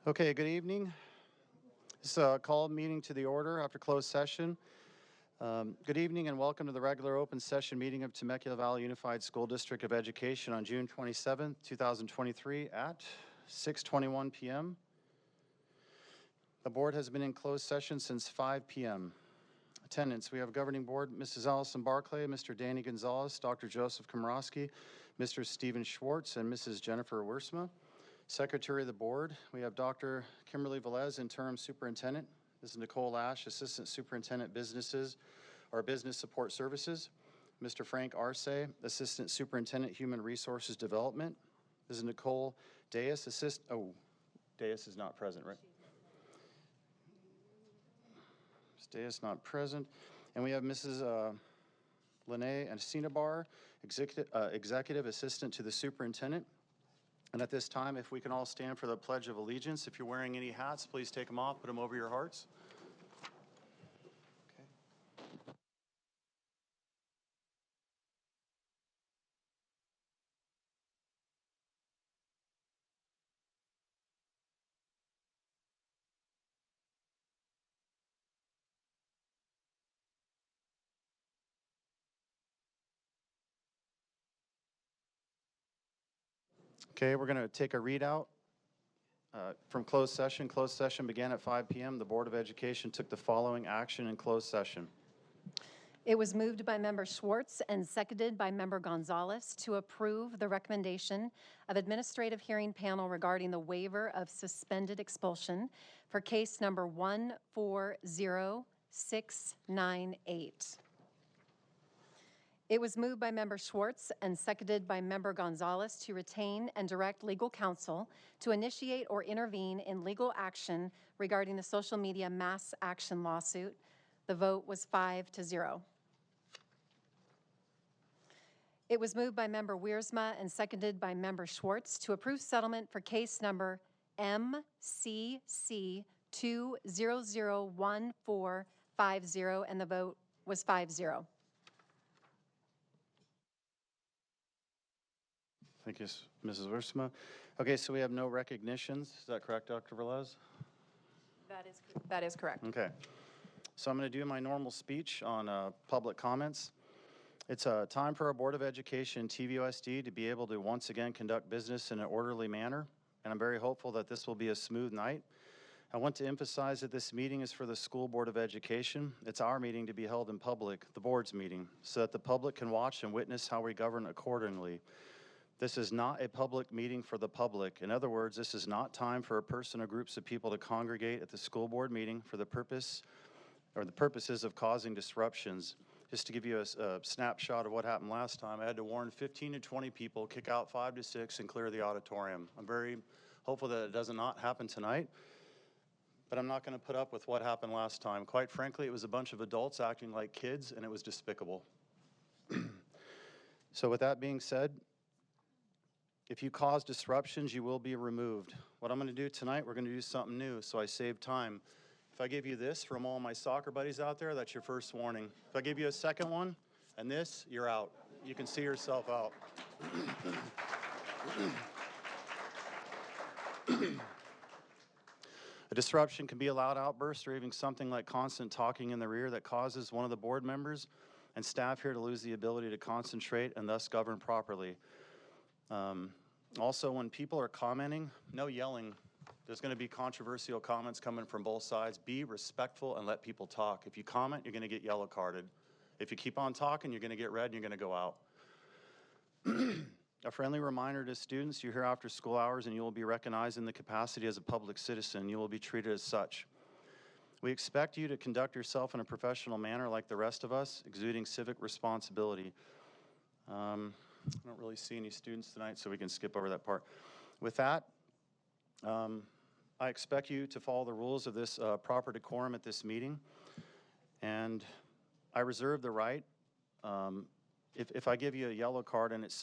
Okay, good evening. This is a called meeting to the order after closed session. Good evening and welcome to the regular open session meeting of Temecula Valley Unified School District of Education on June 27, 2023 at 6:21 p.m. The board has been in closed session since 5 p.m. Attendance, we have Governing Board, Mrs. Allison Barclay, Mr. Danny Gonzalez, Dr. Joseph Komorowski, Mr. Stephen Schwartz, and Mrs. Jennifer Wiersma. Secretary of the Board, we have Dr. Kimberly Velez, Interim Superintendent. This is Nicole Ash, Assistant Superintendent Business Support Services. Mr. Frank Arce, Assistant Superintendent Human Resources Development. This is Nicole Deas, Deas is not present, right? Deas not present. And we have Mrs. Lene Sinabar, Executive Assistant to the Superintendent. And at this time, if we can all stand for the Pledge of Allegiance. If you're wearing any hats, please take them off, put them over your hearts. Okay. Okay, we're going to take a readout from closed session. Closed session began at 5 p.m. The Board of Education took the following action in closed session. It was moved by Member Schwartz and seconded by Member Gonzalez to approve the recommendation of Administrative Hearing Panel regarding the waiver of suspended expulsion for case number 140698. It was moved by Member Schwartz and seconded by Member Gonzalez to retain and direct legal counsel to initiate or intervene in legal action regarding the social media mass action lawsuit. The vote was 5-0. It was moved by Member Wiersma and seconded by Member Schwartz to approve settlement for case number MCC 2001450, and the vote was 5-0. Thank you, Mrs. Wiersma. Okay, so we have no recognitions. Is that correct, Dr. Velez? That is correct. Okay. So I'm going to do my normal speech on public comments. It's time for our Board of Education, TVUSD, to be able to once again conduct business in an orderly manner, and I'm very hopeful that this will be a smooth night. I want to emphasize that this meeting is for the School Board of Education. It's our meeting to be held in public, the board's meeting, so that the public can watch and witness how we govern accordingly. This is not a public meeting for the public. In other words, this is not time for a person or groups of people to congregate at the school board meeting for the purposes of causing disruptions. Just to give you a snapshot of what happened last time, I had to warn 15 to 20 people, kick out 5 to 6, and clear the auditorium. I'm very hopeful that it does not happen tonight, but I'm not going to put up with what happened last time. Quite frankly, it was a bunch of adults acting like kids, and it was despicable. So with that being said, if you cause disruptions, you will be removed. What I'm going to do tonight, we're going to do something new, so I save time. If I give you this from all my soccer buddies out there, that's your first warning. If I give you a second one, and this, you're out. You can see yourself out. A disruption can be a loud outburst or even something like constant talking in the rear that causes one of the board members and staff here to lose the ability to concentrate and thus govern properly. Also, when people are commenting, no yelling. There's going to be controversial comments coming from both sides. Be respectful and let people talk. If you comment, you're going to get yellow carded. If you keep on talking, you're going to get red and you're going to go out. A friendly reminder to students, you're here after school hours and you will be recognized in the capacity as a public citizen. You will be treated as such. We expect you to conduct yourself in a professional manner like the rest of us, exuding civic responsibility. I don't really see any students tonight, so we can skip over that part. With that, I expect you to follow the rules of this proper decorum at this meeting, and I reserve the right, if I give you a yellow card and it's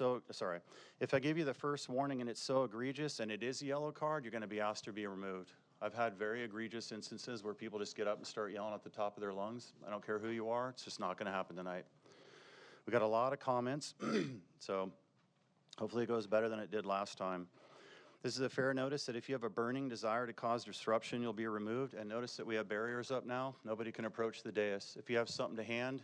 if I give you the first warning and it's so egregious and it is a yellow card, you're going to be asked to be removed. I've had very egregious instances where people just get up and start yelling at the top of their lungs. I don't care who you are, it's just not going to happen tonight. We got a lot of comments, so hopefully it goes better than it did last time. This is a fair notice that if you have a burning desire to cause disruption, you'll be removed. And notice that we have barriers up now. Nobody can approach the dais. If you have something to hand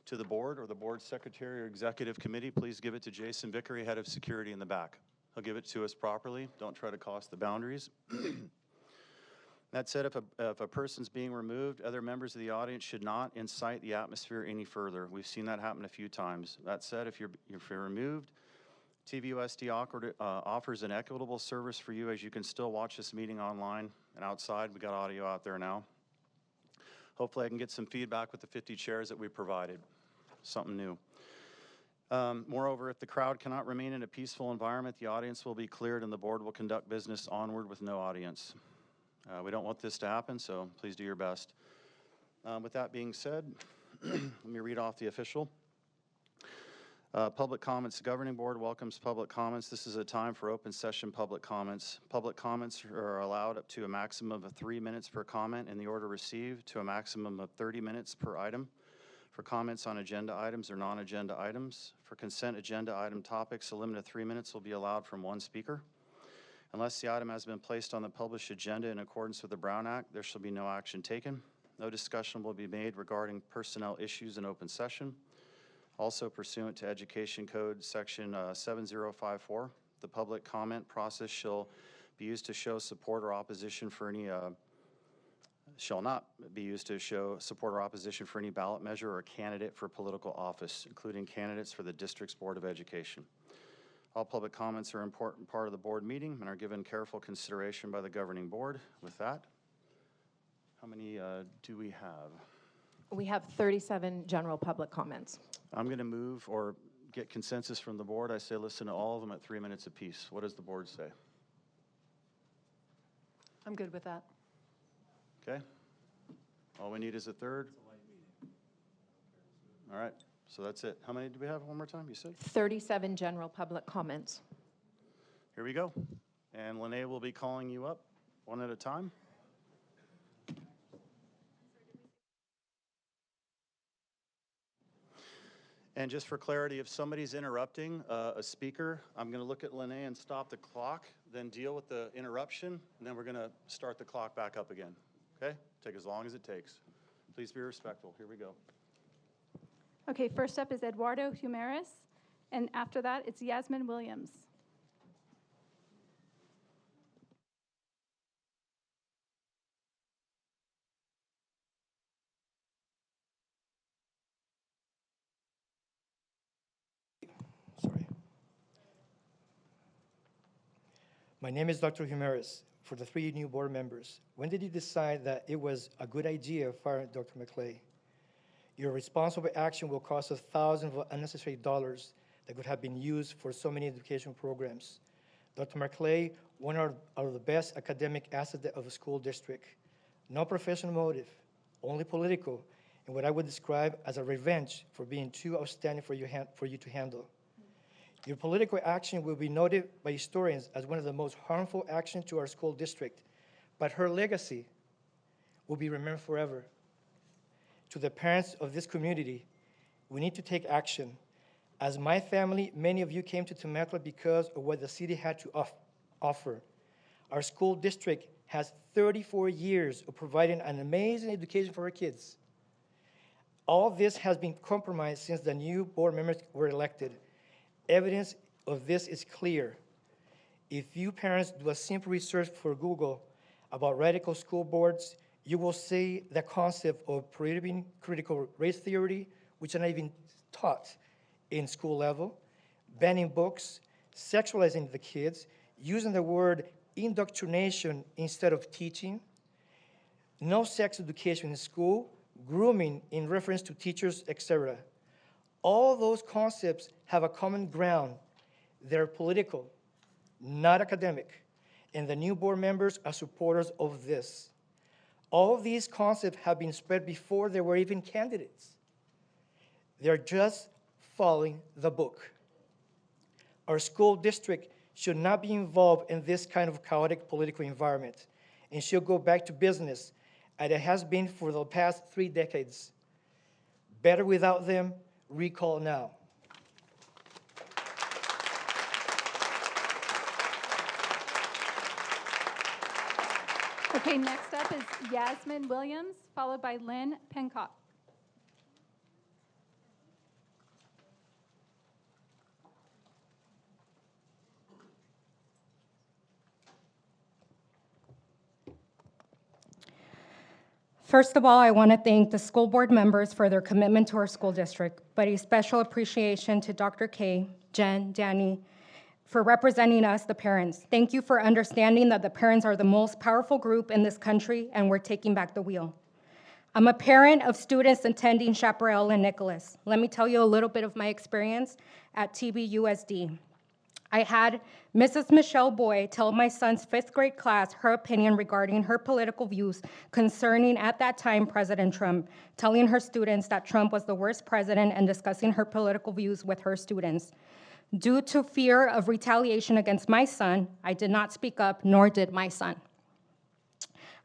to the board or the board secretary or executive committee, please give it to Jason Vickery, head of security in the back. He'll give it to us properly. Don't try to cross the boundaries. That said, if a person's being removed, other members of the audience should not incite the atmosphere any further. We've seen that happen a few times. That said, if you're removed, TVUSD offers an equitable service for you, as you can still watch this meeting online and outside. We got audio out there now. Hopefully I can get some feedback with the 50 chairs that we provided. Something new. Moreover, if the crowd cannot remain in a peaceful environment, the audience will be cleared and the board will conduct business onward with no audience. We don't want this to happen, so please do your best. With that being said, let me read off the official. Public comments. The governing board welcomes public comments. This is a time for open session public comments. Public comments are allowed up to a maximum of 3 minutes per comment in the order received, to a maximum of 30 minutes per item. For comments on agenda items or non-agenda items. For consent agenda item topics, a limit of 3 minutes will be allowed from one speaker. Unless the item has been placed on the published agenda in accordance with the Brown Act, there shall be no action taken. No discussion will be made regarding personnel issues in open session. Also pursuant to Education Code Section 7054, the public comment process shall be used to show support or opposition for any shall not be used to show support or opposition for any ballot measure or candidate for political office, including candidates for the district's Board of Education. All public comments are an important part of the board meeting and are given careful consideration by the governing board. With that, how many do we have? We have 37 general public comments. I'm going to move or get consensus from the board. I say listen to all of them at 3 minutes apiece. What does the board say? I'm good with that. Okay. All we need is a third. All right. So that's it. How many do we have? One more time, you said? 37 general public comments. Here we go. And Lene will be calling you up one at a time. And just for clarity, if somebody's interrupting a speaker, I'm going to look at Lene and stop the clock, then deal with the interruption, and then we're going to start the clock back up again. Okay? Take as long as it takes. Please be respectful. Here we go. Okay, first up is Eduardo Humeres, and after that, it's Yasmin Williams. Sorry. My name is Dr. Humeres. For the 3 new board members, when did you decide that it was a good idea firing Dr. McClay? Your responsible action will cost us thousands of unnecessary dollars that could have been used for so many educational programs. Dr. McClay, one of the best academic assets of a school district. No professional motive, only political, and what I would describe as a revenge for being too outstanding for you to handle. Your political action will be noted by historians as one of the most harmful actions to our school district, but her legacy will be remembered forever. To the parents of this community, we need to take action. As my family, many of you came to Temecula because of what the city had to offer. Our school district has 34 years of providing an amazing education for our kids. All this has been compromised since the new board members were elected. Evidence of this is clear. If you parents do a simple research for Google about radical school boards, you will see the concept of prohibiting critical race theory, which are not even taught in school level, banning books, sexualizing the kids, using the word indoctrination instead of teaching, no sex education in school, grooming in reference to teachers, etc. All those concepts have a common ground. They're political, not academic, and the new board members are supporters of this. All of these concepts have been spread before there were even candidates. They're just following the book. Our school district should not be involved in this kind of chaotic political environment and should go back to business as it has been for the past 3 decades. Better without them, recall now. Okay, next up is Yasmin Williams, followed by Lynn Pencock. First of all, I want to thank the school board members for their commitment to our school district, but a special appreciation to Dr. K, Jen, Danny, for representing us, the parents. Thank you for understanding that the parents are the most powerful group in this country, and we're taking back the wheel. I'm a parent of students attending Chaparral and Nicholas. Let me tell you a little bit of my experience at TVUSD. I had Mrs. Michelle Boy tell my son's 5th grade class her opinion regarding her political views concerning, at that time, President Trump, telling her students that Trump was the worst president and discussing her political views with her students. Due to fear of retaliation against my son, I did not speak up, nor did my son.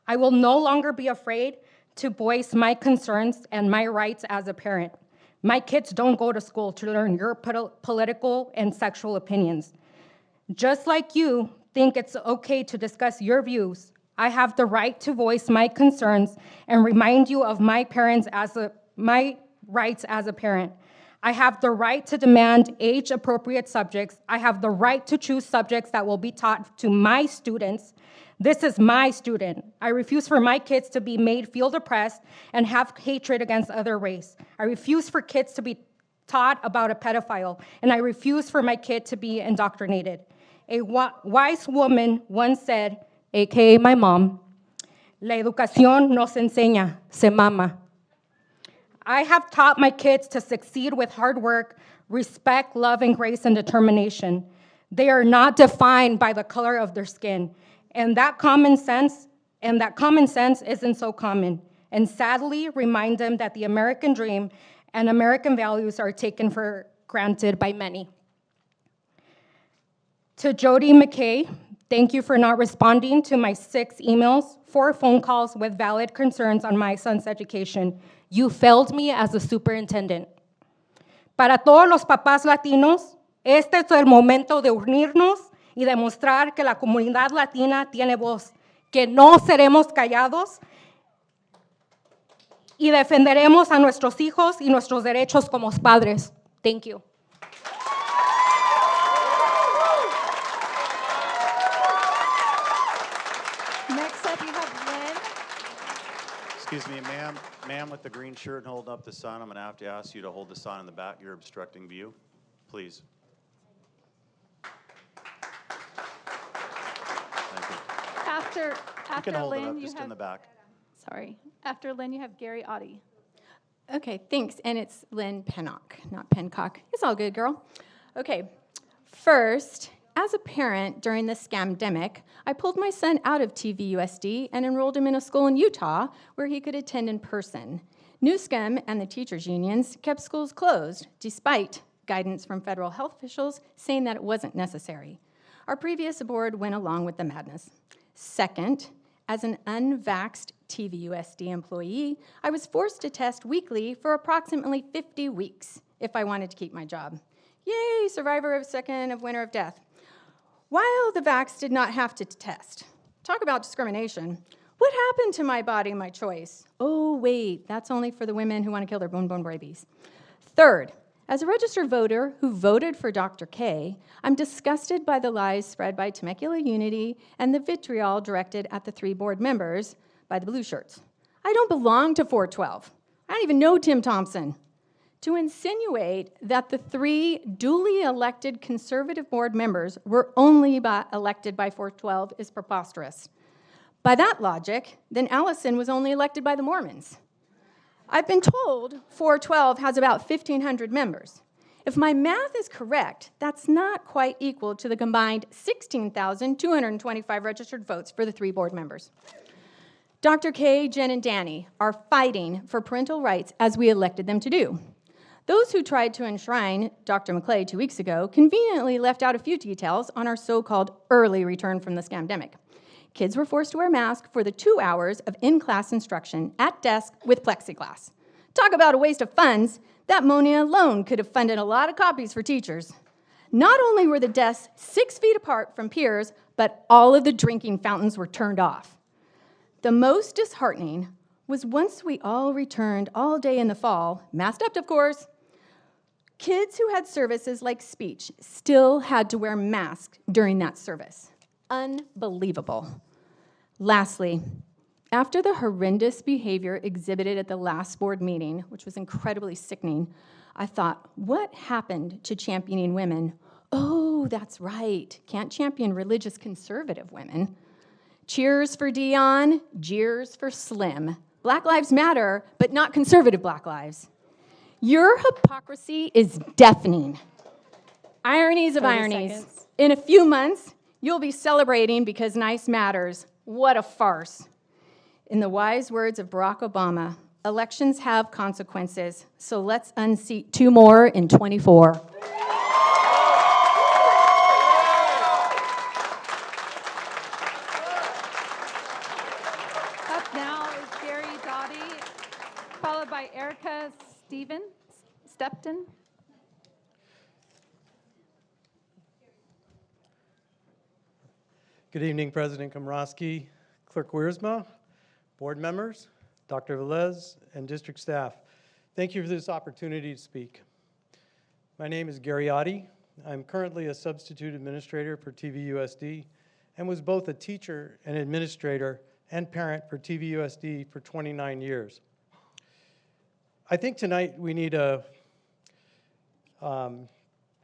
I will no longer be afraid to voice my concerns and my rights as a parent. My kids don't go to school to learn your political and sexual opinions. Just like you think it's okay to discuss your views, I have the right to voice my concerns and remind you of my rights as a parent. I have the right to demand age-appropriate subjects. I have the right to choose subjects that will be taught to my students. This is my student. I refuse for my kids to be made feel depressed and have hatred against other race. I refuse for kids to be taught about a pedophile, and I refuse for my kid to be indoctrinated. A wise woman once said, aka my mom, la educación no se enseña, se mama. I have taught my kids to succeed with hard work, respect, love, and grace and determination. They are not defined by the color of their skin. And that common sense isn't so common. And sadly, remind them that the American dream and American values are taken for granted by many. To Jody McKay, thank you for not responding to my 6 emails, 4 phone calls with valid concerns on my son's education. You failed me as a superintendent. Para todos los papás latinos, este es el momento de unirnos y demostrar que la comunidad latina tiene voz, que no seremos callados y defenderemos a nuestros hijos y nuestros derechos como padres. Thank you. Next up, you have Lynn. Excuse me, ma'am with the green shirt and holding up the sign, I'm going to have to ask you to hold the sign in the back. You're obstructing view. Please. Thank you. After You can hold it Lynn, up you just in have, the back. sorry. After Lynn, you have Gary Audie. Okay, thanks. And it's Lynn Pennock, not Pencock. It's all good, girl. Okay, first, as a parent during the scamdemic, I pulled my son out of TVUSD and enrolled him in a school in Utah where he could attend in person. Newscom and the teachers' unions kept schools closed despite guidance from federal health officials saying that it wasn't necessary. Our previous board went along with the madness. Second, as an unvaxxed TVUSD employee, I was forced to test weekly for approximately 50 weeks if I wanted to keep my job. Yay, survivor of second of winter of death. While the vax did not have to test. Talk about discrimination. What happened to my body, my choice? Oh, wait, that's only for the women who want to kill their bone babies. Third, as a registered voter who voted for Dr. K, I'm disgusted by the lies spread by Temecula Unity and the vitriol directed at the 3 board members by the blue shirts. I don't belong to 412. I don't even know Tim Thompson. To insinuate that the 3 duly elected conservative board members were only elected by 412 is preposterous. By that logic, then Allison was only elected by the Mormons. I've been told 412 has about 1,500 members. If my math is correct, that's not quite equal to the combined 16,225 registered votes for the 3 board members. Dr. K, Jen, and Danny are fighting for parental rights as we elected them to do. Those who tried to enshrine Dr. McClay 2 weeks ago conveniently left out a few details on our so-called early return from the scamdemic. Kids were forced to wear masks for the 2 hours of in-class instruction at desk with plexiglass. Talk about a waste of funds. That money alone could have funded a lot of copies for teachers. Not only were the desks 6 feet apart from peers, but all of the drinking fountains were turned off. The most disheartening was once we all returned all day in the fall, masked up, of course, kids who had services like speech still had to wear masks during that service. Unbelievable. Lastly, after the horrendous behavior exhibited at the last board meeting, which was incredibly sickening, I thought, what happened to championing women? Oh, that's right. Can't champion religious conservative women. Cheers for Dion, jeers for Slim. Black lives matter, but not conservative Black lives. Your hypocrisy is deafening. Ironies of 30 ironies. seconds. In a few months, you'll be celebrating because nice matters. What a farce. In the wise words of Barack Obama, elections have consequences, so let's unseat 2 more in 24. Up now is Gary Dottie, followed by Erica Stepton. Good evening, President Komrosky, Clerk Wiersma, board members, Dr. Velez, and district staff. Thank you for this opportunity to speak. My name is Gary Oddie. I'm currently a substitute administrator for TVUSD and was both a teacher and administrator and parent for TVUSD for 29 years. I think tonight we need a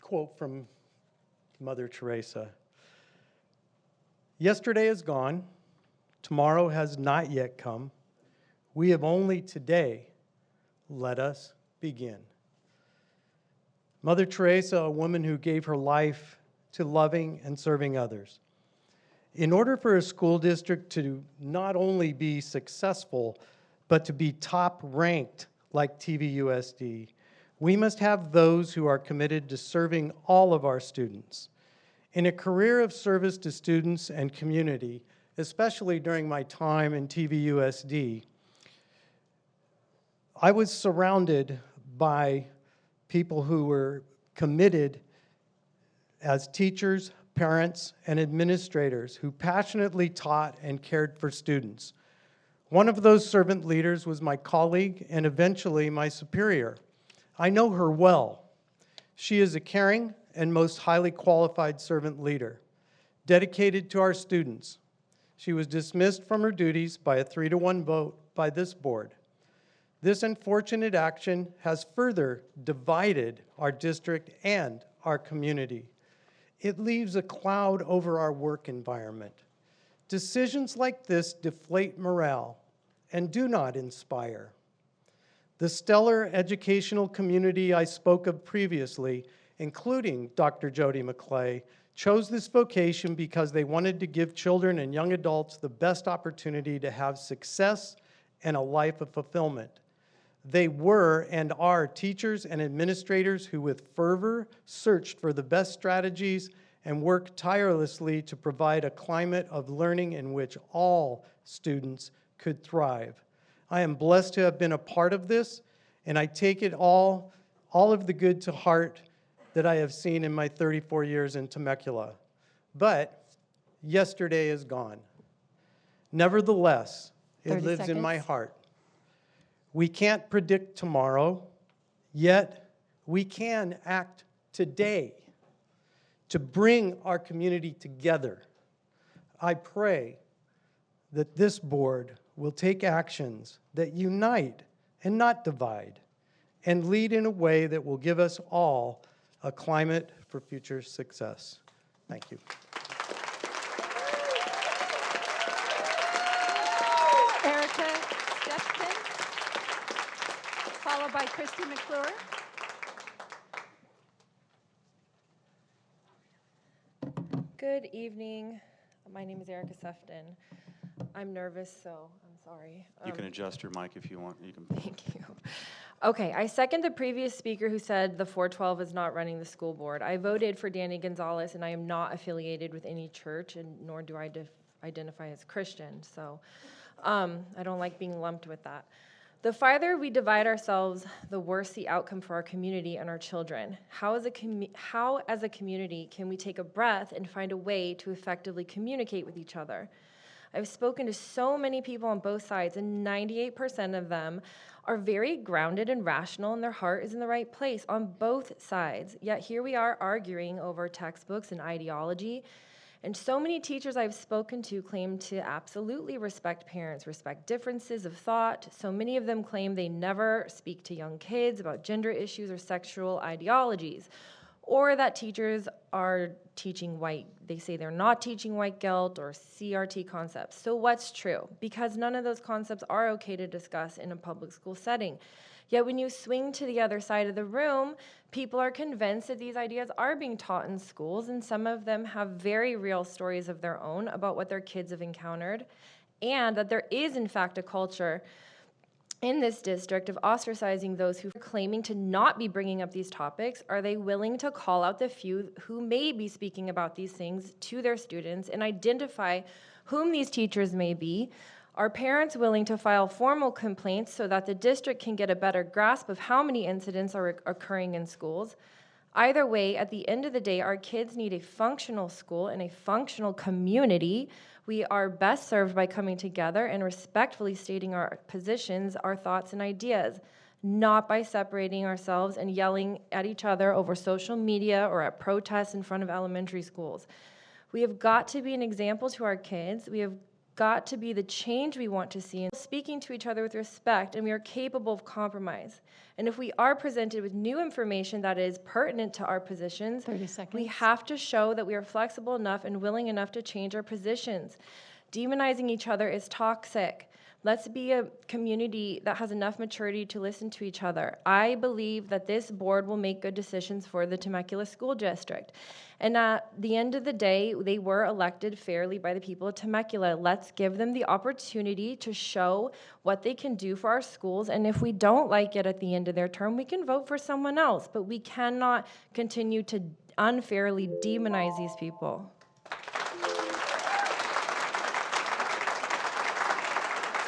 quote from Mother Teresa. Yesterday is gone, tomorrow has not yet come. We have only today. Let us begin. Mother Teresa, a woman who gave her life to loving and serving others. In order for a school district to not only be successful, but to be top ranked like TVUSD, we must have those who are committed to serving all of our students. In a career of service to students and community, especially during my time in TVUSD, I was surrounded by people who were committed as teachers, parents, and administrators who passionately taught and cared for students. One of those servant leaders was my colleague and eventually my superior. I know her well. She is a caring and most highly qualified servant leader, dedicated to our students. She was dismissed from her duties by a 3-to-1 vote by this board. This unfortunate action has further divided our district and our community. It leaves a cloud over our work environment. Decisions like this deflate morale and do not inspire. The stellar educational community I spoke of previously, including Dr. Jody McClay, chose this vocation because they wanted to give children and young adults the best opportunity to have success and a life of fulfillment. They were and are teachers and administrators who with fervor searched for the best strategies and worked tirelessly to provide a climate of learning in which all students could thrive. I am blessed to have been a part of this, and I take it all of the good to heart that I have seen in my 34 years in Temecula. But yesterday is gone. Nevertheless, it 30 lives in my seconds. heart. We can't predict tomorrow, yet we can act today to bring our community together. I pray that this board will take actions that unite and not divide, and lead in a way that will give us all a climate for future success. Thank you. Erica Stepton, followed by Christy McClure. Good evening. My name is Erica Sefton. I'm nervous, so I'm sorry. You can adjust your mic if you want. You can. Thank you. Okay, I second the previous speaker who said the 412 is not running the school board. I voted for Danny Gonzalez, and I am not affiliated with any church, and nor do I identify as Christian, so I don't like being lumped with that. The farther we divide ourselves, the worse the outcome for our community and our children. How as a community can we take a breath and find a way to effectively communicate with each other? I've spoken to so many people on both sides, and 98% of them are very grounded and rational, and their heart is in the right place on both sides. Yet here we are arguing over textbooks and ideology. And so many teachers I've spoken to claim to absolutely respect parents, respect differences of thought. So many of them claim they never speak to young kids about gender issues or sexual ideologies, or that teachers are teaching they say they're not teaching white guilt or CRT concepts. So what's true? Because none of those concepts are okay to discuss in a public school setting. Yet when you swing to the other side of the room, people are convinced that these ideas are being taught in schools, and some of them have very real stories of their own about what their kids have encountered, and that there is, in fact, a culture in this district of ostracizing those who are claiming to not be bringing up these topics. Are they willing to call out the few who may be speaking about these things to their students and identify whom these teachers may be? Are parents willing to file formal complaints so that the district can get a better grasp of how many incidents are occurring in schools? Either way, at the end of the day, our kids need a functional school and a functional community. We are best served by coming together and respectfully stating our positions, our thoughts, and ideas, not by separating ourselves and yelling at each other over social media or at protests in front of elementary schools. We have got to be an example to our kids. We have got to be the change we want to see, and speaking to each other with respect, and we are capable of compromise. And if we are presented with new information that is pertinent to our positions, 30 seconds. we have to show that we are flexible enough and willing enough to change our positions. Demonizing each other is toxic. Let's be a community that has enough maturity to listen to each other. I believe that this board will make good decisions for the Temecula School District. And at the end of the day, they were elected fairly by the people of Temecula. Let's give them the opportunity to show what they can do for our schools. And if we don't like it at the end of their term, we can vote for someone else. But we cannot continue to unfairly demonize these people.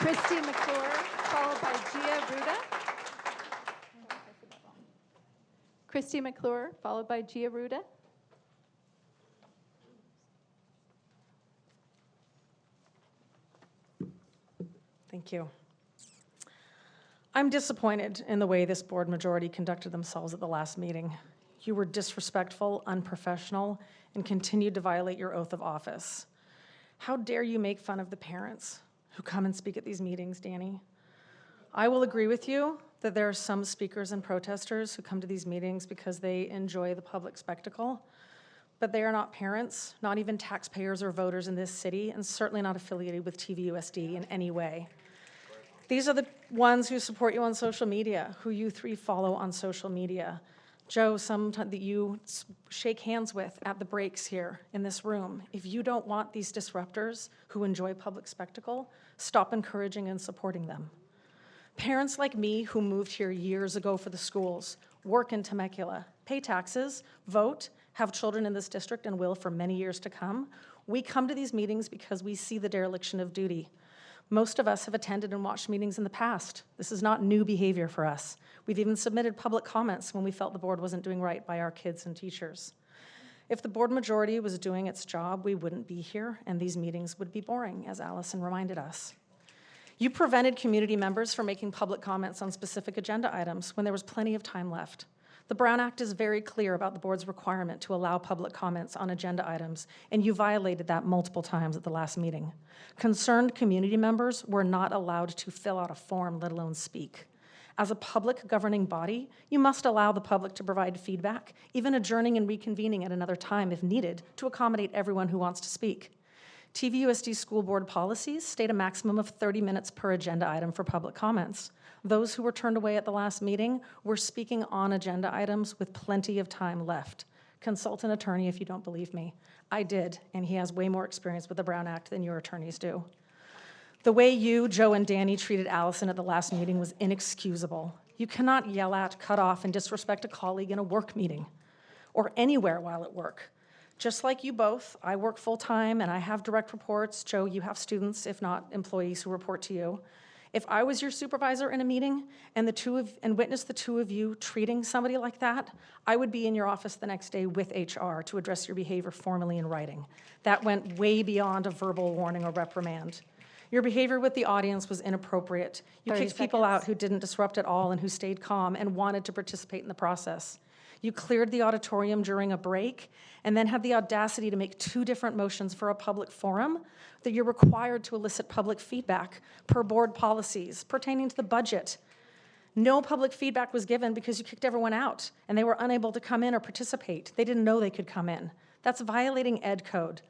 Christy McClure, followed by Gia Ruda. Christy McClure, followed by Gia Ruda. Thank you. I'm disappointed in the way this board majority conducted themselves at the last meeting. You were disrespectful, unprofessional, and continued to violate your oath of office. How dare you make fun of the parents who come and speak at these meetings, Danny? I will agree with you that there are some speakers and protesters who come to these meetings because they enjoy the public spectacle, but they are not parents, not even taxpayers or voters in this city, and certainly not affiliated with TVUSD in any way. These are the ones who support you on social media, who you three follow on social media. Joe, sometime that you shake hands with at the breaks here in this room. If you don't want these disruptors who enjoy public spectacle, stop encouraging and supporting them. Parents like me who moved here years ago for the schools, work in Temecula, pay taxes, vote, have children in this district and will for many years to come. We come to these meetings because we see the dereliction of duty. Most of us have attended and watched meetings in the past. This is not new behavior for us. We've even submitted public comments when we felt the board wasn't doing right by our kids and teachers. If the board majority was doing its job, we wouldn't be here, and these meetings would be boring, as Allison reminded us. You prevented community members from making public comments on specific agenda items when there was plenty of time left. The Brown Act is very clear about the board's requirement to allow public comments on agenda items, and you violated that multiple times at the last meeting. Concerned community members were not allowed to fill out a form, let alone speak. As a public governing body, you must allow the public to provide feedback, even adjourning and reconvening at another time if needed, to accommodate everyone who wants to speak. TVUSD school board policies state a maximum of 30 minutes per agenda item for public comments. Those who were turned away at the last meeting were speaking on agenda items with plenty of time left. Consult an attorney if you don't believe me. I did, and he has way more experience with the Brown Act than your attorneys do. The way you, Joe, and Danny treated Allison at the last meeting was inexcusable. You cannot yell at, cut off, and disrespect a colleague in a work meeting or anywhere while at work. Just like you both, I work full-time and I have direct reports. Joe, you have students, if not employees, who report to you. If I was your supervisor in a meeting and witnessed the two of you treating somebody like that, I would be in your office the next day with HR to address your behavior formally in writing. That went way beyond a verbal warning or reprimand. Your behavior with the audience was inappropriate. You 30 kicked people out seconds. who didn't disrupt at all and who stayed calm and wanted to participate in the process. You cleared the auditorium during a break and then had the audacity to make 2 different motions for a public forum that you're required to elicit public feedback per board policies pertaining to the budget. No public feedback was given because you kicked everyone out and they were unable to come in or participate. They didn't know they could come in. That's violating ed code.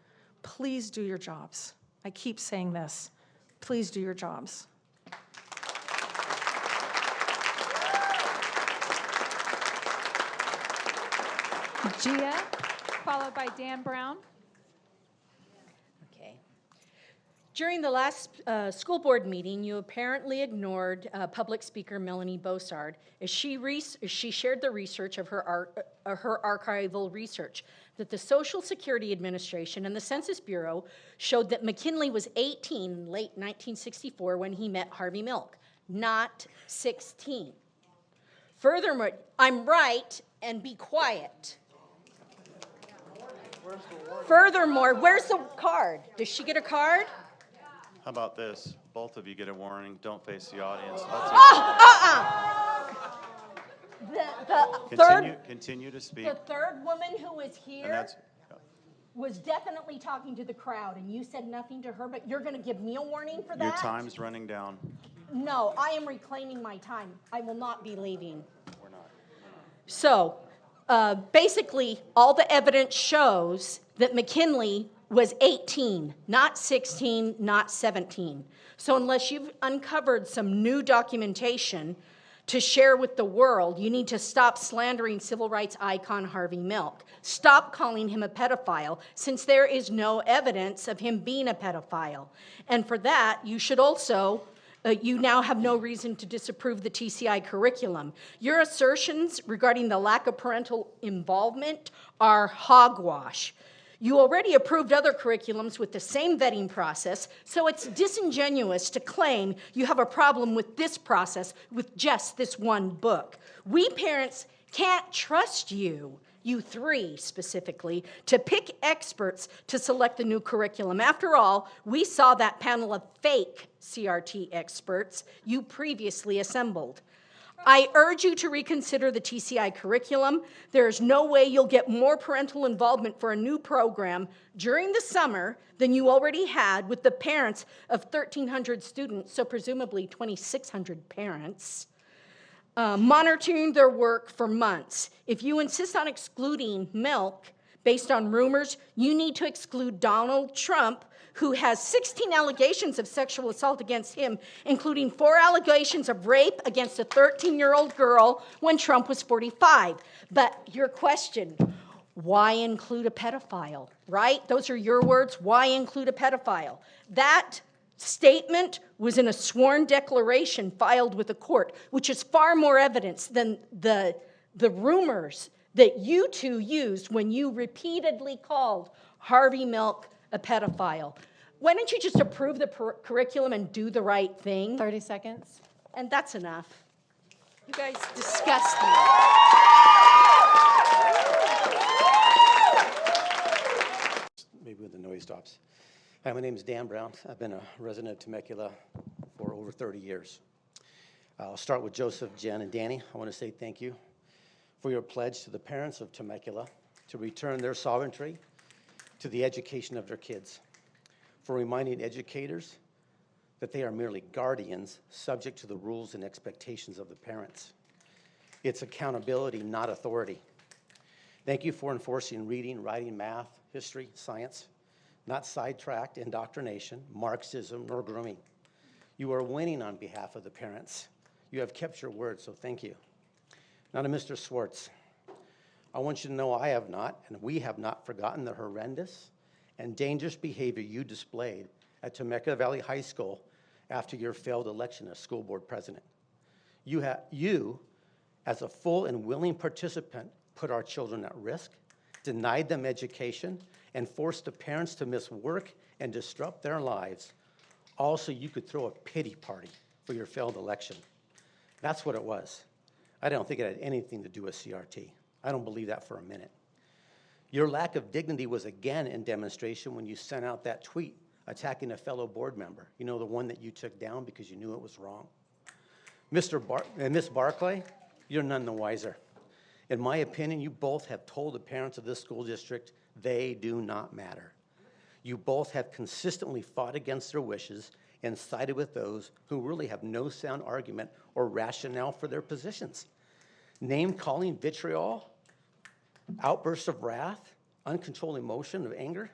Please do your jobs. I keep saying this. Please do your jobs. Gia, followed by Dan Brown. Okay. During the last school board meeting, you apparently ignored public speaker Melanie Bossard as she shared the research of her archival research that the Social Security Administration and the Census Bureau showed that McKinley was 18 in late 1964 when he met Harvey Milk, not 16. Furthermore, I'm right, and be quiet. Furthermore, where's the card? Does she get a card? How about this? Both of you get a warning. Don't face the audience. Continue to speak. The third woman who was And here that's, was definitely talking to the crowd, and you said nothing to her, but you're going to give me a warning for that? your time's running down. No, I am reclaiming my time. I will not be leaving. We're not. So, basically, all the evidence shows that McKinley was 18, not 16, not 17. So unless you've uncovered some new documentation to share with the world, you need to stop slandering civil rights icon Harvey Milk. Stop calling him a pedophile, since there is no evidence of him being a pedophile. And for that, you should also you now have no reason to disapprove the TCI curriculum. Your assertions regarding the lack of parental involvement are hogwash. You already approved other curriculums with the same vetting process, so it's disingenuous to claim you have a problem with this process with just this one book. We parents can't trust you, you 3 specifically, to pick experts to select the new curriculum. After all, we saw that panel of fake CRT experts you previously assembled. I urge you to reconsider the TCI curriculum. There is no way you'll get more parental involvement for a new program during the summer than you already had with the parents of 1,300 students, so presumably 2,600 parents, monitoring their work for months. If you insist on excluding Milk based on rumors, you need to exclude Donald Trump, who has 16 allegations of sexual assault against him, including 4 allegations of rape against a 13-year-old girl when Trump was 45. But your question, why include a pedophile, right? Those are your words, why include a pedophile? That statement was in a sworn declaration filed with the court, which is far more evidence than the rumors that you 2 used when you repeatedly called Harvey Milk a pedophile. Why don't you just approve the curriculum and do the right thing? 30 seconds. And that's enough. You guys disgust me. Maybe when the noise stops. Hi, my name is Dan Brown. I've been a resident of Temecula for over 30 years. I'll start with Joseph, Jen, and Danny. I want to say thank you for your pledge to the parents of Temecula to return their sovereignty to the education of their kids, for reminding educators that they are merely guardians subject to the rules and expectations of the parents. It's accountability, not authority. Thank you for enforcing reading, writing, math, history, science, not sidetracked indoctrination, Marxism, nor grooming. You are winning on behalf of the parents. You have kept your word, so thank you. Now to Mr. Swartz. I want you to know I have not, and we have not forgotten the horrendous and dangerous behavior you displayed at Temecula Valley High School after your failed election as school board president. You, as a full and willing participant, put our children at risk, denied them education, and forced the parents to miss work and disrupt their lives. Also, you could throw a pity party for your failed election. That's what it was. I don't think it had anything to do with CRT. I don't believe that for a minute. Your lack of dignity was again in demonstration when you sent out that tweet attacking a fellow board member. You know, the one that you took down because you knew it was wrong. Miss Barclay, you're none the wiser. In my opinion, you both have told the parents of this school district they do not matter. You both have consistently fought against their wishes and sided with those who really have no sound argument or rationale for their positions. Name-calling, vitriol, outbursts of wrath, uncontrolled emotion of anger,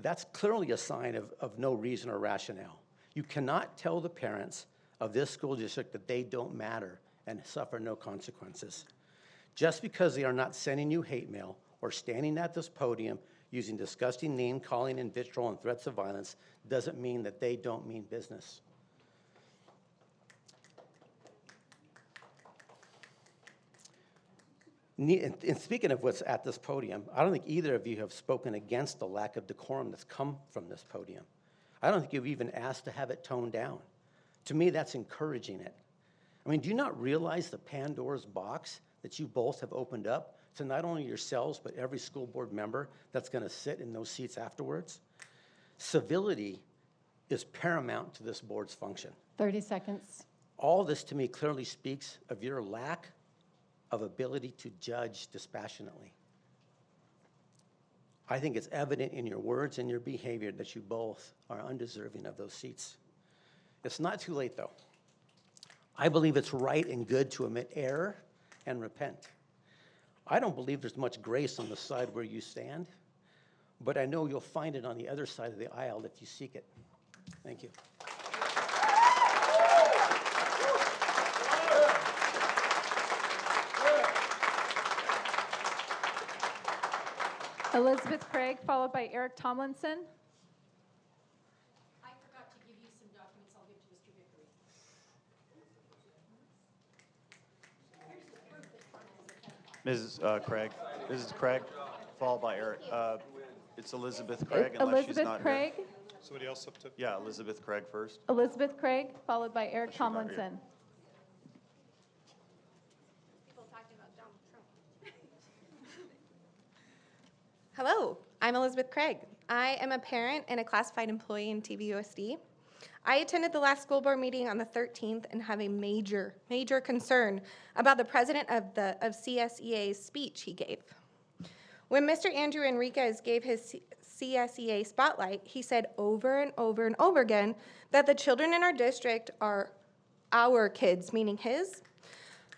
that's clearly a sign of no reason or rationale. You cannot tell the parents of this school district that they don't matter and suffer no consequences. Just because they are not sending you hate mail or standing at this podium using disgusting name-calling and vitriol and threats of violence doesn't mean that they don't mean business. And speaking of what's at this podium, I don't think either of you have spoken against the lack of decorum that's come from this podium. I don't think you've even asked to have it toned down. To me, that's encouraging it. I mean, do you not realize the Pandora's box that you both have opened up to not only yourselves, but every school board member that's going to sit in those seats afterwards? Civility is paramount to this board's function. 30 seconds. All this to me clearly speaks of your lack of ability to judge dispassionately. I think it's evident in your words and your behavior that you both are undeserving of those seats. It's not too late, though. I believe it's right and good to admit error and repent. I don't believe there's much grace on the side where you stand, but I know you'll find it on the other side of the aisle if you seek it. Thank you. Elizabeth Craig, followed by Eric Tomlinson. I forgot to give you some documents. I'll give to Mr. Vickery. Mrs. Craig. Mrs. Craig, followed by Eric. It's Elizabeth Craig, unless she's Elizabeth not Craig. here. Somebody else up to? Yeah, Elizabeth Craig first. Elizabeth Craig, followed by Eric She's not here. Tomlinson. Hello, I'm Elizabeth Craig. I am a parent and a classified employee in TVUSD. I attended the last school board meeting on the 13th and have a major concern about the president of CSEA's speech he gave. When Mr. Andrew Enriquez gave his CSEA spotlight, he said over and over and over again that the children in our district are our kids, meaning his.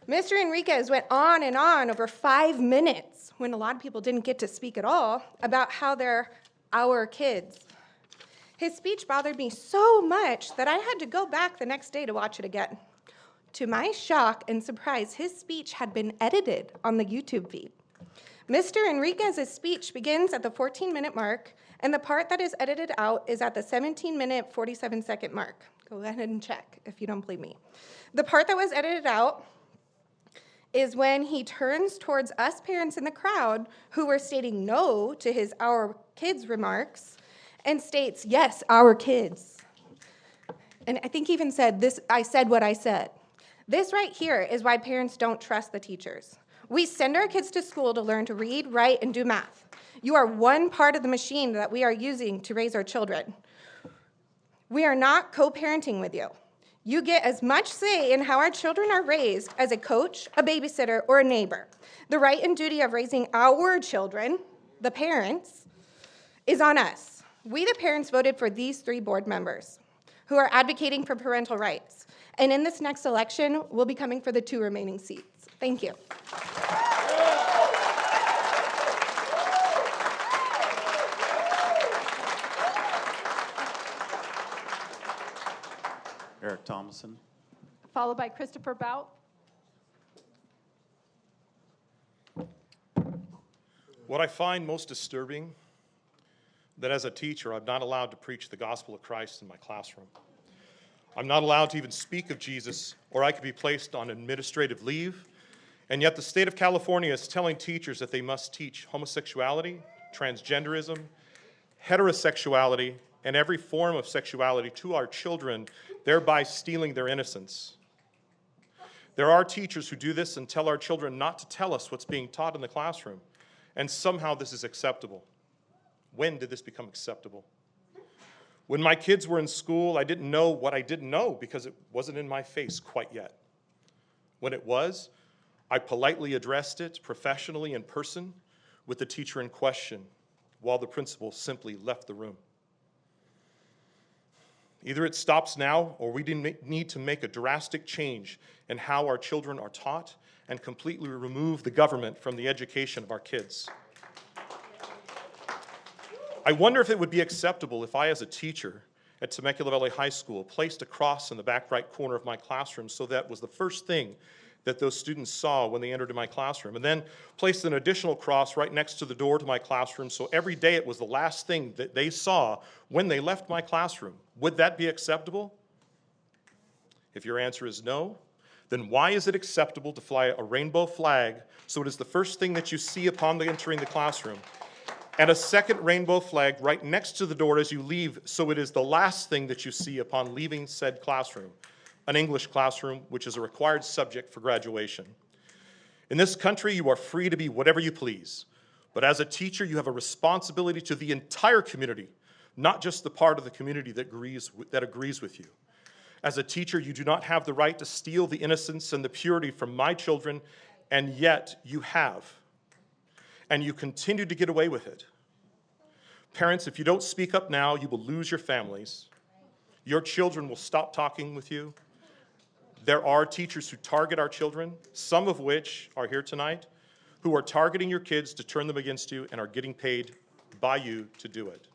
Mr. Enriquez went on and on over 5 minutes, when a lot of people didn't get to speak at all, about how they're our kids. His speech bothered me so much that I had to go back the next day to watch it again. To my shock and surprise, his speech had been edited on the YouTube feed. Mr. Enriquez's speech begins at the 14-minute mark, and the part that is edited out is at the 17-minute, 47-second mark. Go ahead and check if you don't believe me. The part that was edited out is when he turns towards us parents in the crowd who were stating no to his "our kids" remarks and states, yes, our kids. And I think he even said, I said what I said. This right here is why parents don't trust the teachers. We send our kids to school to learn to read, write, and do math. You are one part of the machine that we are using to raise our children. We are not co-parenting with you. You get as much say in how our children are raised as a coach, a babysitter, or a neighbor. The right and duty of raising our children, the parents, is on us. We, the parents, voted for these 3 board members who are advocating for parental rights. And in this next election, we'll be coming for the 2 remaining seats. Thank you. Eric Thomason. Followed by Christopher Bout. What I find most disturbing, that as a teacher, I'm not allowed to preach the gospel of Christ in my classroom. I'm not allowed to even speak of Jesus, or I could be placed on administrative leave. And yet the state of California is telling teachers that they must teach homosexuality, transgenderism, heterosexuality, and every form of sexuality to our children thereby stealing their innocence. There are teachers who do this and tell our children not to tell us what's being taught in the classroom, and somehow this is acceptable. When did this become acceptable? When my kids were in school, I didn't know what I didn't know because it wasn't in my face quite yet. When it was, I politely addressed it professionally in person with the teacher in question, while the principal simply left the room. Either it stops now, or we need to make a drastic change in how our children are taught and completely remove the government from the education of our kids. I wonder if it would be acceptable if I, as a teacher at Temecula Valley High School, placed a cross in the back right corner of my classroom so that was the first thing that those students saw when they entered in my classroom, and then placed an additional cross right next to the door to my classroom so every day it was the last thing that they saw when they left my classroom. Would that be acceptable? If your answer is no, then why is it acceptable to fly a rainbow flag so it is the first thing that you see upon entering the classroom, and a second rainbow flag right next to the door as you leave so it is the last thing that you see upon leaving said classroom? An English classroom, which is a required subject for graduation. In this country, you are free to be whatever you please, but as a teacher, you have a responsibility to the entire community, not just the part of the community that agrees with you. As a teacher, you do not have the right to steal the innocence and the purity from my children, and yet you have. And you continue to get away with it. Parents, if you don't speak up now, you will lose your families. Your children will stop talking with you. There are teachers who target our children, some of which are here tonight, who are targeting your kids to turn them against you and are getting paid by you to do it.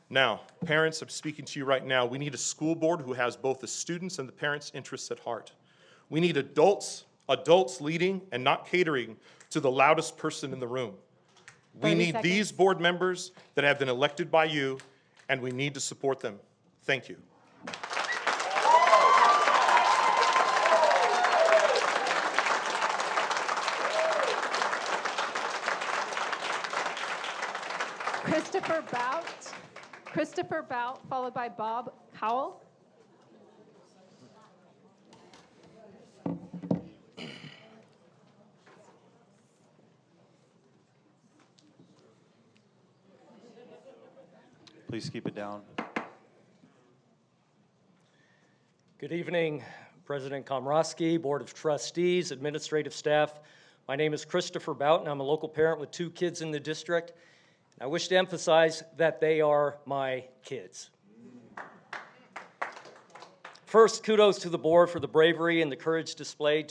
Now, parents, I'm speaking to you right now. We need a school board who has both the students and the parents' interests at heart. We need adults leading and not catering to the loudest person in the room. We need these board members that have been elected by you, and we need to support them. Thank you. Christopher Bout, followed by Bob Howell. Please keep it down. Good evening, President Komrosky, Board of Trustees, administrative staff. My name is Christopher Bout, and I'm a local parent with 2 kids in the district. I wish to emphasize that they are my kids. First, kudos to the board for the bravery and the courage displayed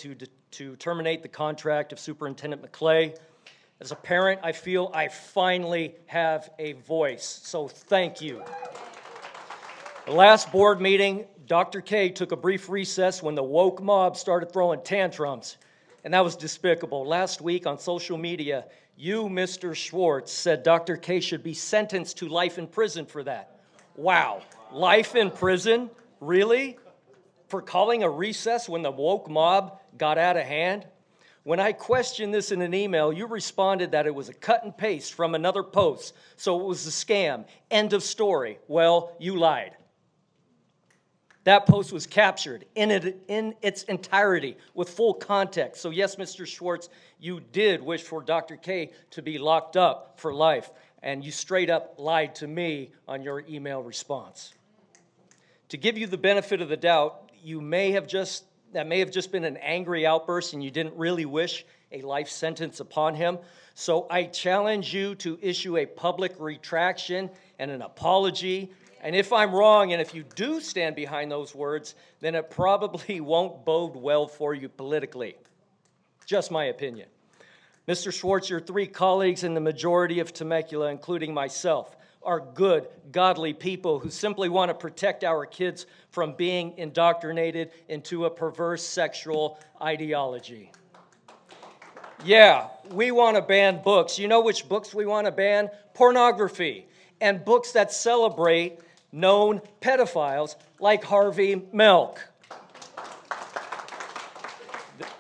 to terminate the contract of Superintendent McClay. As a parent, I feel I finally have a voice, so thank you. The last board meeting, Dr. K took a brief recess when the woke mob started throwing tantrums, and that was despicable. Last week on social media, you, Mr. Schwartz, said Dr. K should be sentenced to life in prison for that. Wow, life in prison? Really? For calling a recess when the woke mob got out of hand? When I questioned this in an email, you responded that it was a cut and paste from another post, so it was a scam. End of story. Well, you lied. That post was captured in its entirety with full context. So yes, Mr. Schwartz, you did wish for Dr. K to be locked up for life, and you straight up lied to me on your email response. To give you the benefit of the doubt, that may have just been an angry outburst and you didn't really wish a life sentence upon him. So I challenge you to issue a public retraction and an apology. And if I'm wrong, and if you do stand behind those words, then it probably won't bode well for you politically. Just my opinion. Mr. Schwartz, your 3 colleagues in the majority of Temecula, including myself, are good, godly people who simply want to protect our kids from being indoctrinated into a perverse sexual ideology. Yeah, we want to ban books. You know which books we want to ban? Pornography and books that celebrate known pedophiles like Harvey Milk.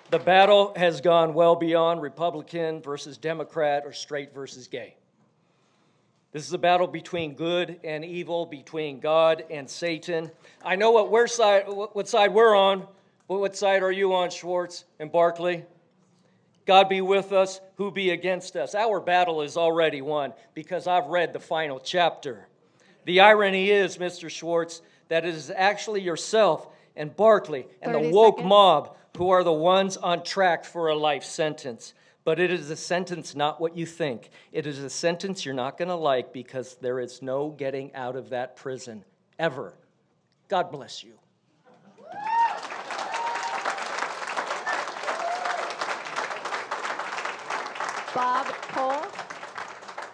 The battle has gone well beyond Republican versus Democrat or straight versus gay. This is a battle between good and evil, between God and Satan. I know what side we're on, but what side are you on, Schwartz and Barkley? God be with us, who be against us? Our battle is already won because I've read the final chapter. The irony is, Mr. Schwartz, that it is actually yourself and Barkley and the 30 woke seconds. mob who are the ones on track for a life sentence. But it is a sentence not what you think. It is a sentence you're not going to like because there is no getting out of that prison, ever. God bless you. Bob Cole,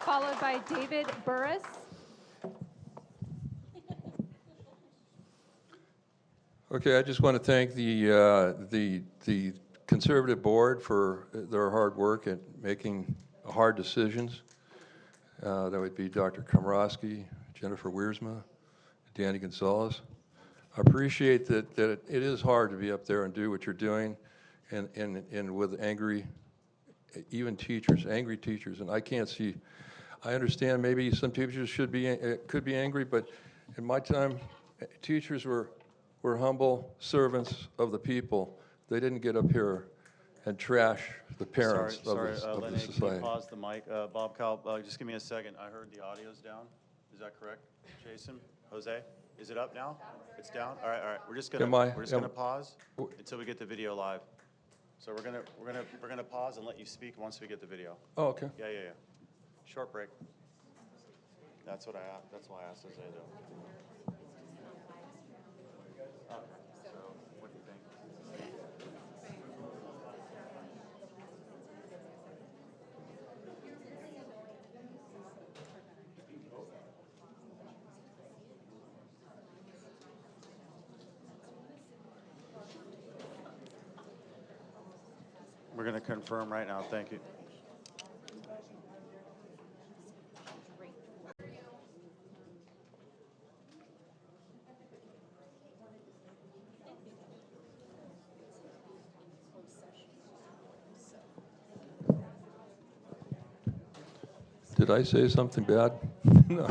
followed by David Burris. Okay, I just want to thank the Conservative Board for their hard work at making hard decisions. That would be Dr. Komrosky, Jennifer Wiersma, Danny Gonzalez. I appreciate that it is hard to be up there and do what you're doing, and with angry, even teachers, angry teachers. And I can't see. I understand maybe some teachers could be angry, but in my time, teachers were humble servants of the people. They didn't get up here and trash the parents of the Lenny, can society. you pause the mic? Bob Cowell, just give me a second. I heard the audio's down. Is that correct, Jason? Jose? Is it up now? It's down? All right. We're just gonna pause until we get the video live. So we're gonna pause and let you speak once we get the video. Oh, okay. Yeah. Short break. That's why I asked Jose though. So what do you think? We're going to confirm right now. Thank you. Did I say something bad? No.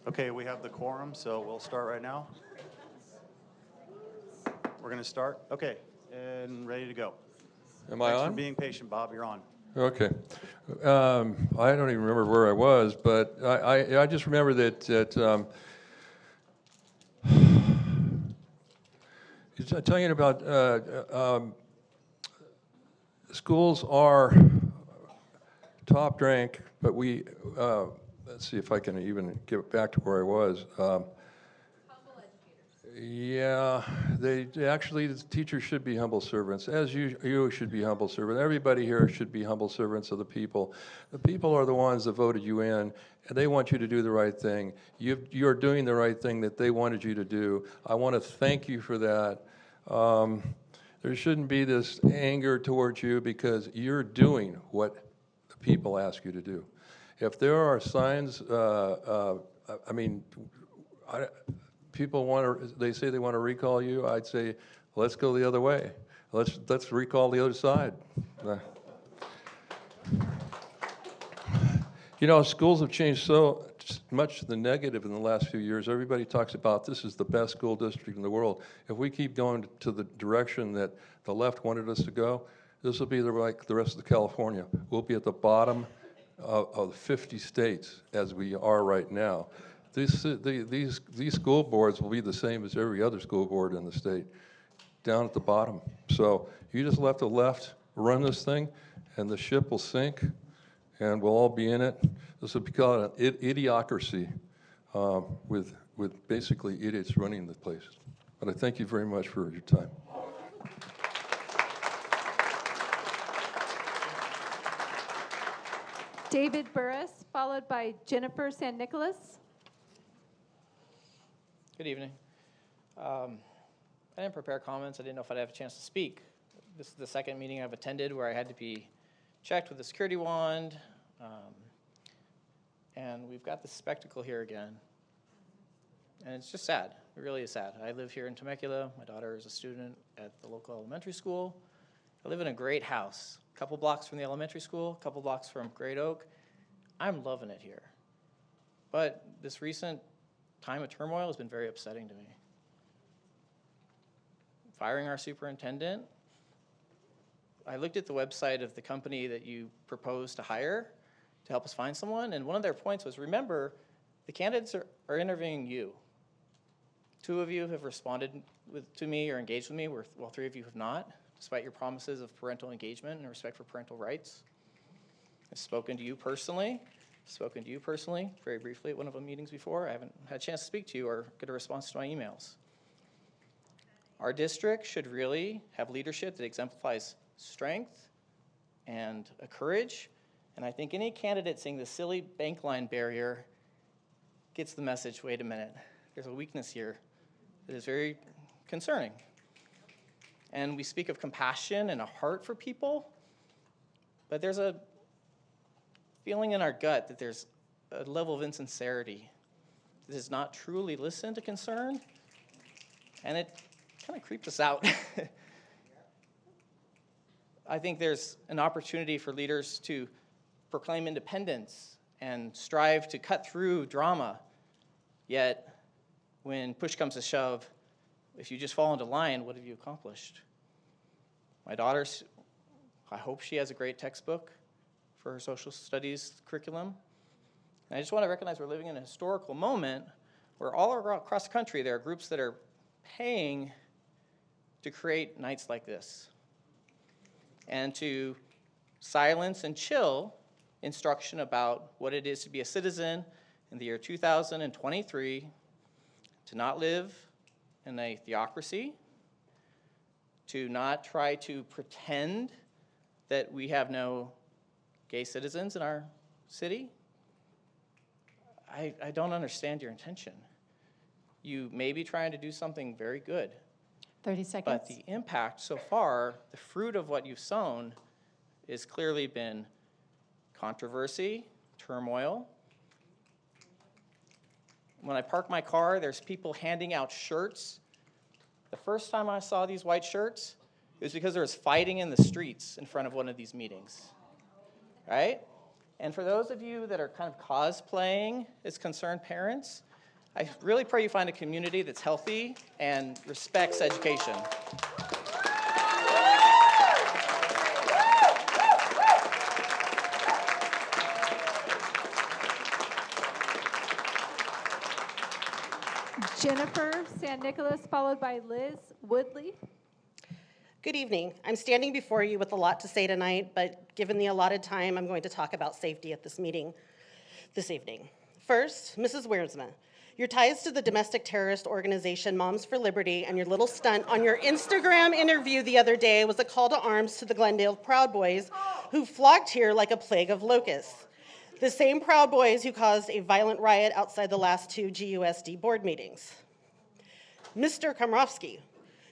Okay, we have the quorum, so we'll start right now. We're going to start. Okay, and ready to go. Am I Thanks on? for being patient, Bob. You're on. Okay. I don't even remember where I was, but I just remember that telling you about schools are top rank, but we let's see if I can even get back to where I was. Yeah, they actually, the teachers should be humble servants, as you should be humble servants. Everybody here should be humble servants of the people. The people are the ones that voted you in, and they want you to do the right thing. You're doing the right thing that they wanted you to do. I want to thank you for that. There shouldn't be this anger towards you because you're doing what the people ask you to do. If there are signs, people they say they want to recall you, I'd say, let's go the other way. Let's recall the other side. You know, schools have changed so much to the negative in the last few years. Everybody talks about this is the best school district in the world. If we keep going to the direction that the left wanted us to go, this will be like the rest of California. We'll be at the bottom of 50 states as we are right now. These school boards will be the same as every other school board in the state, down at the bottom. So you just let the left run this thing, and the ship will sink, and we'll all be in it. This will be called an idiocracy, with basically idiots running the place. But I thank you very much for your time. David Burris, followed by Jennifer San Nicolas. Good evening. I didn't prepare comments. I didn't know if I'd have a chance to speak. This is the second meeting I've attended where I had to be checked with a security wand. And we've got this spectacle here again. And it's just sad. It really is sad. I live here in Temecula. My daughter is a student at the local elementary school. I live in a great house, a couple blocks from the elementary school, a couple blocks from Great Oak. I'm loving it here. But this recent time of turmoil has been very upsetting to me. Firing our superintendent. I looked at the website of the company that you proposed to hire to help us find someone, and one of their points was, remember, the candidates are interviewing you. 2 of you have responded to me or engaged with me, while 3 of you have not, despite your promises of parental engagement and respect for parental rights. I've spoken to you personally, very briefly at one of the meetings before. I haven't had a chance to speak to you or get a response to my emails. Our district should really have leadership that exemplifies strength and a courage. And I think any candidate saying the silly bank line barrier gets the message, wait a minute, there's a weakness here that is very concerning. And we speak of compassion and a heart for people, but there's a feeling in our gut that there's a level of insincerity that does not truly listen to concern, and it kind of creeps us out. I think there's an opportunity for leaders to proclaim independence and strive to cut through drama. Yet, when push comes to shove, if you just fall into line, what have you accomplished? My daughter's, I hope she has a great textbook for her social studies curriculum. And I just want to recognize we're living in a historical moment where all across the country there are groups that are paying to create nights like this and to silence and chill instruction about what it is to be a citizen in the year 2023, to not live in a theocracy, to not try to pretend that we have no gay citizens in our city. I don't understand your intention. You may be trying to do something very good. 30 seconds. But the impact so far, the fruit of what you've sown, has clearly been controversy, turmoil. When I park my car, there's people handing out shirts. The first time I saw these white shirts, it was because there was fighting in the streets in front of one of these meetings, right? And for those of you that are kind of cosplaying as concerned parents, I really pray you find a community that's healthy and respects education. Jennifer San Nicolas, followed by Liz Woodley. Good evening. I'm standing before you with a lot to say tonight, but given the allotted time, I'm going to talk about safety at this meeting this evening. First, Mrs. Wiersma, your ties to the domestic terrorist organization Moms for Liberty and your little stunt on your Instagram interview the other day was a call to arms to the Glendale Proud Boys who flocked here like a plague of locusts. The same Proud Boys who caused a violent riot outside the last 2 GUSD board meetings. Mr. Komrovsky,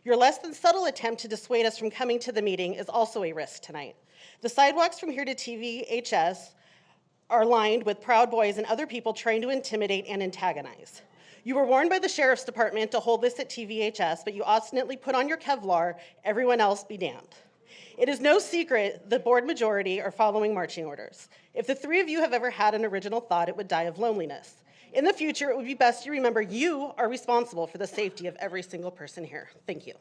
your less than subtle attempt to dissuade us from coming to the meeting is also a risk tonight. The sidewalks from here to TVHS are lined with Proud Boys and other people trying to intimidate and antagonize. You were warned by the Sheriff's Department to hold this at TVHS, but you obstinately put on your Kevlar, everyone else be damned. It is no secret the board majority are following marching orders. If the 3 of you have ever had an original thought, it would die of loneliness. In the future, it would be best you remember you are responsible for the safety of every single person here. Thank you.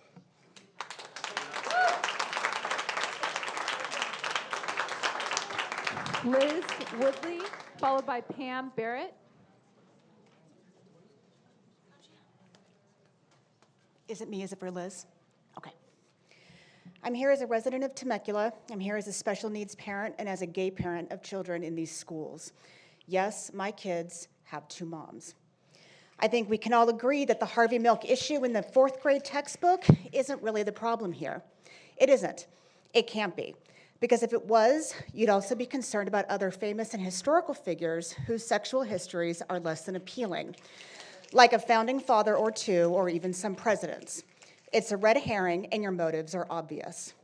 Liz Woodley, followed by Pam Barrett. Is it me? Is it for Liz? Okay. I'm here as a resident of Temecula. I'm here as a special needs parent and as a gay parent of children in these schools. Yes, my kids have 2 moms. I think we can all agree that the Harvey Milk issue in the 4th grade textbook isn't really the problem here. It isn't. It can't be. Because if it was, you'd also be concerned about other famous and historical figures whose sexual histories are less than appealing, like a founding father or 2, or even some presidents. It's a red herring, and your motives are obvious.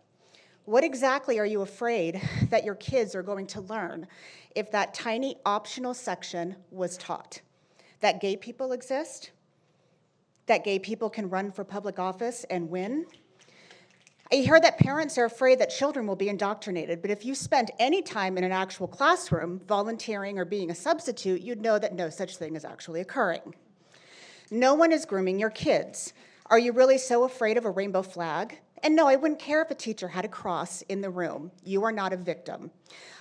What exactly are you afraid that your kids are going to learn if that tiny optional section was taught? That gay people exist? That gay people can run for public office and win? I hear that parents are afraid that children will be indoctrinated, but if you spent any time in an actual classroom volunteering or being a substitute, you'd know that no such thing is actually occurring. No one is grooming your kids. Are you really so afraid of a rainbow flag? And no, I wouldn't care if a teacher had a cross in the room. You are not a victim.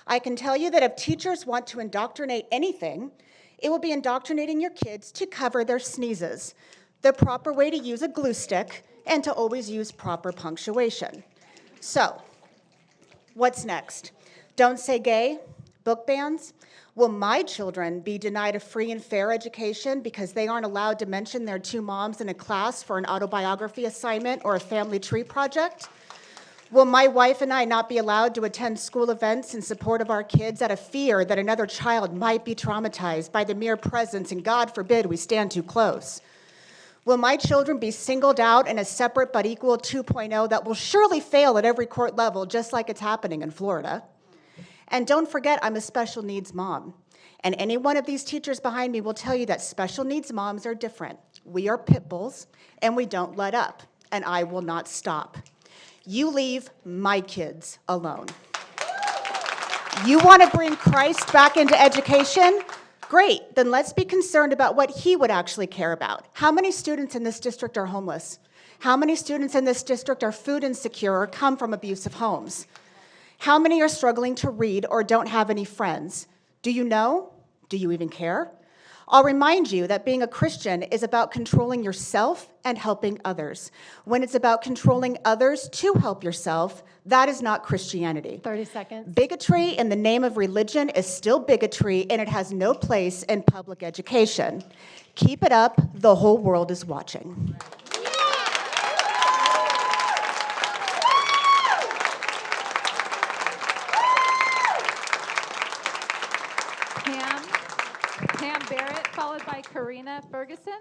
I can tell you that if teachers want to indoctrinate anything, it will be indoctrinating your kids to cover their sneezes, the proper way to use a glue stick, and to always use proper punctuation. So, what's next? Don't say gay? Book bans? Will my children be denied a free and fair education because they aren't allowed to mention their two moms in a class for an autobiography assignment or a family tree project? Will my wife and I not be allowed to attend school events in support of our kids out of fear that another child might be traumatized by the mere presence, and God forbid we stand too close? Will my children be singled out in a separate but equal 2.0 that will surely fail at every court level, just like it's happening in Florida? And don't forget, I'm a special needs mom. And any one of these teachers behind me will tell you that special needs moms are different. We are pit bulls, and we don't let up. And I will not stop. You leave my kids alone. You want to bring Christ back into education? Great, then let's be concerned about what he would actually care about. How many students in this district are homeless? How many students in this district are food insecure or come from abusive homes? How many are struggling to read or don't have any friends? Do you know? Do you even care? I'll remind you that being a Christian is about controlling yourself and helping others. When it's about controlling others to help yourself, that is not Christianity. 30 seconds. Bigotry in the name of religion is still bigotry, and it has no place in public education. Keep it up. The whole world is watching. Pam Barrett, followed by Karina Ferguson.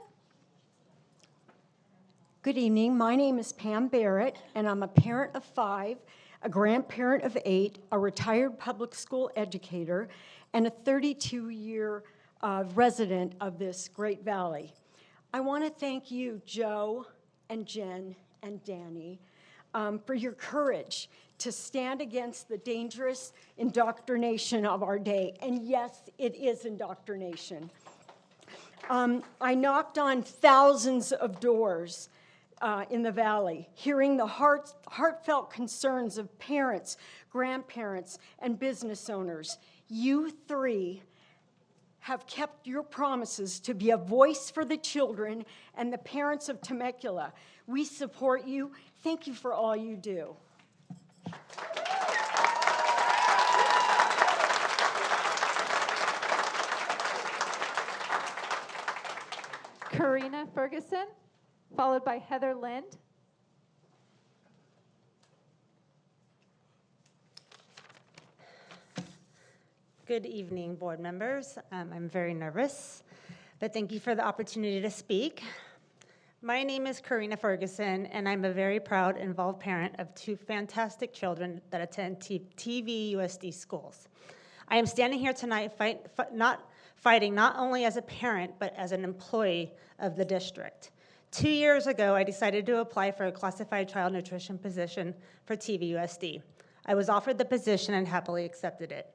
Good evening. My name is Pam Barrett, and I'm a parent of 5, a grandparent of 8, a retired public school educator, and a 32-year resident of this great valley. I want to thank you, Joe and Jen and Danny, for your courage to stand against the dangerous indoctrination of our day. And yes, it is indoctrination. I knocked on thousands of doors in the valley, hearing the heartfelt concerns of parents, grandparents, and business owners. You 3 have kept your promises to be a voice for the children and the parents of Temecula. We support you. Thank you for all you do. Karina Ferguson, followed by Heather Lind. Good evening, board members. I'm very nervous, but thank you for the opportunity to speak. My name is Karina Ferguson, and I'm a very proud, involved parent of 2 fantastic children that attend TVUSD schools. I am standing here tonight fighting not only as a parent, but as an employee of the district. 2 years ago, I decided to apply for a classified child nutrition position for TVUSD. I was offered the position and happily accepted it.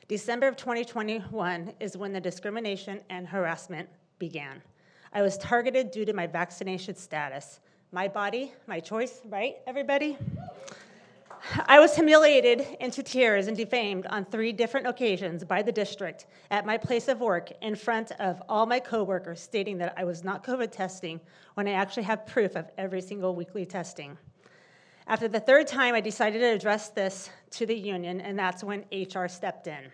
December of 2021 is when the discrimination and harassment began. I was targeted due to my vaccination status. My body, my choice, right, everybody? I was humiliated into tears and defamed on 3 different occasions by the district at my place of work in front of all my coworkers, stating that I was not COVID testing when I actually have proof of every single weekly testing. After the 3rd time, I decided to address this to the union, and that's when HR stepped in.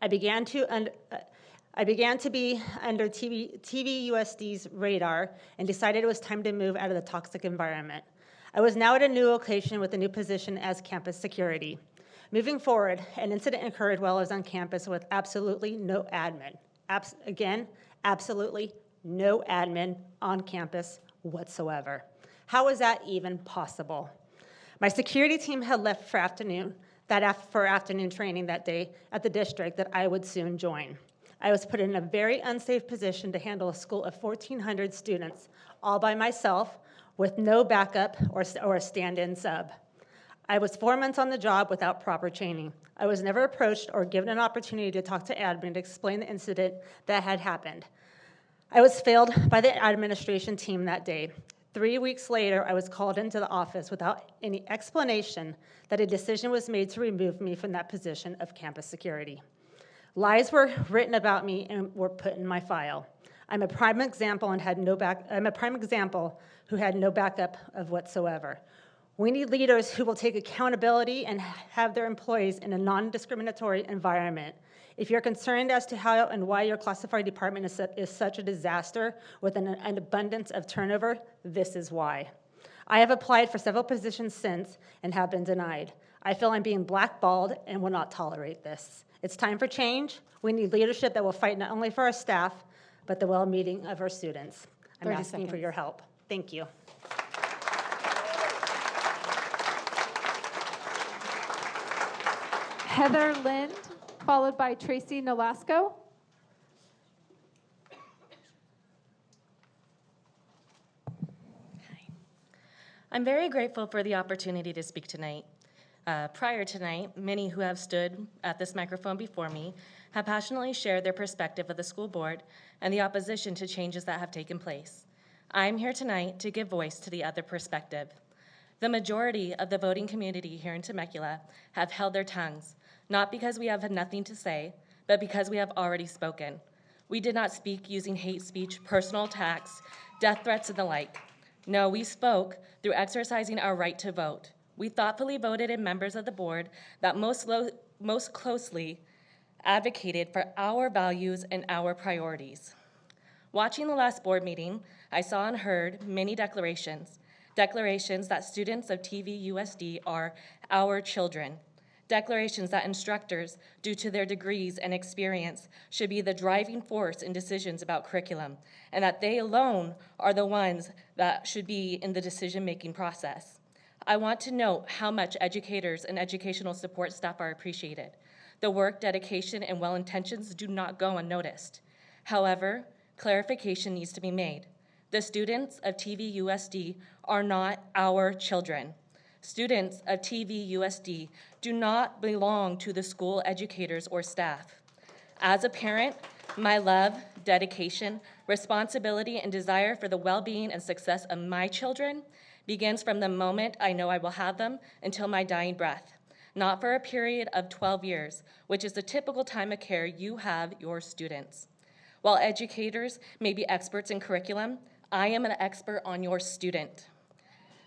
I began to be under TVUSD's radar and decided it was time to move out of the toxic environment. I was now at a new location with a new position as campus security. Moving forward, an incident occurred while I was on campus with absolutely no admin. Again, absolutely no admin on campus whatsoever. How is that even possible? My security team had left for afternoon training that day at the district that I would soon join. I was put in a very unsafe position to handle a school of 1,400 students all by myself with no backup or a stand-in sub. I was 4 months on the job without proper training. I was never approached or given an opportunity to talk to admin to explain the incident that had happened. I was failed by the administration team that day. 3 weeks later, I was called into the office without any explanation that a decision was made to remove me from that position of campus security. Lies were written about me and were put in my file. I'm a prime example who had no backup of whatsoever. We need leaders who will take accountability and have their employees in a non-discriminatory environment. If you're concerned as to how and why your classified department is such a disaster with an abundance of turnover, this is why. I have applied for several positions since and have been denied. I feel I'm being blackballed and will not tolerate this. It's time for change. We need leadership that will fight not only for our staff, but the well-being of our students. I'm 30 asking for seconds. your help. Thank you. Heather Lind, followed by Tracy Nolasco. I'm very grateful for the opportunity to speak tonight. Prior tonight, many who have stood at this microphone before me have passionately shared their perspective of the school board and the opposition to changes that have taken place. I'm here tonight to give voice to the other perspective. The majority of the voting community here in Temecula have held their tongues, not because we have had nothing to say, but because we have already spoken. We did not speak using hate speech, personal attacks, death threats, and the like. No, we spoke through exercising our right to vote. We thoughtfully voted in members of the board that most closely advocated for our values and our priorities. Watching the last board meeting, I saw and heard many declarations that students of TVUSD are our children, declarations that instructors, due to their degrees and experience, should be the driving force in decisions about curriculum, and that they alone are the ones that should be in the decision-making process. I want to note how much educators and educational support staff are appreciated. The work, dedication, and well-intentions do not go unnoticed. However, clarification needs to be made. The students of TVUSD are not our children. Students of TVUSD do not belong to the school educators or staff. As a parent, my love, dedication, responsibility, and desire for the well-being and success of my children begins from the moment I know I will have them until my dying breath, not for a period of 12 years, which is the typical time of care you have your students. While educators may be experts in curriculum, I am an expert on your student.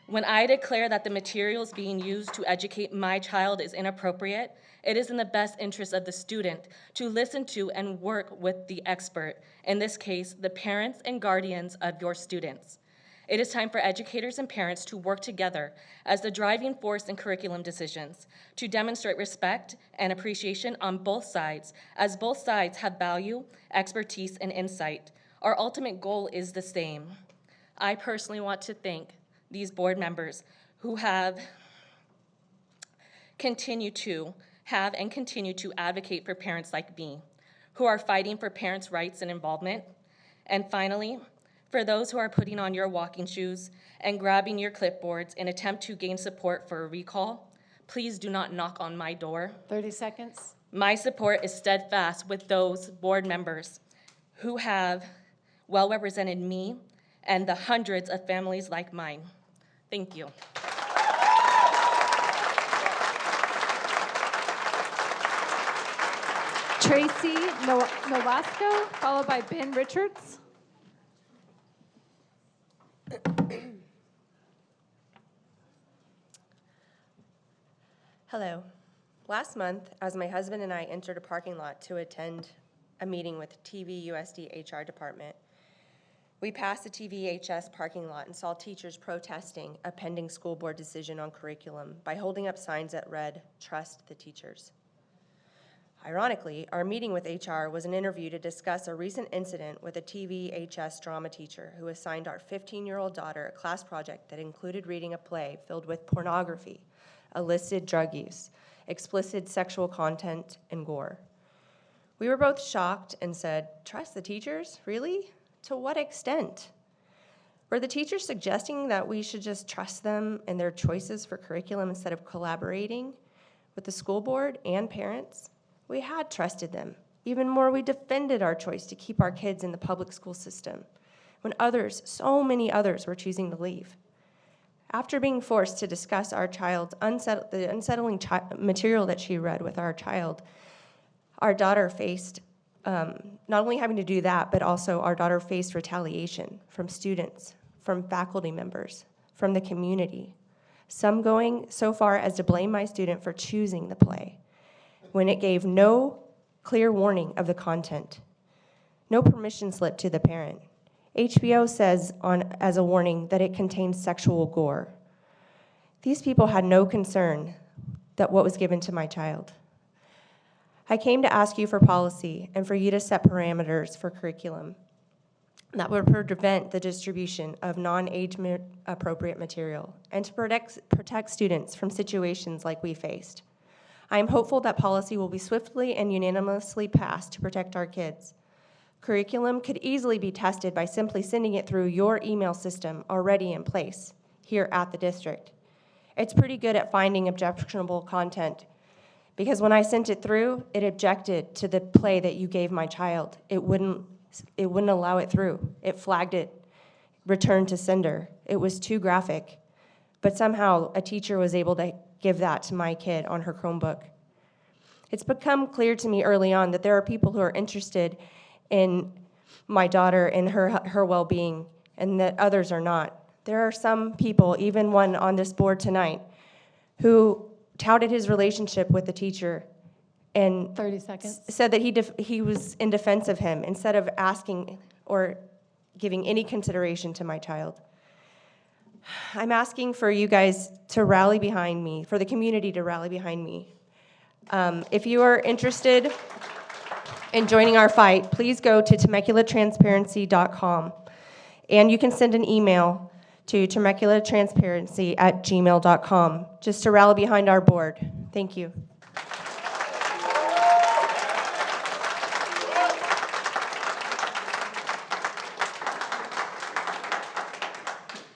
When I declare that the materials being used to educate my child is inappropriate, it is in the best interest of the student to listen to and work with the expert, in this case, the parents and guardians of your students. It is time for educators and parents to work together as the driving force in curriculum decisions, to demonstrate respect and appreciation on both sides, as both sides have value, expertise, and insight. Our ultimate goal is the same. I personally want to thank these board members who have continued to advocate for parents like me, who are fighting for parents' rights and involvement. And finally, for those who are putting on your walking shoes and grabbing your clipboards in attempt to gain support for a recall, please do not knock on my door. 30 seconds. My support is steadfast with those board members who have well represented me and the hundreds of families like mine. Thank you. Tracy Nolasco, followed by Ben Richards. Hello. Last month, as my husband and I entered a parking lot to attend a meeting with TVUSD HR department, we passed the TVHS parking lot and saw teachers protesting a pending school board decision on curriculum by holding up signs that read, "Trust the teachers." Ironically, our meeting with HR was an interview to discuss a recent incident with a TVHS drama teacher who assigned our 15-year-old daughter a class project that included reading a play filled with pornography, illicit drug use, explicit sexual content, and gore. We were both shocked and said, "Trust the teachers? Really? To what extent?" Were the teachers suggesting that we should just trust them and their choices for curriculum instead of collaborating with the school board and parents? We had trusted them. Even more, we defended our choice to keep our kids in the public school system when others, so many others, were choosing to leave. After being forced to discuss our child's the unsettling material that she read with our child, our daughter faced, not only having to do that, but also our daughter faced retaliation from students, from faculty members, from the community, some going so far as to blame my student for choosing the play, when it gave no clear warning of the content, no permission slip to the parent. HBO says as a warning that it contains sexual gore. These people had no concern that what was given to my child. I came to ask you for policy and for you to set parameters for curriculum that would prevent the distribution of non-age appropriate material and to protect students from situations like we faced. I am hopeful that policy will be swiftly and unanimously passed to protect our kids. Curriculum could easily be tested by simply sending it through your email system already in place here at the district. It's pretty good at finding objectionable content because when I sent it through, it objected to the play that you gave my child. It wouldn't allow it through. It flagged it, returned to sender. It was too graphic. But somehow a teacher was able to give that to my kid on her Chromebook. It's become clear to me early on that there are people who are interested in my daughter and her well-being, and that others are not. There are some people, even one on this board tonight, who touted his relationship with the teacher and 30 seconds. Said that he was in defense of him instead of asking or giving any consideration to my child. I'm asking for you guys to rally behind me, for the community to rally behind me. If you are interested in joining our fight, please go to TemeculaTransparency.com, and you can send an email to TemeculaTransparency@gmail.com just to rally behind our board. Thank you.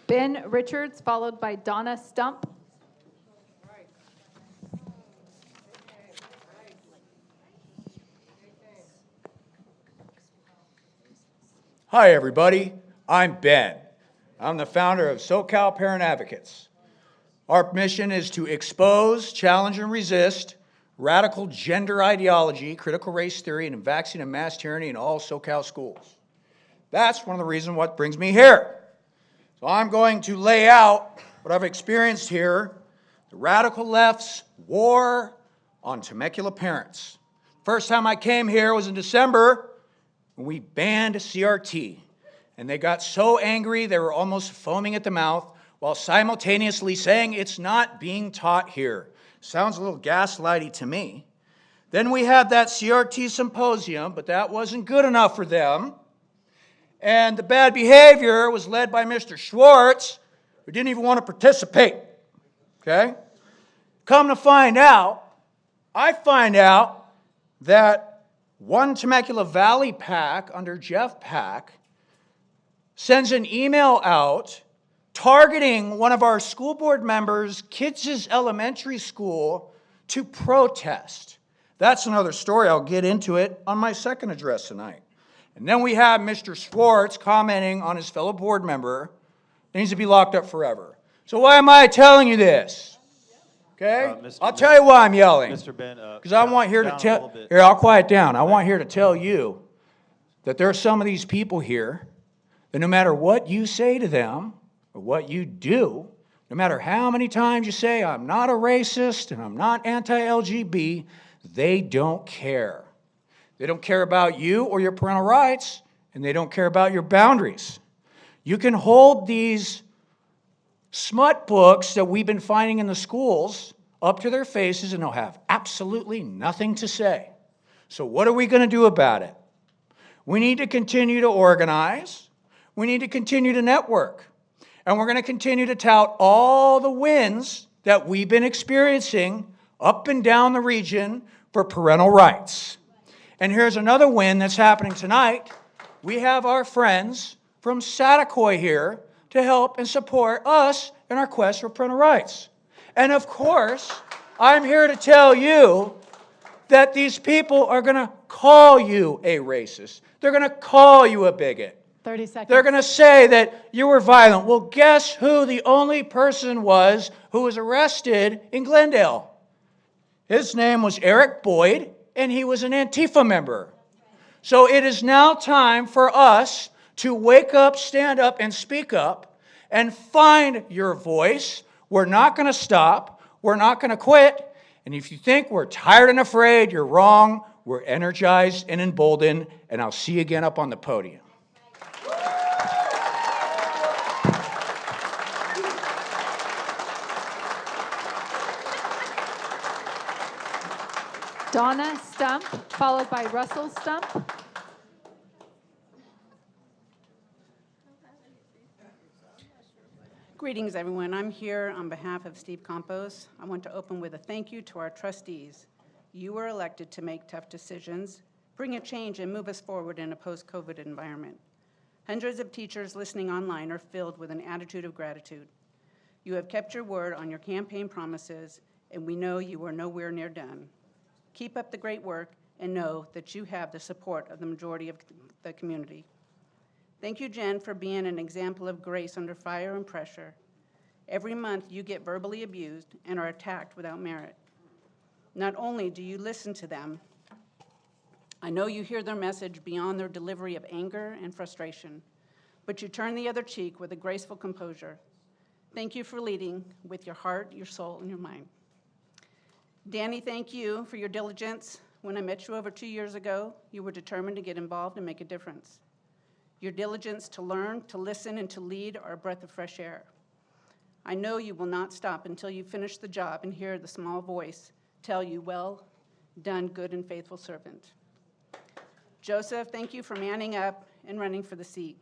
Ben Richards, followed by Donna Stump. Hi, everybody. I'm Ben. I'm the founder of SoCal Parent Advocates. Our mission is to expose, challenge, and resist radical gender ideology, critical race theory, and vaccine and mass tyranny in all SoCal schools. That's one of the reasons what brings me here. So I'm going to lay out what I've experienced here, the radical left's war on Temecula parents. First time I came here was in December when we banned CRT. And they got so angry they were almost foaming at the mouth while simultaneously saying it's not being taught here. Sounds a little gaslighty to me. Then we had that CRT symposium, but that wasn't good enough for them. And the bad behavior was led by Mr. Schwartz, who didn't even want to participate. Okay? Come to find out, I find out that one Temecula Valley PAC under Jeff PAC sends an email out targeting one of our school board members' kids' elementary school to protest. That's another story. I'll get into it on my second address tonight. And then we have Mr. Schwartz commenting on his fellow board member that needs to be locked up forever. So why am I telling you this? Okay? I'll tell you why I'm yelling. Mr. Ben, because I want here to tell, here, I'll quiet down. I want here to tell you that there are some of these people here that no matter what you say to them or what you do, no matter how many times you say, I'm not a racist and I'm not anti-LGB, they don't care. They don't care about you or your parental rights, and they don't care about your boundaries. You can hold these smut books that we've been finding in the schools up to their faces, and they'll have absolutely nothing to say. So what are we going to do about it? We need to continue to organize. We need to continue to network. And we're going to continue to tout all the wins that we've been experiencing up and down the region for parental rights. And here's another win that's happening tonight. We have our friends from Satakoy here to help and support us in our quest for parental rights. And of course, I'm here to tell you that these people are going to call you a racist. They're going to call you a bigot. 30 seconds. They're going to say that you were violent. Well, guess who the only person was who was arrested in Glendale? His name was Eric Boyd, and he was an Antifa member. So it is now time for us to wake up, stand up, and speak up and find your voice. We're not going to stop. We're not going to quit. And if you think we're tired and afraid, you're wrong. We're energized and emboldened, and I'll see you again up on the podium. Donna Stump, followed by Russell Stump. Greetings, everyone. I'm here on behalf of Steve Campos. I want to open with a thank you to our trustees. You were elected to make tough decisions, bring a change, and move us forward in a post-COVID environment. Hundreds of teachers listening online are filled with an attitude of gratitude. You have kept your word on your campaign promises, and we know you are nowhere near done. Keep up the great work and know that you have the support of the majority of the community. Thank you, Jen, for being an example of grace under fire and pressure. Every month you get verbally abused and are attacked without merit. Not only do you listen to them, I know you hear their message beyond their delivery of anger and frustration, but you turn the other cheek with a graceful composure. Thank you for leading with your heart, your soul, and your mind. Danny, thank you for your diligence. When I met you over 2 years ago, you were determined to get involved and make a difference. Your diligence to learn, to listen, and to lead are a breath of fresh air. I know you will not stop until you finish the job and hear the small voice tell you, well done, good and faithful servant. Joseph, thank you for manning up and running for the seat,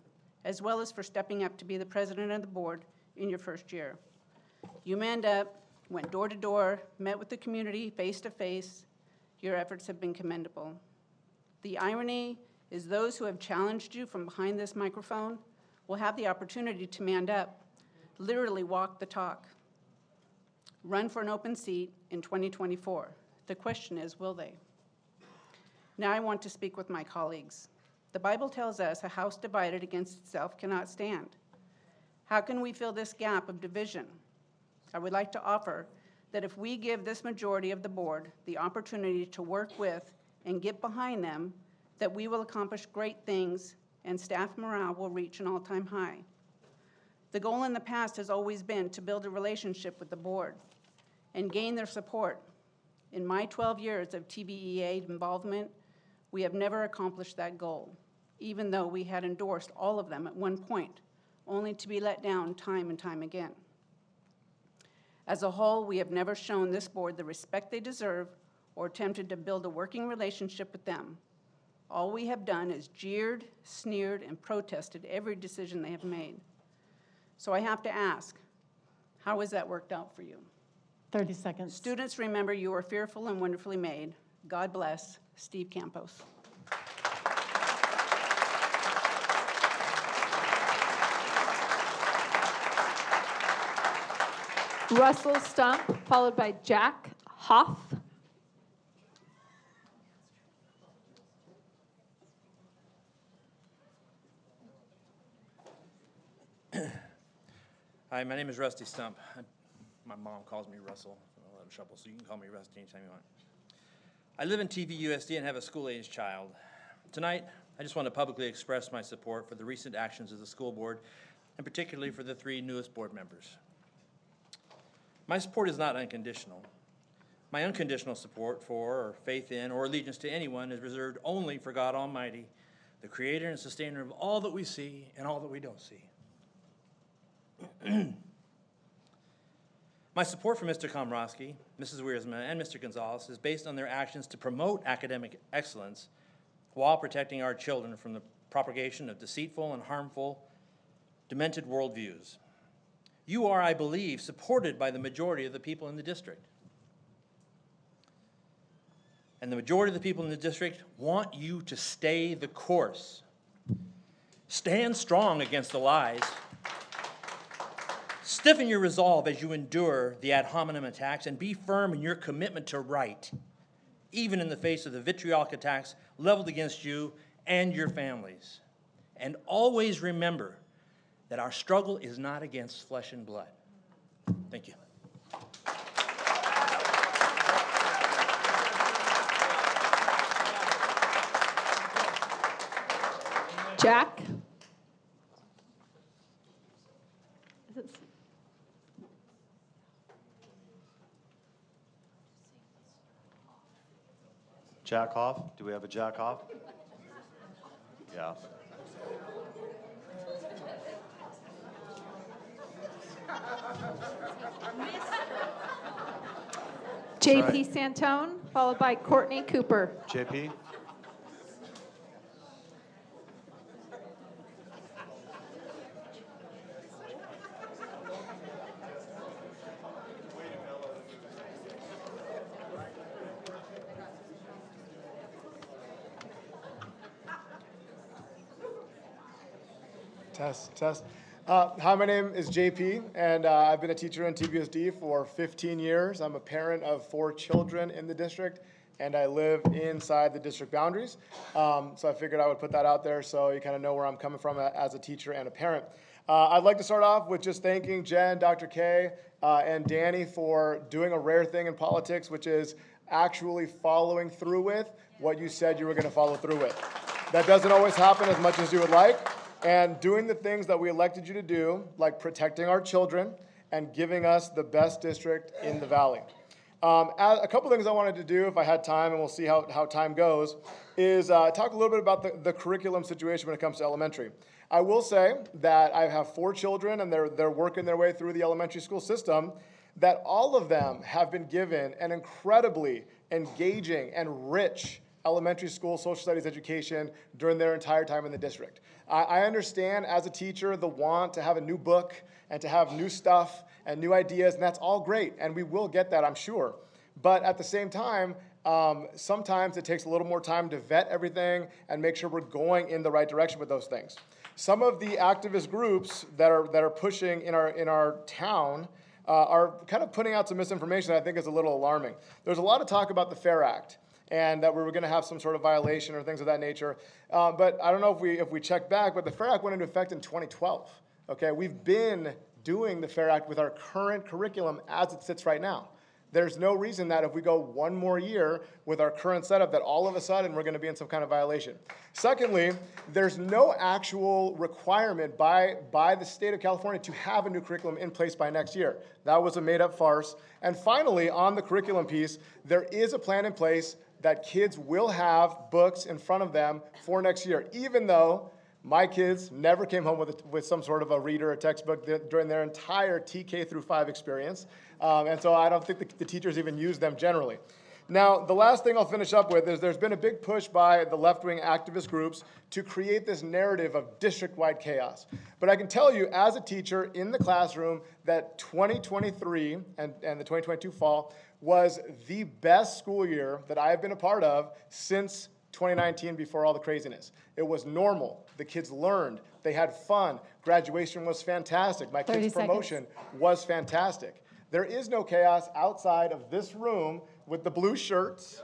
as well as for stepping up to be the president of the board in your first year. You manned up, went door to door, met with the community face to face. Your efforts have been commendable. The irony is those who have challenged you from behind this microphone will have the opportunity to man up, literally walk the talk, run for an open seat in 2024. The question is, will they? Now I want to speak with my colleagues. The Bible tells us a house divided against itself cannot stand. How can we fill this gap of division? I would like to offer that if we give this majority of the board the opportunity to work with and get behind them, that we will accomplish great things and staff morale will reach an all-time high. The goal in the past has always been to build a relationship with the board and gain their support. In my 12 years of TVEA involvement, we have never accomplished that goal, even though we had endorsed all of them at one point, only to be let down time and time again. As a whole, we have never shown this board the respect they deserve or attempted to build a working relationship with them. All we have done is jeered, sneered, and protested every decision they have made. So I have to ask, how has that worked out for you? 30 seconds. Students, remember you are fearful and wonderfully made. God bless, Steve Campos. Russell Stump, followed by Jack Hoff. Hi, my name is Rusty Stump. My mom calls me Russell. I'm a little trouble, so you can call me Rusty anytime you want. I live in TVUSD and have a school-aged child. Tonight, I just want to publicly express my support for the recent actions of the school board, and particularly for the 3 newest board members. My support is not unconditional. My unconditional support for, or faith in, or allegiance to anyone is reserved only for God Almighty, the creator and sustainer of all that we see and all that we don't see. My support for Mr. Komrosky, Mrs. Wiersma, and Mr. Gonzalez is based on their actions to promote academic excellence while protecting our children from the propagation of deceitful and harmful, demented worldviews. You are, I believe, supported by the majority of the people in the district. And the majority of the people in the district want you to stay the course. Stand strong against the lies. Stiffen your resolve as you endure the ad hominem attacks, and be firm in your commitment to right, even in the face of the vitriolic attacks leveled against you and your families. And always remember that our struggle is not against flesh and blood. Thank you. Jack? Jack Hoff? Do we have a Jack Hoff? Yeah. JP Santone, followed by Courtney Cooper. JP? Test. Hi, my name is JP, and I've been a teacher in TVUSD for 15 years. I'm a parent of 4 children in the district, and I live inside the district boundaries. So I figured I would put that out there so you kind of know where I'm coming from as a teacher and a parent. I'd like to start off with just thanking Jen, Dr. K, and Danny for doing a rare thing in politics, which is actually following through with what you said you were going to follow through with. That doesn't always happen as much as you would like. And doing the things that we elected you to do, like protecting our children and giving us the best district in the valley. A couple things I wanted to do, if I had time, and we'll see how time goes, is talk a little bit about the curriculum situation when it comes to elementary. I will say that I have 4 children, and they're working their way through the elementary school system, that all of them have been given an incredibly engaging and rich elementary school social studies education during their entire time in the district. I understand as a teacher the want to have a new book and to have new stuff and new ideas, and that's all great, and we will get that, I'm sure. But at the same time, sometimes it takes a little more time to vet everything and make sure we're going in the right direction with those things. Some of the activist groups that are pushing in our town are kind of putting out some misinformation that I think is a little alarming. There's a lot of talk about the FAIR Act, and that we were going to have some sort of violation or things of that nature. But I don't know if we check back, but the FAIR Act went into effect in 2012. Okay, we've been doing the FAIR Act with our current curriculum as it sits right now. There's no reason that if we go one more year with our current setup that all of a sudden we're going to be in some kind of violation. Secondly, there's no actual requirement by the state of California to have a new curriculum in place by next year. That was a made-up farce. And finally, on the curriculum piece, there is a plan in place that kids will have books in front of them for next year, even though my kids never came home with some sort of a reader or textbook during their entire TK through 5 experience. And so I don't think the teachers even use them generally. Now, the last thing I'll finish up with is there's been a big push by the left-wing activist groups to create this narrative of district-wide chaos. But I can tell you, as a teacher in the classroom, that 2023 and the 2022 fall was the best school year that I've been a part of since 2019 before all the craziness. It was normal. The kids learned. They had fun. Graduation was fantastic. My kids' promotion was fantastic. There is no chaos outside of this room with the blue shirts.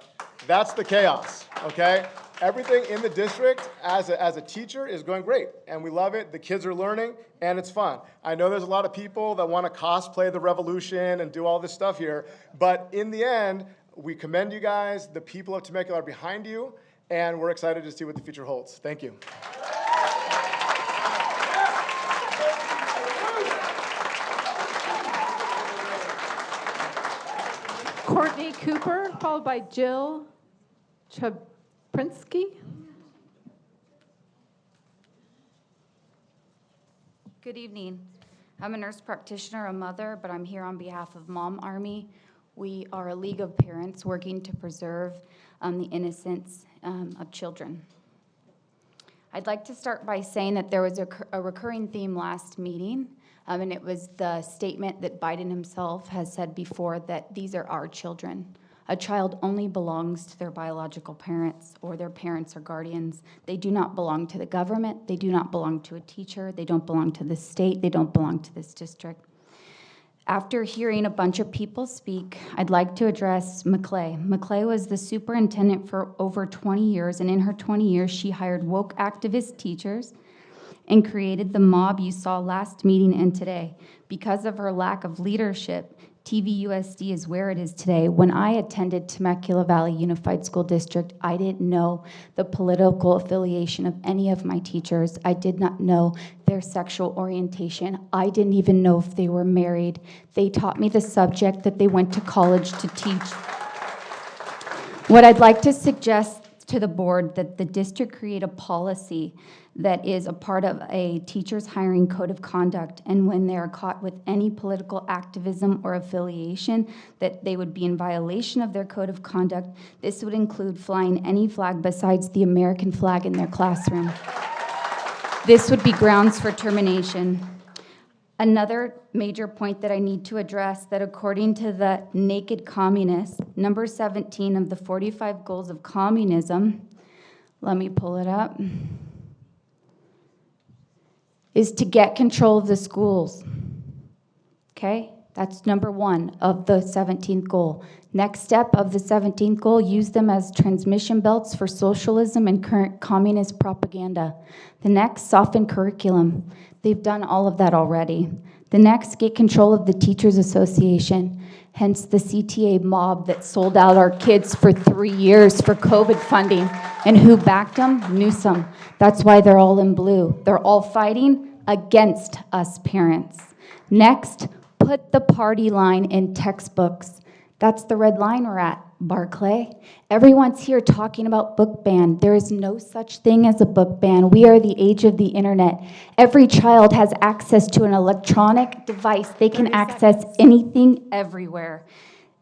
That's the chaos, okay? Everything in the district as a teacher is going great, and we love it. The kids are learning, and it's fun. I know there's a lot of people that want to cosplay the revolution and do all this stuff here, but in the end, we commend you guys. The people of Temecula are behind you, and we're excited to see what the future holds. Thank you. Courtney Cooper, followed by Jill Chaprinsky. Good evening. I'm a nurse practitioner, a mother, but I'm here on behalf of Mom Army. We are a league of parents working to preserve the innocence of children. I'd like to start by saying that there was a recurring theme last meeting, and it was the statement that Biden himself has said before that these are our children. A child only belongs to their biological parents or their parents or guardians. They do not belong to the government. They do not belong to a teacher. They don't belong to the state. They don't belong to this district. After hearing a bunch of people speak, I'd like to address McClay. McClay was the superintendent for over 20 years, and in her 20 years, she hired woke activist teachers and created the mob you saw last meeting and today. Because of her lack of leadership, TVUSD is where it is today. When I attended Temecula Valley Unified School District, I didn't know the political affiliation of any of my teachers. I did not know their sexual orientation. I didn't even know if they were married. They taught me the subject that they went to college to teach. What I'd like to suggest to the board that the district create a policy that is a part of a teacher's hiring code of conduct, and when they're caught with any political activism or affiliation, that they would be in violation of their code of conduct. This would include flying any flag besides the American flag in their classroom. This would be grounds for termination. Another major point that I need to address, that according to the Naked Communist, number 17 of the 45 goals of communism, let me pull it up, is to get control of the schools. Okay? That's number 1 of the 17th goal. Next step of the 17th goal, use them as transmission belts for socialism and current communist propaganda. The next, soften curriculum. They've done all of that already. The next, get control of the Teachers Association, hence the CTA mob that sold out our kids for 3 years for COVID funding. And who backed them? Newsom. That's why they're all in blue. They're all fighting against us parents. Next, put the party line in textbooks. That's the red line we're at, Barclay. Everyone's here talking about book ban. There is no such thing as a book ban. We are the age of the internet. Every child has access to an electronic device. They can access anything everywhere.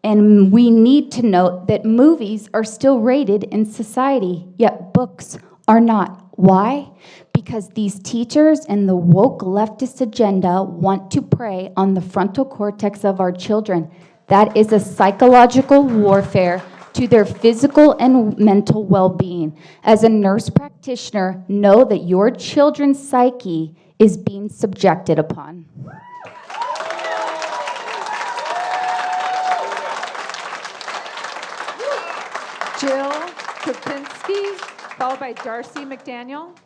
And we need to note that movies are still rated in society, yet books are not. Why? Because these teachers and the woke leftist agenda want to prey on the frontal cortex of our children. That is a psychological warfare to their physical and mental well-being. As a nurse practitioner, know that your children's psyche is being subjected upon. Jill Kropinski, followed by Darcy McDaniel.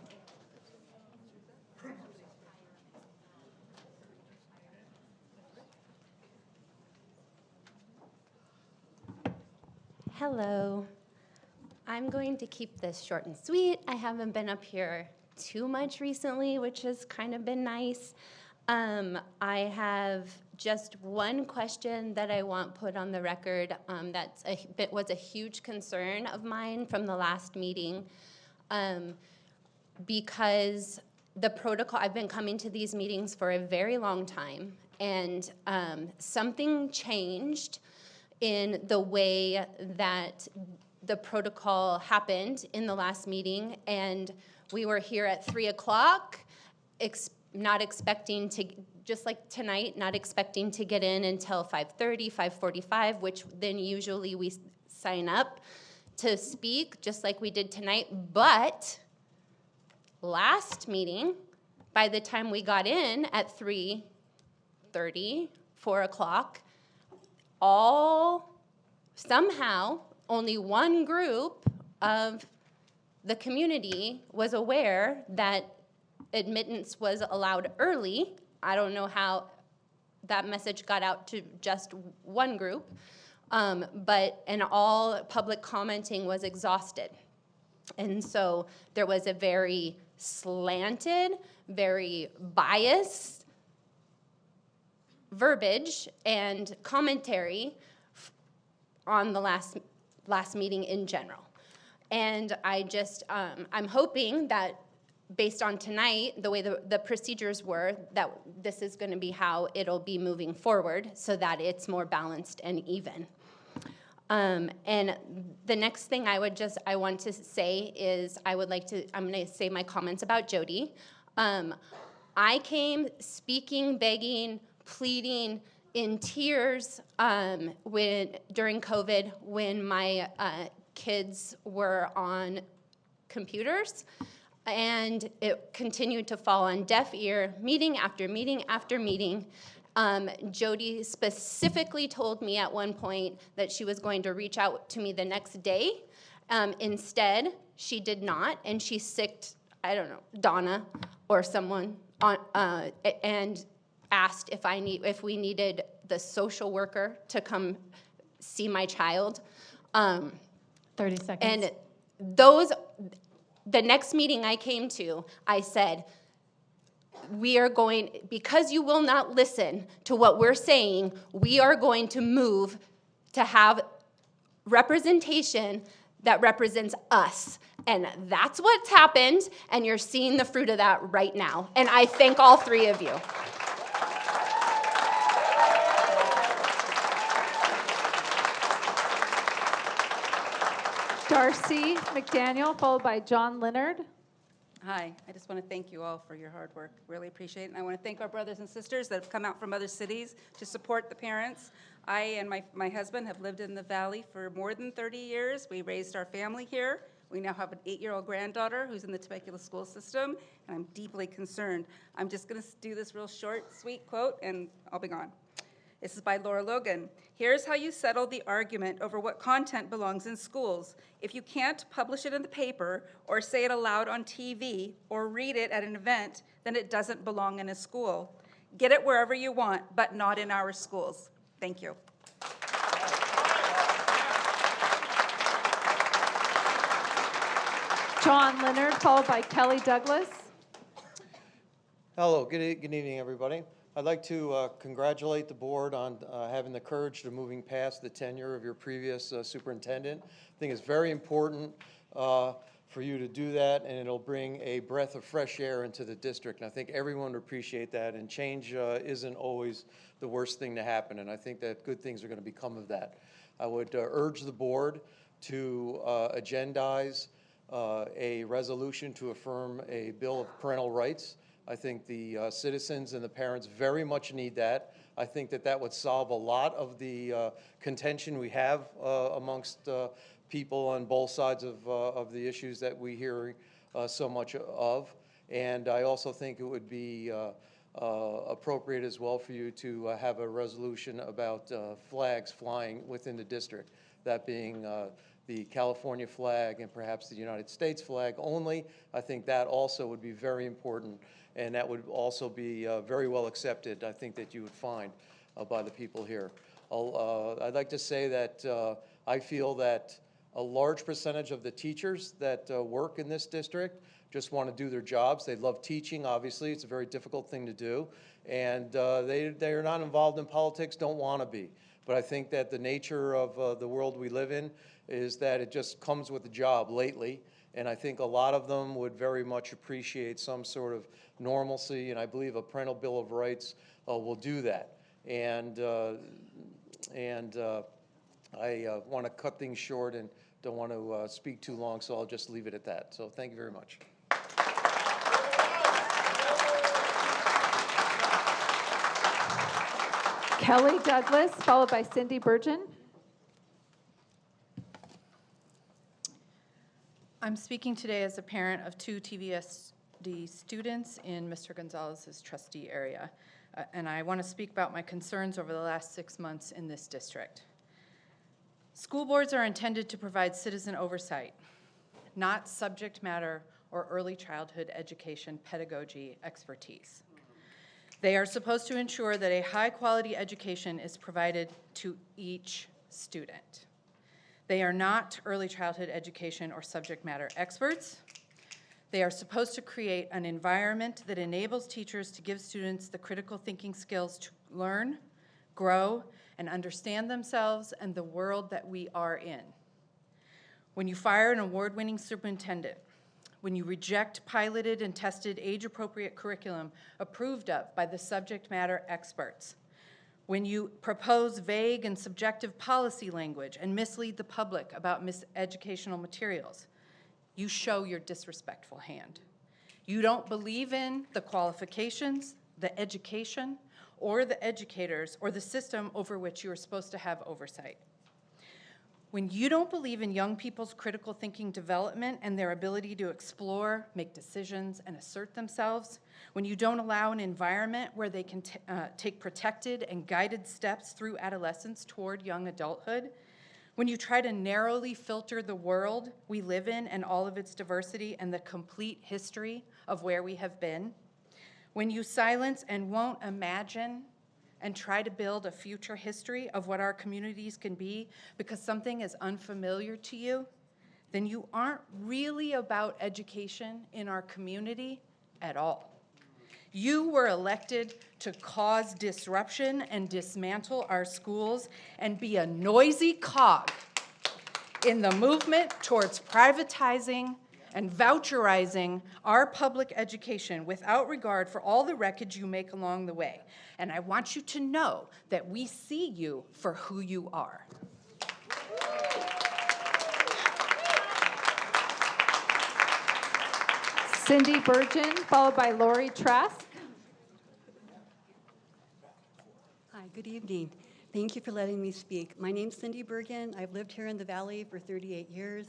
Hello. I'm going to keep this short and sweet. I haven't been up here too much recently, which has kind of been nice. I have just one question that I want put on the record that was a huge concern of mine from the last meeting, because the protocol, I've been coming to these meetings for a very long time, and something changed in the way that the protocol happened in the last meeting, and we were here at 3 o'clock, not expecting to, just like tonight, not expecting to get in until 5:30, 5:45, which then usually we sign up to speak, just like we did tonight. But last meeting, by the time we got in at 3:30, 4 o'clock, somehow only one group of the community was aware that admittance was allowed early. I don't know how that message got out to just one group, and all public commenting was exhausted. And so there was a very slanted, very biased verbiage and commentary on the last meeting in general. And I just, I'm hoping that based on tonight, the way the procedures were, that this is going to be how it'll be moving forward so that it's more balanced and even. And the next thing I want to say is I'm going to say my comments about Jody. I came speaking, begging, pleading, in tears during COVID when my kids were on computers, and it continued to fall on deaf ear, meeting after meeting after meeting. Jody specifically told me at one point that she was going to reach out to me the next day. Instead, she did not, and she sicked, I don't know, Donna or someone on, and asked if we needed the social worker to come see my child. 30 seconds. And the next meeting I came to, I said, because you will not listen to what we're saying, we are going to move to have representation that represents us. And that's what's happened, and you're seeing the fruit of that right now. And I thank all three of you. Darcy McDaniel, followed by John Leonard. Hi, I just want to thank you all for your hard work. Really appreciate it. And I want to thank our brothers and sisters that have come out from other cities to support the parents. I and my husband have lived in the Valley for more than 30 years. We raised our family here. We now have an 8-year-old granddaughter who's in the Temecula school system, and I'm deeply concerned. I'm just going to do this real short, sweet quote, and I'll be gone. This is by Laura Logan. Here's how you settle the argument over what content belongs in schools. If you can't publish it in the paper or say it aloud on TV or read it at an event, then it doesn't belong in a school. Get it wherever you want, but not in our schools. Thank you. John Leonard, followed by Kelly Douglas. Hello, good evening, everybody. I'd like to congratulate the board on having the courage to moving past the tenure of your previous superintendent. I think it's very important for you to do that, and it'll bring a breath of fresh air into the district. And I think everyone would appreciate that, and change isn't always the worst thing to happen, and I think that good things are going to become of that. I would urge the board to agendize a resolution to affirm a bill of parental rights. I think the citizens and the parents very much need that. I think that that would solve a lot of the contention we have amongst people on both sides of the issues that we hear so much of. And I also think it would be appropriate as well for you to have a resolution about flags flying within the district, that being the California flag and perhaps the United States flag only. I think that also would be very important, and that would also be very well accepted, I think, that you would find by the people here. I'd like to say that I feel that a large percentage of the teachers that work in this district just want to do their jobs. They love teaching, obviously. It's a very difficult thing to do. And they are not involved in politics, don't want to be. But I think that the nature of the world we live in is that it just comes with the job lately. And I think a lot of them would very much appreciate some sort of normalcy, and I believe a parental bill of rights will do that. And I want to cut things short and don't want to speak too long, so I'll just leave it at that. So thank you very much. Kelly Douglas, followed by Cindy Burgeon. I'm speaking today as a parent of 2 TVUSD students in Mr. Gonzalez's trustee area, and I want to speak about my concerns over the last 6 months in this district. School boards are intended to provide citizen oversight, not subject matter or early childhood education pedagogy expertise. They are supposed to ensure that a high-quality education is provided to each student. They are not early childhood education or subject matter experts. They are supposed to create an environment that enables teachers to give students the critical thinking skills to learn, grow, and understand themselves and the world that we are in. When you fire an award-winning superintendent, when you reject piloted and tested age-appropriate curriculum approved of by the subject matter experts, when you propose vague and subjective policy language and mislead the public about educational materials, you show your disrespectful hand. You don't believe in the qualifications, the education, or the educators, or the system over which you are supposed to have oversight. When you don't believe in young people's critical thinking development and their ability to explore, make decisions, and assert themselves, when you don't allow an environment where they can take protected and guided steps through adolescence toward young adulthood, when you try to narrowly filter the world we live in and all of its diversity and the complete history of where we have been, when you silence and won't imagine and try to build a future history of what our communities can be because something is unfamiliar to you, then you aren't really about education in our community at all. You were elected to cause disruption and dismantle our schools and be a noisy cog in the movement towards privatizing and voucherizing our public education without regard for all the wreckage you make along the way. And I want you to know that we see you for who you are. Cindy Burgeon, followed by Lori Trask. Hi, good evening. Thank you for letting me speak. My name's Cindy Bergen. I've lived here in the Valley for 38 years.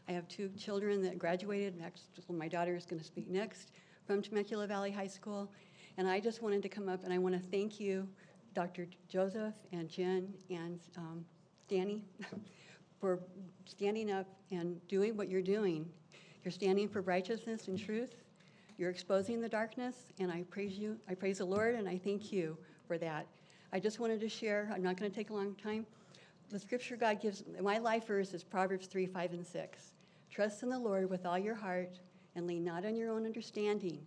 I have 2 children that graduated. Next, my daughter is going to speak next from Temecula Valley High School. And I just wanted to come up and I want to thank you, Dr. Joseph and Jen and Danny, for standing up and doing what you're doing. You're standing for righteousness and truth. You're exposing the darkness, and I praise you. I praise the Lord, and I thank you for that. I just wanted to share, I'm not going to take a long time. The scripture God gives, my life verse is Proverbs 3, 5, and 6. Trust in the Lord with all your heart and lean not on your own understanding.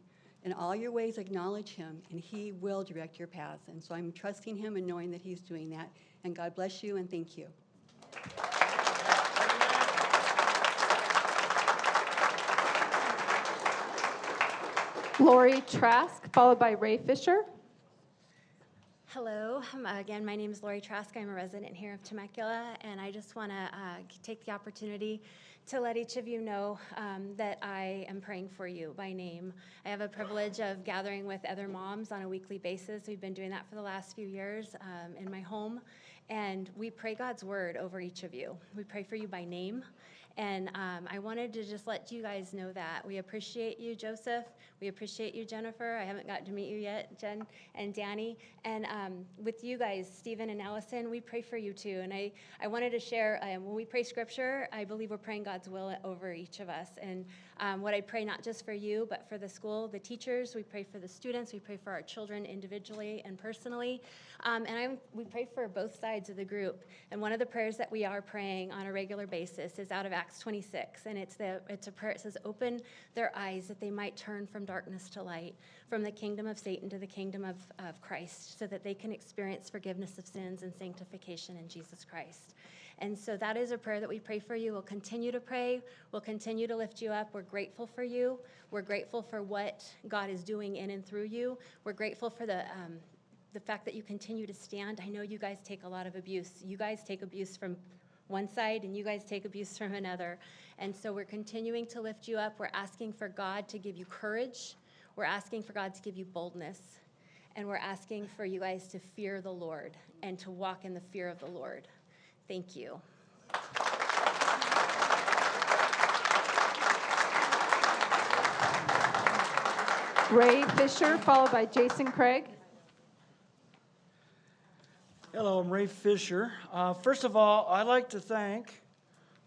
In all your ways acknowledge him, and he will direct your paths. And so I'm trusting him and knowing that he's doing that. And God bless you, and thank you. Lori Trask, followed by Ray Fisher. Hello, again, my name is Lori Trask. I'm a resident here of Temecula, and I just want to take the opportunity to let each of you know that I am praying for you by name. I have a privilege of gathering with other moms on a weekly basis. We've been doing that for the last few years in my home, and we pray God's word over each of you. We pray for you by name. And I wanted to just let you guys know that. We appreciate you, Joseph. We appreciate you, Jennifer. I haven't gotten to meet you yet, Jen and Danny. And with you guys, Stephen and Allison, we pray for you too. And I wanted to share, when we pray scripture, I believe we're praying God's will over each of us. And what I pray not just for you, but for the school, the teachers, we pray for the students, we pray for our children individually and personally. We pray for both sides of the group. And one of the prayers that we are praying on a regular basis is out of Acts 26, and it's a prayer. It says, "Open their eyes that they might turn from darkness to light, from the kingdom of Satan to the kingdom of Christ, so that they can experience forgiveness of sins and sanctification in Jesus Christ." And so that is a prayer that we pray for you. We'll continue to pray. We'll continue to lift you up. We're grateful for you. We're grateful for what God is doing in and through you. We're grateful for the fact that you continue to stand. I know you guys take a lot of abuse. You guys take abuse from one side, and you guys take abuse from another. And so we're continuing to lift you up. We're asking for God to give you courage. We're asking for God to give you boldness. And we're asking for you guys to fear the Lord and to walk in the fear of the Lord. Thank you. Ray Fisher, followed by Jason Craig. Hello, I'm Ray Fisher. First of all, I'd like to thank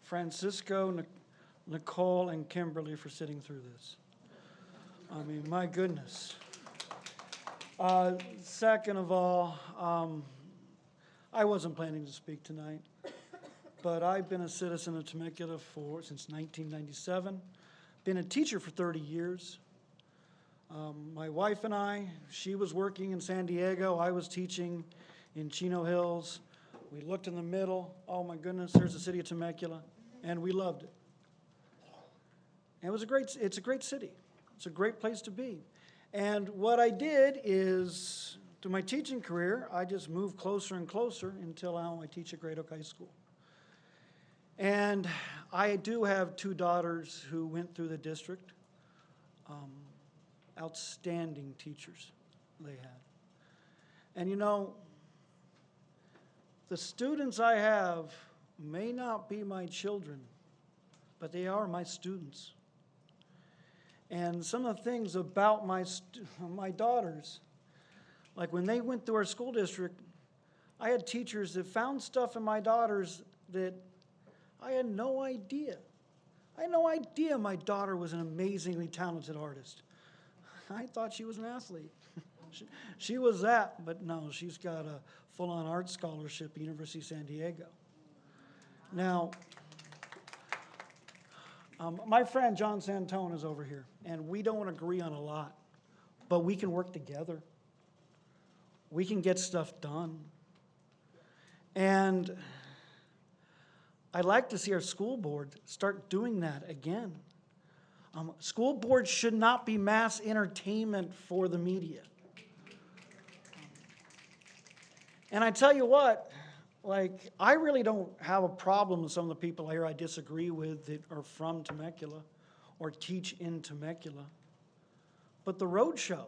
Francisco, Nicole, and Kimberly for sitting through this. I mean, my goodness. Second of all, I wasn't planning to speak tonight, but I've been a citizen of Temecula since 1997, been a teacher for 30 years. My wife and I, she was working in San Diego, I was teaching in Chino Hills. We looked in the middle, oh my goodness, there's the city of Temecula, and we loved it. And it's a great city. It's a great place to be. And what I did is, through my teaching career, I just moved closer and closer until now I teach at Great Oak High School. And I do have 2 daughters who went through the district. Outstanding teachers they had. And you know, the students I have may not be my children, but they are my students. And some of the things about my daughters, like when they went through our school district, I had teachers that found stuff in my daughters that I had no idea. I had no idea my daughter was an amazingly talented artist. I thought she was an athlete. She was that, but no, she's got a full-on art scholarship at University of San Diego. Now, my friend John Santone is over here, and we don't agree on a lot, but we can work together. We can get stuff done. And I'd like to see our school board start doing that again. School boards should not be mass entertainment for the media. And I tell you what, like, I really don't have a problem with some of the people here I disagree with that are from Temecula or teach in Temecula. But the roadshow,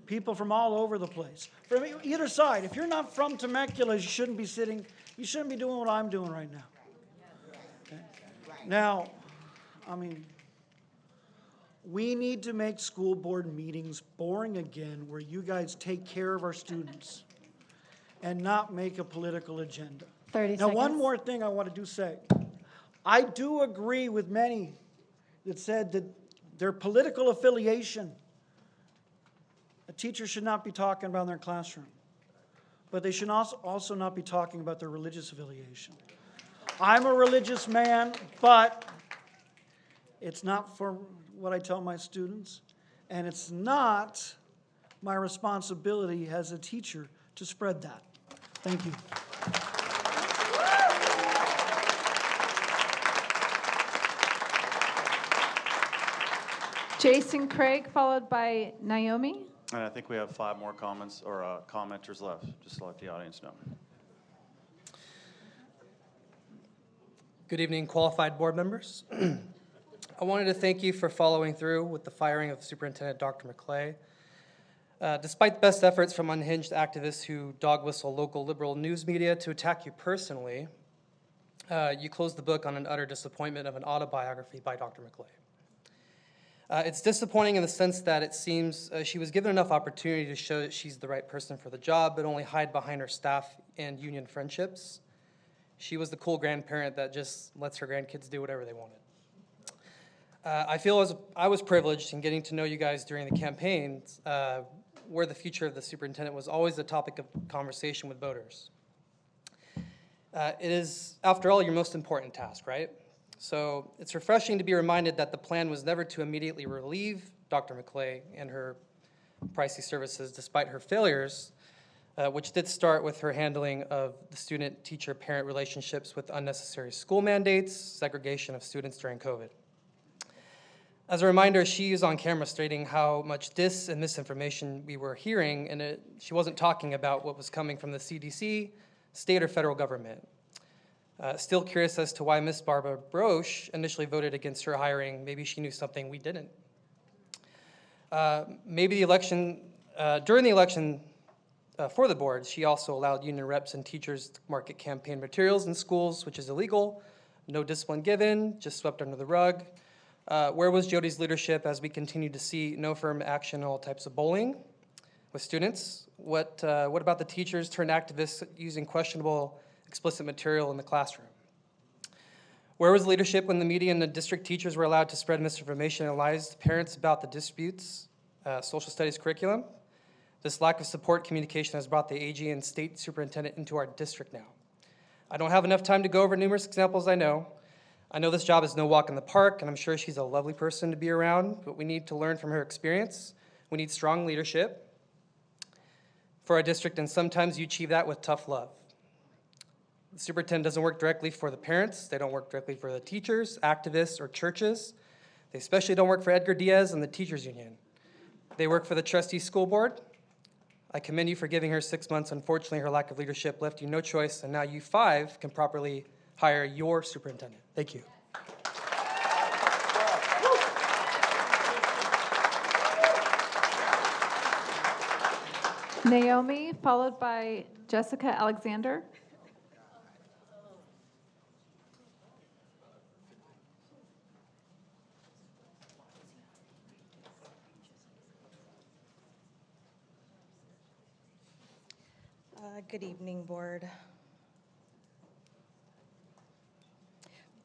people from all over the place, from either side, if you're not from Temecula, you shouldn't be doing what I'm doing right now. Okay? Now, I mean, we need to make school board meetings boring again, where you guys take care of our students and not make a political agenda. 30 now, seconds. one more thing I want to say. I do agree with many that said that their political affiliation, a teacher should not be talking about in their classroom, but they should also not be talking about their religious affiliation. I'm a religious man, but it's not for what I tell my students, and it's not my responsibility as a teacher to spread that. Thank you. Jason Craig, followed by Naomi. And I think we have 5 more comments or commenters left, just to let the audience know. Good evening, qualified board members. I wanted to thank you for following through with the firing of Superintendent Dr. McClay. Despite the best efforts from unhinged activists who dog whistle local liberal news media to attack you personally, you closed the book on an utter disappointment of an autobiography by Dr. McClay. It's disappointing in the sense that it seems she was given enough opportunity to show that she's the right person for the job, but only hide behind her staff and union friendships. She was the cool grandparent that just lets her grandkids do whatever they wanted. I feel as I was privileged in getting to know you guys during the campaigns, where the future of the superintendent was always a topic of conversation with voters. It is, after all, your most important task, right? So it's refreshing to be reminded that the plan was never to immediately relieve Dr. McClay and her pricey services despite her failures, which did start with her handling of the student-teacher-parent relationships with unnecessary school mandates, segregation of students during COVID. As a reminder, she is on camera stating how much dis and misinformation we were hearing, and she wasn't talking about what was coming from the CDC, state, or federal government. Still curious as to why Ms. Barbara Broche initially voted against her hiring. Maybe she knew something we didn't. Maybe the election, during the election for the board, she also allowed union reps and teachers to market campaign materials in schools, which is illegal. No discipline given, just swept under the rug. Where was Jody's leadership as we continue to see no firm action on all types of bullying with students? What about the teachers turned activists using questionable explicit material in the classroom? Where was leadership when the media and the district teachers were allowed to spread misinformation and lies to parents about the disputes, social studies curriculum? This lack of support communication has brought the AG and state superintendent into our district now. I don't have enough time to go over numerous examples I know this job is no walk in the park, and I'm sure she's a lovely person to be around, but we need to learn from her experience. We need strong leadership for our district, and sometimes you achieve that with tough love. The superintendent doesn't work directly for the parents. They don't work directly for the teachers, activists, or churches. They especially don't work for Edgar Diaz and the Teachers Union. They work for the Trustee School Board. I commend you for giving her 6 months. Unfortunately, her lack of leadership left you no choice, and now you 5 can properly hire your superintendent. Thank you. Naomi, followed by Jessica Alexander. Good evening, board.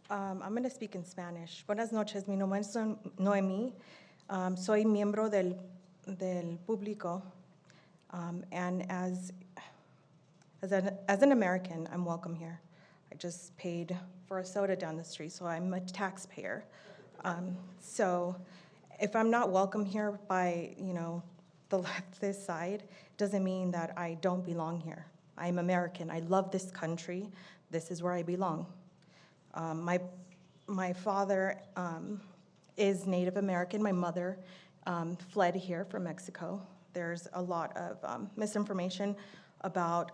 I'm going to speak in Spanish. Buenas noches, mi nombre es Noemi. Soy miembro del público. And as an American, I'm welcome here. I just paid for a soda down the street, so I'm a taxpayer. So if I'm not welcome here by, the leftist side, doesn't mean that I don't belong here. I'm American. I love this country. This is where I belong. My father is Native American. My mother fled here from Mexico. There's a lot of misinformation about.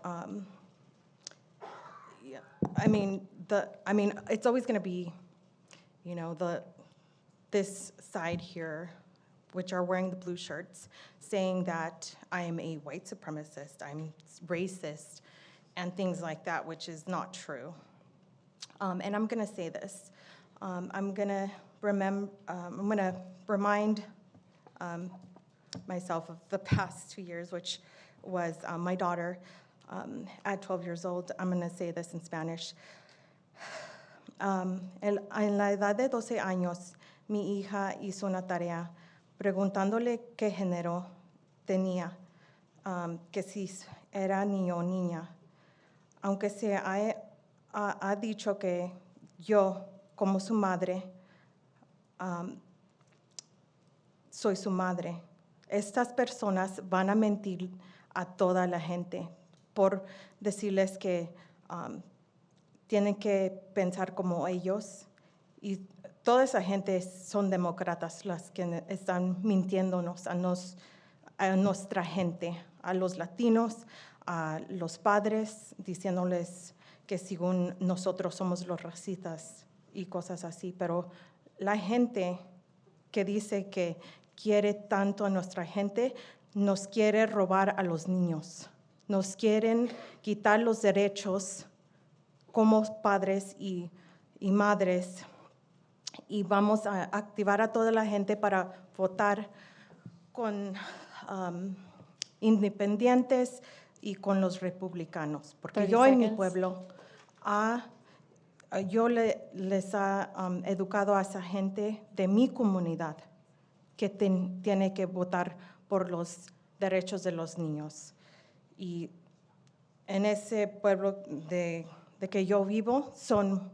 It's always going to be, this side here, which are wearing the blue shirts, saying that I am a white supremacist, I'm racist, and things like that, which is not true. And I'm going to say this. I'm going to remind myself of the past 2 years, which was my daughter at 12 years old. I'm going to say this in Spanish. En la edad de 12 años, mi hija hizo una tarea preguntándole qué género tenía, que si era niño o niña. Aunque se ha dicho que yo, como su madre, soy su madre. Estas personas van a mentir a toda la gente por decirles que tienen que pensar como ellos. Y toda esa gente son demócratas las que están mintiéndonos a nuestra gente, a los latinos, a los padres, diciéndoles que según nosotros somos los racistas y cosas así. Pero la gente que dice que quiere tanto a nuestra gente, nos quiere robar a los niños. Nos quieren quitar los derechos como padres y madres. Y vamos a activar a toda la gente para votar con independientes y con los republicanos. Porque yo en mi pueblo, yo les he educado a esa gente de mi comunidad que tiene que votar por los derechos de los niños. Y en ese pueblo de que yo vivo son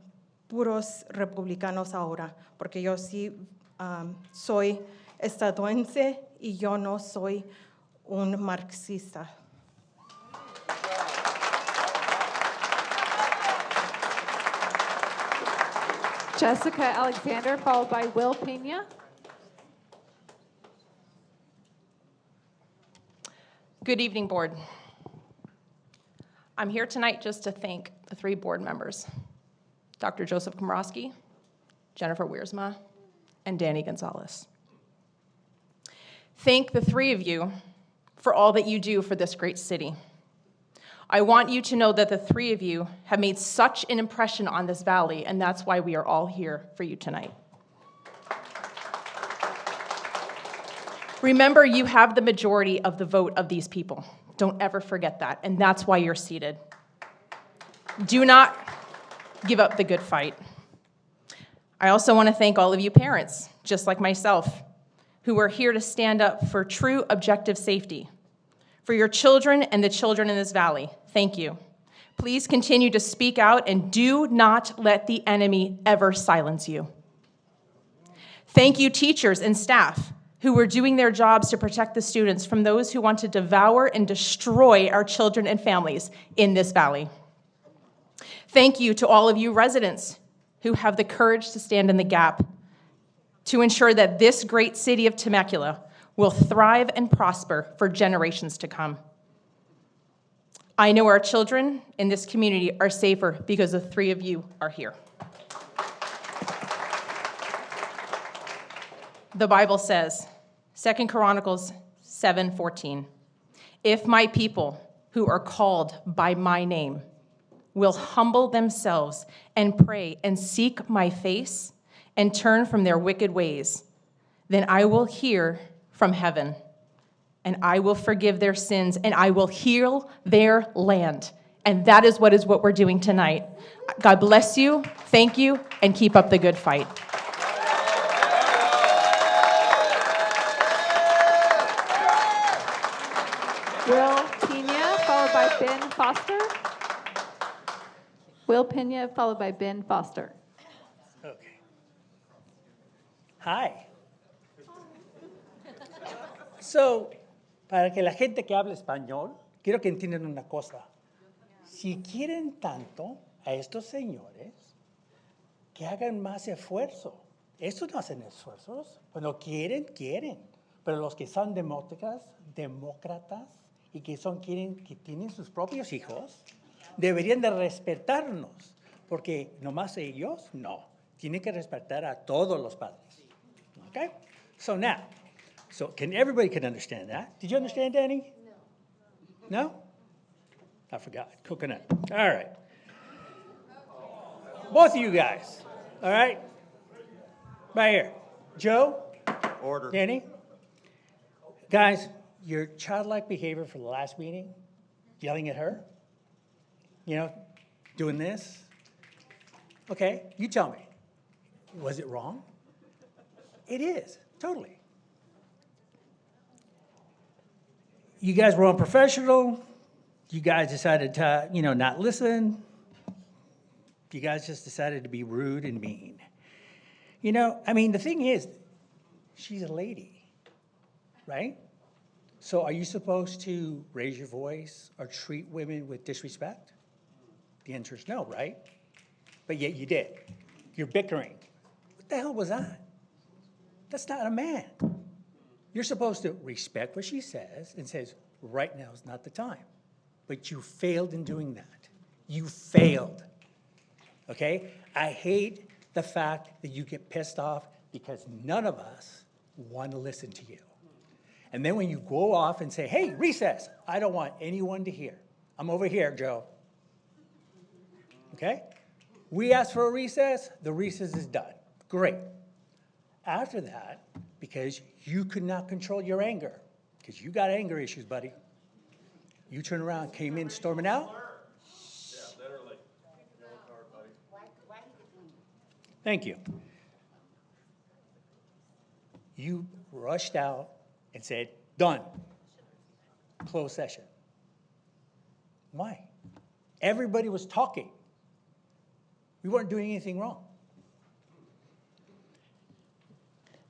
puros republicanos ahora, porque yo sí soy estadounidense y yo no soy un marxista. Jessica Alexander, followed by Will Pena. Good evening, board. I'm here tonight just to thank the 3 board members, Dr. Joseph Komrosky, Jennifer Wiersma, and Danny Gonzalez. Thank the 3 of you for all that you do for this great city. I want you to know that the 3 of you have made such an impression on this valley, and that's why we are all here for you tonight. Remember, you have the majority of the vote of these people. Don't ever forget that, and that's why you're seated. Do not give up the good fight. I also want to thank all of you parents, just like myself, who are here to stand up for true objective safety. For your children and the children in this valley, thank you. Please continue to speak out and do not let the enemy ever silence you. Thank you, teachers and staff, who are doing their jobs to protect the students from those who want to devour and destroy our children and families in this valley. Thank you to all of you residents who have the courage to stand in the gap to ensure that this great city of Temecula will thrive and prosper for generations to come. I know our children in this community are safer because the three of you are here. The Bible says, 2 Chronicles 7:14, if my people who are called by my name will humble themselves and pray and seek my face and turn from their wicked ways, then I will hear from heaven and I will forgive their sins and I will heal their land. And that is what we're doing tonight. God bless you, thank you, and keep up the good fight. Will Pena, followed by Ben Foster. Will Pena, followed by Ben Foster. Okay. Hi. So, para que la gente que habla español, quiero que entiendan una cosa. Si quieren tanto a estos señores, que hagan más esfuerzo. Estos no hacen esfuerzos. Cuando quieren, quieren. Pero los que son demócratas y que tienen sus propios hijos, deberían de respetarnos. Porque nomás ellos, no. Tienen que respetar a todos los padres. Okay? So now, everybody can understand that. Did you understand, Danny? No? No? I forgot. Coconut. All right. Both of you guys. All right? Right here. Joe? Order. Danny? Guys, your childlike behavior for the last meeting, yelling at her, doing this. Okay, you tell me. Was it wrong? It is, totally. You guys were unprofessional. You guys decided to, not listen. You guys just decided to be rude and mean. The thing is, she's a lady, right? So are you supposed to raise your voice or treat women with disrespect? The answer is no, right? But yet you did. You're bickering. What the hell was that? That's not a man. You're supposed to respect what she says and says, right now is not the time. But you failed in doing that. You failed. Okay? I hate the fact that you get pissed off because none of us want to listen to you. And then when you go off and say, hey, recess, I don't want anyone to hear. I'm over here, Joe. Okay? We asked for a recess, the recess is done. Great. After that, because you could not control your anger, because you got anger issues, buddy, you turned around, came in storming out. Thank you. You rushed out and said, done. Closed session. Why? Everybody was talking. We weren't doing anything wrong.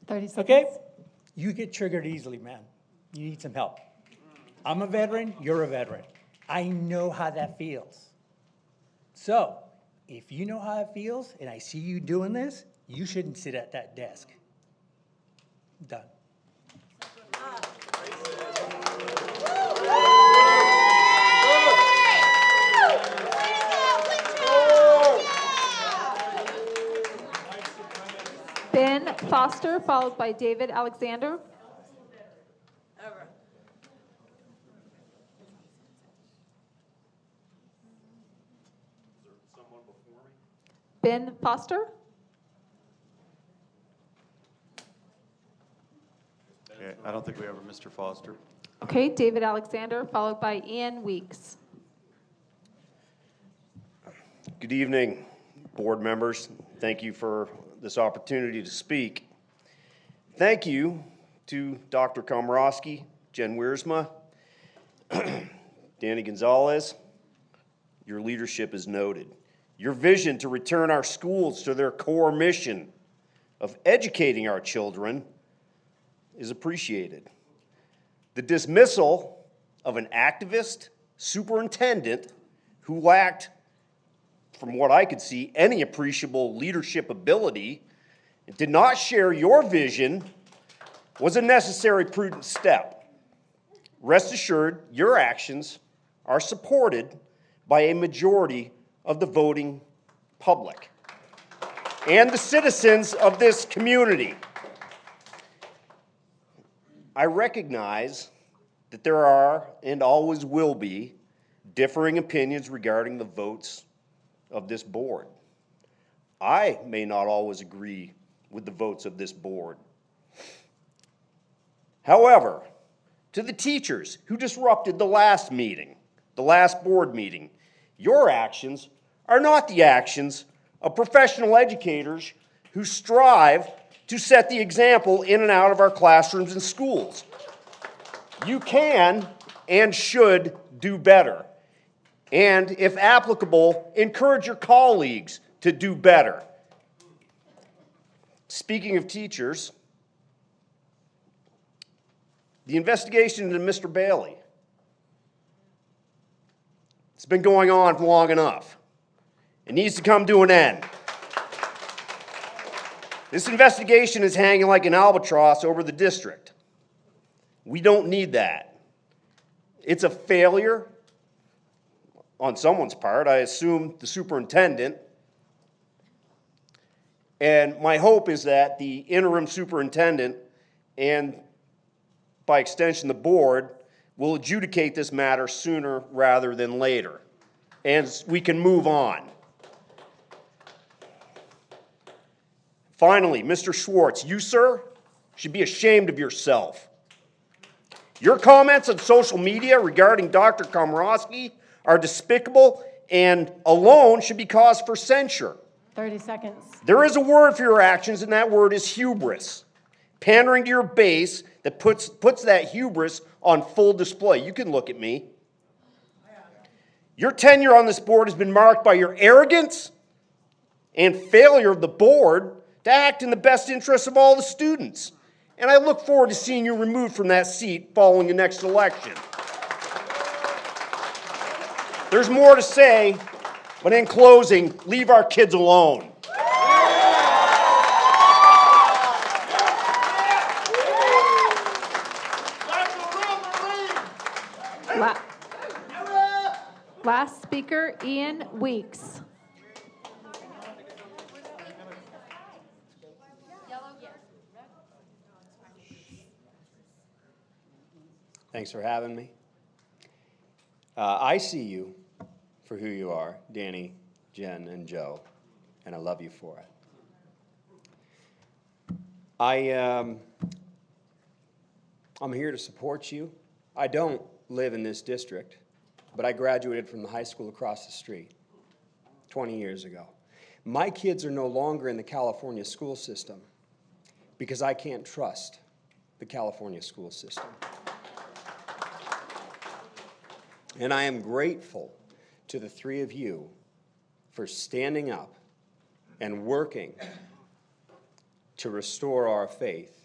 30 seconds. Okay? You get triggered easily, man. You need some help. I'm a veteran, you're a veteran. I know how that feels. So, if you know how it feels, and I see you doing this, you shouldn't sit at that desk. Done. Ben Foster, followed by David Alexander. Ben Foster. Okay, I don't think we have a Mr. Foster. Okay, David Alexander, followed by Ian Weeks. Good evening, board members. Thank you for this opportunity to speak. Thank you to Dr. Komorowski, Jen Wiersma, Danny Gonzalez. Your leadership is noted. Your vision to return our schools to their core mission of educating our children is appreciated. The dismissal of an activist superintendent who lacked, from what I could see, any appreciable leadership ability and did not share your vision was a necessary, prudent step. Rest assured, your actions are supported by a majority of the voting public and the citizens of this community. I recognize that there are, and always will be, differing opinions regarding the votes of this board. I may not always agree with the votes of this board. However, to the teachers who disrupted the last meeting, the last board meeting, your actions are not the actions of professional educators who strive to set the example in and out of our classrooms and schools. You can and should do better. And if applicable, encourage your colleagues to do better. Speaking of teachers, the investigation into Mr. Bailey, it's been going on long enough. It needs to come to an end. This investigation is hanging like an albatross over the district. We don't need that. It's a failure on someone's part, I assume the superintendent. And my hope is that the interim superintendent and, by extension, the board will adjudicate this matter sooner rather than later, and we can move on. Finally, Mr. Schwartz, you, sir, should be ashamed of yourself. Your comments on social media regarding Dr. Komorowski are despicable and alone should be cause for censure. 30 seconds. There is a word for your actions, and that word is hubris. Pandering to your base that puts that hubris on full display. You can look at me. Your tenure on this board has been marked by your arrogance and failure of the board to act in the best interests of all the students. And I look forward to seeing you removed from that seat following the next election. There's more to say, but in closing, leave our kids alone. Last speaker, Ian Weeks. Thanks for having me. I see you for who you are, Danny, Jen, and Joe, and I love you for it. I'm here to support you. I don't live in this district, but I graduated from the high school across the street 20 years ago. My kids are no longer in the California school system because I can't trust the California school system. And I am grateful to the three of you for standing up and working to restore our faith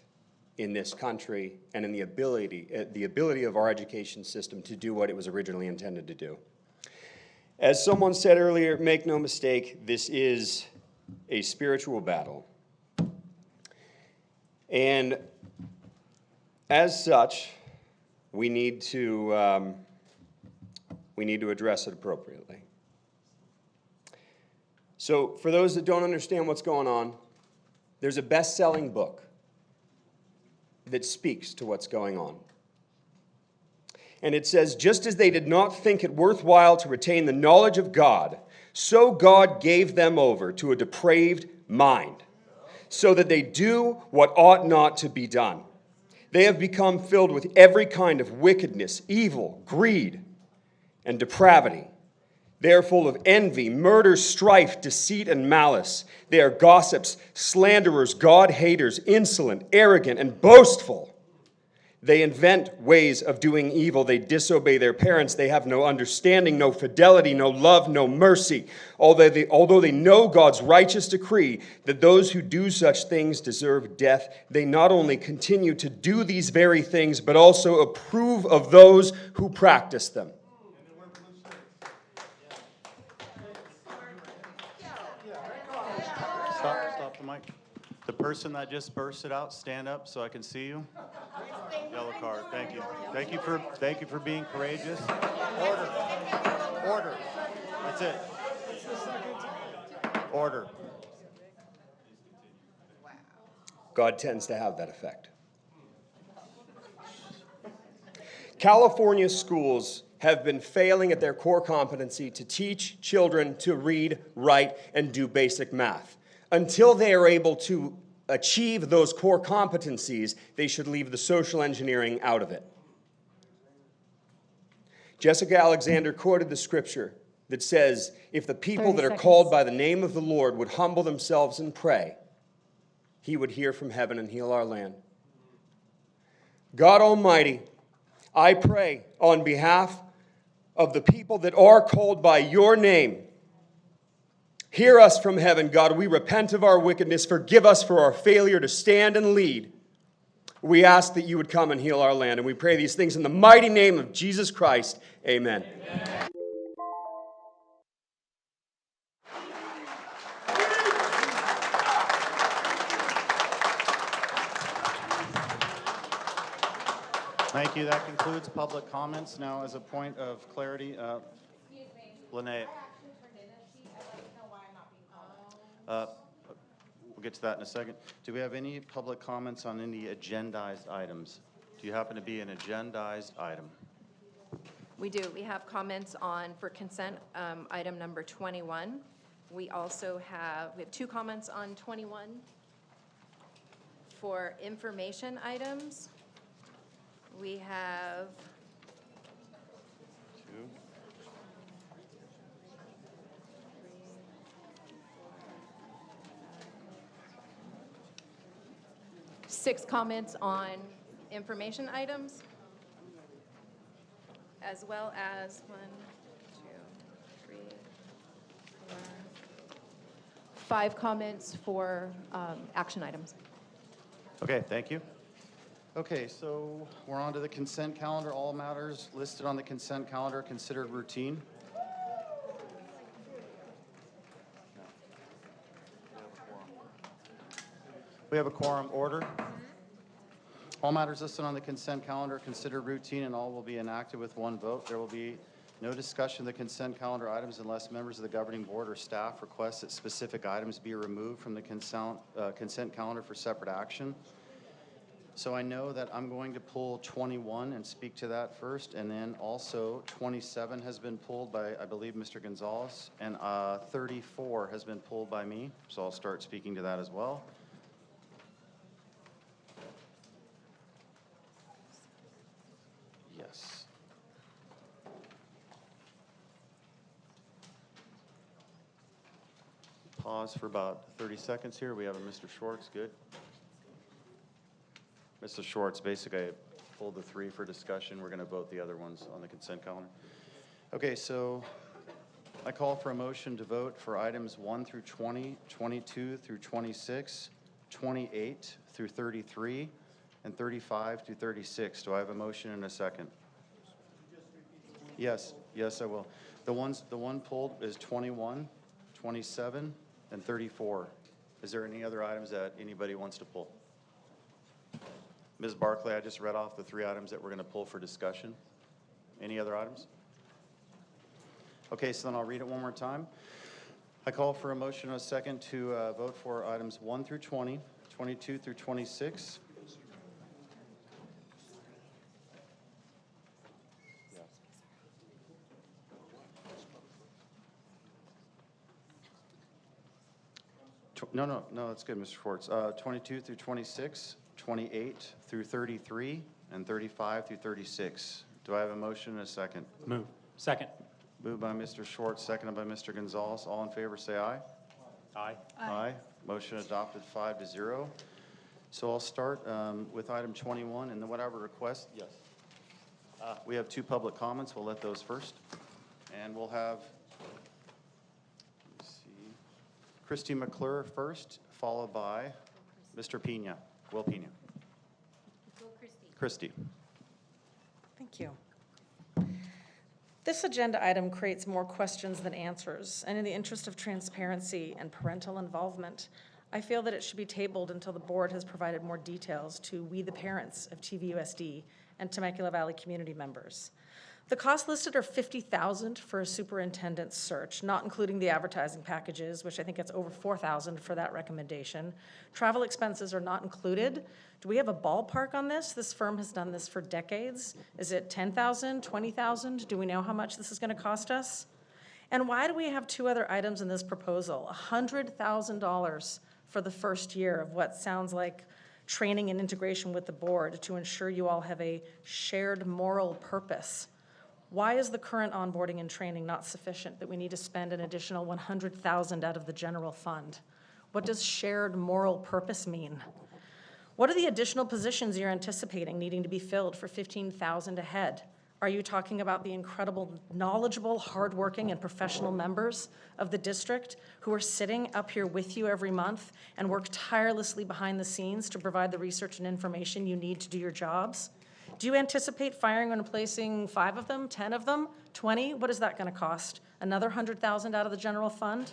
in this country and in the ability of our education system to do what it was originally intended to do. As someone said earlier, make no mistake, this is a spiritual battle. And as such, we need to address it appropriately. So for those that don't understand what's going on, there's a best-selling book that speaks to what's going on. And it says, just as they did not think it worthwhile to retain the knowledge of God, so God gave them over to a depraved mind, so that they do what ought not to be done. They have become filled with every kind of wickedness, evil, greed, and depravity. They are full of envy, murder, strife, deceit, and malice. They are gossips, slanderers, God-haters, insolent, arrogant, and boastful. They invent ways of doing evil. They disobey their parents. They have no understanding, no fidelity, no love, no mercy. Although they know God's righteous decree that those who do such things deserve death, they not only continue to do these very things, but also approve of those who practice them. Stop the mic. The person that just bursted out, stand up so I can see you. Yellow card. Thank you. Thank you for being courageous. Order. Order. That's it. Order. God tends to have that effect. California schools have been failing at their core competency to teach children to read, write, and do basic math. Until they are able to achieve those core competencies, they should leave the social engineering out of it. Jessica Alexander quoted the scripture that says, if the people that are called by the name of the Lord would humble themselves and pray, he would hear from heaven and heal our land. God Almighty, I pray on behalf of the people that are called by your name. Hear us from heaven, God. We repent of our wickedness. Forgive us for our failure to stand and lead. We ask that you would come and heal our land. And we pray these things in the mighty name of Jesus Christ. Amen. Amen. Thank you. That concludes public comments. Now, as a point of clarity, Lene. We'll get to that in a second. Do we have any public comments on any agendized items? Do you happen to be an agendized item? We do. We have comments on, for consent, item number 21. We also have 2 comments on 21. For information items, we have 6 comments on information items, as well as 1, 2, 3, 4, 5 comments for action items. Okay, thank you. Okay, so we're on to the consent calendar. All matters listed on the consent calendar considered routine. We have a quorum. Order. All matters listed on the consent calendar are considered routine and all will be enacted with one vote. There will be no discussion of the consent calendar items unless members of the governing board or staff request that specific items be removed from the consent calendar for separate action. So I know that I'm going to pull 21 and speak to that first, and then also 27 has been pulled by, I believe, Mr. Gonzalez, and 34 has been pulled by me, so I'll start speaking to that as well. Yes. Pause for about 30 seconds here. We have a Mr. Schwartz. Good. Mr. Schwartz, basically, I pulled the 3 for discussion. We're going to vote the other ones on the consent calendar. Okay, so I call for a motion to vote for items 1 through 20, 22 through 26, 28 through 33, and 35 through 36. Do I have a motion and a second? Yes, I will. The one pulled is 21, 27, and 34. Is there any other items that anybody wants to pull? Ms. Barclay, I just read off the 3 items that we're going to pull for discussion. Any other items? Okay, so then I'll read it one more time. I call for a motion and a second to vote for items 1 through 20, 22 through 26. No, that's good, Mr. Schwartz. 22 through 26, 28 through 33, and 35 through 36. Do I have a motion and a second? Move. Second. Moved by Mr. Schwartz, seconded by Mr. Gonzalez. All in favor, say aye. Aye. Aye. Motion adopted 5-0. So I'll start with item 21, and then whatever request. Yes. We have 2 public comments. We'll let those first. And we'll have Christy McClure first, followed by Mr. Pena, Will Pena. Christy. Thank you. This agenda item creates more questions than answers, and in the interest of transparency and parental involvement, I feel that it should be tabled until the board has provided more details to we, the parents of TVUSD and Temecula Valley community members. The costs listed are $50,000 for a superintendent's search, not including the advertising packages, which I think it's over $4,000 for that recommendation. Travel expenses are not included. Do we have a ballpark on this? This firm has done this for decades. Is it $10,000, $20,000? Do we know how much this is going to cost us? And why do we have two other items in this proposal? $100,000 for the first year of what sounds like training and integration with the board to ensure you all have a shared moral purpose. Why is the current onboarding and training not sufficient that we need to spend an additional $100,000 out of the general fund? What does shared moral purpose mean? What are the additional positions you're anticipating needing to be filled for $15,000 ahead? Are you talking about the incredible, knowledgeable, hardworking, and professional members of the district who are sitting up here with you every month and work tirelessly behind the scenes to provide the research and information you need to do your jobs? Do you anticipate firing and replacing 5 of them, 10 of them, 20? What is that going to cost? Another $100,000 out of the general fund?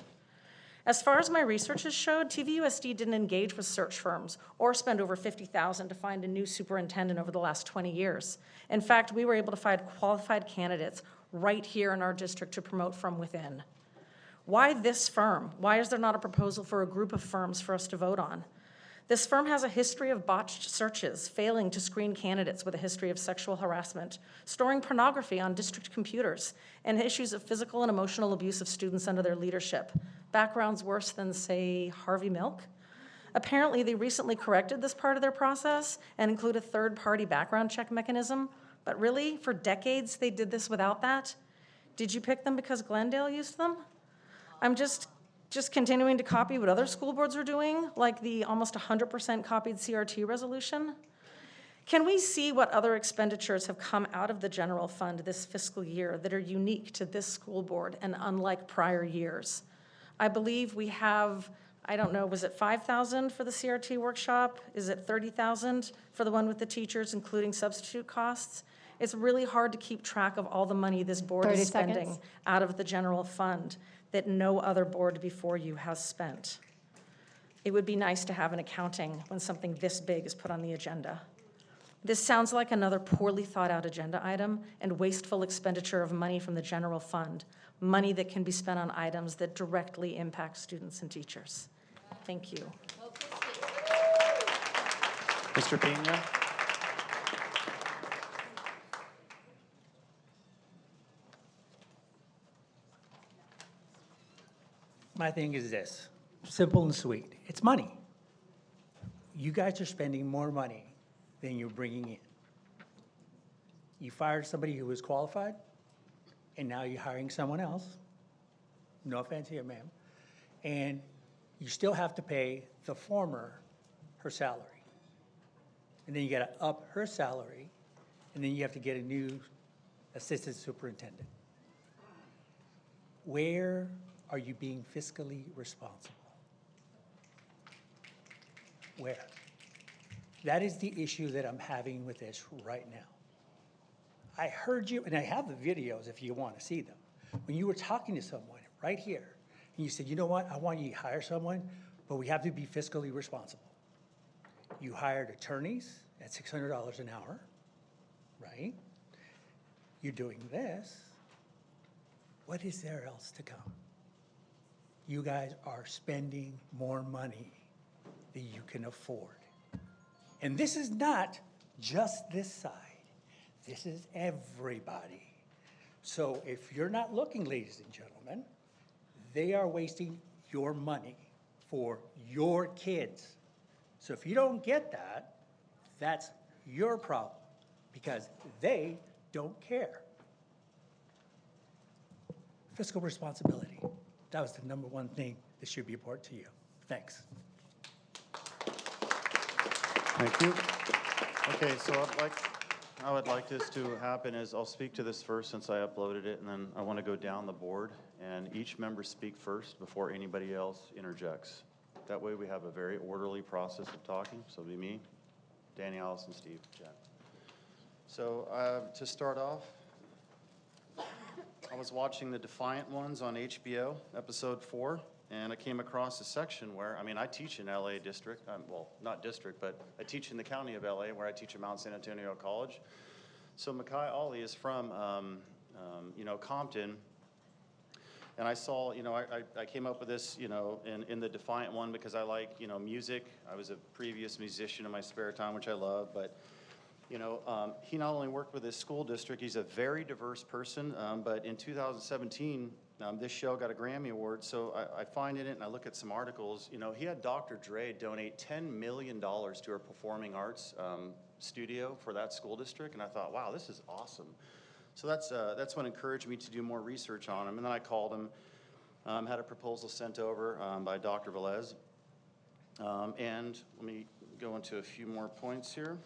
As far as my research has showed, TVUSD didn't engage with search firms or spend over $50,000 to find a new superintendent over the last 20 years. In fact, we were able to find qualified candidates right here in our district to promote from within. Why this firm? Why is there not a proposal for a group of firms for us to vote on? This firm has a history of botched searches, failing to screen candidates with a history of sexual harassment, storing pornography on district computers, and issues of physical and emotional abuse of students under their leadership. Backgrounds worse than, say, Harvey Milk. Apparently, they recently corrected this part of their process and include a third-party background check mechanism. But really, for decades, they did this without that. Did you pick them because Glendale used them? I'm just continuing to copy what other school boards are doing, like the almost 100% copied CRT resolution? Can we see what other expenditures have come out of the general fund this fiscal year that are unique to this school board and unlike prior years? I believe we have, I don't know, was it 5,000 for the CRT workshop? Is it 30,000 for the one with the teachers, including substitute costs? It's really hard to keep track of all the money this board is spending out of the general fund that no other board before you has spent. It would be nice to have an accounting when something this big is put on the agenda. This sounds like another poorly thought out agenda item and wasteful expenditure of money from the general fund, money that can be spent on items that directly impact students and teachers. Thank you. Mr. Pena? My thing is this, simple and sweet. It's money. You guys are spending more money than you're bringing in. You fired somebody who was qualified, and now you're hiring someone else. No offense here, ma'am. And you still have to pay the former her salary. And then you got to up her salary, and then you have to get a new assistant superintendent. Where are you being fiscally responsible? Where? That is the issue that I'm having with this right now. I heard you, and I have the videos if you want to see them. When you were talking to someone right here, and you said, you know what, I want you to hire someone, but we have to be fiscally responsible. You hired attorneys at $600 an hour, right? You're doing this. What is there else to come? You guys are spending more money than you can afford. And this is not just this side. This is everybody. So if you're not looking, ladies and gentlemen, they are wasting your money for your kids. So if you don't get that, that's your problem because they don't care. Fiscal responsibility. That was the number one thing that should be important to you. Thanks. Thank you. Okay, so how I'd like this to happen is I'll speak to this first since I uploaded it, and then I want to go down the board and each member speak first before anybody else interjects. That way we have a very orderly process of talking. So it'll be me, Danny, Allison, Steve, Jack. So to start off, I was watching The Defiant Ones on HBO, episode 4. and I came across a section where, I mean, I teach in LA district, well, not district, but I teach in the county of LA where I teach at Mount San Antonio College. So Makai Ali is from, Compton. And I saw, I came up with this, in the Defiant one because I like, music. I was a previous musician in my spare time, which I love, but, he not only worked with his school district, he's a very diverse person, but in 2017, this show got a Grammy Award, so I find in it and I look at some articles, he had Dr. Dre donate $10 million to a performing arts studio for that school district, and I thought, wow, this is awesome. So that's what encouraged me to do more research on him. And then I called him, had a proposal sent over by Dr. Velez. And let me go into a few more points here.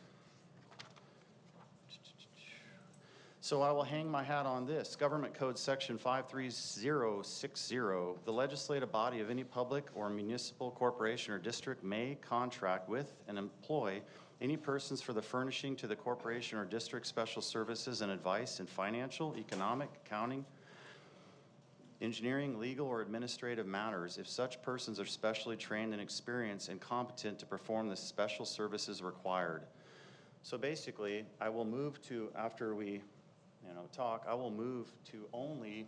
So I will hang my hat on this. Government Code Section 53060. The legislative body of any public or municipal corporation or district may contract with and employ any persons for the furnishing to the corporation or district special services and advice in financial, economic, accounting, engineering, legal, or administrative matters if such persons are specially trained and experienced and competent to perform the special services required. So basically, I will move to, after we talk, I will move to only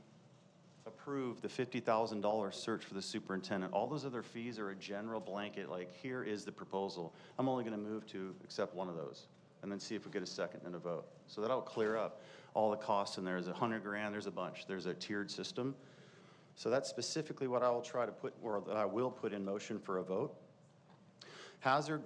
approve the $50,000 search for the superintendent. All those other fees are a general blanket, like here is the proposal. I'm only going to move to accept one of those and then see if we get a second and a vote. So that'll clear up all the costs, and there's $100,000, there's a bunch. There's a tiered system. So that's specifically what I will try to put, or that I will put in motion for a vote. Hazard,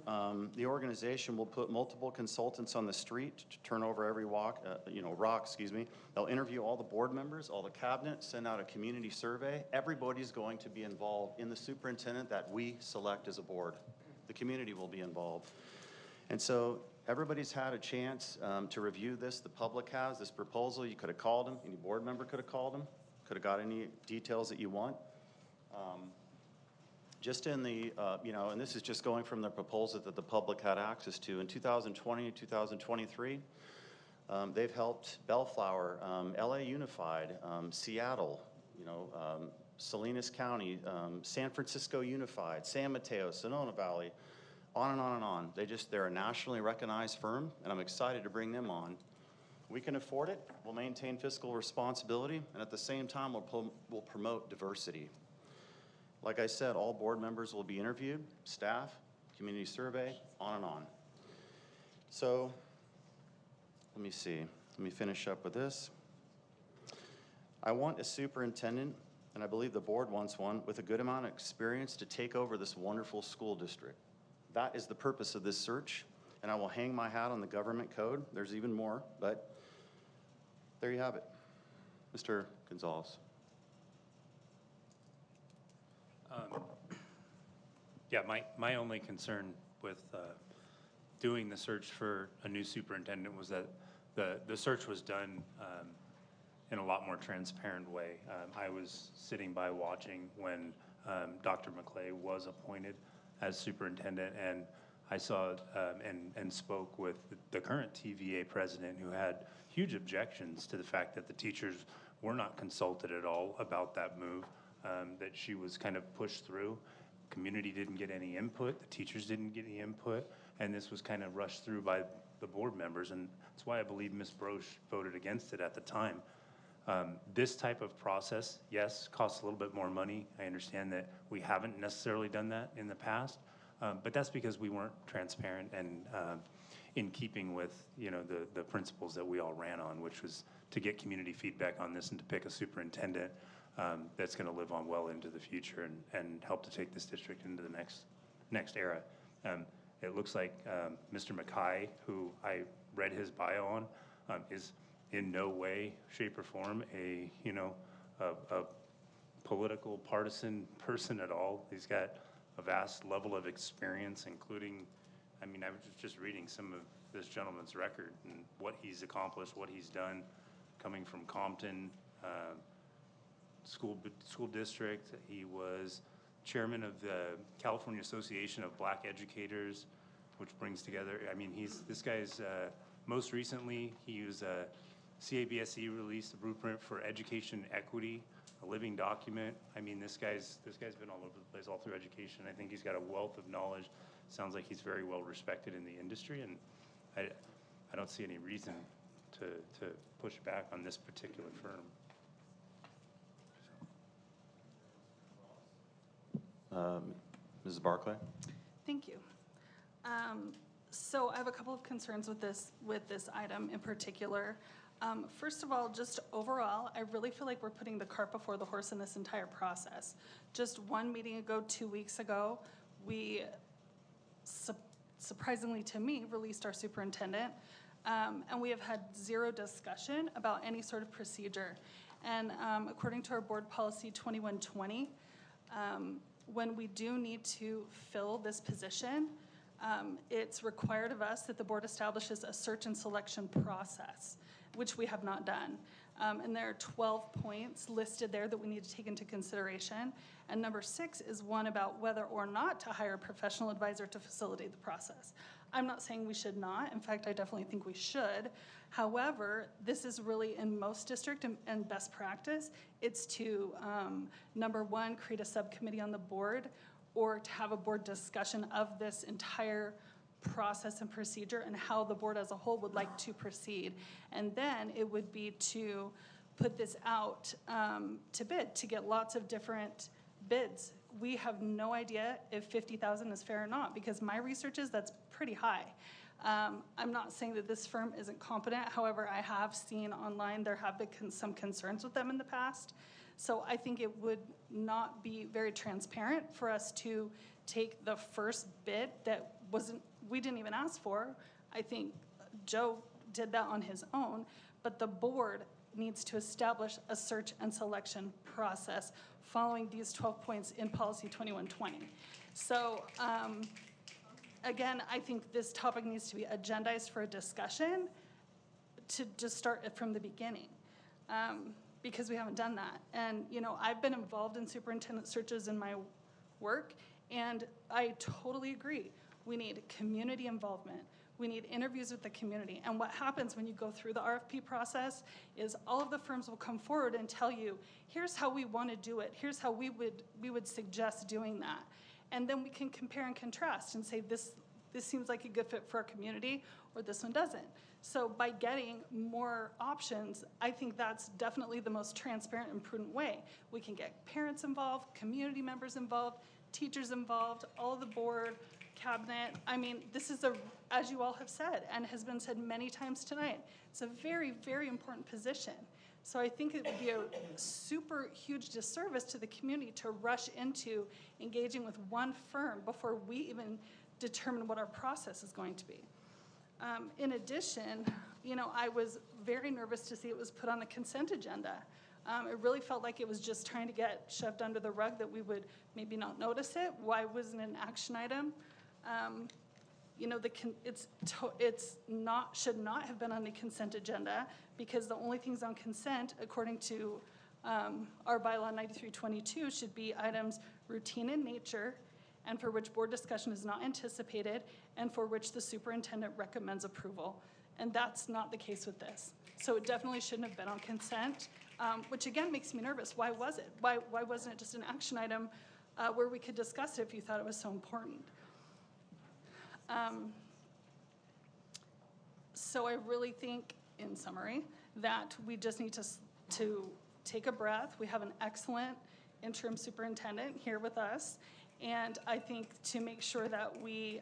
the organization will put multiple consultants on the street to turn over every rock. They'll interview all the board members, all the cabinet, send out a community survey. Everybody's going to be involved in the superintendent that we select as a board. The community will be involved. And so everybody's had a chance to review this. The public has this proposal. You could have called them. Any board member could have called them. Could have got any details that you want. Just in the, and this is just going from the proposal that the public had access to. In 2020 and 2023, they've helped Bellflower, LA Unified, Seattle, Salinas County, San Francisco Unified, San Mateo, Sonoma Valley, on and on and on. They're a nationally recognized firm, and I'm excited to bring them on. We can afford it, we'll maintain fiscal responsibility, and at the same time, we'll promote diversity. Like I said, all board members will be interviewed, staff, community survey, on and on. So, let me see. Let me finish up with this. I want a superintendent, and I believe the board wants one, with a good amount of experience to take over this wonderful school district. That is the purpose of this search, and I will hang my hat on the government code. There's even more, but there you have it. Mr. Gonzalez. Yeah, my only concern with doing the search for a new superintendent was that the search was done in a lot more transparent way. I was sitting by watching when Dr. McClay was appointed as superintendent, and I saw and spoke with the current TVA president, who had huge objections to the fact that the teachers were not consulted at all about that move, that she was kind of pushed through. Community didn't get any input, the teachers didn't get any input, and this was kind of rushed through by the board members, and that's why I believe Ms. Broche voted against it at the time. This type of process, yes, costs a little bit more money. I understand that we haven't necessarily done that in the past, but that's because we weren't transparent and in keeping with the principles that we all ran on, which was to get community feedback on this and to pick a superintendent that's going to live on well into the future and help to take this district into the next era. It looks like Mr. McKay, who I read his bio on, is in no way, shape, or form a political partisan person at all. He's got a vast level of experience, including, I was just reading some of this gentleman's record and what he's accomplished, what he's done, coming from Compton school district. He was chairman of the California Association of Black Educators, which brings together, this guy's, most recently, he was CABSE released the blueprint for education equity living document. I mean, this guy's been all over the place, all through education. I think he's got a wealth of knowledge. Sounds like he's very well respected in the industry, and I don't see any reason to push back on this particular firm. Mrs. Barclay? Thank you. So I have a couple of concerns with this item in particular. First of all, just overall, I really feel like we're putting the cart before the horse in this entire process. Just one meeting ago, 2 weeks ago, we, surprisingly to me, released our superintendent, and we have had zero discussion about any sort of procedure. And according to our board policy 2120, when we do need to fill this position, it's required of us that the board establishes a search and selection process, which we have not done. And there are 12 points listed there that we need to take into consideration. And number 6 is one about whether or not to hire a professional advisor to facilitate the process. I'm not saying we should not. In fact, I definitely think we should. However, this is really in most district and best practice. It's to, number 1, create a subcommittee on the board, or to have a board discussion of this entire process and procedure and how the board as a whole would like to proceed. And then it would be to put this out to bid, to get lots of different bids. We have no idea if 50,000 is fair or not, because my research is that's pretty high. I'm not saying that this firm isn't competent. However, I have seen online there have been some concerns with them in the past. So I think it would not be very transparent for us to take the first bid that we didn't even ask for. I think Joe did that on his own, but the board needs to establish a search and selection process following these 12 points in policy 2120. So again, I think this topic needs to be agendized for a discussion to just start it from the beginning. Because we haven't done that. And, you know, I've been involved in superintendent searches in my work, and I totally agree. We need community involvement. We need interviews with the community. And what happens when you go through the RFP process is all of the firms will come forward and tell you, here's how we want to do it. Here's how we would suggest doing that. And then we can compare and contrast and say, this seems like a good fit for our community, or this one doesn't. So by getting more options, I think that's definitely the most transparent and prudent way. We can get parents involved, community members involved, teachers involved, all of the board, cabinet. I mean, this is as you all have said, and has been said many times tonight, it's a very, very important position. So I think it would be a super huge disservice to the community to rush into engaging with one firm before we even determine what our process is going to be. In addition, you know, I was very nervous to see it was put on the consent agenda. It really felt like it was just trying to get shoved under the rug, that we would maybe not notice it. Why wasn't it an action item? You know, should not have been on the consent agenda, because the only things on consent, according to our bylaw 9322, should be items routine in nature, and for which board discussion is not anticipated, and for which the superintendent recommends approval. And that's not the case with this. So it definitely shouldn't have been on consent, which again makes me nervous. Why was it? Why wasn't it just an action item where we could discuss it if you thought it was so important? So I really think, in summary, that we just need to take a breath. We have an excellent interim superintendent here with us. And I think to make sure that we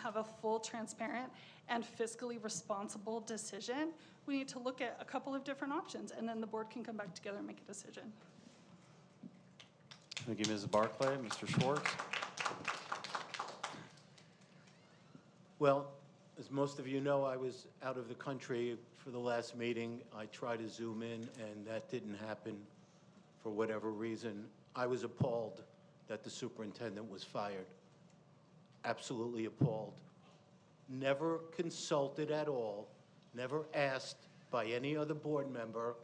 have a full, transparent, and fiscally responsible decision, we need to look at a couple of different options, and then the board can come back together and make a decision. Thank you, Mrs. Barclay. Mr. Schwartz? Well, as most of you know, I was out of the country for the last meeting. I tried to Zoom in, and that didn't happen for whatever reason. I was appalled that the superintendent was fired. Absolutely appalled. Never consulted at all, never asked by any other board member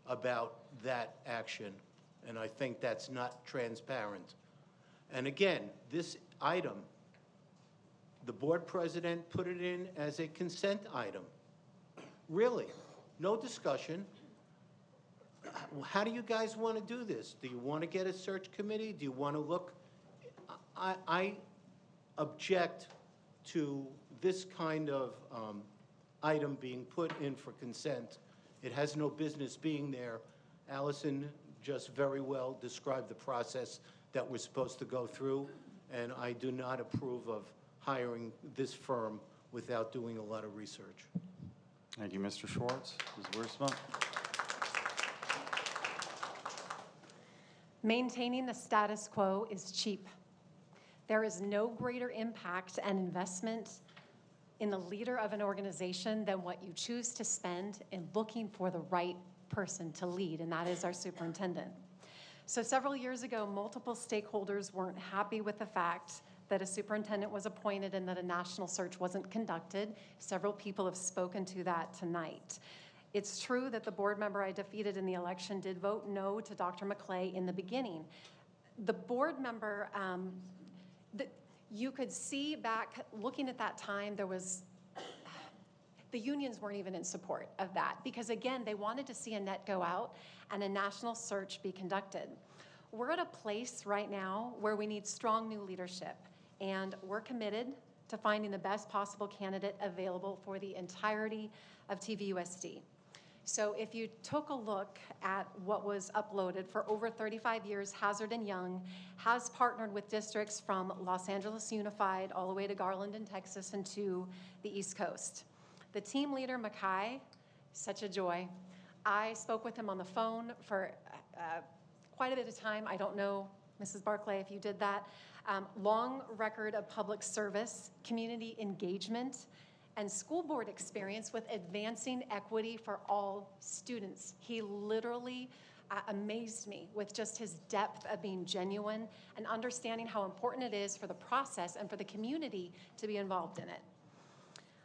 about that action. And I think that's not transparent. And again, this item, the board president put it in as a consent item. Really, no discussion. how do you guys want to do this? Do you want to get a search committee? Do you want to look? I object to this kind of item being put in for consent. It has no business being there. Allison just very well described the process that we're supposed to go through, and I do not approve of hiring this firm without doing a lot of research. Thank you, Mr. Schwartz. Ms. Wiersma. Maintaining the status quo is cheap. There is no greater impact and investment in the leader of an organization than what you choose to spend in looking for the right person to lead, and that is our superintendent. So several years ago, multiple stakeholders weren't happy with the fact that a superintendent was appointed and that a national search wasn't conducted. Several people have spoken to that tonight. It's true that the board member I defeated in the election did vote no to Dr. McClay in the beginning. The board member, you could see back, looking at that time, there was, the unions weren't even in support of that because, again, they wanted to see a net go out and a national search be conducted. We're at a place right now where we need strong new leadership, and we're committed to finding the best possible candidate available for the entirety of TVUSD. So if you took a look at what was uploaded for over 35 years, Hazard and Young has partnered with districts from Los Angeles Unified all the way to Garland in Texas and to the East Coast. The team leader, Mackay, such a joy. I spoke with him on the phone for quite a bit of time. I don't know, Mrs. Barclay, if you did that. Long record of public service, community engagement, and school board experience with advancing equity for all students. He literally amazed me with just his depth of being genuine and understanding how important it is for the process and for the community to be involved in it.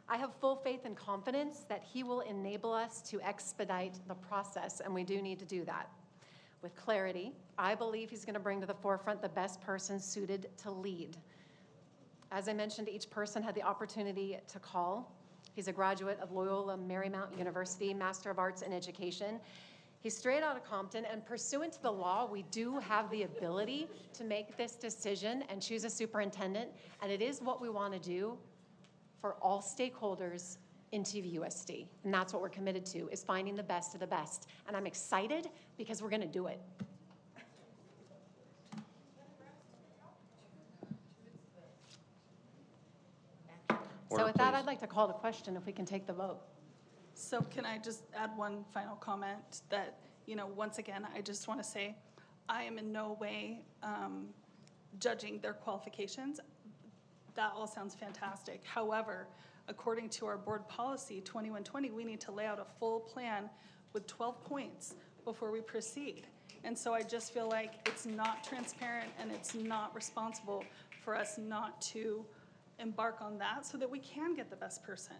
I have full faith and confidence that he will enable us to expedite the process, and we do need to do that. With clarity, I believe he's going to bring to the forefront the best person suited to lead. As I mentioned, each person had the opportunity to call. He's a graduate of Loyola Marymount University, Master of Arts in Education. He's straight out of Compton, and pursuant to the law, we do have the ability to make this decision and choose a superintendent, and it is what we want to do for all stakeholders in TVUSD, and that's what we're committed to, is finding the best of the best. And I'm excited because we're going to do it. So with that, I'd like to call the question if we can take the vote. So can I just add one final comment that, once again, I just want to say I am in no way judging their qualifications. That all sounds fantastic. However, according to our board policy 2120, we need to lay out a full plan with 12 points before we proceed. And so I just feel like it's not transparent and it's not responsible for us not to embark on that so that we can get the best person.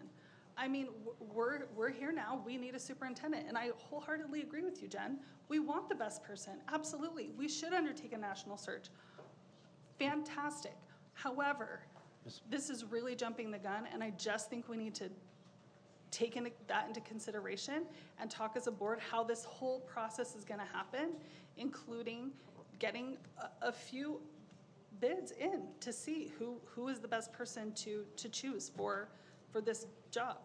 I mean, we're here now. We need a superintendent. And I wholeheartedly agree with you, Jen. We want the best person. Absolutely. We should undertake a national search. Fantastic. However, this is really jumping the gun, and I just think we need to take that into consideration and talk as a board how this whole process is going to happen, including getting a few bids in to see who is the best person to choose for this job.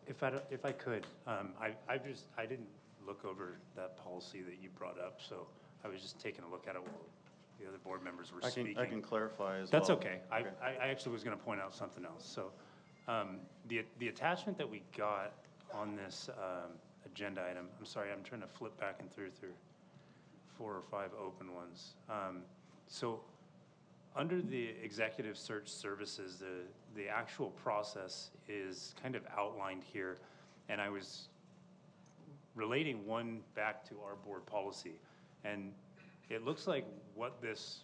If I could, I didn't look over that policy that you brought up, so I was just taking a look at it while the other board members were speaking. I can clarify as well. That's okay. I actually was going to point out something else. So the attachment that we got on this agenda item, I'm sorry, I'm trying to flip back and through 4 or 5 open ones. So under the executive search services, the actual process is kind of outlined here, and I was relating one back to our board policy, and it looks like what this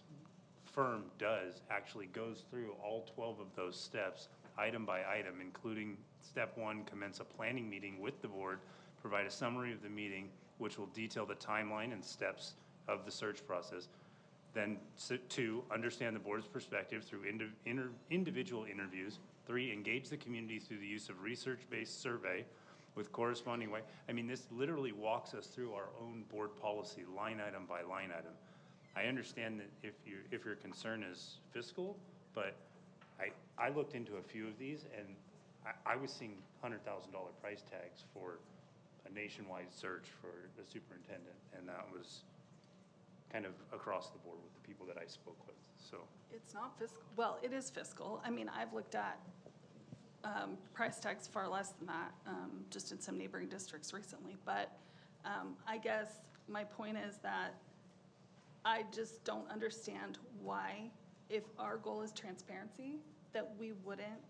firm does actually goes through all 12 of those steps, item by item, including step 1, commence a planning meeting with the board, provide a summary of the meeting, which will detail the timeline and steps of the search process. Then 2, understand the board's perspective through individual interviews. 3, engage the community through the use of research-based survey. with corresponding way. I mean, this literally walks us through our own board policy, line item by line item. I understand that if your concern is fiscal, but I looked into a few of these, and I was seeing $100,000 price tags for a nationwide search for the superintendent, and that was kind of across the board with the people that I spoke with, so. It's not fiscal. Well, it is fiscal. I mean, I've looked at price tags far less than that, just in some neighboring districts recently. But I guess my point is that I just don't understand why, if our goal is transparency, that we wouldn't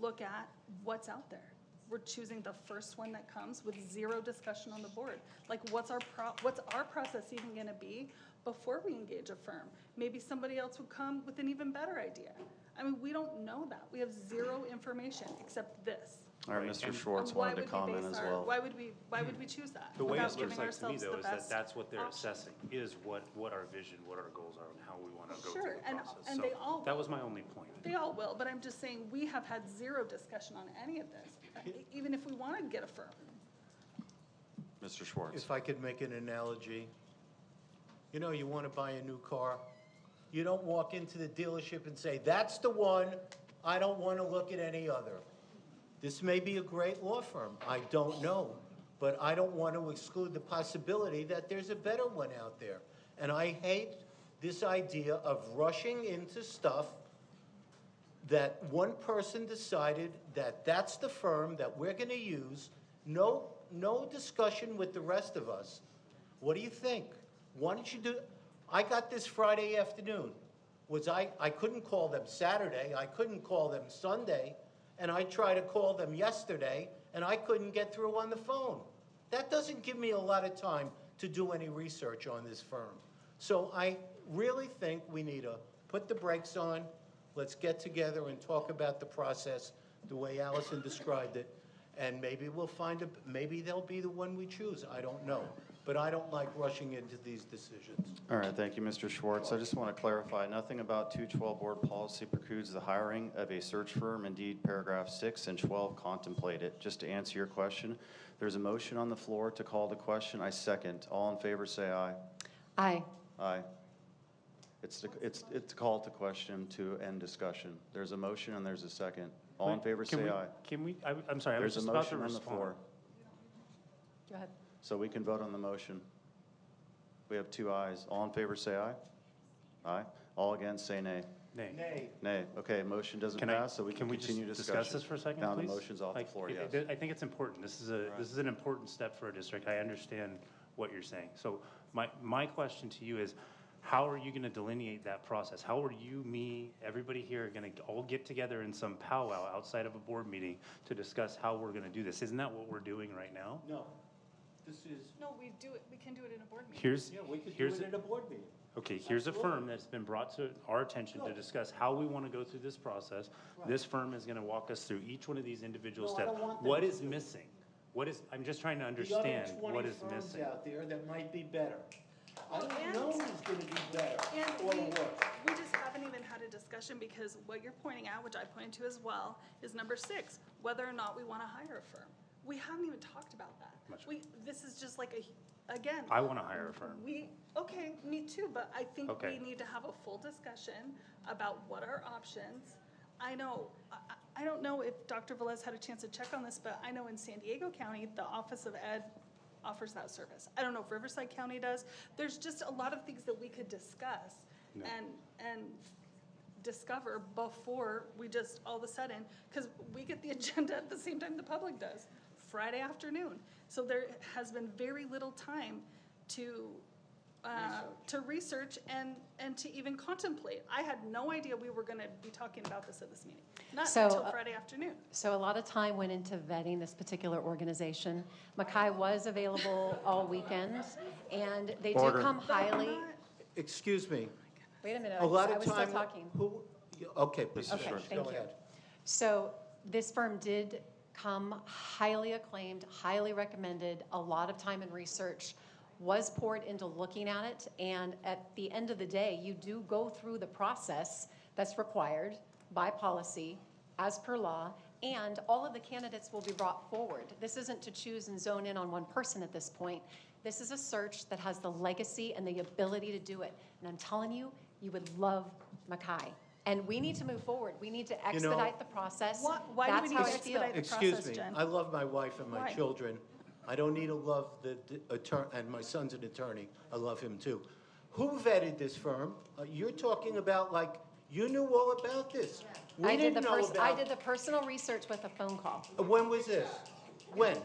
look at what's out there. We're choosing the first one that comes with zero discussion on the board. Like, what's our process even gonna be before we engage a firm? Maybe somebody else would come with an even better idea. I mean, we don't know that. We have zero information except this. All right, Mr. Schwartz And why wanted to would we comment base as our- well. Why would we choose that? The way without it giving looks like to me, ourselves though, the is that best that's what they're option? assessing, is what our vision, what our goals are, and how we want to go through Sure, the and process. they So all that will. was my only point. They all will, but I'm just saying, we have had zero discussion on any of this, even if we wanted to get a firm. Mr. Schwartz. If I could make an analogy, you know, you want to buy a new car. You don't walk into the dealership and say, that's the one, I don't want to look at any other. This may be a great law firm, I don't know, but I don't want to exclude the possibility that there's a better one out there. And I hate this idea of rushing into stuff that one person decided that that's the firm that we're going to use. No discussion with the rest of us. What do you think? Why don't you do, I got this Friday afternoon. I couldn't call them Saturday, I couldn't call them Sunday, and I tried to call them yesterday, and I couldn't get through on the phone. That doesn't give me a lot of time to do any research on this firm. So I really think we need to put the brakes on. Let's get together and talk about the process the way Allison described it, and maybe we'll find maybe they'll be the one we choose. I don't know, but I don't like rushing into these decisions. All right, thank you, Mr. Schwartz. I just want to clarify, nothing about 212 board policy precludes the hiring of a search firm. Indeed, paragraph 6 and 12 contemplate it. Just to answer your question, there's a motion on the floor to call the question. I second. All in favor, say aye. Aye. Aye. It's a call to question to end discussion. There's a motion and there's a second. All in favor, say aye. I'm sorry, I was There's just a about to motion on the respond. floor, Go ahead. so we can vote on the motion. We have 2 ayes. All in favor, say aye. Aye. All against, say nay. Nay. Nay. Nay. Okay, motion doesn't Can pass, so we can we continue just discussion. discuss this for a second, Now please? the motion's off the Like, floor, yes. I think it's important. This is an important step for a district. I understand what you're saying. So my question to you is, how are you going to delineate that process? How are you, me, everybody here going to all get together in some powwow outside of a board meeting to discuss how we're going to do this? Isn't that what we're doing right now? No, this is. No, we can do it in a board meeting. We could do it in a board meeting. Okay, here's a firm that's been brought to our attention to discuss how we want to go through this process. This firm is going to walk us through each one of these individual No, I steps. don't want them What to. is missing? I'm just trying to The understand other what 20 is firms missing. out there that might be better. I Well, don't and- know who's going to be better And or worse. we just haven't even had a discussion, because what you're pointing out, which I pointed to as well, is number 6, whether or not we want to hire a firm. We haven't even talked about that. This is just like again. I want to hire a firm. Okay, me too, but I think Okay. we need to have a full discussion about what are options. I don't know if Dr. Velez had a chance to check on this, but I know in San Diego County, the Office of Ed offers that service. I don't know if Riverside County does. There's just a lot of things that we could discuss and discover before we just all of a sudden, because we get the agenda at the same time the public does, Friday afternoon. So there has been very little time to research and to even contemplate. I had no idea we were going to be talking about this at this meeting, not until Friday afternoon. So a lot of time went into vetting this particular organization. Mackay was available all weekend, and they do Order. come highly. Excuse me. Wait a minute, A lot I of was still time. talking. Okay, please. Okay, thank Go you. ahead. So this firm did come highly acclaimed, highly recommended. A lot of time and research was poured into looking at it. And at the end of the day, you do go through the process that's required by policy, as per law, And all of the candidates will be brought forward. This isn't to choose and zone in on one person at this point. This is a search that has the legacy and the ability to do it. And I'm telling you, you would love Mackay. And we need to move forward. We need to expedite the process. Why do we That's need how to I feel. expedite the Excuse process, me, Jen? I love my wife and my Why? children. I don't need to love the attorney, and my son's an attorney. I love him too. Who vetted this firm? You're talking about like, you knew all about this. We didn't know about. I did the personal research with a phone call. When was this? When?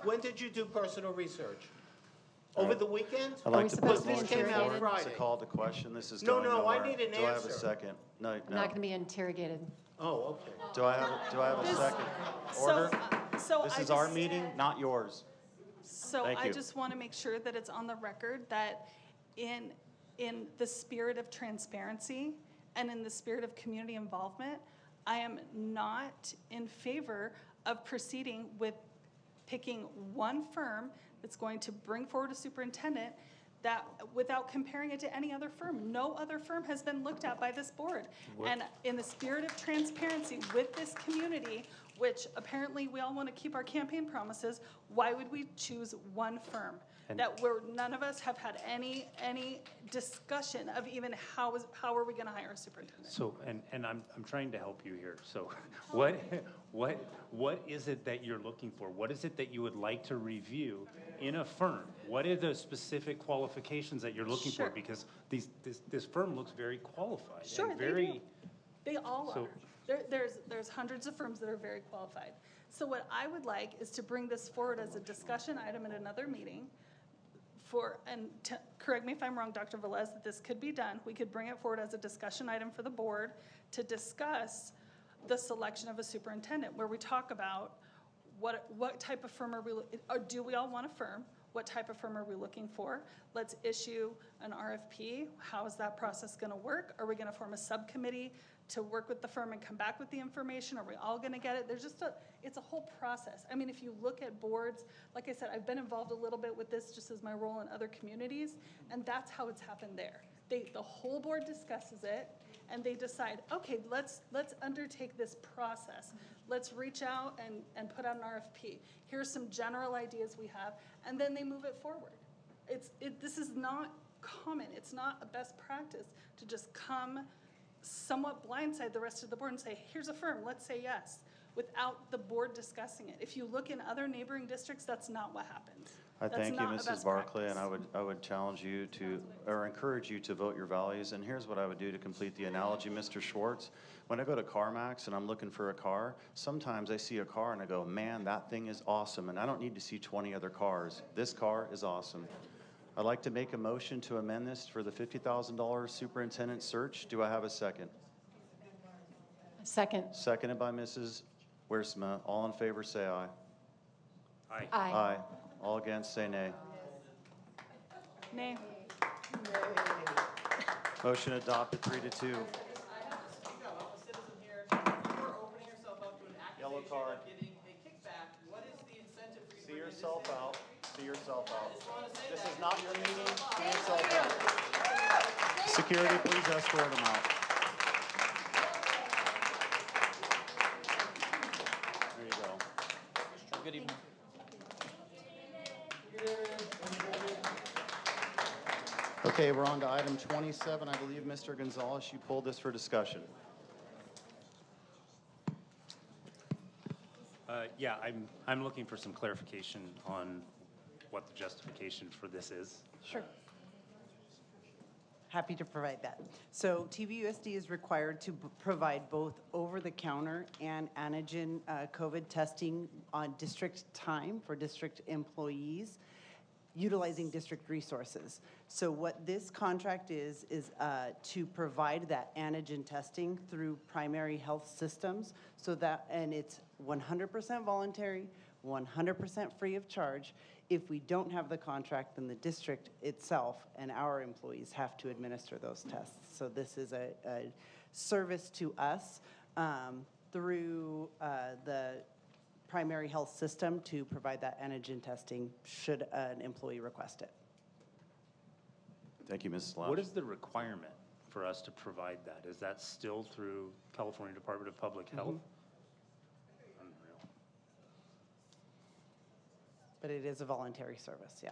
When did you do personal research? Over the weekend? I'd like to put supposed to be motion came out forward. Friday. It's a call to question. This is No, going no, I nowhere. need an Do I have a answer. second? No, I'm no. not going to be interrogated. Oh, okay. Do I have a second? Order? So This I is our just- meeting, not yours. So Thank I you. just want to make sure that it's on the record that in the spirit of transparency and in the spirit of community involvement, I am not in favor of proceeding with picking one firm that's going to bring forward a superintendent that, without comparing it to any other firm. No other firm has been looked at by this board. And in the spirit of transparency with this community, which apparently we all want to keep our campaign promises, why would we choose one firm? And- That where none of us have had any discussion of even how are we going to hire a superintendent? So, and I'm trying to help you here. So what is it that you're looking for? What is it that you would like to review in a firm? What are the specific qualifications that you're looking Sure. for? Because this firm looks very qualified. Sure, and they very, do. They all So- are. There's hundreds of firms that are very qualified. So what I would like is to bring this forward as a discussion item at another meeting correct me if I'm wrong, Dr. Velez, that this could be done. We could bring it forward as a discussion item for the board to discuss the selection of a superintendent, where we talk about what type of firm are we, or do we all want a firm? What type of firm are we looking for? Let's issue an RFP. How is that process going to work? Are we going to form a subcommittee to work with the firm and come back with the information? Are we all going to get it? It's a whole process. I mean, if you look at boards, like I said, I've been involved a little bit with this just as my role in other communities, and that's how it's happened there. The whole board discusses it, and they decide, okay, let's undertake this process. Let's reach out and put out an RFP. Here's some general ideas we have, and then they move it forward. This is not common. It's not a best practice to just come somewhat blindside the rest of the board and say, here's a firm, let's say yes, without the board discussing it. If you look in other neighboring districts, that's not what happens. I That's thank you, not a Mrs. best Barclay, and practice. I would challenge you to, or encourage you to vote your values. And here's what I would do to complete the analogy, Mr. Schwartz. When I go to CarMax and I'm looking for a car, sometimes I see a car and I go, man, that thing is awesome, and I don't need to see 20 other cars. This car is awesome. I'd like to make a motion to amend this for the $50,000 superintendent search. Do I have a second? Second. Seconded by Mrs. Wiersma. All in favor, say aye. Aye. Aye. Aye. All against, say nay. Nay. Motion adopted 3-2. Yellow card. See yourself out. See yourself out. This is not your meeting. See yourself out. Security, please escort them out. There you go. Good evening. Okay, we're on to item 27. I believe, Mr. Gonzalez, you pulled this for discussion. Yeah, I'm looking for some clarification on what the justification for this is. Sure. Happy to provide that. So TVUSD is required to provide both over-the-counter and antigen COVID testing on district time for district employees, utilizing district resources. So what this contract is to provide that antigen testing through primary health systems, so that, and it's 100% voluntary, 100% free of charge. If we don't have the contract, then the district itself and our employees have to administer those tests. So this is a service to us through the primary health system to provide that antigen testing should an employee request it. Thank you, Mrs. Lash. What is the requirement for us to provide that? Is that still through California Department of Public Health? But it is a voluntary service, yeah.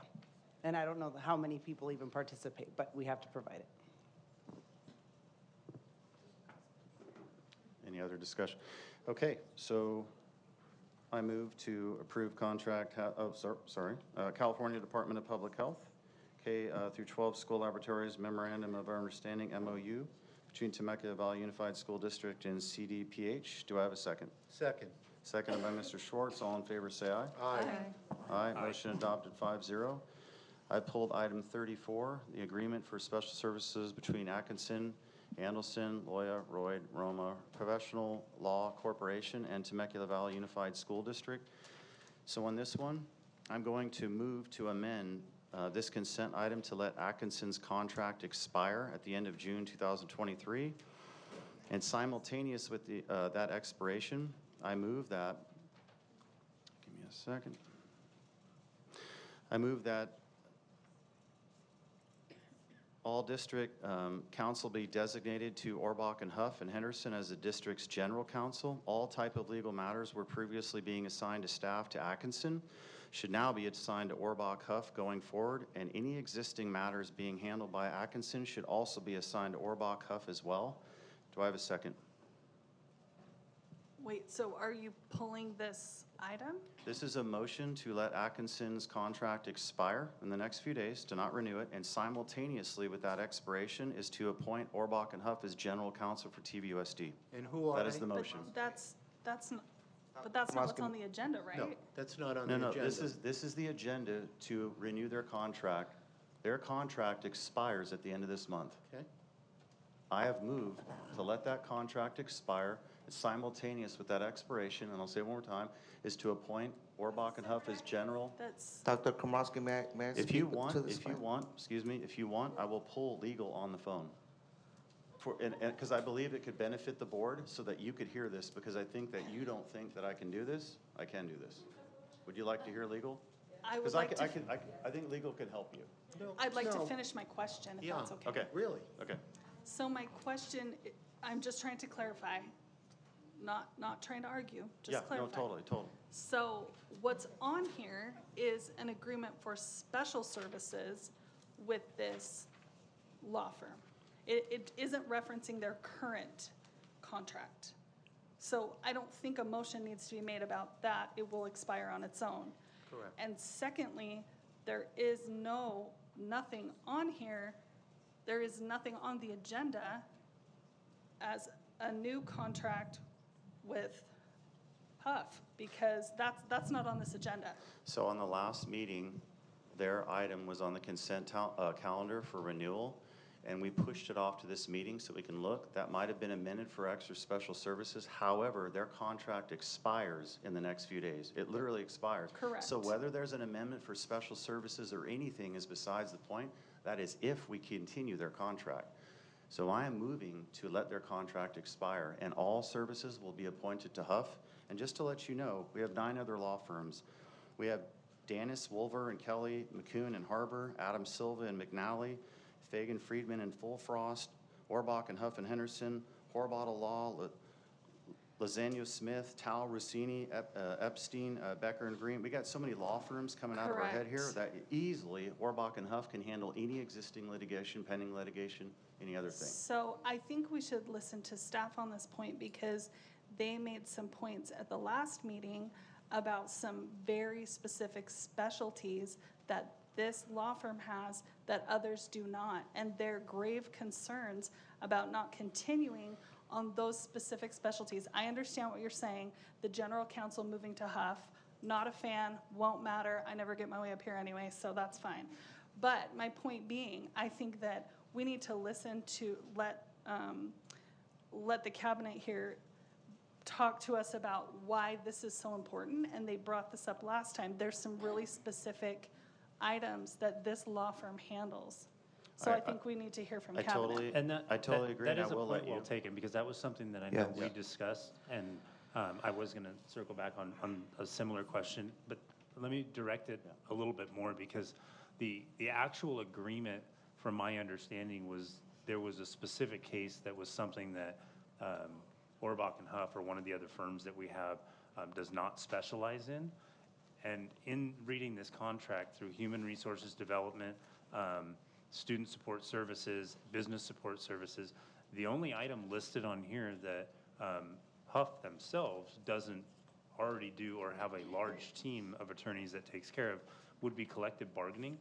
And I don't know how many people even participate, but we have to provide it. Any other discussion? Okay, so I move to approve contract, California Department of Public Health, K through 12 School Laboratories Memorandum of Understanding, MOU, between Temecula Valley Unified School District and CDPH. Do I have a second? Second. Seconded by Mr. Schwartz. All in favor, say aye. Aye. Aye, motion adopted 5-0. I pulled item 34, the agreement for special services between Atkinson, Andelson, Loya, Royd, Roma Professional Law Corporation and Temecula Valley Unified School District. So on this one, I'm going to move to amend this consent item to let Atkinson's contract expire at the end of June 2023. And simultaneous with that expiration, I move that, give me a second. I move that all district counsel be designated to Orbach and Huff and Henderson as the district's general counsel. All type of legal matters were previously being assigned to staff to Atkinson should now be assigned to Orbach Huff going forward, and any existing matters being handled by Atkinson should also be assigned to Orbach Huff as well. Do I have a second? Wait, so are you pulling this item? This is a motion to let Atkinson's contract expire in the next few days, to not renew it, and simultaneously with that expiration is to appoint Orbach and Huff as general counsel for TVUSD. And who are That they? is the motion. That's not, but that's not what's on the agenda, right? No, that's not on No, the no, agenda. this is the agenda to renew their contract. Their contract expires at the end of this month. Okay. I have moved to let that contract expire. Simultaneous with that expiration, and I'll say it one more time, is to appoint Orbach and Huff as general. That's, Dr. Komrosky, may I If speak you to this? want, excuse me, if you want, I will pull legal on the phone. Because I believe it could benefit the board so that you could hear this, because I think that you don't think that I can do this. I can do this. Would you like to hear legal? I would Because like to, I think legal could help you. I'd like to No. finish my question, if Yeah. that's okay. Okay. Really? Okay. So my question, I'm just trying to clarify, not trying to argue, Yeah, just clarify. no, totally. So what's on here is an agreement for special services with this law firm. It isn't referencing their current contract. So I don't think a motion needs to be made about that. It will expire on its own. Correct. And secondly, there is nothing on here, there is nothing on the agenda as a new contract with Huff, because that's not on this agenda. So on the last meeting, their item was on the consent calendar for renewal, and we pushed it off to this meeting so we can look. That might have been amended for extra special services. However, their contract expires in the next few days. It literally expires. Correct. So whether there's an amendment for special services or anything is besides the point. That is if we continue their contract. So I am moving to let their contract expire, and all services will be appointed to Huff. And just to let you know, we have 9 other law firms. We have Danis, Wolver, and Kelly, McCune and Harbor, Adam Silva and McNally, Fagan, Friedman, and Fullfrost, Orbach and Huff and Henderson, Horbottle Law, Lozano Smith, Tal, Rossini, Epstein, Becker and Green. We got so many law firms coming out of our head here Correct. that easily Orbach and Huff can handle any existing litigation, pending litigation, any other thing. So I think we should listen to staff on this point, because they made some points at the last meeting about some very specific specialties that this law firm has that others do not, and their grave concerns about not continuing on those specific specialties. I understand what you're saying, the general counsel moving to Huff, not a fan, won't matter, I never get my way up here anyway, so that's fine. But my point being, I think that we need to listen to, let the cabinet here talk to us about why this is so important, and they brought this up last time. There's some really specific items that this law firm handles. So I think we need to hear from cabinet. I totally agree, and I will let That is a point you. well taken, because that was something that I Yeah. know we discussed, and I was going to circle back on a similar question, but let me direct it a little bit more, because the actual agreement, from my understanding, was there was a specific case that was something that Orbach and Huff, or one of the other firms that we have, does not specialize in. And in reading this contract through human resources development, student support services, business support services, the only item listed on here that Huff themselves doesn't already do or have a large team of attorneys that takes care of would be collective bargaining.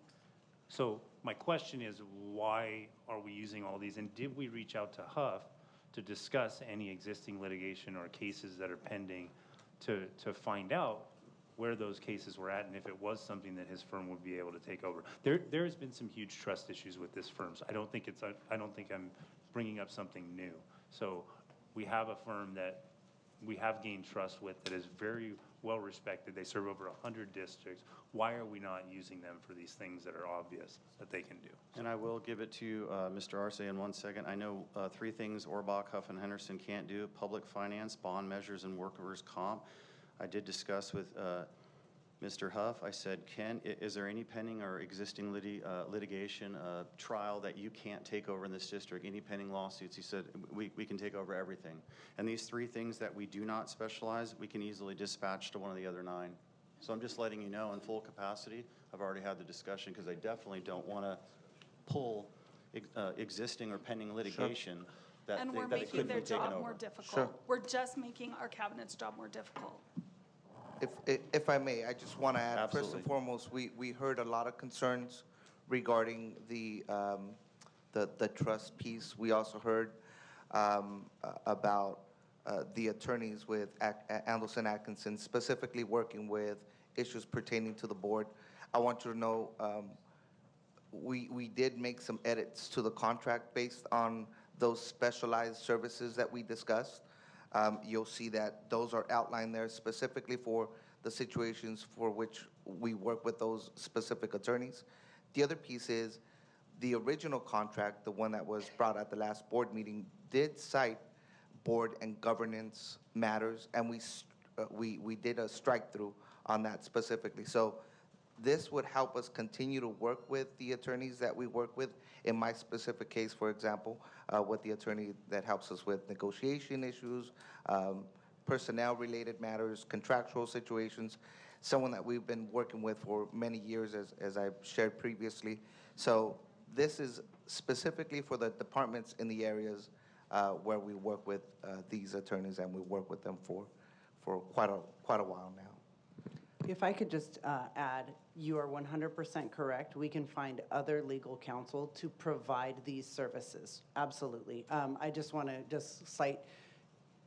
So my question is, why are we using all these? And did we reach out to Huff to discuss any existing litigation or cases that are pending to find out where those cases were at and if it was something that his firm would be able to take over? There has been some huge trust issues with this firm. So I don't think I'm bringing up something new. So we have a firm that we have gained trust with that is very well respected. They serve over 100 districts. Why are we not using them for these things that are obvious that they can do? And I will give it to Mr. Arce in 1 second. I know 3 things Orbach, Huff, and Henderson can't do: public finance, bond measures, and workers' comp. I did discuss with Mr. Huff. I said, Ken, is there any pending or existing litigation trial that you can't take over in this district? Any pending lawsuits? He said, we can take over everything. And these 3 things that we do not specialize, we can easily dispatch to one of the other 9. So I'm just letting you know in full capacity. I've already had the discussion because I definitely don't want to pull existing or pending litigation that And we're that it making couldn't their be taken job over. more difficult. Sure. We're just making our cabinet's job more difficult. If I may, I just want to add, first Absolutely. and foremost, we heard a lot of concerns regarding the trust piece. We also heard about the attorneys with Anderson Atkinson, specifically working with issues pertaining to the board. I want you to know we did make some edits to the contract based on those specialized services that we discussed. You'll see that those are outlined there specifically for the situations for which we work with those specific attorneys. The other piece is the original contract, the one that was brought at the last board meeting, did cite board and governance matters, and we did a strike through on that specifically. So this would help us continue to work with the attorneys that we work with. In my specific case, for example, with the attorney that helps us with negotiation issues, personnel-related matters, contractual situations, someone that we've been working with for many years, as I've shared previously. So this is specifically for the departments in the areas where we work with these attorneys, and we work with them for quite a while now. If I could just add, you are 100% correct. We can find other legal counsel to provide these services. Absolutely. I just want to just cite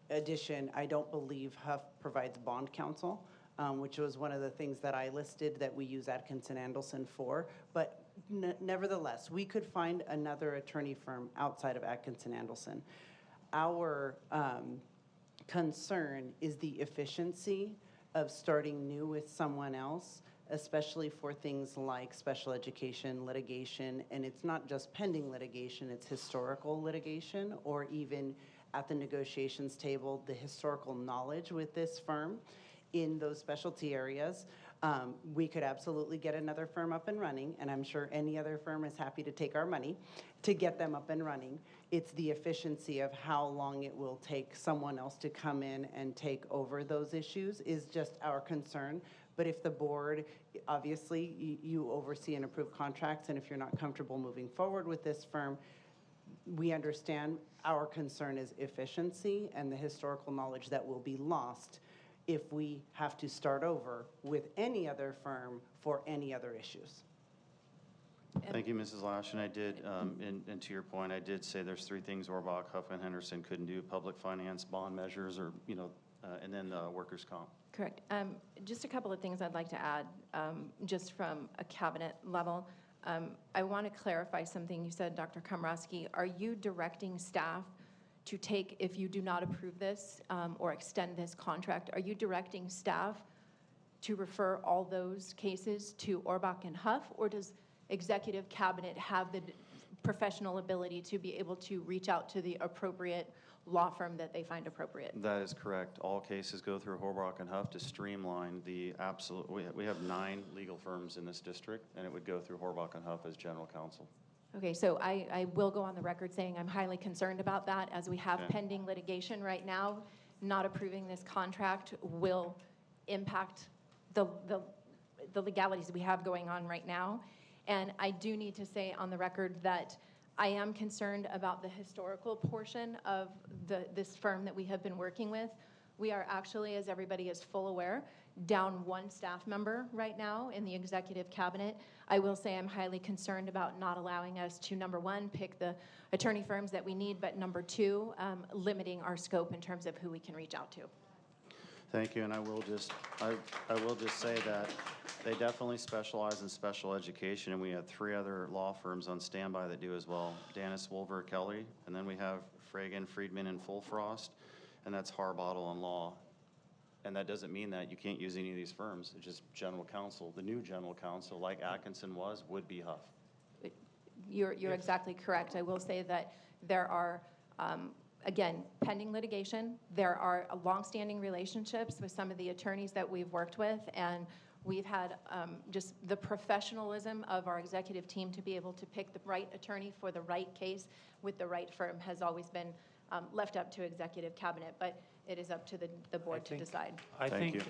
addition. I don't believe Huff provides bond counsel, which was one of the things that I listed that we use Atkinson Anderson for. But nevertheless, we could find another attorney firm outside of Atkinson Anderson. Our concern is the efficiency of starting new with someone else, especially for things like special education litigation. And it's not just pending litigation, it's historical litigation, or even at the negotiations table, the historical knowledge with this firm in those specialty areas. We could absolutely get another firm up and running, and I'm sure any other firm is happy to take our money to get them up and running. It's the efficiency of how long it will take someone else to come in and take over those issues is just our concern. But if the board, obviously, you oversee and approve contracts, and if you're not comfortable moving forward with this firm, we understand our concern is efficiency and the historical knowledge that will be lost if we have to start over with any other firm for any other issues. Thank you, Mrs. Lash. And I did, and to your point, I did say there's 3 things Orbach, Huff, and Henderson couldn't do: public finance, bond measures, or, and then workers' comp. Correct. Just a couple of things I'd like to add, just from a cabinet level. I want to clarify something you said, Dr. Komrosky. Are you directing staff to take, if you do not approve this or extend this contract, are you directing staff to refer all those cases to Orbach and Huff, or does executive cabinet have the professional ability to be able to reach out to the appropriate law firm that they find appropriate? That is correct. All cases go through Orbach and Huff to streamline the absolute. We have 9 legal firms in this district, and it would go through Orbach and Huff as general counsel. Okay, so I will go on the record saying I'm highly concerned about that, as we have pending litigation right now. Not approving this contract will impact the the legalities we have going on right now. And I do need to say on the record that I am concerned about the historical portion of this firm that we have been working with. We are actually, as everybody is full aware, down one staff member right now in the executive cabinet. I will say I'm highly concerned about not allowing us to, number one, pick the attorney firms that we need, but number two, limiting our scope in terms of who we can reach out to. Thank you, and I will just say that they definitely specialize in special education, and we have 3 other law firms on standby that do as well. Dennis, Wolver, Kelly, and then we have Fragan, Friedman, and Fullfrost, and that's Harbottle and Law. And that doesn't mean that you can't use any of these firms. It's just general counsel. The new general counsel, like Atkinson was, would be Huff. You're exactly correct. I will say that there are, again, pending litigation. There are longstanding relationships with some of the attorneys that we've worked with, and we've had just the professionalism of our executive team to be able to pick the right attorney for the right case with the right firm has always been left up to executive cabinet, but it is up to the board to decide. I think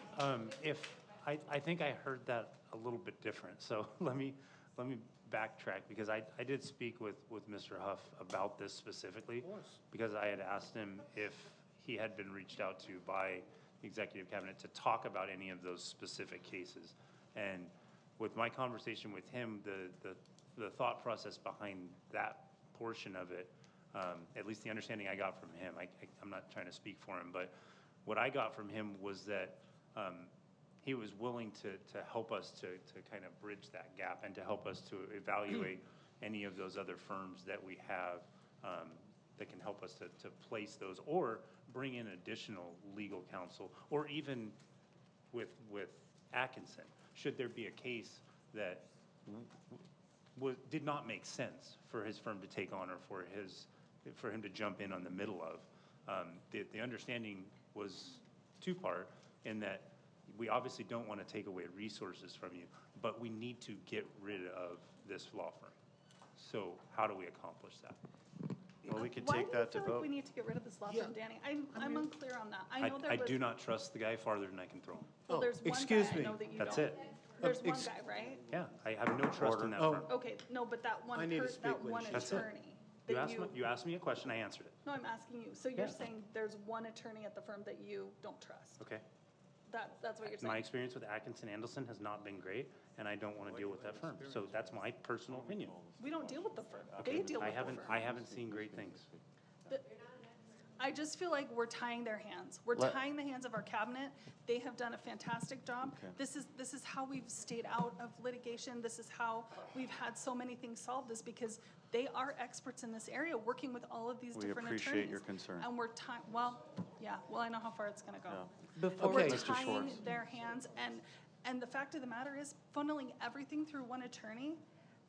I think I heard that a little bit different. So let me backtrack, because I did speak with Mr. Huff about this specifically, because I had asked him if he had been reached out to by the executive cabinet to talk about any of those specific cases. And with my conversation with him, the thought process behind that portion of it, at least the understanding I got from him, I'm not trying to speak for him, but what I got from him was that he was willing to help us to kind of bridge that gap and to help us to evaluate any of those other firms that we have that can help us to place those, or bring in additional legal counsel, or even with Atkinson, should there be a case that did not make sense for his firm to take on, or for him to jump in on the middle of. The understanding was two-part, in that we obviously don't want to take away resources from you, but we need to get rid of this law firm. So how do we accomplish that? Well, we could take that to Why do you feel like we need to get rid of this law firm, Danny? I'm unclear on that. I know I do not trust the guy farther than I can throw him. Well, there's one excuse guy me. I know that you That's don't. it. There's one guy, right? Yeah, I have no trust in that firm. Okay, no, but that one I need to speak when one she's- That's it. attorney. You that asked me a question, I answered it. No, I'm asking you. So you're Yeah. saying there's one attorney at the firm that you don't trust? Okay. That's what you're saying? My experience with Atkinson Andelson has not been great, and I don't want to deal with that firm. So that's my personal opinion. We don't deal with the firm. Okay, They deal with the firm. I haven't seen great things. I just feel like we're tying their hands. We're tying the hands of our cabinet. They have done a fantastic job. Okay. This is how we've stayed out of litigation. This is how we've had so many things solved, is because they are experts in this area, working with all of these We different attorneys. appreciate your concern. And we're tying, well, I know how far it's gonna go. Before We're we- Mr. tying Schwartz. their hands, and the fact of the matter is, funneling everything through one attorney,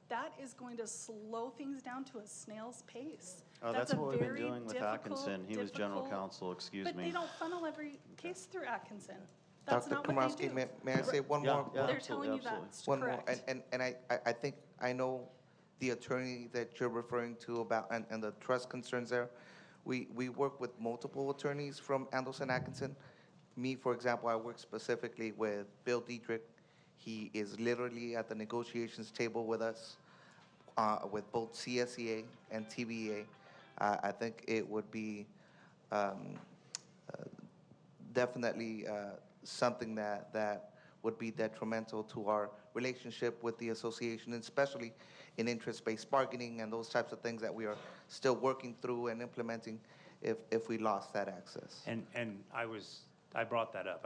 that is going to slow things down to a snail's pace. Oh, that's a what we've been very doing with difficult- Atkinson. He was general difficult- counsel, excuse But me. they don't funnel every case through Atkinson. That's Dr. not what they Komrowski, do. may I say one more? They're telling you that's One more, correct. and I think, I know the attorney that you're referring to about, and the trust concerns there. We work with multiple attorneys from Andelson Atkinson. Me, for example, I work specifically with Bill Diedrich. He is literally at the negotiations table with us, with both CSEA and TVEA. I think it would be definitely something that would be detrimental to our relationship with the association, and especially in interest-based bargaining and those types of things that we are still working through and implementing if we lost that access. And I brought that up.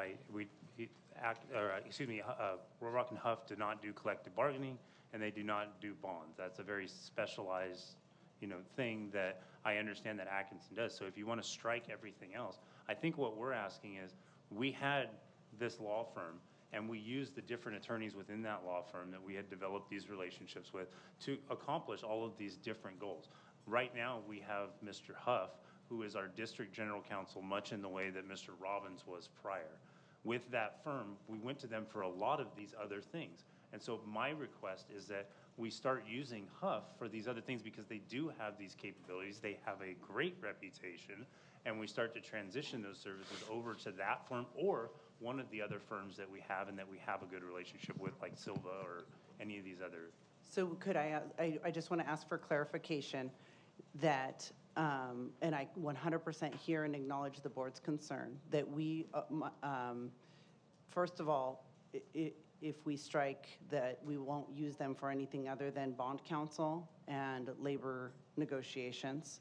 Rohrack and Huff do not do collective bargaining, and they do not do bonds. That's a very specialized, thing that I understand that Atkinson does. So if you want to strike everything else, I think what we're asking is, we had this law firm, and we used the different attorneys within that law firm that we had developed these relationships with to accomplish all of these different goals. Right now, we have Mr. Huff, who is our district general counsel, much in the way that Mr. Robbins was prior. With that firm, we went to them for a lot of these other things. And so my request is that we start using Huff for these other things, because they do have these capabilities. They have a great reputation, and we start to transition those services over to that firm, or one of the other firms that we have and that we have a good relationship with, like Silva or any of these other. So could I just want to ask for clarification that, and I 100% hear and acknowledge the board's concern, that we, first of all, if we strike that we won't use them for anything other than bond counsel and labor negotiations.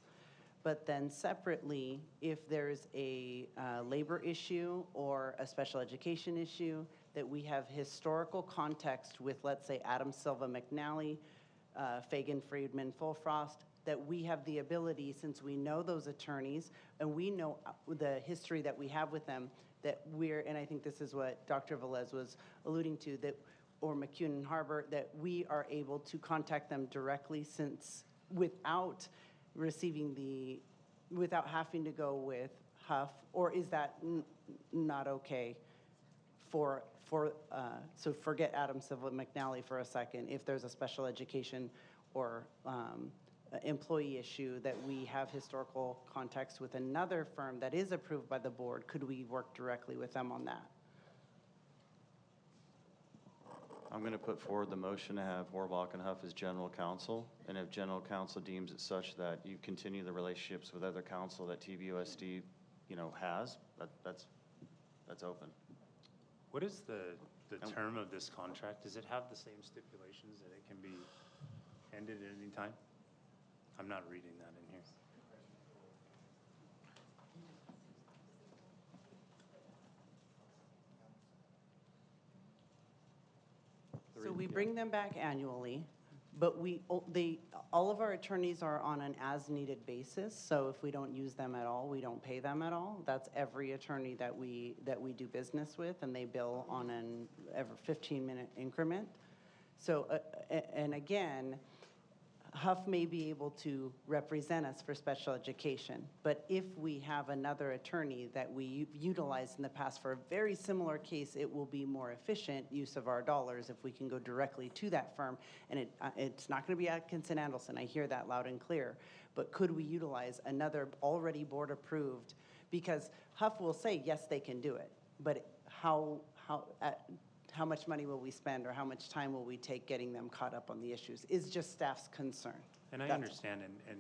But then separately, if there's a labor issue or a special education issue, that we have historical context with, let's say, Adam Silva McNally, Fagan Friedman Fullfrost, that we have the ability, since we know those attorneys and we know the history that we have with them, that we're, and I think this is what Dr. Velez was alluding to, that, or McCune Harbor, that we are able to contact them directly since without receiving without having to go with Huff, or is that not okay so forget Adam Silva McNally for a second. If there's a special education or employee issue that we have historical context with another firm that is approved by the board, could we work directly with them on that? I'm going to put forward the motion to have Horbach and Huff as general counsel, and if general counsel deems it such that you continue the relationships with other counsel that TVUSD, has, that's open. What is the term of this contract? Does it have the same stipulations that it can be ended at any time? I'm not reading that in here. So we bring them back annually, but all of our attorneys are on an as-needed basis. So if we don't use them at all, we don't pay them at all. That's every attorney that we do business with, and they bill on an every 15-minute increment. So, and again, Huff may be able to represent us for special education, but if we have another attorney that we utilized in the past for a very similar case, it will be more efficient use of our dollars if we can go directly to that firm. And it's not going to be Atkinson Andelson, I hear that loud and clear, but could we utilize another already board approved? Because Huff will say, yes, they can do it, but how much money will we spend, or how much time will we take getting them caught up on the issues is just staff's concern. And I understand, and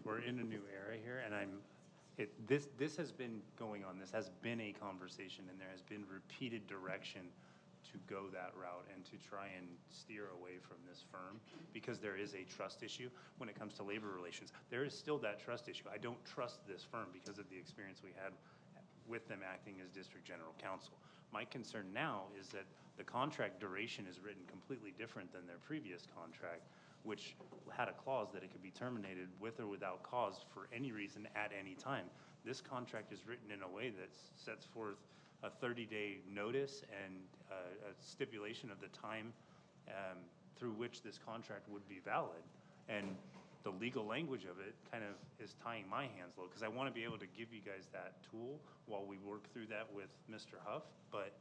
we're in a new era here, and this has been going on. This has been a conversation, and there has been repeated direction to go that route and to try and steer away from this firm, because there is a trust issue when it comes to labor relations. There is still that trust issue. I don't trust this firm because of the experience we had with them acting as district general counsel. My concern now is that the contract duration is written completely different than their previous contract, which had a clause that it could be terminated with or without cause for any reason at any time. This contract is written in a way that sets forth a 30-day notice and a stipulation of the time through which this contract would be valid. And the legal language of it kind of is tying my hands low, because I want to be able to give you guys that tool while we work through that with Mr. Huff. But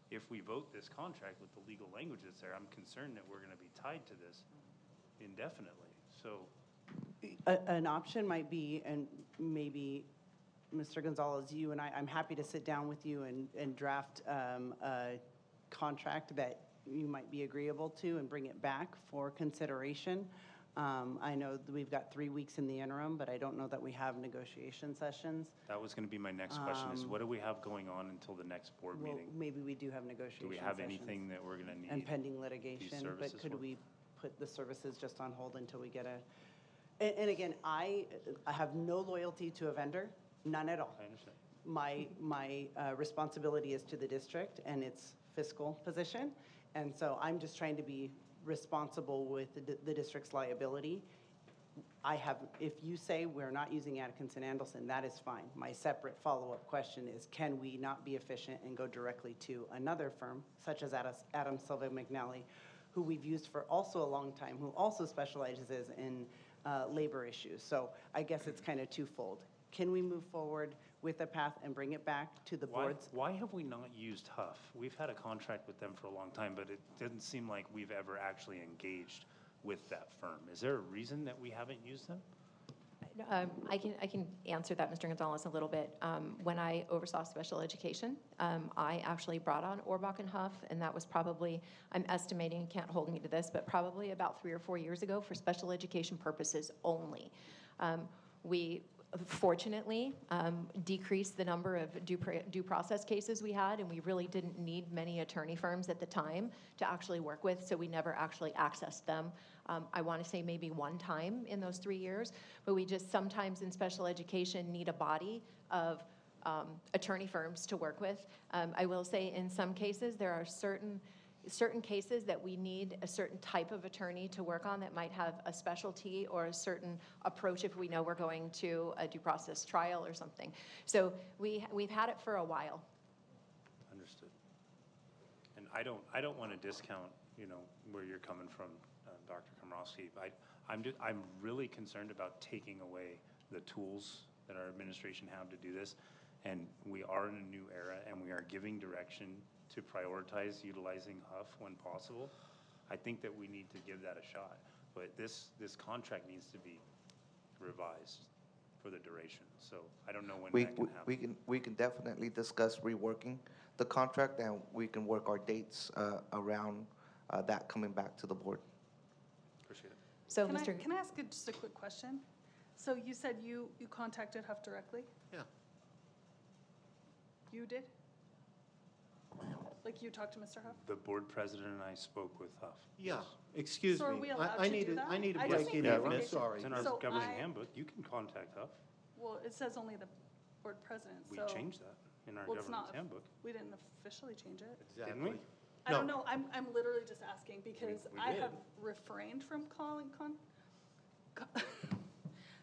if we vote this contract with the legal language that's there, I'm concerned that we're going to be tied to this indefinitely. So an option might be, and maybe Mr. Gonzalez, you and I'm happy to sit down with you and draft a contract that you might be agreeable to and bring it back for consideration. I know that we've got 3 weeks in the interim, but I don't know that we have negotiation sessions. that was going to be my next question, is what do we have going on until the next board Well, meeting? maybe we do have negotiation Do we have sessions anything that we're going to need? and pending litigation, services but could for? we put the services just on hold until we get and again, I have no loyalty to a vendor, none at all. I understand. My responsibility is to the district and its fiscal position, and so I'm just trying to be responsible with the district's liability. If you say we're not using Atkinson Andelson, that is fine. My separate follow-up question is, can we not be efficient and go directly to another firm, such as Adam Silva McNally, who we've used for also a long time, who also specializes in labor issues? So I guess it's kind of twofold. Can we move forward with a path and bring it back to the boards? Why have we not used Huff? We've had a contract with them for a long time, but it doesn't seem like we've ever actually engaged with that firm. Is there a reason that we haven't used them? I can answer that, Mr. Gonzalez, a little bit. When I oversaw special education, I actually brought on Orbach and Huff, and that was probably, I'm estimating, can't hold me to this, but probably about 3 or 4 years ago for special education purposes only. We fortunately decreased the number of due process cases we had, and we really didn't need many attorney firms at the time to actually work with, so we never actually accessed them. I want to say maybe one time in those 3 years, but we just sometimes in special education need a body of attorney firms to work with. I will say in some cases there are certain cases that we need a certain type of attorney to work on that might have a specialty or a certain approach if we know we're going to a due process trial or something. So we've had it for a while. Understood. And I don't want to discount, where you're coming from, Dr. Komrosky. I'm really concerned about taking away the tools that our administration have to do this. And we are in a new era, and we are giving direction to prioritize utilizing Huff when possible. I think that we need to give that a shot. But this contract needs to be revised for the duration. So I don't know when that can happen. We can definitely discuss reworking the contract, and we can work our dates around that coming back to the board. Appreciate it. So, Can I ask just a quick question? So you said you contacted Huff directly? Yeah. You did? Like you talked to Mr. Huff? The board president and I spoke with Huff. Yeah, excuse So are me. we allowed I to need do that? I need to I just break need in here, I'm clarification. sorry. It's in our So governing I- handbook. You can contact Huff. Well, it says only the board president, We so. changed that in our Well, it's governance not- handbook. We didn't officially change it. Didn't we? I don't know, I'm literally just asking because we I did. have refrained from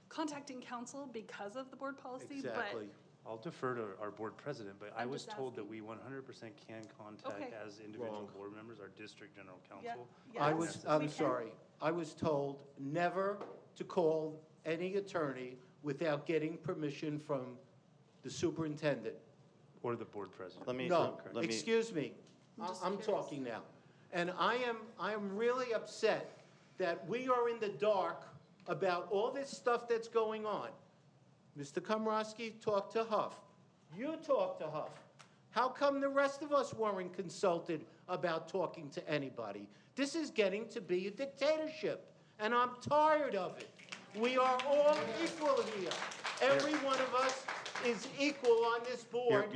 contacting council because of the board policy, but. Exactly. I'll defer to our board president, but I I'm was just told that asking. we 100% can contact Okay. as individual Wrong. board members, our district general Yeah, counsel. yes, we I'm can. sorry. I was told never to call any attorney without getting permission from the superintendent. Or the board president. No, let me- excuse me. I'm talking now. And I am really upset that we are in the dark about all this stuff that's going on. Mr. Komrosky talked to Huff. You talked to Huff. How come the rest of us weren't consulted about talking to anybody? This is getting to be a dictatorship, and I'm tired of it. We are all equal here. Every one of us is equal on this board, and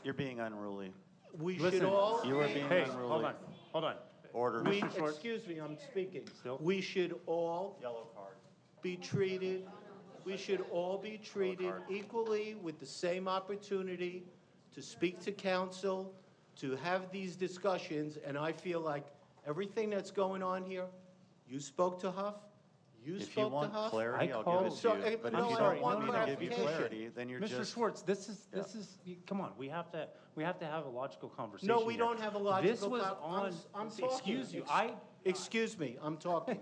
You're being unruly. we Listen, should all. You are being Hey, unruly. hold on. Order. Excuse me, I'm speaking. We should all Yellow card. be treated, we should all be treated equally with the same opportunity to speak to council, to have these discussions, and I feel like everything that's going on here, you spoke to Huff, you If you spoke to want Huff. clarity, I'll called- give it to So- you. But no, if you I don't don't want want me to give you clarification. clarity, then you're Mr. just. Schwartz, this is, come on, we have to have a logical conversation No, we here. don't have a logical. This was on, I'm talking. excuse you, Excuse me, I'm talking.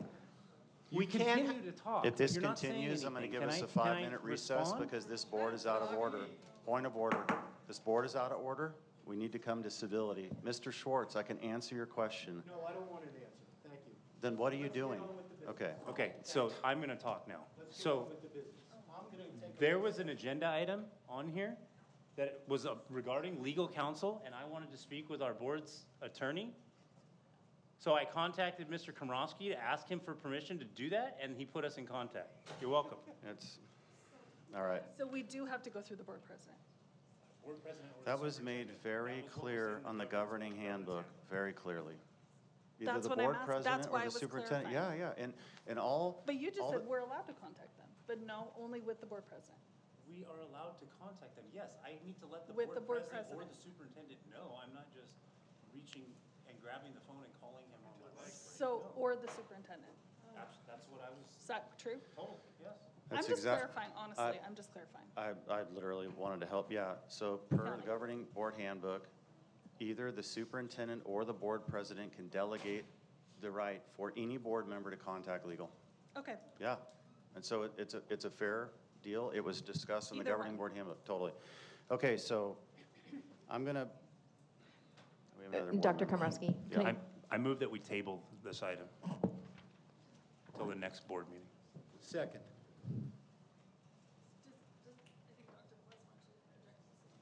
you We can't. continue to talk. If this You're not saying continues, I'm going to anything. give us a Can I 5-minute recess respond? because this board is out of order. Point of order. This board is out of order. We need to come to civility. Mr. Schwartz, I can answer your question. No, I don't want an answer, thank you. Then what are you doing? Okay. Okay, so I'm going to talk now. So there was an agenda item on here that was regarding legal counsel, and I wanted to speak with our board's attorney. So I contacted Mr. Komrosky to ask him for permission to do that, and he put us in contact. You're welcome. It's, all right. So we do have to go through the board president. That was made very clear on the governing handbook, very clearly. Either That's the what I'm board asking. president That's or why I the was superintendent. clarifying. Yeah, and all. But you just all said the- we're allowed to contact them, but no, only with the board president. We are allowed to contact them, yes. I need to let the With the board board president or president. the superintendent know. I'm not just reaching and grabbing the phone and calling him on my bike. So, or the superintendent. That's what I was. Is that true? Told, yes. I'm That's just exact- clarifying, honestly, I'm just clarifying. I literally wanted to help, yeah. So per the governing board handbook, either the superintendent or the board president can delegate the right for any board member to contact legal. Okay, Yeah, and so it's a fair deal. It was discussed in the Either governing way. board handbook, totally. Okay, so I'm gonna. we have another board Dr. member. Komrosky, can I- I move that we table this item until the next board meeting. Second.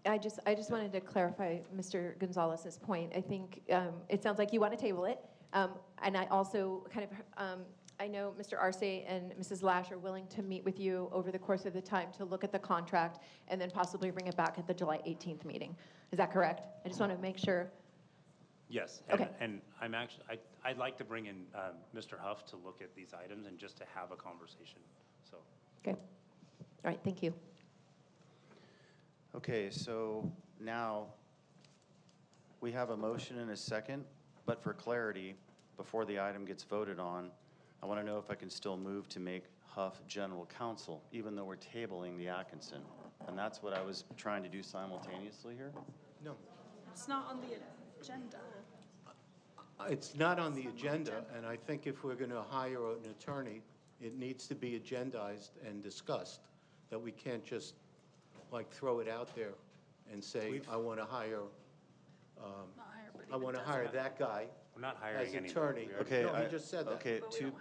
I just wanted to clarify Mr. Gonzalez's point. I think it sounds like you want to table it. And I also kind of, I know Mr. Arce and Mrs. Lash are willing to meet with you over the course of the time to look at the contract and then possibly bring it back at the July 18th meeting. Is that correct? I just want to make sure. Yes, Okay. and I'm actually, I'd like to bring in Mr. Huff to look at these items and just to have a conversation, so. Okay. All right, thank you. Okay, so now we have a motion and a second, but for clarity, before the item gets voted on, I want to know if I can still move to make Huff general counsel, even though we're tabling the Atkinson. And that's what I was trying to do simultaneously here. No. It's not on the agenda. It's not on the agenda, and I think if we're going to hire an attorney, it needs to be agendized and discussed, that we can't just, like, throw it out there and say, I want to hire, I want to hire that guy We're not as hiring anybody. attorney. Okay, No, I- he just said that. Okay,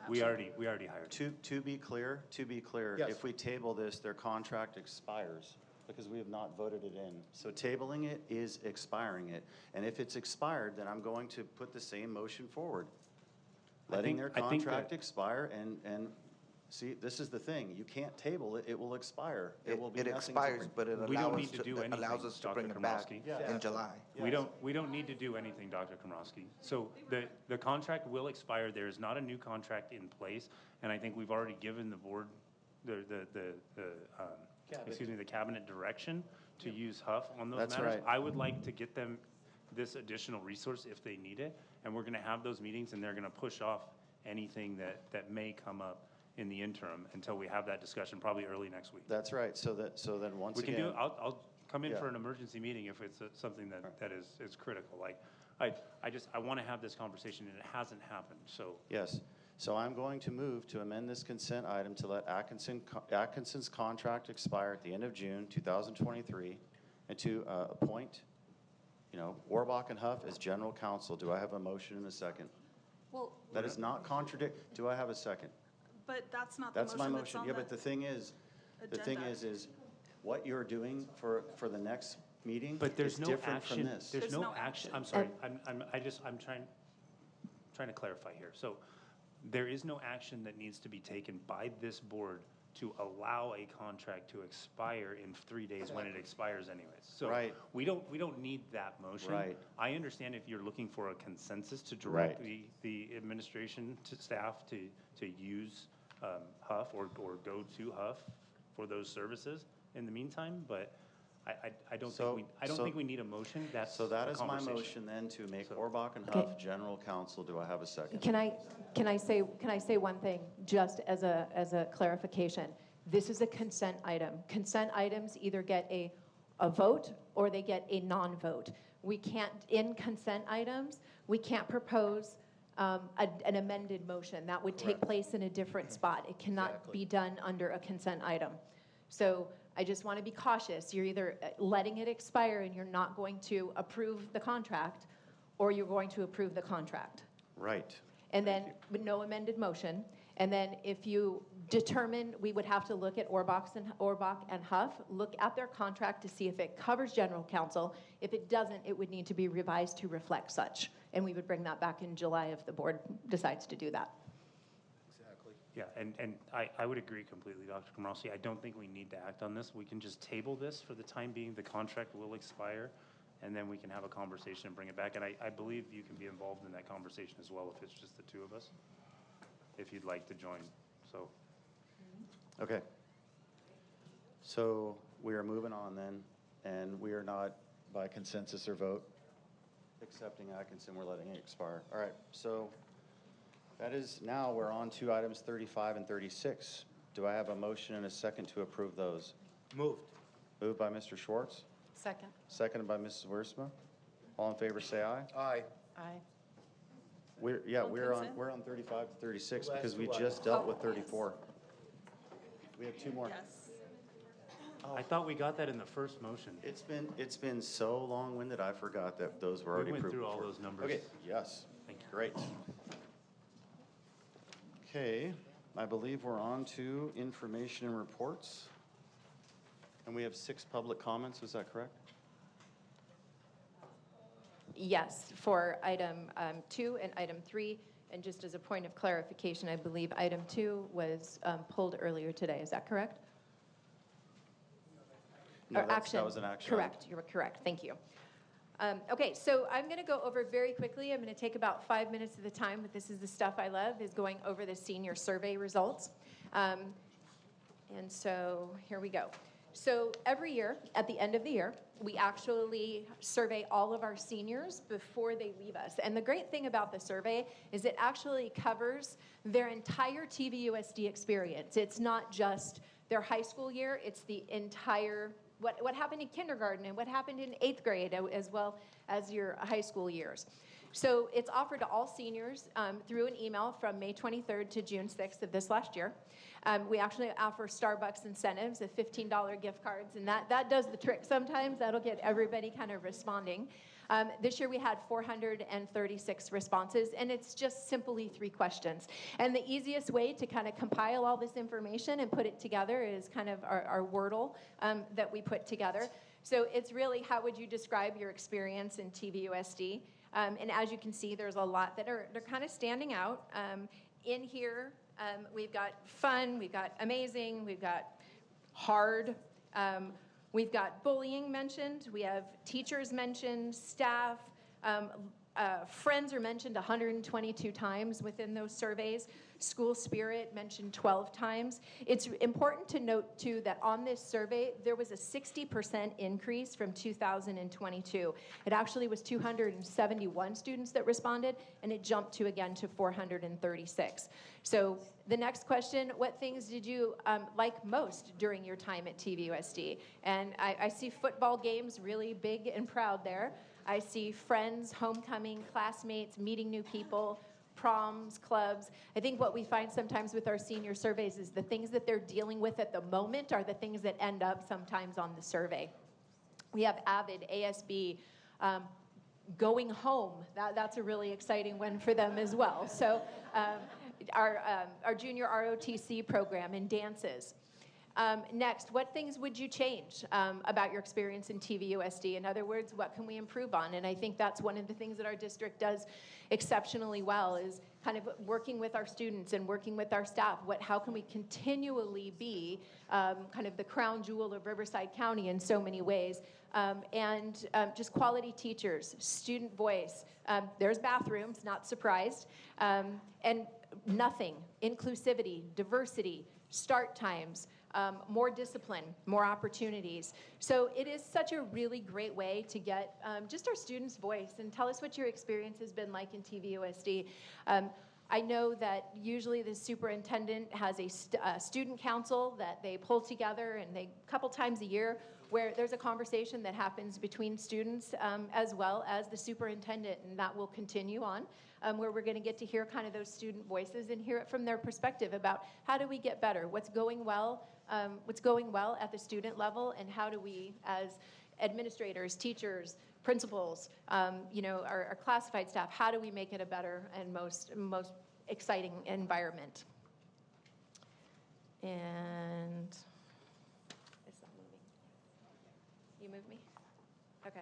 We already hired. to be clear, Yes. if we table this, their contract expires because we have not voted it in. So tabling it is expiring it. And if it's expired, then I'm going to put the same motion forward. Letting their I think that- contract expire and, see, this is the thing. You can't table it, it will expire. It will be It nothing expires, different. but it We don't allows need us to to, do it anything, allows us to Dr. bring it back Komrosky. in July. We don't need to do anything, Dr. Komrosky. So the contract will expire. There is not a new contract in place, and I think we've already given the board, the cabinet direction to use Huff on those That's matters. right. I would like to get them this additional resource if they need it, and we're gonna have those meetings, and they're gonna push off anything that may come up in the interim until we have that discussion, probably early next week. That's right, so then once We again. can do, I'll come in Yeah. for an emergency meeting if it's something that is critical. Like, I want to have this conversation, and it hasn't happened, so. Yes. So I'm going to move to amend this consent item to let Atkinson's contract expire at the end of June 2023 and to appoint, Orbach and Huff as general counsel. Do I have a motion and a second? Well, That is not contradict. Do I have a second? but that's not the That's my motion that's motion. on Yeah, but the thing is, what you're doing for the next meeting But there's is no different from action, this. there's no action, I'm sorry, I'm trying to clarify here. So there is no action that needs to be taken by this board to allow a contract to expire in 3 days when it expires anyways. So Right. we don't need that motion. Right. I understand if you're looking for a consensus to direct Right. the administration to staff to use Huff or go to Huff for those services in the meantime, but I don't think we need a motion. That's So that a is my conversation. motion then to make So- Orbach and Okay. Huff general counsel. Do I have a second? Can I say one thing, just as a clarification? This is a consent item. Consent items either get a vote or they get a non-vote. We can't, in consent items, we can't propose an amended motion. That would take place in a different spot. It cannot be done under a consent item. So I just want to be cautious. You're either letting it expire and you're not going to approve the contract, or you're going to approve the contract. Right. And then, with no amended motion, and then if you determine, we would have to look at Orbach and Huff, look at their contract to see if it covers general counsel. If it doesn't, it would need to be revised to reflect such. And we would bring that back in July if the board decides to do that. Exactly. Yeah, and I would agree completely, Dr. Komrosky. I don't think we need to act on this. We can just table this for the time being. The contract will expire, and then we can have a conversation and bring it back. And I believe you can be involved in that conversation as well if it's just the two of us, if you'd like to join, so. Okay. So we are moving on then, and we are not by consensus or vote accepting Atkinson. We're letting it expire. All right, so that is, now we're on to items 35 and 36. Do I have a motion and a second to approve those? Moved. Moved by Mr. Schwartz, Second. seconded by Mrs. Wiersma. All in favor, say aye. Aye. Aye. We're consent? on 35 to 36 Last because we two just dealt with 34. We have two more. Yes. I thought we got that in the first motion. It's been so long-winded, I forgot that those were already We approved went through all before. those numbers. Okay, yes. Thank you. Great. Okay, I believe we're on to information and reports. And we have 6 public comments, is that correct? Yes, for item 2 and item 3. And just as a point of clarification, I believe item 2 was pulled earlier today. Is that correct? No, Or that was an action. Correct, you were correct, thank you. Okay, so I'm going to go over very quickly. I'm going to take about 5 minutes of the time, but this is the stuff I love, is going over the senior survey results. And so here we go. So every year, at the end of the year, we actually survey all of our seniors before they leave us. And the great thing about the survey is it actually covers their entire TVUSD experience. It's not just their high school year, it's the entire, what happened in kindergarten and what happened in 8th grade, as well as your high school years. So it's offered to all seniors through an email from May 23rd to June 6th of this last year. We actually offer Starbucks incentives of $15 gift cards, and that does the trick sometimes. That'll get everybody kind of responding. This year we had 436 responses, and it's just simply 3 questions. And the easiest way to kind of compile all this information and put it together is kind of our Wordle that we put together. So it's really, how would you describe your experience in TVUSD? And as you can see, there's a lot that they're kind of standing out. In here, we've got fun, we've got amazing, we've got hard, we've got bullying mentioned, we have teachers mentioned, staff, friends are mentioned 122 times within those surveys. School spirit mentioned 12 times. It's important to note, too, that on this survey, there was a 60% increase from 2022. It actually was 271 students that responded, and it jumped again to 436. So the next question, what things did you like most during your time at TVUSD? And I see football games really big and proud there. I see friends, homecoming, classmates, meeting new people, proms, clubs. I think what we find sometimes with our senior surveys is the things that they're dealing with at the moment are the things that end up sometimes on the survey. We have AVID, ASB, going home. That's a really exciting one for them as well. So our junior ROTC program and dances. Next, what things would you change about your experience in TVUSD? In other words, what can we improve on? And I think that's one of the things that our district does exceptionally well, is kind of working with our students and working with our staff. How can we continually be kind of the crown jewel of Riverside County in so many ways? And just quality teachers, student voice. There's bathrooms, not surprised. And nothing, inclusivity, diversity, start times, more discipline, more opportunities. So it is such a really great way to get just our students' voice, and tell us what your experience has been like in TVUSD. I know that usually the superintendent has a student council that they pull together, and a couple times a year, where there's a conversation that happens between students as well as the superintendent, and that will continue on, where we're going to get to hear kind of those student voices and hear it from their perspective about how do we get better, what's going well at the student level, and how do we, as administrators, teachers, principals, our classified staff, how do we make it a better and most exciting environment? And it's not moving. You move me? Okay.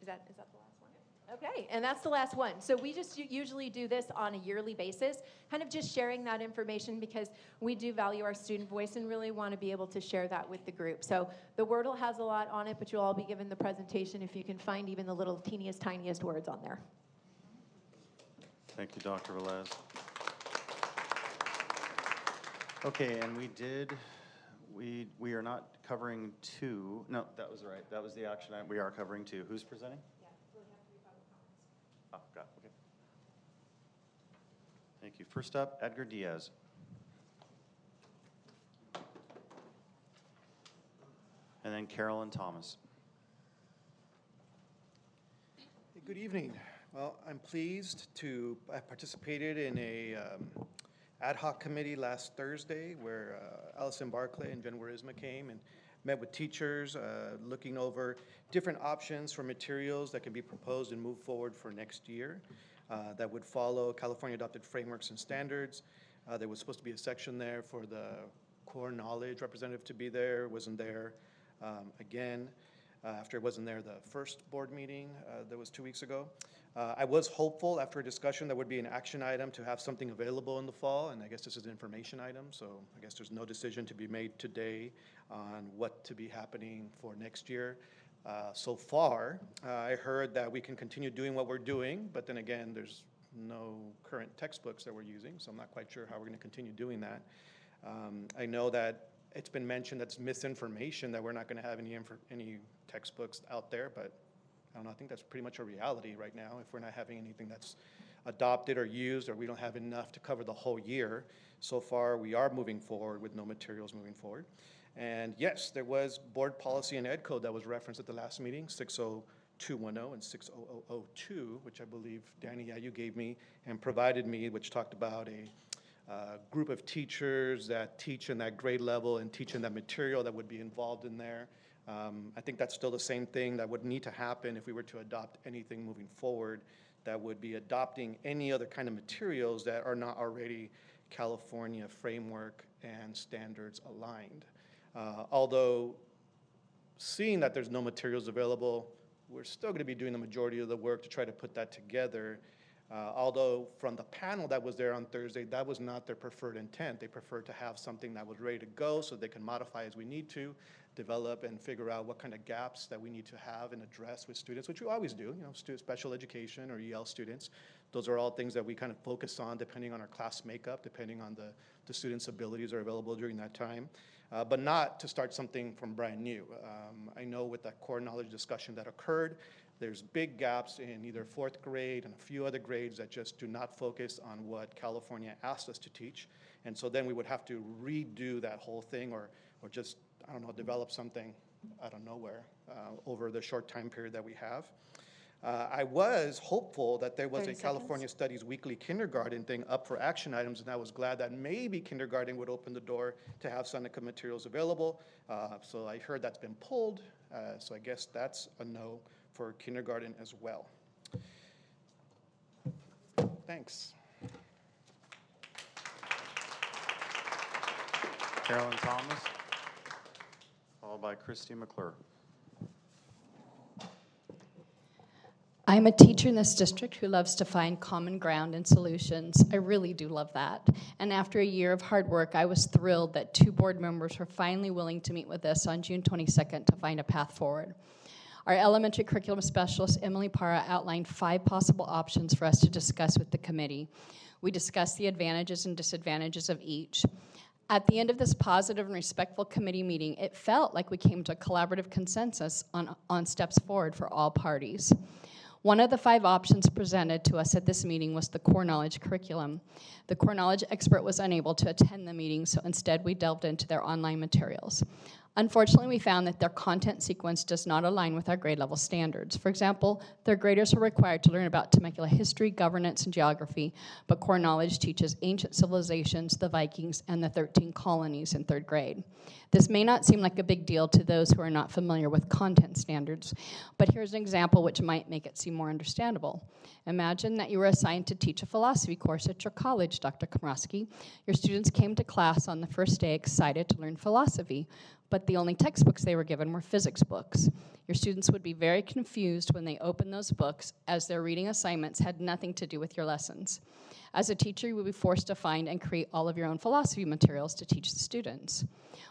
Is that the last one? Okay, and that's the last one. So we just usually do this on a yearly basis, kind of just sharing that information, because we do value our student voice and really want to be able to share that with the group. So the Wordle has a lot on it, but you'll all be given the presentation if you can find even the little teeniest, tiniest words on there. Thank you, Dr. Velez. Okay, and we are not covering 2. No, that was right. That was the action item. We are covering 2. Who's presenting? Yeah, we'll have to be public comments. Oh, got it. Okay. Thank you. First up, Edgar Diaz. And then Carolyn Thomas. Hey, good evening. Well, I'm pleased to I participated in a ad hoc committee last Thursday where Allison Barclay and Jen Warisma came and met with teachers, looking over different options for materials that can be proposed and move forward for next year that would follow California adopted frameworks and standards. There was supposed to be a section there for the core knowledge representative to be there, wasn't there again. after I wasn't there the first board meeting that was 2 weeks ago. I was hopeful after a discussion there would be an action item to have something available in the fall, and I guess this is an information item, so I guess there's no decision to be made today on what to be happening for next year. So far, I heard that we can continue doing what we're doing, but then again, there's no current textbooks that we're using, so I'm not quite sure how we're going to continue doing that. I know that it's been mentioned that's misinformation, that we're not going to have any textbooks out there, but I don't know, I think that's pretty much a reality right now. If we're not having anything that's adopted or used, or we don't have enough to cover the whole year, so far we are moving forward with no materials moving forward. And yes, there was board policy and ed code that was referenced at the last meeting, 60210 and 60002, which I believe, Danny, yeah, you gave me and provided me, which talked about a group of teachers that teach in that grade level and teach in that material that would be involved in there. I think that's still the same thing that would need to happen if we were to adopt anything moving forward, that would be adopting any other kind of materials that are not already California framework and standards aligned. Although seeing that there's no materials available, we're still going to be doing the majority of the work to try to put that together. Although from the panel that was there on Thursday, that was not their preferred intent. They preferred to have something that was ready to go so they can modify as we need to, develop and figure out what kind of gaps that we need to have and address with students, which we always do, you know, special education or EL students. Those are all things that we kind of focus on depending on our class makeup, depending on the students' abilities are available during that time. But not to start something from brand new. I know with that core knowledge discussion that occurred, there's big gaps in either 4th grade and a few other grades that just do not focus on what California asked us to teach. And so then we would have to redo that whole thing or just, I don't know, develop something out of nowhere over the short time period that we have. I was hopeful that there was a California Studies Weekly Kindergarten thing up for action items, and I was glad that maybe kindergarten would open the door to have Seneca materials available. So I heard that's been pulled, so I guess that's a no for kindergarten as well. Thanks. Carolyn Thomas, followed by Christy McClure. I'm a teacher in this district who loves to find common ground and solutions. I really do love that. And after a year of hard work, I was thrilled that 2 board members were finally willing to meet with us on June 22nd to find a path forward. Our elementary curriculum specialist, Emily Parra, outlined 5 possible options for us to discuss with the committee. We discussed the advantages and disadvantages of each. At the end of this positive and respectful committee meeting, it felt like we came to a collaborative consensus on steps forward for all parties. One of the 5 options presented to us at this meeting was the core knowledge curriculum. The core knowledge expert was unable to attend the meeting, so instead we delved into their online materials. Unfortunately, we found that their content sequence does not align with our grade level standards. For example, 3rd graders are required to learn about Temecula history, governance, and geography, but core knowledge teaches ancient civilizations, the Vikings, and the 13 colonies in 3rd grade. This may not seem like a big deal to those who are not familiar with content standards, but here's an example which might make it seem more understandable. Imagine that you were assigned to teach a philosophy course at your college, Dr. Komrosky. Your students came to class on the first day excited to learn philosophy, but the only textbooks they were given were physics books. Your students would be very confused when they opened those books, as their reading assignments had nothing to do with your lessons. As a teacher, you would be forced to find and create all of your own philosophy materials to teach the students.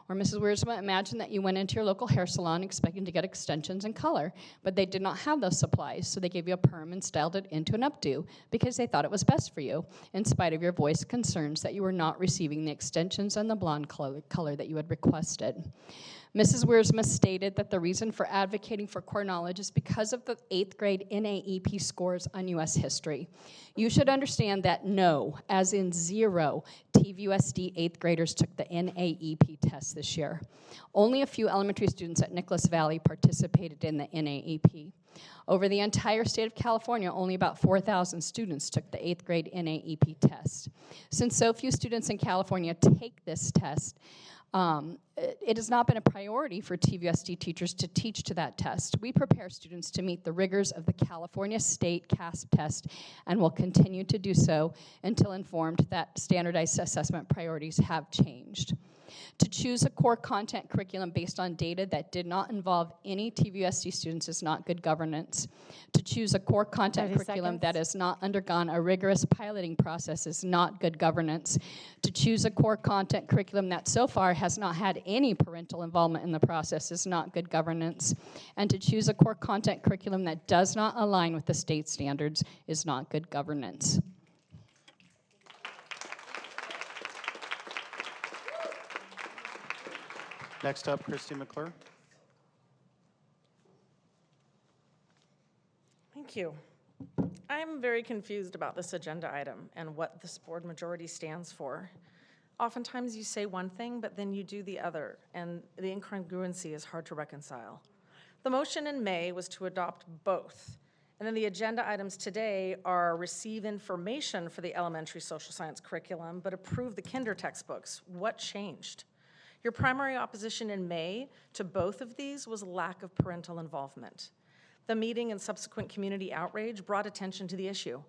Or Mrs. Wiersma, imagine that you went into your local hair salon expecting to get extensions and color, but they did not have those supplies, so they gave you a perm and styled it into an updo because they thought it was best for you, in spite of your voiced concerns that you were not receiving the extensions and the blonde color that you had requested. Mrs. Wiersma stated that the reason for advocating for core knowledge is because of the 8th grade NAEP scores on U.S. history. You should understand that no, as in 0, TVUSD 8th graders took the NAEP test this year. Only a few elementary students at Nicholas Valley participated in the NAEP. Over the entire state of California, only about 4,000 students took the 8th grade NAEP test. Since so few students in California take this test, it has not been a priority for TVUSD teachers to teach to that test. We prepare students to meet the rigors of the California State CASP test and will continue to do so until informed that standardized assessment priorities have changed. To choose a core content curriculum based on data that did not involve any TVUSD students is not good governance. To choose a core content 30 curriculum seconds. that has not undergone a rigorous piloting process is not good governance. To choose a core content curriculum that so far has not had any parental involvement in the process is not good governance. And to choose a core content curriculum that does not align with the state standards is not good governance. Next up, Christy McClure. Thank you. I'm very confused about this agenda item and what this board majority stands for. Oftentimes you say one thing, but then you do the other, and the incongruency is hard to reconcile. The motion in May was to adopt both, and then the agenda items today are receive information for the elementary social science curriculum, but approve the kinder textbooks. What changed? Your primary opposition in May to both of these was lack of parental involvement. The meeting and subsequent community outrage brought attention to the issue.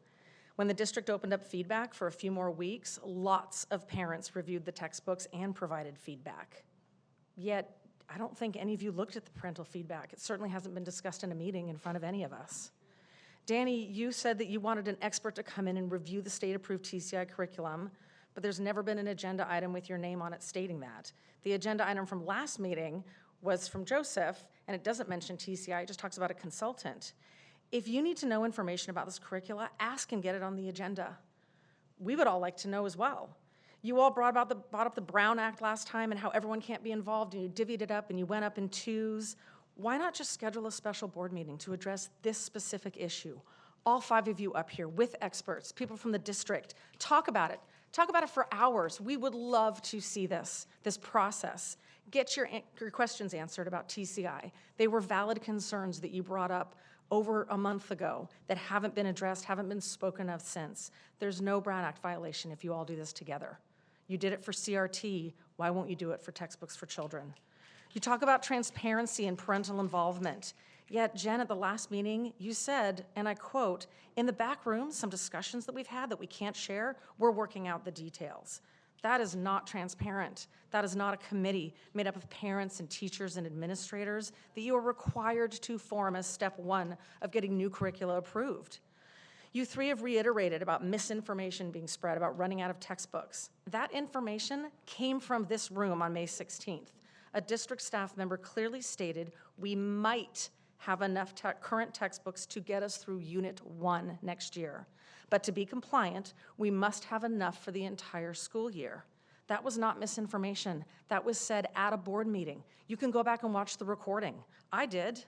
When the district opened up feedback for a few more weeks, lots of parents reviewed the textbooks and provided feedback. Yet, I don't think any of you looked at the parental feedback. It certainly hasn't been discussed in a meeting in front of any of us. Danny, you said that you wanted an expert to come in and review the state-approved TCI curriculum, but there's never been an agenda item with your name on it stating that. The agenda item from last meeting was from Joseph, and it doesn't mention TCI, it just talks about a consultant. If you need to know information about this curricula, ask and get it on the agenda. We would all like to know as well. You all brought up the Brown Act last time and how everyone can't be involved, and you divvied it up and you went up in twos. Why not just schedule a special board meeting to address this specific issue? All 5 of you up here with experts, people from the district, talk about it. Talk about it for hours. We would love to see this process. Get your questions answered about TCI. They were valid concerns that you brought up over a month ago that haven't been addressed, haven't been spoken of since. There's no Brown Act violation if you all do this together. You did it for CRT, why won't you do it for textbooks for children? You talk about transparency and parental involvement. Yet, Jen, at the last meeting, you said, and I quote, "In the back room, some discussions that we've had that we can't share, we're working out the details." That is not transparent. That is not a committee made up of parents and teachers and administrators that you are required to form as step 1 of getting new curricula approved. You 3 have reiterated about misinformation being spread, about running out of textbooks. That information came from this room on May 16th. A district staff member clearly stated we might have enough current textbooks to get us through Unit 1 next year. But to be compliant, we must have enough for the entire school year. That was not misinformation. That was said at a board meeting. You can go back and watch the recording. I did.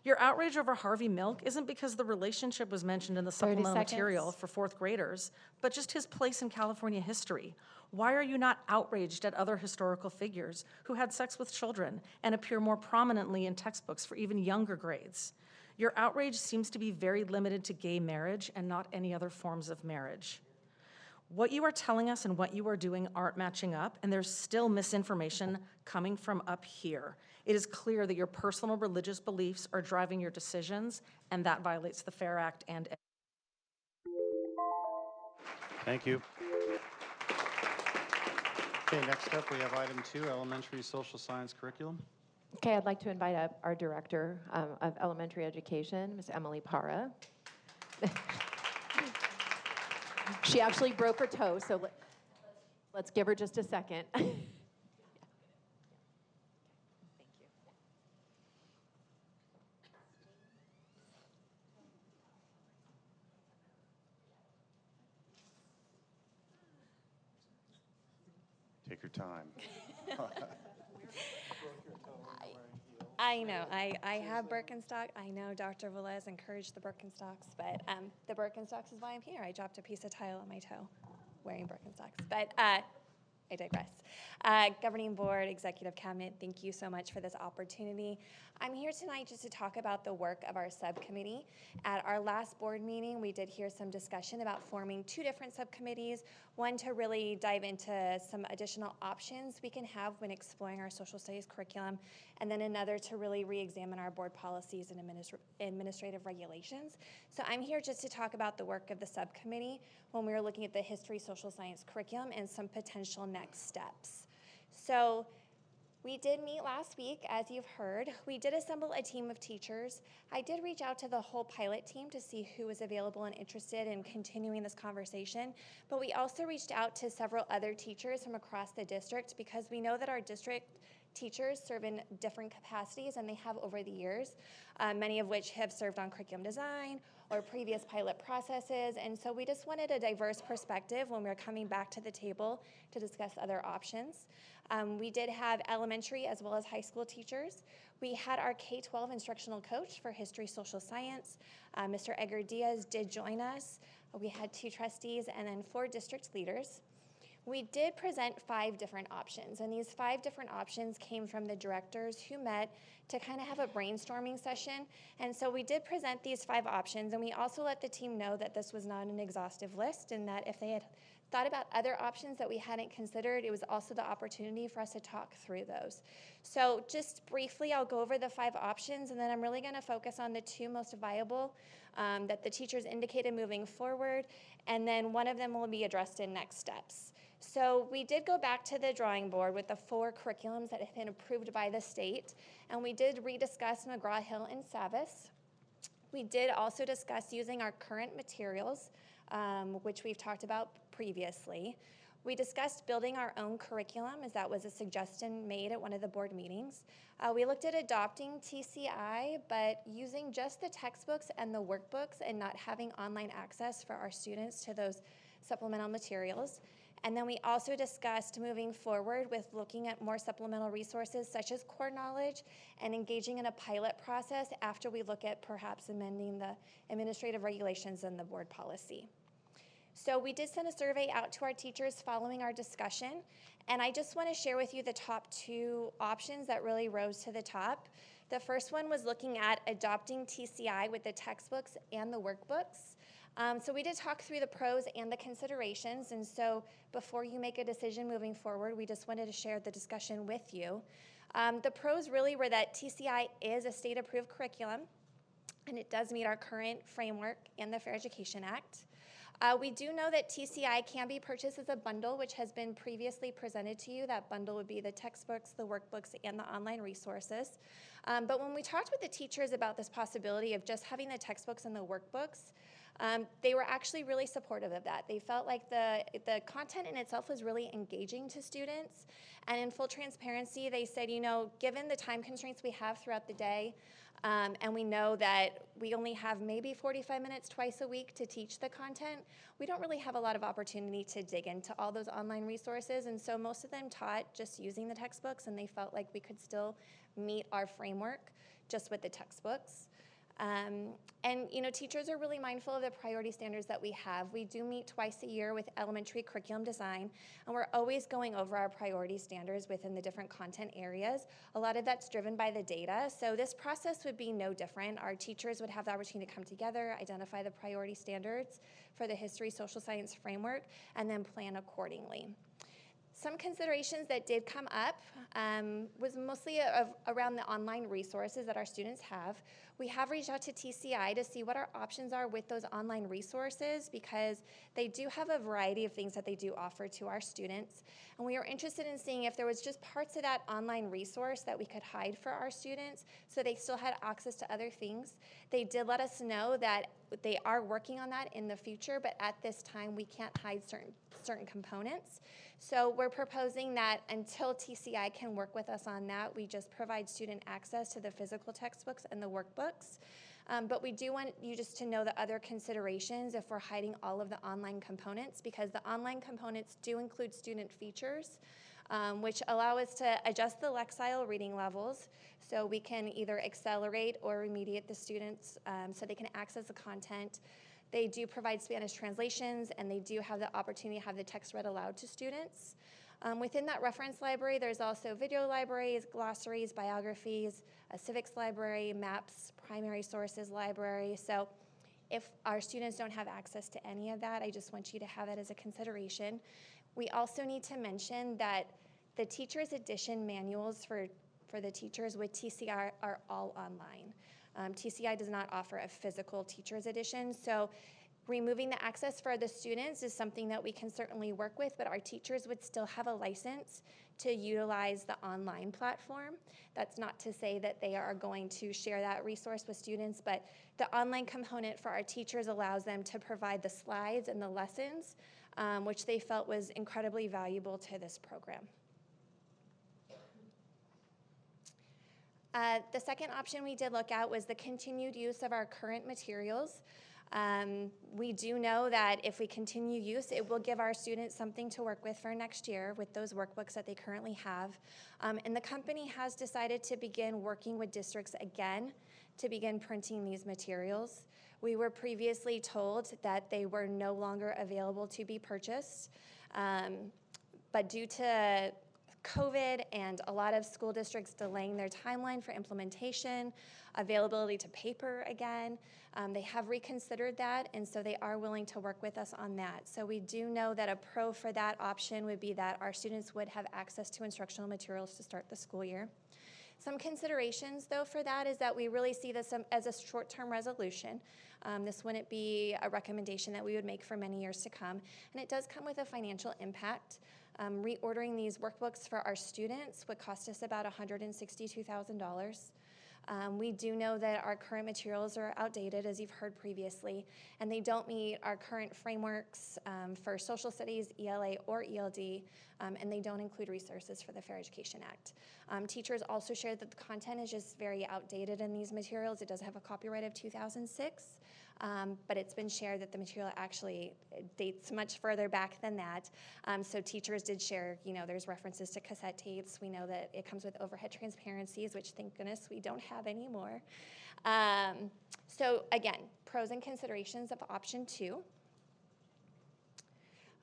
Your outrage over Harvey Milk isn't because the relationship was mentioned in the supplemental material for 4th graders, but just his place in California history. Why are you not outraged at other historical figures who had sex with children and appear more prominently in textbooks for even younger grades? Your outrage seems to be very limited to gay marriage and not any other forms of marriage. What you are telling us and what you are doing aren't matching up, and there's still misinformation coming from up here. It is clear that your personal religious beliefs are driving your decisions, and that violates the FAIR Act and... Thank you. Okay, next up we have item 2, elementary social science curriculum. Okay, I'd like to invite up our Director of Elementary Education, Ms. Emily Parra. She actually broke her toe, so let's give her just a second. Thank you. Take your time. I know. I have Birkenstock. I know Dr. Velez encouraged the Birkenstocks, but the Birkenstocks is why I'm here. I dropped a piece of tile on my toe wearing Birkenstocks. But I digress. Governing Board, Executive Cabinet, thank you so much for this opportunity. I'm here tonight just to talk about the work of our subcommittee. At our last board meeting, we did hear some discussion about forming 2 different subcommittees, one to really dive into some additional options we can have when exploring our social studies curriculum, and then another to really re-examine our board policies and administrative regulations. So I'm here just to talk about the work of the subcommittee when we were looking at the history social science curriculum and some potential next steps. So we did meet last week, as you've heard. We did assemble a team of teachers. I did reach out to the whole pilot team to see who was available and interested in continuing this conversation, but we also reached out to several other teachers from across the district because we know that our district teachers serve in different capacities, and they have over the years, many of which have served on curriculum design or previous pilot processes, and so we just wanted a diverse perspective when we were coming back to the table to discuss other options. We did have elementary as well as high school teachers. We had our K-12 instructional coach for history social science. Mr. Edgar Diaz did join us. We had 2 trustees and then 4 district leaders. We did present 5 different options, and these 5 different options came from the directors who met to kind of have a brainstorming session. And so we did present these 5 options, and we also let the team know that this was not an exhaustive list and that if they had thought about other options that we hadn't considered, it was also the opportunity for us to talk through those. So just briefly, I'll go over the 5 options, and then I'm really going to focus on the 2 most viable that the teachers indicated moving forward, and then one of them will be addressed in next steps. So we did go back to the drawing board with the 4 curriculums that have been approved by the state, and we did rediscuss McGraw-Hill and Savas. We did also discuss using our current materials, which we've talked about previously. We discussed building our own curriculum, as that was a suggestion made at one of the board meetings. We looked at adopting TCI, but using just the textbooks and the workbooks and not having online access for our students to those supplemental materials. And then we also discussed moving forward with looking at more supplemental resources such as core knowledge and engaging in a pilot process after we look at perhaps amending the administrative regulations and the board policy. So we did send a survey out to our teachers following our discussion, and I just want to share with you the top 2 options that really rose to the top. The first one was looking at adopting TCI with the textbooks and the workbooks. So we did talk through the pros and the considerations, and so before you make a decision moving forward, we just wanted to share the discussion with you. The pros really were that TCI is a state-approved curriculum, and it does meet our current framework and the Fair Education Act. We do know that TCI can be purchased as a bundle, which has been previously presented to you. That bundle would be the textbooks, the workbooks, and the online resources. But when we talked with the teachers about this possibility of just having the textbooks and the workbooks, they were actually really supportive of that. They felt like the content in itself was really engaging to students. And in full transparency, they said, you know, given the time constraints we have throughout the day, and we know that we only have maybe 45 minutes twice a week to teach the content, we don't really have a lot of opportunity to dig into all those online resources. And so most of them taught just using the textbooks, and they felt like we could still meet our framework just with the textbooks. And you know, teachers are really mindful of the priority standards that we have. We do meet twice a year with elementary curriculum design, and we're always going over our priority standards within the different content areas. A lot of that's driven by the data, so this process would be no different. Our teachers would have the opportunity to come together, identify the priority standards for the history social science framework, and then plan accordingly. Some considerations that did come up was mostly around the online resources that our students have. We have reached out to TCI to see what our options are with those online resources because they do have a variety of things that they do offer to our students. And we were interested in seeing if there was just parts of that online resource that we could hide for our students so they still had access to other things. They did let us know that they are working on that in the future, but at this time we can't hide certain components. So we're proposing that until TCI can work with us on that, we just provide student access to the physical textbooks and the workbooks. But we do want you just to know the other considerations if we're hiding all of the online components, because the online components do include student features, which allow us to adjust the Lexile reading levels so we can either accelerate or remediate the students so they can access the content. They do provide Spanish translations, and they do have the opportunity to have the text read aloud to students. Within that reference library, there's also video libraries, glossaries, biographies, a civics library, maps, primary sources library. So if our students don't have access to any of that, I just want you to have that as a consideration. We also need to mention that the teacher's edition manuals for the teachers with TCI are all online. TCI does not offer a physical teacher's edition, so removing the access for the students is something that we can certainly work with, but our teachers would still have a license to utilize the online platform. That's not to say that they are going to share that resource with students, but the online component for our teachers allows them to provide the slides and the lessons, which they felt was incredibly valuable to this program. The second option we did look at was the continued use of our current materials. We do know that if we continue use, it will give our students something to work with for next year with those workbooks that they currently have. And the company has decided to begin working with districts again to begin printing these materials. We were previously told that they were no longer available to be purchased, but due to COVID and a lot of school districts delaying their timeline for implementation, availability to paper again, they have reconsidered that, and so they are willing to work with us on that. So we do know that a pro for that option would be that our students would have access to instructional materials to start the school year. Some considerations, though, for that is that we really see this as a short-term resolution. This wouldn't be a recommendation that we would make for many years to come, and it does come with a financial impact. Reordering these workbooks for our students would cost us about $162,000. We do know that our current materials are outdated, as you've heard previously, and they don't meet our current frameworks for social studies, ELA, or ELD, and they don't include resources for the Fair Education Act. Teachers also shared that the content is just very outdated in these materials. It does have a copyright of 2006. But it's been shared that the material actually dates much further back than that. So teachers did share, there's references to cassette tapes. We know that it comes with overhead transparencies, which thank goodness we don't have anymore. So again, pros and considerations of option 2.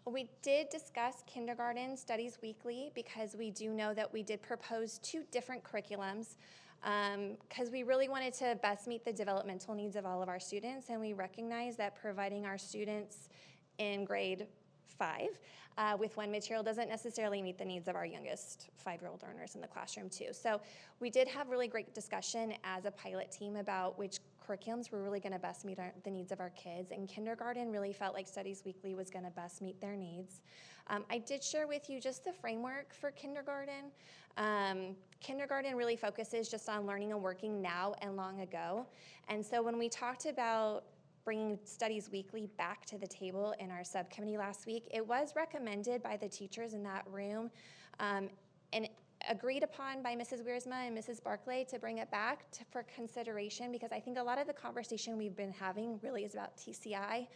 We did discuss kindergarten studies weekly because we do know that we did propose 2 different curriculums. Because we really wanted to best meet the developmental needs of all of our students, and we recognize that providing our students in grade 5 with one material doesn't necessarily meet the needs of our youngest 5-year-old learners in the classroom too. So we did have really great discussion as a pilot team about which curriculums were really going to best meet the needs of our kids, and kindergarten really felt like Studies Weekly was going to best meet their needs. I did share with you just the framework for kindergarten. Kindergarten really focuses just on learning and working now and long ago. And so when we talked about bringing Studies Weekly back to the table in our subcommittee last week, it was recommended by the teachers in that room and agreed upon by Mrs. Wiersma and Mrs. Barclay to bring it back for consideration, because I think a lot of the conversation we've been having really is about TCI.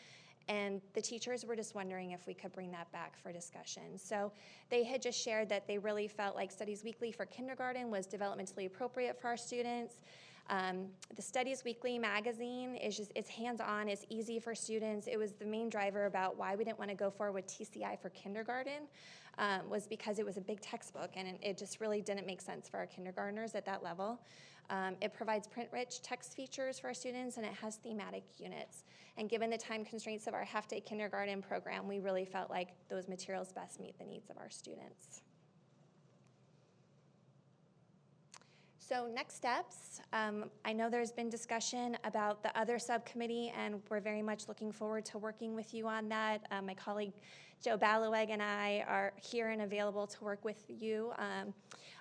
And the teachers were just wondering if we could bring that back for discussion. So they had just shared that they really felt like Studies Weekly for kindergarten was developmentally appropriate for our students. The Studies Weekly magazine it's hands-on, it's easy for students. It was the main driver about why we didn't want to go forward with TCI for kindergarten, was because it was a big textbook and it just really didn't make sense for our kindergartners at that level. It provides print-rich text features for our students, and it has thematic units. And given the time constraints of our half-day kindergarten program, we really felt like those materials best meet the needs of our students. So next steps, I know there's been discussion about the other subcommittee, and we're very much looking forward to working with you on that. My colleague Joe Ballaweg and I are here and available to work with you.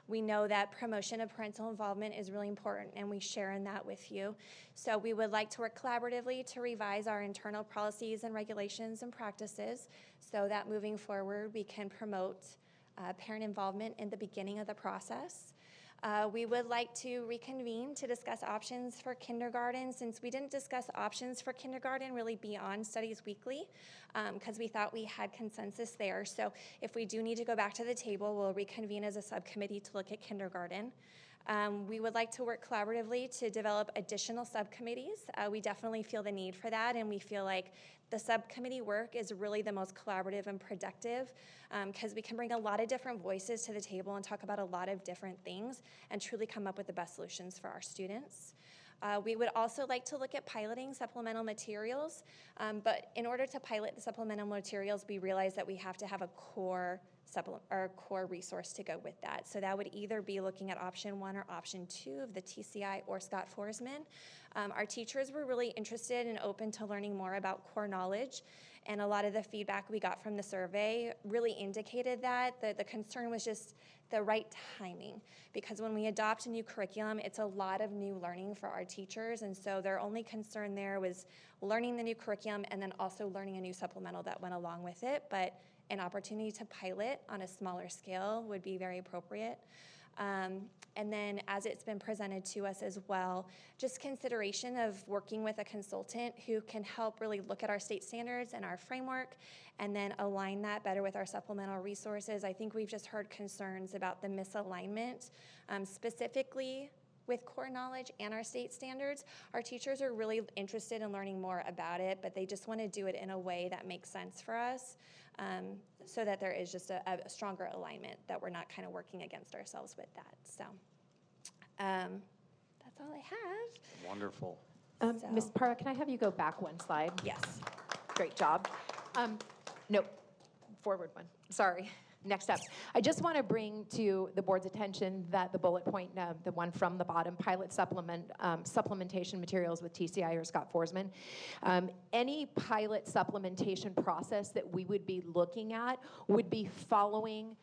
We know that promotion of parental involvement is really important, and we share in that with you. So we would like to work collaboratively to revise our internal policies and regulations and practices so that moving forward we can promote parent involvement in the beginning of the process. We would like to reconvene to discuss options for kindergarten, since we didn't discuss options for kindergarten really beyond Studies Weekly, because we thought we had consensus there. So if we do need to go back to the table, we'll reconvene as a subcommittee to look at kindergarten. We would like to work collaboratively to develop additional subcommittees. We definitely feel the need for that, and we feel like the subcommittee work is really the most collaborative and productive because we can bring a lot of different voices to the table and talk about a lot of different things and truly come up with the best solutions for our students. We would also like to look at piloting supplemental materials, but in order to pilot the supplemental materials, we realize that we have to have a core resource to go with that. So that would either be looking at option 1 or option 2 of the TCI or Scott Forsman. Our teachers were really interested and open to learning more about core knowledge, and a lot of the feedback we got from the survey really indicated that the concern was just the right timing, because when we adopt a new curriculum, it's a lot of new learning for our teachers, and so their only concern there was learning the new curriculum and then also learning a new supplemental that went along with it, but an opportunity to pilot on a smaller scale would be very appropriate. And then as it's been presented to us as well, just consideration of working with a consultant who can help really look at our state standards and our framework and then align that better with our supplemental resources. I think we've just heard concerns about the misalignment, specifically with core knowledge and our state standards. Our teachers are really interested in learning more about it, but they just want to do it in a way that makes sense for us, so that there is just a stronger alignment, that we're not kind of working against ourselves with that. So that's all I have. Wonderful. Ms. Parra, can I have you go back one slide? Yes. Great job. No, forward one. Sorry. Next up, I just want to bring to the board's attention that the bullet point, the one from the bottom, pilot supplementation materials with TCI or Scott Forsman. Any pilot supplementation process that we would be looking at would be following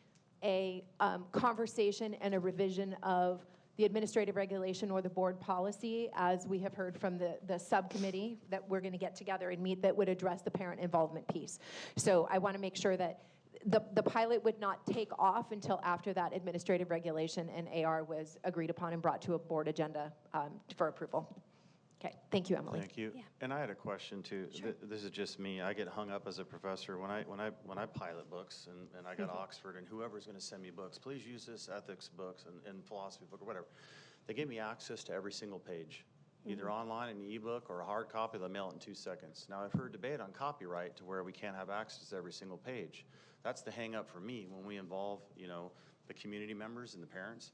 a conversation and a revision of the administrative regulation or the board policy, as we have heard from the subcommittee that we're going to get together and meet, that would address the parent involvement piece. So I want to make sure that the pilot would not take off until after that administrative regulation and AR was agreed upon and brought to a board agenda for approval. Okay, thank you, Emily. Thank you. Yeah. And I had a question too. Sure. This is just me. I get hung up as a professor when I pilot books, and I got Oxford, and whoever's going to send me books, please use this ethics books and philosophy book or whatever. They gave me access to every single page, either online in an ebook or a hard copy. They mail it in 2 seconds. Now I've heard debate on copyright to where we can't have access to every single page. That's the hang up for me when we involve, the community members and the parents.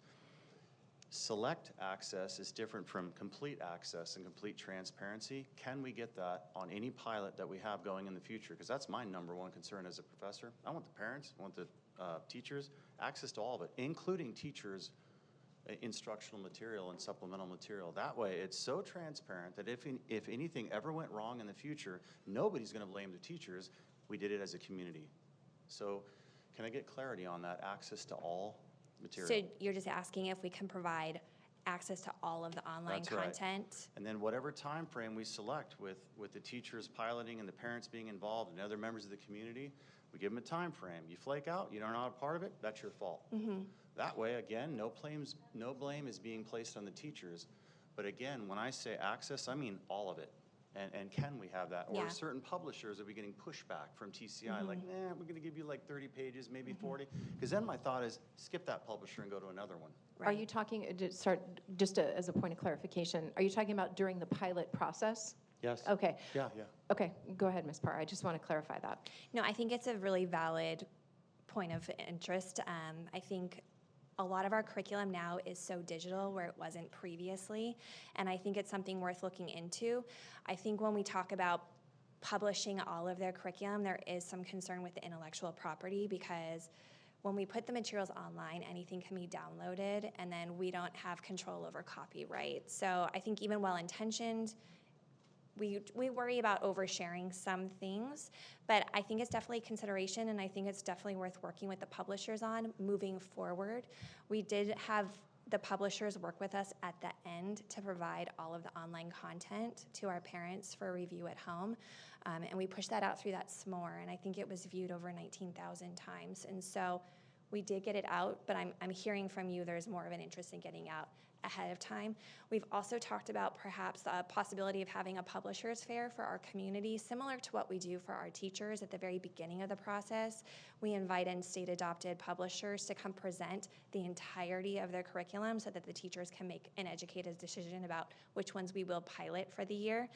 Select access is different from complete access and complete transparency. Can we get that on any pilot that we have going in the future? Because that's my number one concern as a professor. I want the parents, I want the teachers, access to all of it, including teachers' instructional material and supplemental material. That way, it's so transparent that if anything ever went wrong in the future, nobody's going to blame the teachers. We did it as a community. So can I get clarity on that, access to all material? So you're just asking if we can provide access to all of the online That's content? Right. And then whatever time frame we select with the teachers piloting and the parents being involved and other members of the community, we give them a time frame. You flake out, you're not a part of it, that's your fault. Mm-hmm. That way, again, no blame is being placed on the teachers. But again, when I say access, I mean all of it. And can we have that? Or certain publishers, are we getting pushback from TCI? Like, we're going to give you like 30 pages, maybe 40. Because then my thought is, skip that publisher and go to another one. Right. Are you talking, as a point of clarification, are you talking about during the pilot process? Yes. Okay. Yeah. Okay, go ahead, Ms. Parr. I just want to clarify that. No, I think it's a really valid point of interest. I think a lot of our curriculum now is so digital where it wasn't previously, and I think it's something worth looking into. I think when we talk about publishing all of their curriculum, there is some concern with the intellectual property, because when we put the materials online, anything can be downloaded, and then we don't have control over copyright. So I think even well-intentioned, we worry about oversharing some things, but I think it's definitely a consideration, and I think it's definitely worth working with the publishers on moving forward. We did have the publishers work with us at the end to provide all of the online content to our parents for review at home, and we pushed that out through that SMORE, and I think it was viewed over 19,000 times, and so we did get it out, but I'm hearing from you there's more of an interest in getting out ahead of time. We've also talked about perhaps the possibility of having a publisher's fair for our community, similar to what we do for our teachers at the very beginning of the process. We invite in state-adopted publishers to come present the entirety of their curriculum so that the teachers can make an educated decision about which ones we will pilot for the year.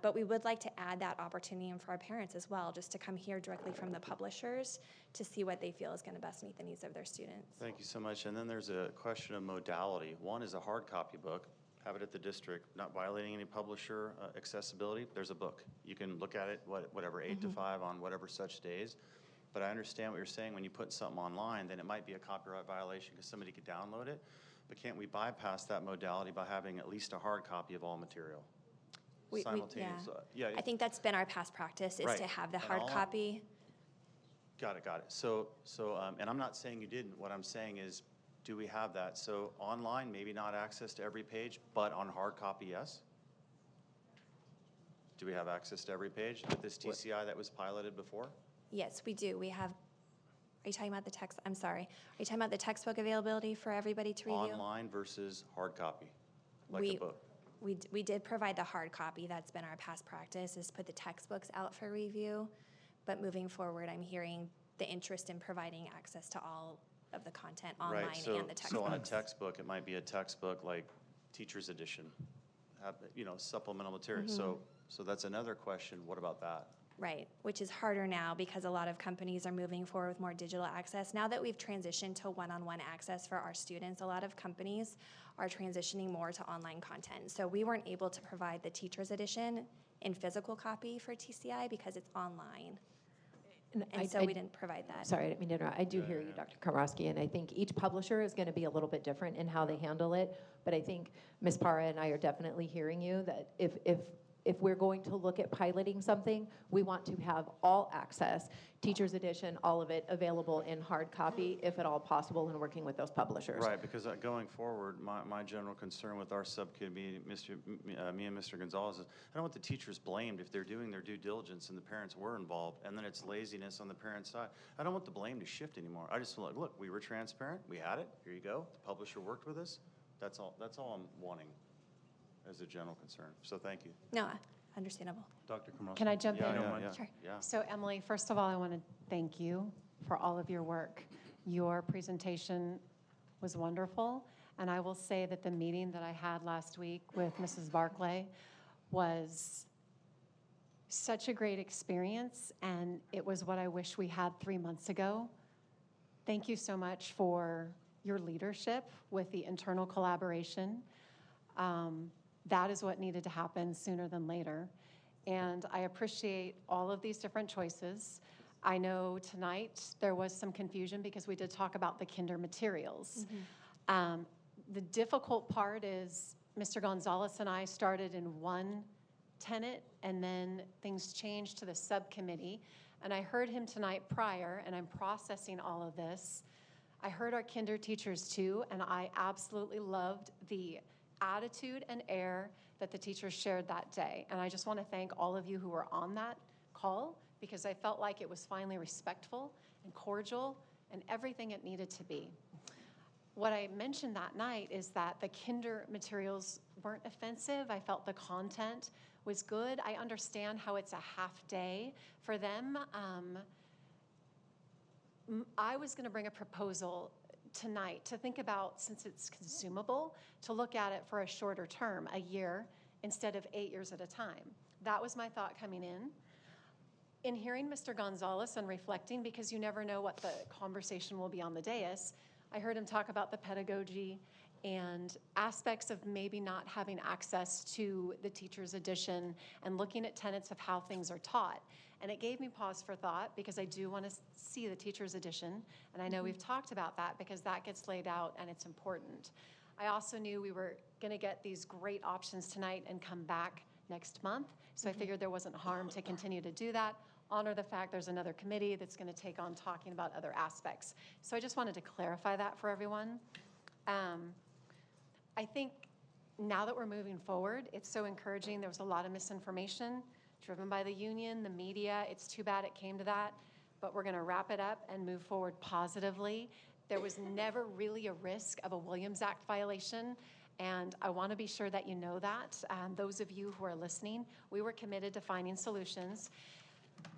But we would like to add that opportunity in for our parents as well, just to come hear directly from the publishers to see what they feel is going to best meet the needs of their students. Thank you so much. And then there's a question of modality. One is a hard copy book, have it at the district, not violating any publisher accessibility. There's a book. You can look at it, whatever, 8 to 5 on whatever such days. But I understand what you're saying. When you put something online, then it might be a copyright violation because somebody could download it. But can't we bypass that modality by having at least a hard copy of all material? Simultaneous. Yeah. I think that's been our past practice, is to have the hard copy. Got it. So, and I'm not saying you didn't. What I'm saying is, do we have that? So online, maybe not access to every page, but on hard copy, yes? Do we have access to every page with this TCI that was piloted before? Yes, we do. We have, are you talking about the text? I'm sorry. Are you talking about the textbook availability for everybody to review? Online versus hard copy, like a book. We did provide the hard copy. That's been our past practice, is put the textbooks out for review. But moving forward, I'm hearing the interest in providing access to all of the content online and the textbooks. So on a textbook, it might be a textbook like Teacher's Edition, supplemental material. So that's another question. What about that? Right, which is harder now because a lot of companies are moving forward with more digital access. Now that we've transitioned to one-on-one access for our students, a lot of companies are transitioning more to online content. So we weren't able to provide the Teacher's Edition in physical copy for TCI because it's online. And so we didn't provide that. Sorry, I didn't mean to interrupt. I do hear you, Dr. Komorowski, and I think each publisher is going to be a little bit different in how they handle it. But I think Ms. Parra and I are definitely hearing you that if we're going to look at piloting something, we want to have all access, Teacher's Edition, all of it available in hard copy, if at all possible, and working with those publishers. Right, because going forward, my general concern with our subcommittee, me and Mr. Gonzalez, is I don't want the teachers blamed if they're doing their due diligence and the parents were involved, and then it's laziness on the parent side. I don't want the blame to shift anymore. I just want, look, we were transparent, we had it, here you go, the publisher worked with us. That's all I'm wanting as a general concern. So thank you. No, understandable. Dr. Komorowski. Can I jump in? Sure. Yeah. So Emily, first of all, I want to thank you for all of your work. Your presentation was wonderful, and I will say that the meeting that I had last week with Mrs. Barclay was such a great experience, and it was what I wish we had 3 months ago. Thank you so much for your leadership with the internal collaboration. That is what needed to happen sooner than later. And I appreciate all of these different choices. I know tonight there was some confusion because we did talk about the kinder materials. The difficult part is Mr. Gonzalez and I started in one tenet, and then things changed to the subcommittee. And I heard him tonight prior, and I'm processing all of this. I heard our kinder teachers too, and I absolutely loved the attitude and air that the teachers shared that day. And I just want to thank all of you who were on that call, because I felt like it was finally respectful and cordial and everything it needed to be. What I mentioned that night is that the kinder materials weren't offensive. I felt the content was good. I understand how it's a half day for them. I was going to bring a proposal tonight to think about, since it's consumable, to look at it for a shorter term, a year, instead of 8 years at a time. That was my thought coming in. In hearing Mr. Gonzalez and reflecting, because you never know what the conversation will be on the dais, I heard him talk about the pedagogy and aspects of maybe not having access to the Teacher's Edition and looking at tenets of how things are taught. And it gave me pause for thought, because I do want to see the Teacher's Edition. And I know we've talked about that because that gets laid out and it's important. I also knew we were going to get these great options tonight and come back next month. So I figured there wasn't harm to continue to do that. Honor the fact there's another committee that's going to take on talking about other aspects. So I just wanted to clarify that for everyone. I think now that we're moving forward, it's so encouraging. There was a lot of misinformation driven by the union, the media. It's too bad it came to that, but we're going to wrap it up and move forward positively. There was never really a risk of a Williams Act violation, And I want to be sure that you know that. Those of you who are listening, we were committed to finding solutions.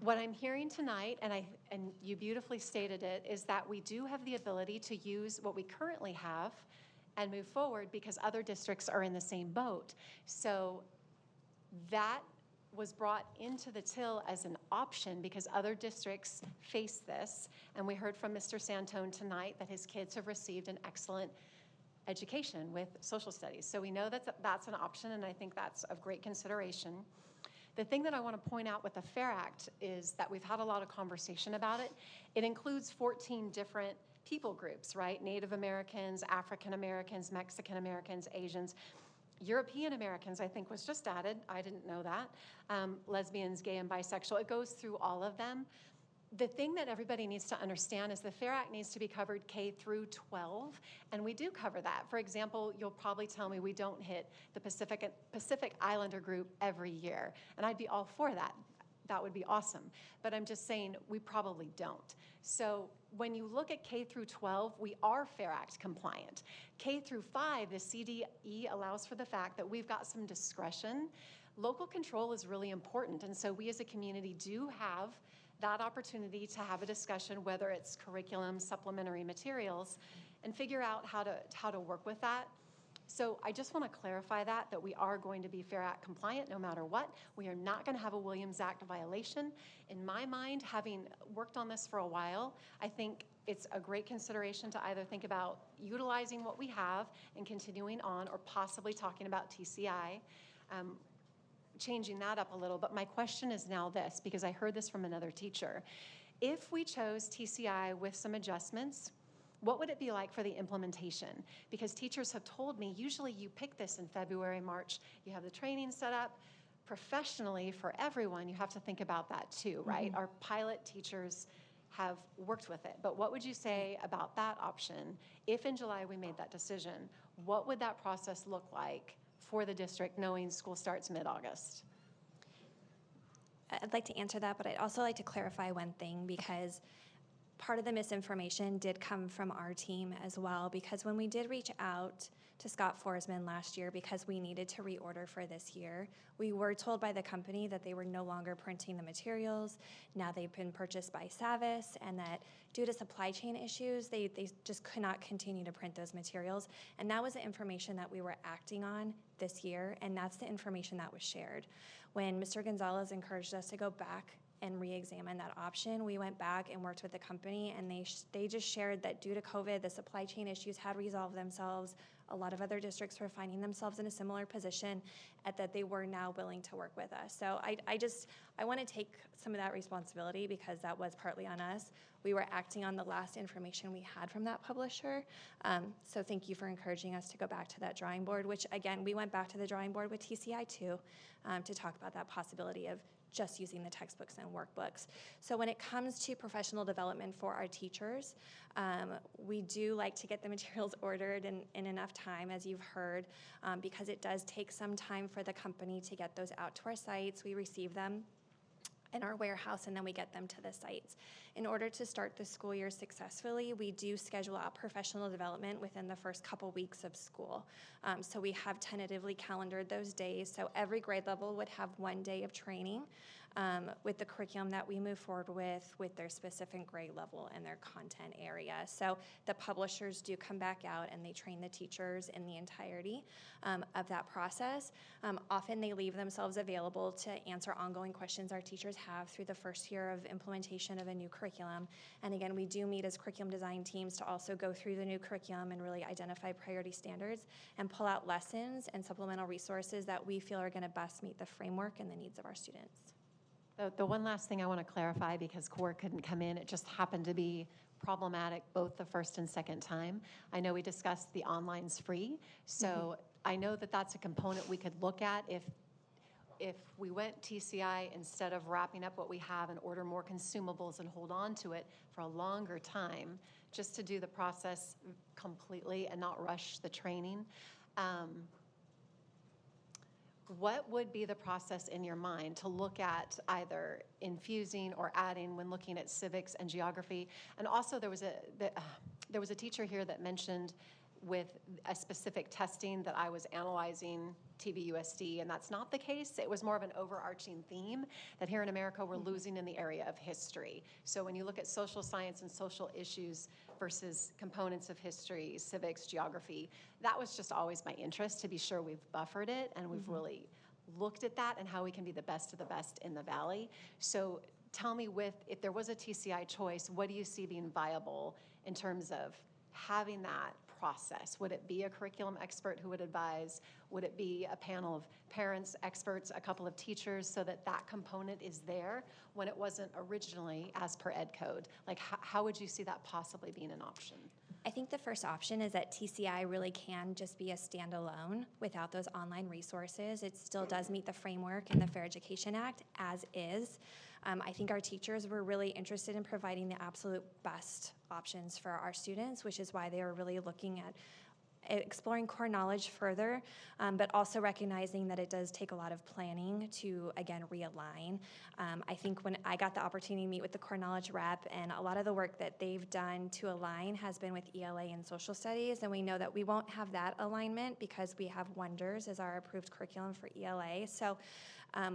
What I'm hearing tonight, and you beautifully stated it, is that we do have the ability to use what we currently have and move forward because other districts are in the same boat. So that was brought into the till as an option because other districts face this. And we heard from Mr. Santone tonight that his kids have received an excellent education with social studies. So we know that's an option, and I think that's of great consideration. The thing that I want to point out with the FAIR Act is that we've had a lot of conversation about it. It includes 14 different people groups, right? Native Americans, African Americans, Mexican Americans, Asians. European Americans, I think, was just added. I didn't know that. Lesbians, gay, and bisexual. It goes through all of them. The thing that everybody needs to understand is the FAIR Act needs to be covered K through 12, and we do cover that. For example, you'll probably tell me we don't hit the Pacific Islander group every year, and I'd be all for that. That would be awesome. But I'm just saying we probably don't. So when you look at K through 12, we are FAIR Act compliant. K through 5, the CDE allows for the fact that we've got some discretion. Local control is really important, and so we as a community do have that opportunity to have a discussion, whether it's curriculum, supplementary materials, and figure out how to work with that. So I just want to clarify that we are going to be FAIR Act compliant no matter what. We are not going to have a Williams Act violation. In my mind, having worked on this for a while, I think it's a great consideration to either think about utilizing what we have and continuing on, or possibly talking about TCI, changing that up a little. But my question is now this, because I heard this from another teacher. If we chose TCI with some adjustments, what would it be like for the implementation? Because teachers have told me, usually you pick this in February, March, you have the training set up. Professionally, for everyone, you have to think about that too, right? Our pilot teachers have worked with it. But what would you say about that option? If in July we made that decision, what would that process look like for the district, knowing school starts mid-August? I'd like to answer that, but I'd also like to clarify one thing, because part of the misinformation did come from our team as well, because when we did reach out to Scott Forsman last year because we needed to reorder for this year, we were told by the company that they were no longer printing the materials. Now they've been purchased by Savis, and that due to supply chain issues, they just could not continue to print those materials. And that was the information that we were acting on this year, and that's the information that was shared. When Mr. Gonzalez encouraged us to go back and re-examine that option, we went back and worked with the company, and they just shared that due to COVID, the supply chain issues had resolved themselves. A lot of other districts were finding themselves in a similar position, and that they were now willing to work with us. So I want to take some of that responsibility, because that was partly on us. We were acting on the last information we had from that publisher. So thank you for encouraging us to go back to that drawing board, which again, we went back to the drawing board with TCI too, to talk about that possibility of just using the textbooks and workbooks. So when it comes to professional development for our teachers, we do like to get the materials ordered in enough time, as you've heard, because it does take some time for the company to get those out to our sites. We receive them in our warehouse, and then we get them to the sites. In order to start the school year successfully, we do schedule out professional development within the first couple weeks of school. So we have tentatively calendared those days. So every grade level would have 1 day of training with the curriculum that we move forward with their specific grade level and their content area. So the publishers do come back out and they train the teachers in the entirety of that process. Often they leave themselves available to answer ongoing questions our teachers have through the first year of implementation of a new curriculum. And again, we do meet as curriculum design teams to also go through the new curriculum and really identify priority standards and pull out lessons and supplemental resources that we feel are going to best meet the framework and the needs of our students. The one last thing I want to clarify, because Core couldn't come in, it just happened to be problematic both the first and second time. I know we discussed the online's free, so I know that that's a component we could look at if we went TCI instead of wrapping up what we have and order more consumables and hold on to it for a longer time, just to do the process completely and not rush the training. What would be the process in your mind to look at either infusing or adding when looking at civics and geography? And also there was a teacher here that mentioned with a specific testing that I was analyzing TVUSD, and that's not the case. It was more of an overarching theme that here in America we're losing in the area of history. So when you look at social science and social issues versus components of history, civics, geography, that was just always my interest, to be sure we've buffered it and we've really looked at that and how we can be the best of the best in the Valley. So tell me, if there was a TCI choice, what do you see being viable in terms of having that process? Would it be a curriculum expert who would advise? Would it be a panel of parents, experts, a couple of teachers, so that that component is there when it wasn't originally as per ed code? Like, how would you see that possibly being an option? I think the first option is that TCI really can just be a standalone without those online resources. It still does meet the framework in the Fair Education Act as is. I think our teachers were really interested in providing the absolute best options for our students, which is why they were really looking at exploring core knowledge further, but also recognizing that it does take a lot of planning to, again, realign. I think when I got the opportunity to meet with the core knowledge rep, and a lot of the work that they've done to align has been with ELA and social studies, and we know that we won't have that alignment because we have Wonders as our approved curriculum for ELA. So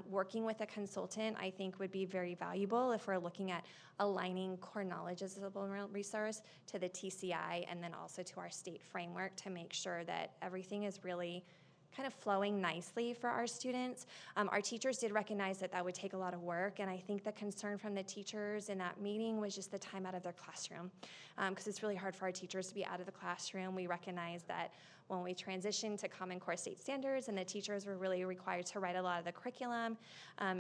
working with a consultant, I think, would be very valuable if we're looking at aligning core knowledge as a supplemental resource to the TCI and then also to our state framework to make sure that everything is really kind of flowing nicely for our students. Our teachers did recognize that that would take a lot of work, and I think the concern from the teachers in that meeting was just the time out of their classroom, because it's really hard for our teachers to be out of the classroom. We recognize that when we transitioned to Common Core state standards and the teachers were really required to write a lot of the curriculum,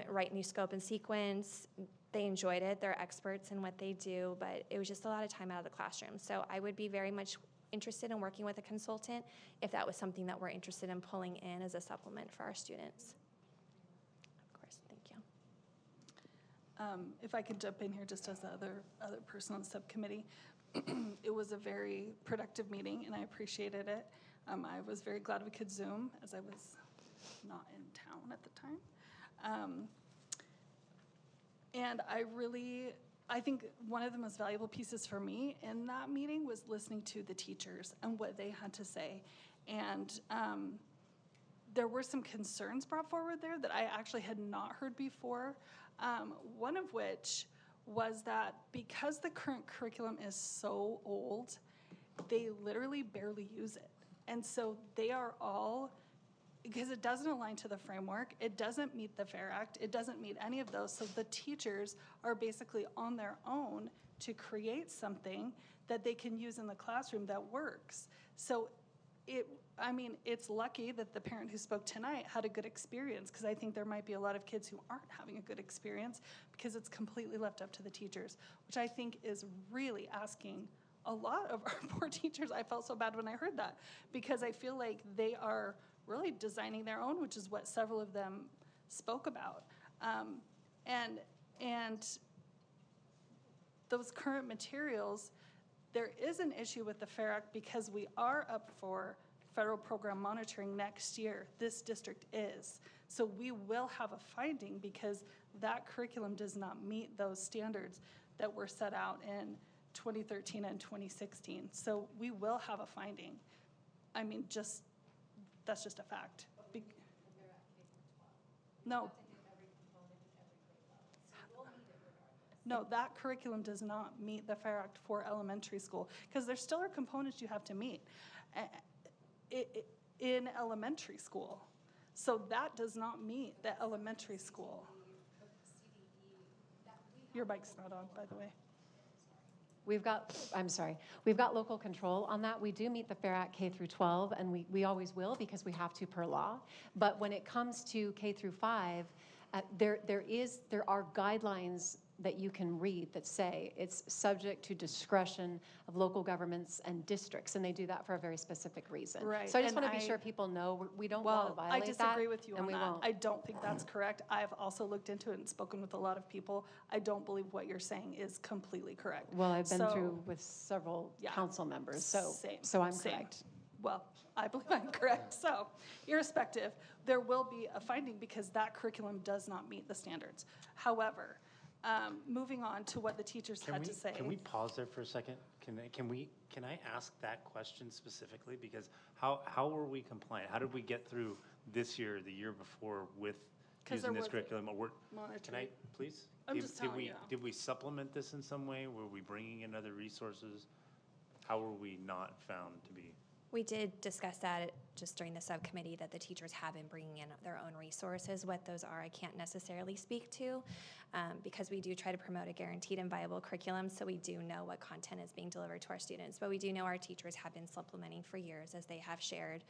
write new scope and sequence, they enjoyed it. They're experts in what they do, but it was just a lot of time out of the classroom. So I would be very much interested in working with a consultant if that was something that we're interested in pulling in as a supplement for our students. Of course, thank you. If I could jump in here just as the other person on the subcommittee, it was a very productive meeting and I appreciated it. I was very glad we could Zoom as I was not in town at the time. And I think one of the most valuable pieces for me in that meeting was listening to the teachers and what they had to say. And there were some concerns brought forward there that I actually had not heard before. One of which was that because the current curriculum is so old, they literally barely use it. And so they are all, because it doesn't align to the framework, it doesn't meet the FAIR Act, it doesn't meet any of those, so the teachers are basically on their own to create something that they can use in the classroom that works. So it's lucky that the parent who spoke tonight had a good experience, because I think there might be a lot of kids who aren't having a good experience because it's completely left up to the teachers, which I think is really asking a lot of our poor teachers. I felt so bad when I heard that, because I feel like they are really designing their own, which is what several of them spoke about. And those current materials, there is an issue with the FAIR Act because we are up for federal program monitoring next year. This district is. So we will have a finding because that curriculum does not meet those standards that were set out in 2013 and 2016. So we will have a finding. I mean, that's just a fact. No. No, that curriculum does not meet the FAIR Act for elementary school, because there still are components you have to meet in elementary school. So that does not meet the elementary school. Your mic's not on, by the way. We've got local control on that. We do meet the FAIR Act K through 12, and we always will because we have to per law. But when it comes to K through 5, there are guidelines that you can read that say it's subject to discretion of local governments and districts, and they do that for a very specific reason. Right. So I just want to be sure people know we don't want to violate that. I disagree with you on that. Won't. I don't think that's correct. I've also looked into it and spoken with a lot of people. I don't believe what you're saying is completely correct. Well, I've been through with several council members, so I'm correct. Well, I believe I'm correct. So, irrespective, there will be a finding because that curriculum does not meet the standards. However, moving on to what the teachers had to say. Can we pause there for a second? Can I ask that question specifically? Because how were we compliant? How did we get through this year, the year before, with 'Cause using there this wasn't curriculum? Can I, monitoring. please? I'm just telling you. Did we supplement this in some way? Were we bringing in other resources? How were we not found to be? We did discuss that just during the subcommittee, that the teachers have been bringing in their own resources. What those are, I can't necessarily speak to, because we do try to promote a guaranteed and viable curriculum, so we do know what content is being delivered to our students. But we do know our teachers have been supplementing for years, as they have shared.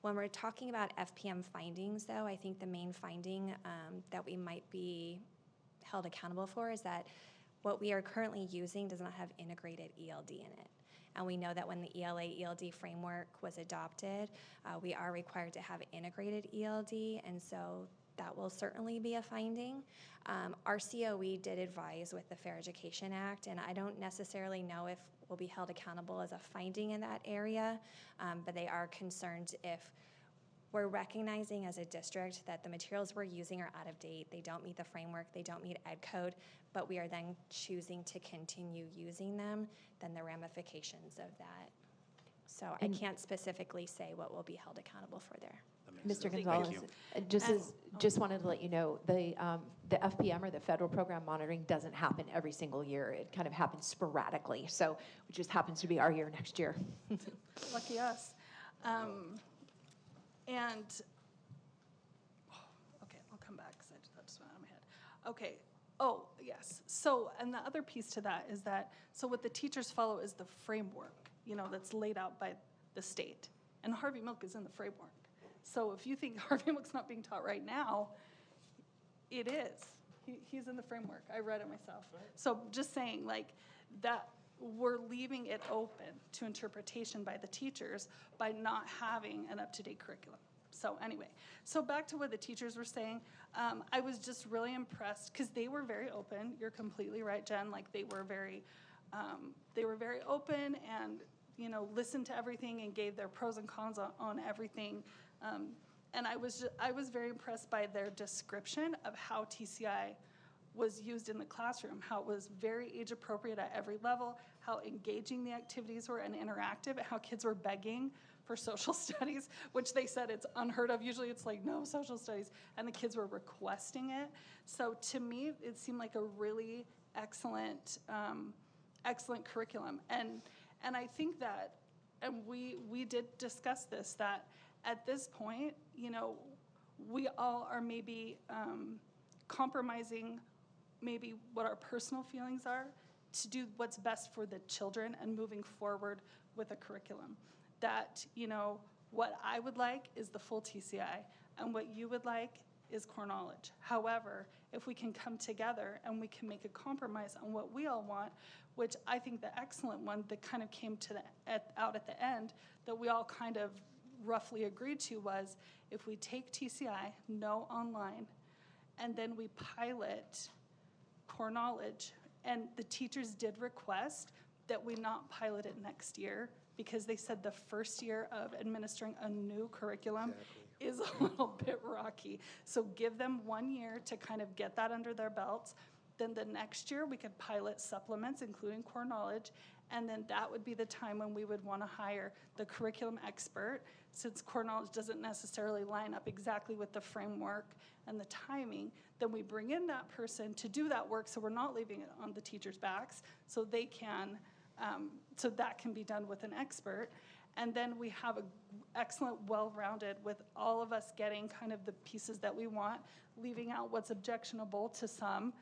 When we're talking about FPM findings, though, I think the main finding that we might be held accountable for is that what we are currently using does not have integrated ELD in it. And we know that when the ELA-ELD framework was adopted, we are required to have integrated ELD, and so that will certainly be a finding. Our COE did advise with the Fair Education Act, and I don't necessarily know if we'll be held accountable as a finding in that area, but they are concerned if we're recognizing as a district that the materials we're using are out of date, they don't meet the framework, they don't meet ed code, but we are then choosing to continue using them, then the ramifications of that. So I can't specifically say what we'll be held accountable for there. Mr. Gonzalez, just wanted to let you know, the FPM, or the Federal Program Monitoring, doesn't happen every single year. It kind of happens sporadically, so it just happens to be our year next year. Lucky us. And, okay, I'll come back because that just went out of my head. Okay, oh, yes. So, and the other piece to that is that, so what the teachers follow is the framework, that's laid out by the state. And Harvey Milk is in the framework. So if you think Harvey Milk's not being taught right now, it is. He's in the framework. I read it myself. So just saying, that we're leaving it open to interpretation by the teachers by not having an up-to-date curriculum. So anyway, so back to what the teachers were saying, I was just really impressed because they were very open. You're completely right, Jen. They were very open and listened to everything and gave their pros and cons on everything. And I was very impressed by their description of how TCI was used in the classroom, how it was very age appropriate at every level, how engaging the activities were and interactive, how kids were begging for social studies, which they said it's unheard of. Usually it's no social studies, and the kids were requesting it. So to me, it seemed like a really excellent curriculum. And I think that, and we did discuss this, that at this point, we all are maybe compromising maybe what our personal feelings are to do what's best for the children and moving forward with a curriculum. That, what I would like is the full TCI, and what you would like is core knowledge. However, if we can come together and we can make a compromise on what we all want, which I think the excellent one that kind of came to out at the end, that we all kind of roughly agreed to, was if we take TCI, no online, and then we pilot core knowledge. And the teachers did request that we not pilot it next year because they said the first year of administering a new curriculum is a little bit rocky. So give them 1 year to kind of get that under their belts. Then the next year we could pilot supplements, including core knowledge, and then that would be the time when we would want to hire the curriculum expert, since core knowledge doesn't necessarily line up exactly with the framework and the timing. Then we bring in that person to do that work, so we're not leaving it on the teachers' backs, so they can, so that can be done with an expert. And then we have an excellent, well-rounded, with all of us getting kind of the pieces that we want, leaving out what's objectionable to some,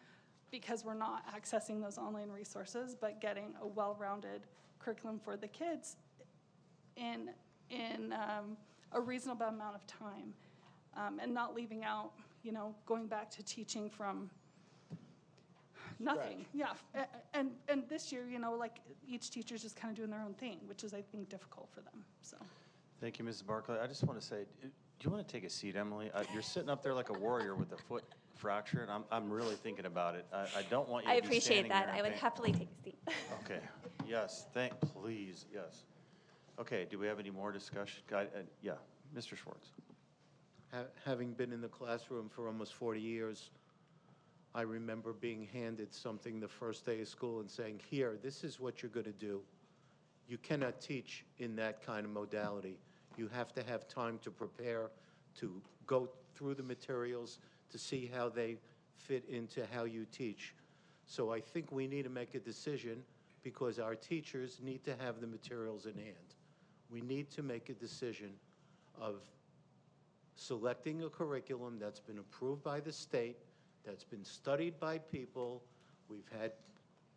because we're not accessing those online resources, but getting a well-rounded curriculum for the kids in a reasonable amount of time, and not leaving out, going back to teaching from nothing. Yeah, and this year, each teacher's just kind of doing their own thing, which is, I think, difficult for them. So. Thank you, Mrs. Barclay. I just want to say, do you want to take a seat, Emily? You're sitting up there like a warrior with a foot fractured. I'm really thinking about it. I don't want you to I be appreciate standing that. there I would and happily take a seat. Okay. Yes. Please. Yes. Okay. Do we have any more discussion? Yeah. Mr. Schwartz. Having been in the classroom for almost 40 years, I remember being handed something the first day of school and saying, here, this is what you're going to do. You cannot teach in that kind of modality. You have to have time to prepare, to go through the materials, to see how they fit into how you teach. So I think we need to make a decision because our teachers need to have the materials in hand. We need to make a decision of selecting a curriculum that's been approved by the state, that's been studied by people. We've had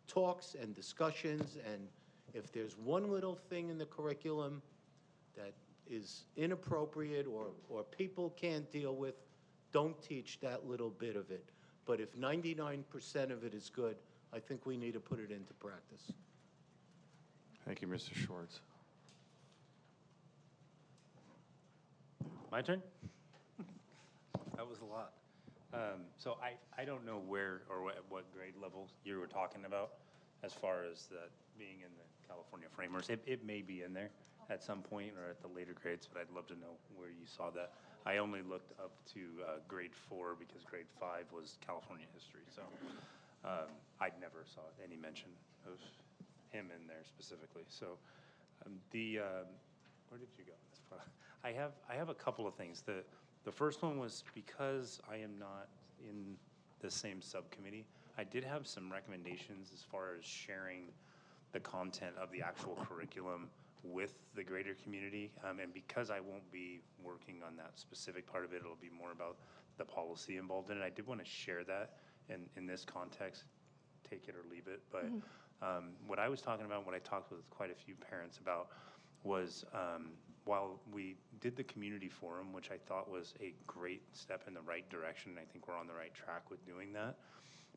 talks and discussions, and if there's one little thing in the curriculum that is inappropriate or people can't deal with, don't teach that little bit of it. But if 99% of it is good, I think we need to put it into practice. Thank you, Mr. Schwartz. My turn? That was a lot. So I don't know where or what grade level you were talking about as far as that being in the California frameworks. It may be in there at some point or at the later grades, but I'd love to know where you saw that. I only looked up to grade 4 because grade 5 was California history. So I never saw any mention of him in there specifically. So where did you go? I have a couple of things. The first one was because I am not in the same subcommittee, I did have some recommendations as far as sharing the content of the actual curriculum with the greater community. And because I won't be working on that specific part of it, it'll be more about the policy involved in it. I did want to share that in this context, take it or leave it. But what I was talking about, what I talked with quite a few parents about was while we did the community forum, which I thought was a great step in the right direction, and I think we're on the right track with doing that,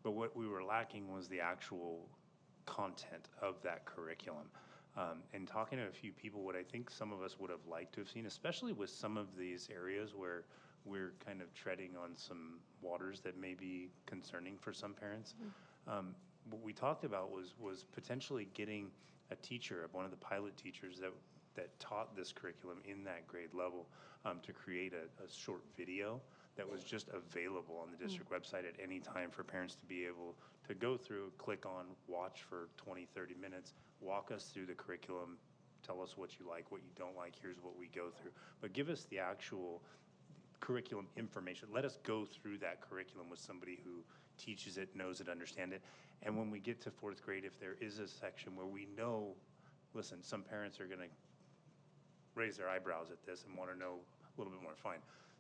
but what we were lacking was the actual content of that curriculum. And talking to a few people, what I think some of us would have liked to have seen, especially with some of these areas where we're kind of treading on some waters that may be concerning for some parents, what we talked about was potentially getting a teacher, one of the pilot teachers that taught this curriculum in that grade level, to create a short video that was just available on the district website at any time for parents to be able to go through, click on, watch for 20, 30 minutes, walk us through the curriculum, tell us what you like, what you don't like, here's what we go through. But give us the actual curriculum information. Let us go through that curriculum with somebody who teaches it, knows it, understands it. And when we get to 4th grade, if there is a section where we know, listen, some parents are going to raise their eyebrows at this and want to know a little bit more, fine.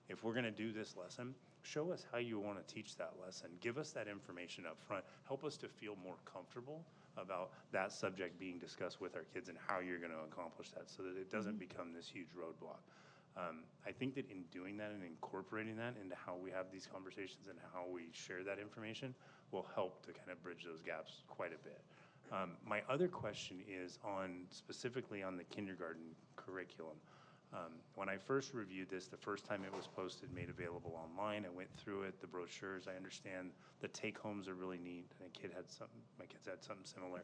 If we're going to do this lesson, show us how you want to teach that lesson. Give us that information up front. Help us to feel more comfortable about that subject being discussed with our kids and how you're going to accomplish that so that it doesn't become this huge roadblock. I think that in doing that and incorporating that into how we have these conversations and how we share that information will help to kind of bridge those gaps quite a bit. My other question is specifically on the kindergarten curriculum. When I first reviewed this, the first time it was posted, made available online, I went through it, the brochures. I understand the take-homes are really neat. My kids had something similar.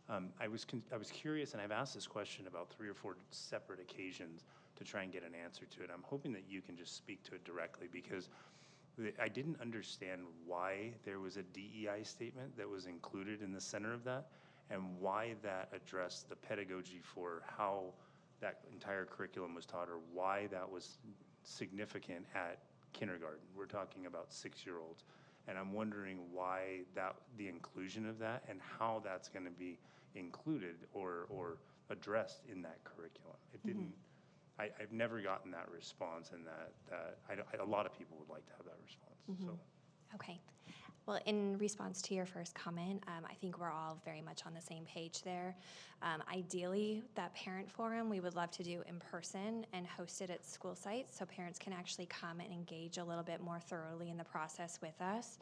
I was curious, and I've asked this question about 3 or 4 separate occasions to try and get an answer to it. I'm hoping that you can just speak to it directly because I didn't understand why there was a DEI statement that was included in the center of that and why that addressed the pedagogy for how that entire curriculum was taught or why that was significant at kindergarten. We're talking about 6-year-olds. And I'm wondering why the inclusion of that and how that's going to be included or addressed in that curriculum. It didn't. I've never gotten that response, and a lot of people would like to have that response. So. Okay. Well, in response to your first comment, I think we're all very much on the same page there. Ideally, that parent forum we would love to do in person and host it at school sites so parents can actually come and engage a little bit more thoroughly in the process with us.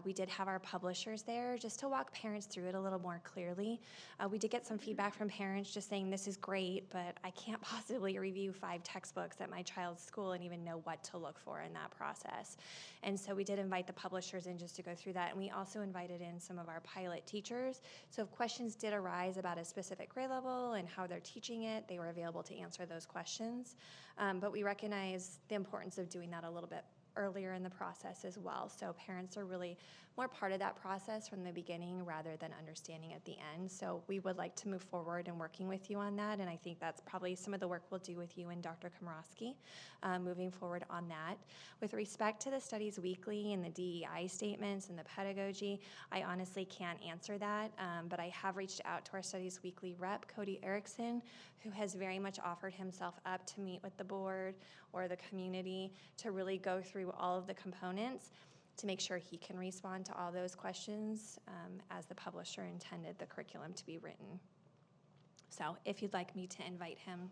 We did have our publishers there just to walk parents through it a little more clearly. We did get some feedback from parents just saying this is great, but I can't possibly review 5 textbooks at my child's school and even know what to look for in that process. And so we did invite the publishers in just to go through that, and we also invited in some of our pilot teachers. So if questions did arise about a specific grade level and how they're teaching it, they were available to answer those questions. But we recognize the importance of doing that a little bit earlier in the process as well. So parents are really more part of that process from the beginning rather than understanding at the end. So we would like to move forward in working with you on that, and I think that's probably some of the work we'll do with you and Dr. Komrosky moving forward on that. With respect to the Studies Weekly and the DEI statements and the pedagogy, I honestly can't answer that, but I have reached out to our Studies Weekly rep, Cody Erickson, who has very much offered himself up to meet with the board or the community to really go through all of the components to make sure he can respond to all those questions as the publisher intended the curriculum to be written. So if you'd like me to invite him,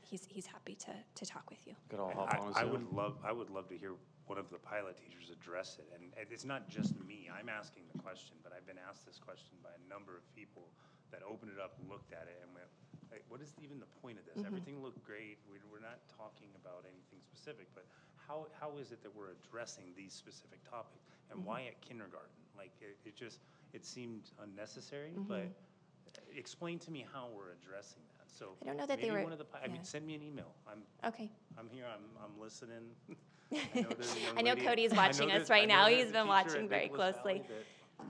he's happy to talk with you. Could all hop on I Zoom? would love to hear one of the pilot teachers address it. And it's not just me, I'm asking the question, but I've been asked this question by a number of people that opened it up and looked at it and went, hey, what is even the point of this? Everything looked great. We're not talking about anything specific, but how is it that we're addressing these specific topics? And why at kindergarten? Like, it seemed unnecessary, but explain to me how we're addressing that. So I don't know that maybe they were. one of the, I mean, send me an email. Okay. I'm here. I'm listening. I know, there's a young I know lady- Cody's I know watching there's- us right I know now. there's He's a been teacher watching at very Nicholas closely. Valley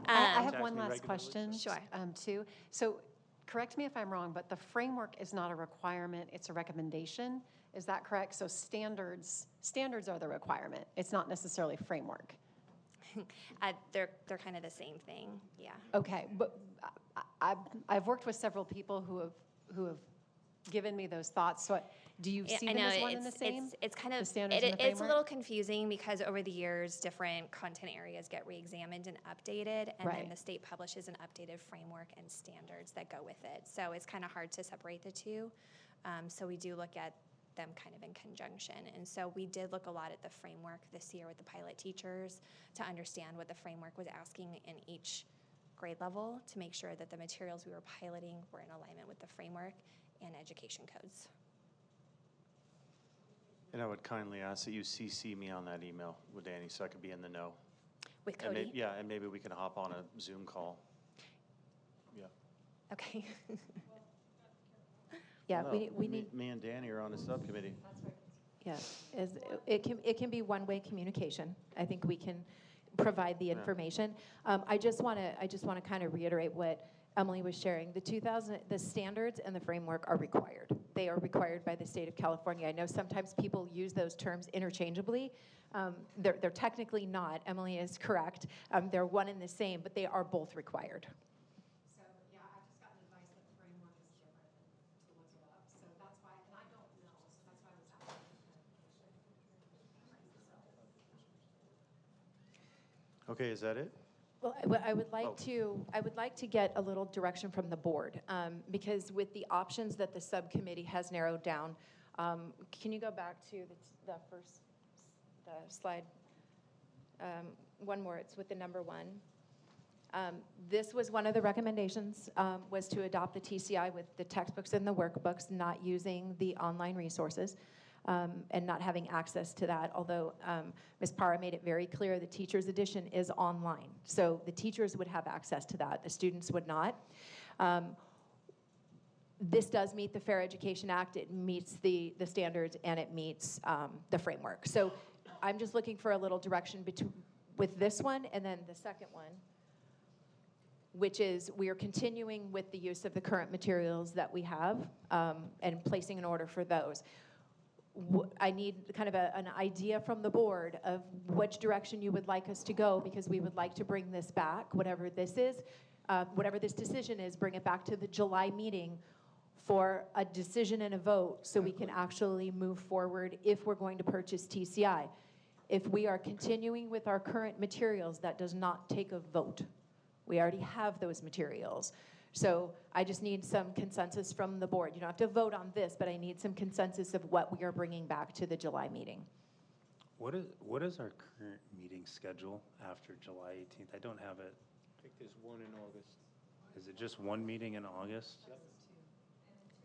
that I have contacts one me last regularly, question, so- too. So correct me if I'm wrong, but the framework is not a requirement, it's a recommendation. Is that correct? So standards are the requirement. It's not necessarily framework. They're kind of the same thing, yeah. Okay, but I've worked with several people who have given me those thoughts. So do you see I them know, as one and the same? It's kind of, The standards and the it's a little framework? confusing because over the years, different content areas get re-examined and updated, and then Right. the state publishes an updated framework and standards that go with it. So it's kind of hard to separate the two. So we do look at them kind of in conjunction. And so we did look a lot at the framework this year with the pilot teachers to understand what the framework was asking in each grade level to make sure that the materials we were piloting were in alignment with the framework and education codes. And I would kindly ask that you CC me on that email with Danny so I could be in the know. With And Cody? yeah, and maybe we can hop on a Zoom call. Yeah. Okay. Yeah, No, we need. Me and Danny are on a subcommittee. Yeah, it can be one-way communication. I think we can provide the information. I just want to kind of reiterate what Emily was sharing. The standards and the framework are required. They are required by the state of California. I know sometimes people use those terms interchangeably. They're technically not. Emily is correct. They're one and the same, but they are both required. So, yeah, I've just gotten advice that the framework is different and to look it up. So that's why, and I don't know, so that's why I was asking. Okay, is that it? Well, I would like to get a little direction from the board, because with the options that the subcommittee has narrowed down, can you go back to the first slide? One more, it's with the number 1. This was one of the recommendations, was to adopt the TCI with the textbooks and the workbooks, not using the online resources. And not having access to that, although Ms. Parra made it very clear the teacher's edition is online. So the teachers would have access to that, the students would not. This does meet the Fair Education Act, it meets the standards, and it meets the framework. So I'm just looking for a little direction with this one and then the second one, which is we are continuing with the use of the current materials that we have and placing an order for those. I need kind of an idea from the board of which direction you would like us to go, because we would like to bring this back, whatever this is, whatever this decision is, bring it back to the July meeting for a decision and a vote so we can actually move forward if we're going to purchase TCI. If we are continuing with our current materials, that does not take a vote. We already have those materials. So I just need some consensus from the board. You don't have to vote on this, but I need some consensus of what we are bringing back to the July meeting. What is our current meeting schedule after July 18th? I don't have it. I think there's one in August. Is it just one meeting in August? Yep.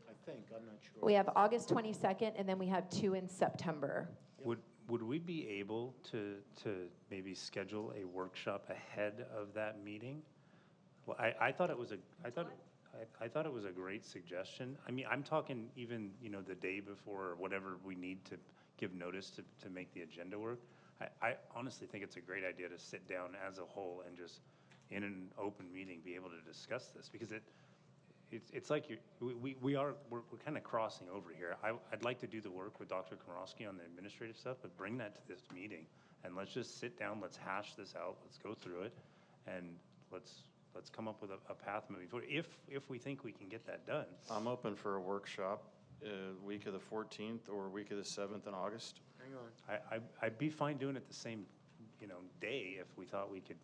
I think, I'm not sure. We have August 22nd, and then we have 2 in September. Would we be able to maybe schedule a workshop ahead of that meeting? Well, I thought it was I thought it was a great suggestion. I mean, I'm talking even, the day before or whatever we need to give notice to make the agenda work. I honestly think it's a great idea to sit down as a whole and just, in an open meeting, be able to discuss this, because it's like we're kind of crossing over here. I'd like to do the work with Dr. Komorowski on the administrative stuff, but bring that to this meeting, and let's just sit down, let's hash this out, let's go through it, and let's come up with a path moving forward, if we think we can get that done. I'm open for a workshop, week of the 14th or week of the 7th in August. Hang on. I'd be fine doing it the same, day if we thought we could,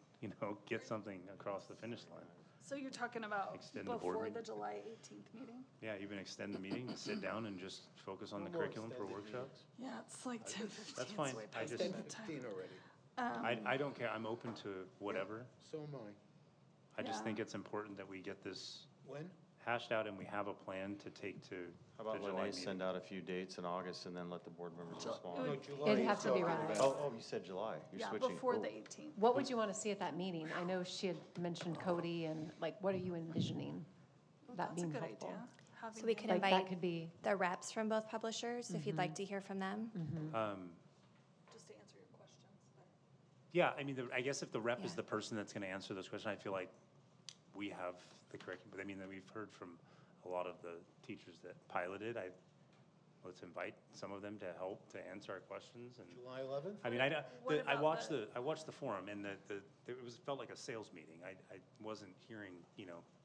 get something across the finish line. So you're talking about Extend the board before meeting. the July 18th meeting? Yeah, even extend the meeting, to sit down and just focus on the curriculum for workshops. Yeah, it's like 10:15. That's fine. I just, 10:15 already. I don't care. I'm open to whatever. So am I. I just Yeah. think it's important that we get this When? hashed out and we have a plan to take to How the about July Lene meeting. send out a few dates in August and then let the board members respond? No, July. It'd have to be right. Oh, you said July. You're Yeah, switching. before Oh. the 18th. What would you want to see at that meeting? I know she had mentioned Cody, and like, what are you envisioning that That's a being good helpful? idea. So we could Like, that invite could be, the reps from both publishers, if you'd like to hear from them. Just to answer your questions. Yeah, I mean, I guess if the rep is Yeah. the person that's going to answer those questions, I feel like we have the correct, but I mean, that we've heard from a lot of the teachers that piloted. Let's invite some of them to help to answer our questions. And July 11th? I mean, What I about watched the forum, and felt like a sales meeting. I wasn't hearing,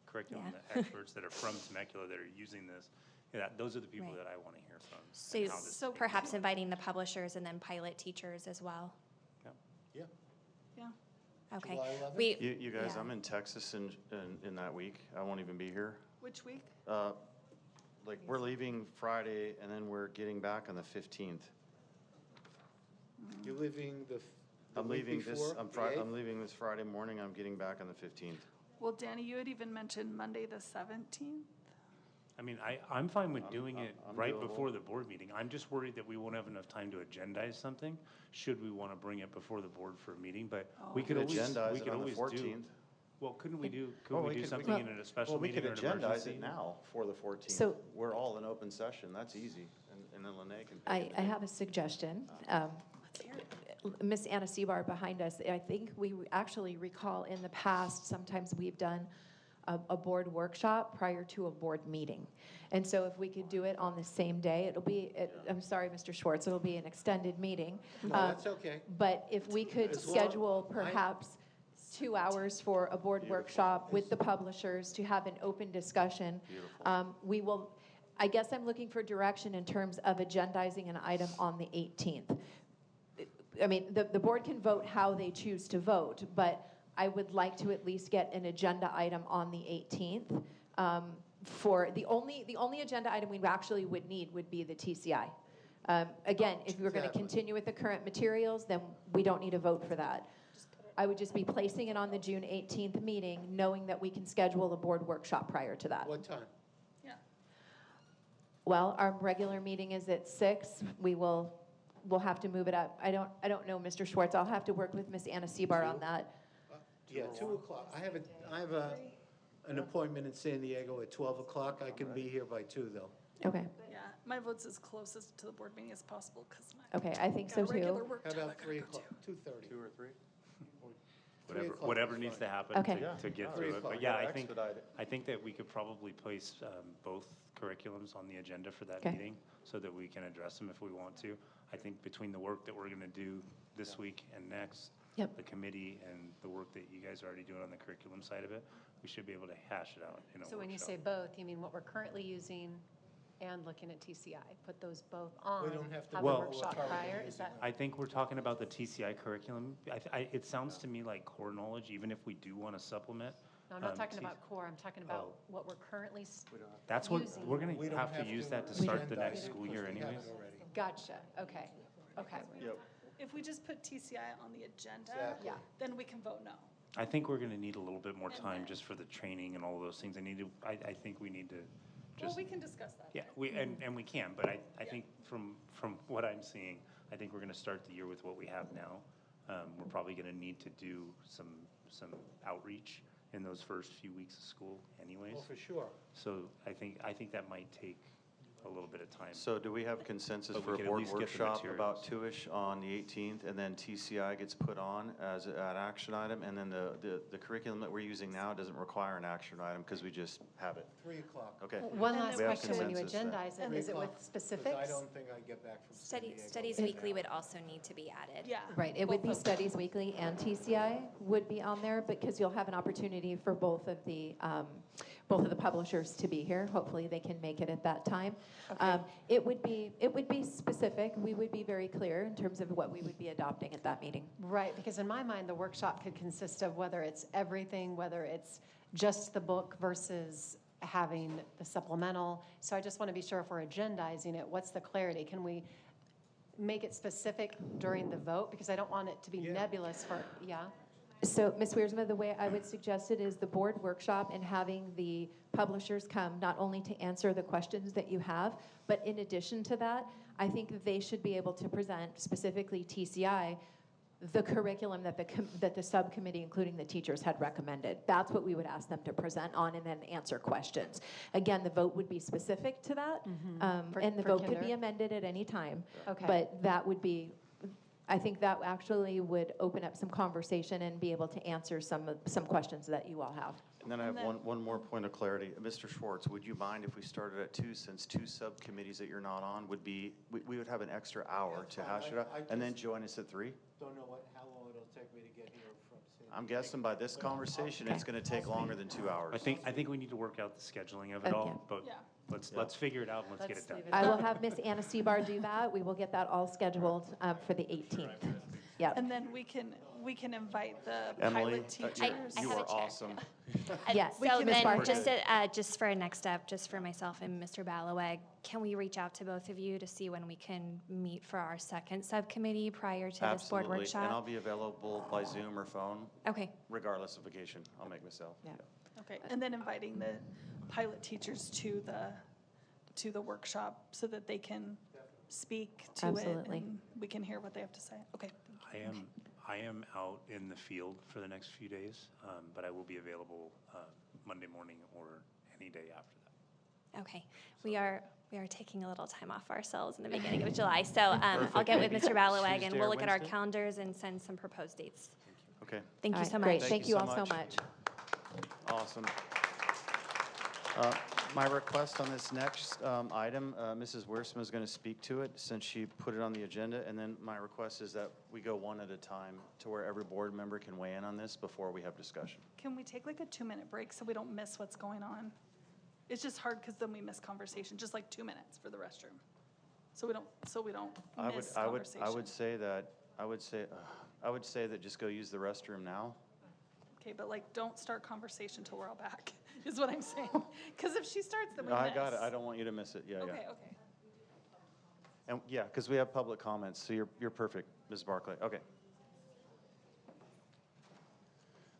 curriculum experts that are from Temecula that are using this. Yeah, those are the people Right. that I want to hear from. So, and how this- perhaps inviting the publishers and then pilot teachers as well. Yeah. Yeah. Okay. July 11th? You guys, Yeah. I'm in Texas in that week. I won't even be here. Which week? Like, we're leaving Friday, and then we're getting back on the 15th. You're leaving the I'm week leaving this, before, the 8th? I'm leaving this Friday morning, I'm getting back on the 15th. Well, Danny, you had even mentioned Monday the 17th. I mean, I'm fine with doing it I'm right doable. before the board meeting. I'm just worried that we won't have enough time to agendize something, should we want to bring it before the board for a meeting, but we could always, Agendize we it could on the always 14th. do. Well, couldn't we do, Well, could we do something in a special meeting or an Well, we could agendize emergency? it now for the 14th. So- We're all in open session, that's easy, and then Lene can. I have a suggestion. Ms. Anna Seabar behind us, I think we actually recall in the past, sometimes we've done a board workshop prior to a board meeting. And so if we could do it on the same day, I'm sorry, Mr. Schwartz, it'll be an extended meeting. No, that's okay. But if we could As long- schedule perhaps 2 hours for a board workshop with the publishers to have an open discussion. We will, I guess I'm looking for direction in terms of agendizing an item on the 18th. I mean, the board can vote how they choose to vote, but I would like to at least get an agenda item on the 18th. For the only agenda item we actually would need would be the TCI. Again, if we're going to Exactly. continue with the current materials, then we don't need a vote for that. I would just be placing it on the June 18th meeting, knowing that we can schedule a board workshop prior to that. What time? Yeah. Well, our regular meeting is at 6. We'll have to move it up. I don't know, Mr. Schwartz. I'll have to work with Ms. Anna Seabar on that. Yeah, 2 o'clock. I have an appointment in San Diego at 12 o'clock. I can be here by 2, though. Okay, Yeah, my vote's as closest to the board meeting as possible because okay, I think so regular too. work How time I about gotta 3 go o'clock, to. 2:30? 2 or 3? Whatever is needs to fine. happen Okay. to get 3 through it. o'clock. But yeah, Expedite it. I think that we could probably place both curriculums on the agenda for that Okay. meeting so that we can address them if we want to. I think between the work that we're going to do this week and next, Yep. the committee and the work that you guys are already doing on the curriculum side of it, we should be able to hash it out in a so when you workshop. say both, you mean what we're currently using and looking at TCI? Put those both on, don't have to have a Well- workshop What are we prior? Is using that, I think we're talking about the TCI curriculum. It sounds to me like core knowledge, even if we do want to supplement. no, I'm not talking T- about core, I'm talking about what we're currently, That's what, using. we're going We to don't have to use that to agendize start the next it school because year we have anyways. it already. gotcha, okay. Yep. If we just put TCI on the agenda, Exactly. Yeah. then we can vote no. I think we're going to need a little bit more time just for the training and all those things. I think we need to Well, just, we can discuss that. yeah, and we can, but I think from what I'm seeing, I think we're going to start the year with what we have now. We're probably going to need to do some outreach in those first few weeks of school anyways. Oh, for sure. So I think that might take a little bit of time. So do we have consensus But for we a can at board least get the workshop about materials. 2-ish on the 18th, and then TCI gets put on as an action item, and then the curriculum that we're using now doesn't require an action item because we just have it? 3 o'clock. Okay. One And last then we question, when you consensus then. agendize it, 3 is it with o'clock, 'cause specifics? I don't think I get back from San Diego. Studies Weekly would also need to be added. Yeah. Right, it would be Both of them. Studies Weekly and TCI would be on there, because you'll have an opportunity for both of the publishers to be here. Hopefully, they can make it at that time. It would be specific. We would be very clear in terms of what we would be adopting at that meeting. Right, because in my mind, the workshop could consist of whether it's everything, whether it's just the book versus having the supplemental. So I just want to be sure if we're agendizing it, what's the clarity? Can we make it specific during the vote? Because I don't want it to be nebulous for, yeah? So, Ms. Wiersma, the way I would suggest it is the board workshop and having the publishers come not only to answer the questions that you have, but in addition to that, I think they should be able to present, specifically TCI, the curriculum that the subcommittee, including the teachers, had recommended. That's what we would ask them to present on and then answer questions. Again, the vote would be specific to that, and the for vote could be kinder? amended at any time. Okay. But that would be, I think that actually would open up some conversation and be able to answer some questions that you all have. And then I have one more point of clarity. Mr. Schwartz, would you mind if we started at 2, since 2 subcommittees that you're not on would be, we would have an extra hour to hash it out, and then join us at 3? Don't know how long it'll take me to get here from San Diego. I'm guessing by this conversation, it's going to take longer than 2 hours. I think we need to work out the scheduling of it all, but let's figure it out and let's get it done. I will have Miss Anna Seabar do that. We will get that all scheduled for the 18th. Yep. And then we can invite the Emily, pilot teachers. you are awesome. Yes. So Ms. then, Bartlett. just for a next step, just for myself and Mr. Ballaweg, can we reach out to both of you to see when we can meet for our second subcommittee prior to this board Absolutely, workshop? and I'll be available by Zoom or phone. Okay. Regardless of vacation, I'll make myself. Yeah. Okay, and then inviting the pilot teachers to the workshop so that they can speak to Absolutely. it and we can hear what they have to say. Okay. I am out in the field for the next few days, but I will be available Monday morning or any day after that. Okay. We are taking a little time off ourselves in the beginning of July, so I'll get with Mr. Ballaweg and Tuesday we'll or look at our Wednesday? calendars and send some proposed dates. Okay, Thank All you right, so much. Great. Thank Thank you you so all so much. much. awesome. My request on this next item, Mrs. Wiersma is going to speak to it since she put it on the agenda, and then my request is that we go one at a time to where every board member can weigh in on this before we have discussion. Can we take like a 2-minute break so we don't miss what's going on? It's just hard because then we miss conversation, just like 2 minutes for the restroom. So we don't miss conversation. I would say that just go use the restroom now. Okay, but like, don't start conversation till we're all back, is what I'm saying. Because if she starts, then we No, miss. I got it. I don't want you to miss it. Yeah, Okay, yeah. okay. And yeah, because we have public comments, so you're perfect, Ms. Barclay. Okay.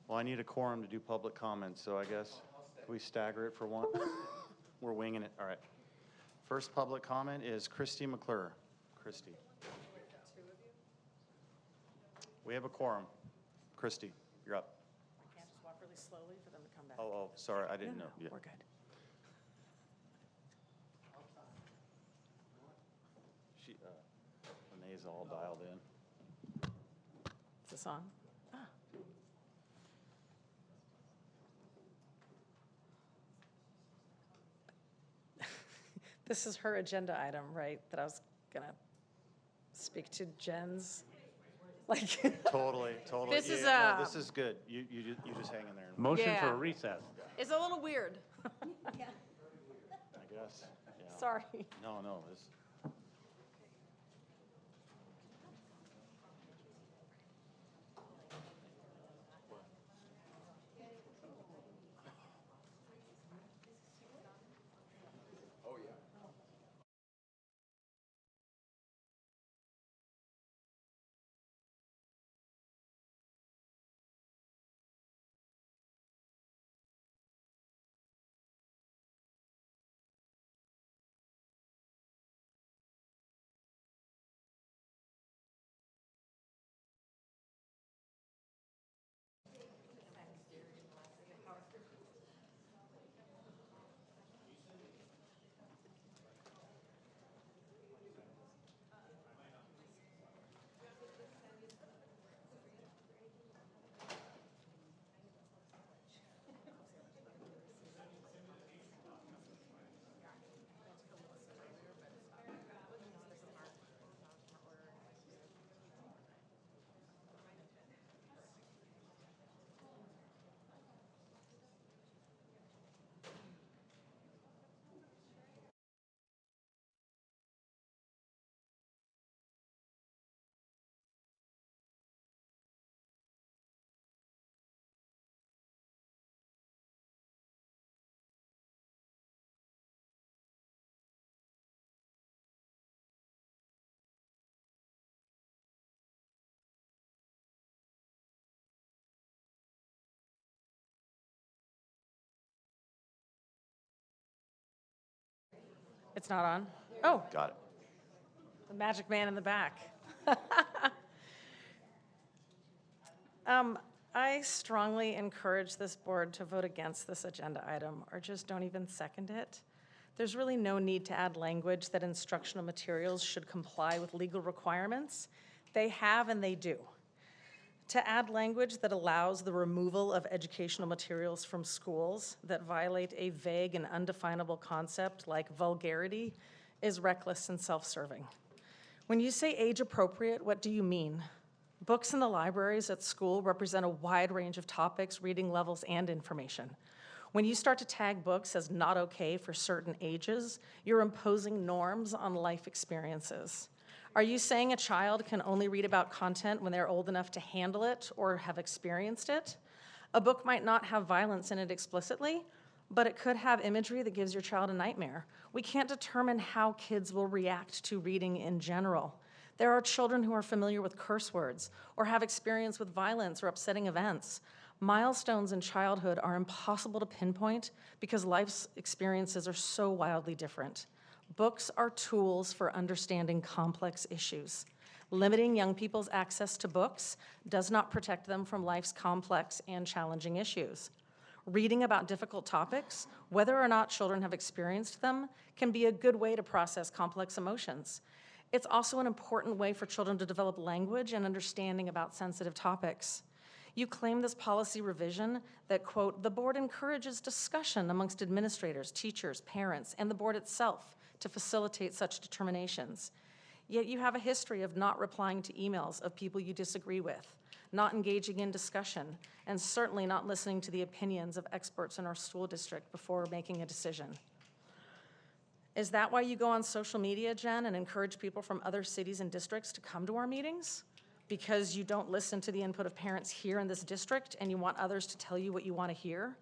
Well, I need a quorum to do public comments, so I guess we stagger it for one. We're winging it. All right. First public comment is Christy McClure. Christy. We have a quorum. Christy, you're up. I can't just walk really slowly for them to come back. Oh, sorry, I didn't know. Yeah. We're good. Renee's all dialed in. Is this on? Ah. This is her agenda item, right, that I was gonna speak to Jen's, like. Totally. This is, No, this is good. You just hang in there. Motion for Yeah. a recess. It's a little weird. I guess. Yeah. Sorry. No, this. It's not on? Oh, Got it. the magic man in the back. I strongly encourage this board to vote against this agenda item, or just don't even second it. There's really no need to add language that instructional materials should comply with legal requirements. They have and they do. To add language that allows the removal of educational materials from schools that violate a vague and undefinable concept like vulgarity is reckless and self-serving. When you say age appropriate, what do you mean? Books in the libraries at school represent a wide range of topics, reading levels, and information. When you start to tag books as not okay for certain ages, you're imposing norms on life experiences. Are you saying a child can only read about content when they're old enough to handle it or have experienced it? A book might not have violence in it explicitly, but it could have imagery that gives your child a nightmare. We can't determine how kids will react to reading in general. There are children who are familiar with curse words or have experience with violence or upsetting events. Milestones in childhood are impossible to pinpoint because life's experiences are so wildly different. Books are tools for understanding complex issues. Limiting young people's access to books does not protect them from life's complex and challenging issues. Reading about difficult topics, whether or not children have experienced them, can be a good way to process complex emotions. It's also an important way for children to develop language and understanding about sensitive topics. You claim this policy revision that, quote, the board encourages discussion amongst administrators, teachers, parents, and the board itself to facilitate such determinations. Yet you have a history of not replying to emails of people you disagree with, not engaging in discussion, and certainly not listening to the opinions of experts in our school district before making a decision. Is that why you go on social media, Jen, and encourage people from other cities and districts to come to our meetings? Because you don't listen to the input of parents here in this district and you want others to tell you what you want to hear?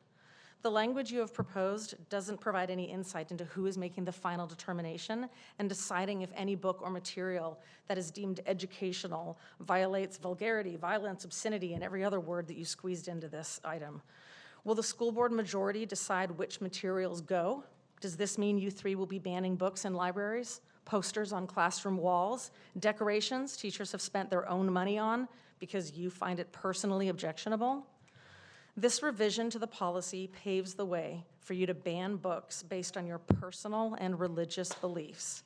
The language you have proposed doesn't provide any insight into who is making the final determination and deciding if any book or material that is deemed educational violates vulgarity, violence, obscenity, and every other word that you squeezed into this item. Will the school board majority decide which materials go? Does this mean you three will be banning books in libraries, posters on classroom walls, decorations teachers have spent their own money on because you find it personally objectionable? This revision to the policy paves the way for you to ban books based on your personal and religious beliefs.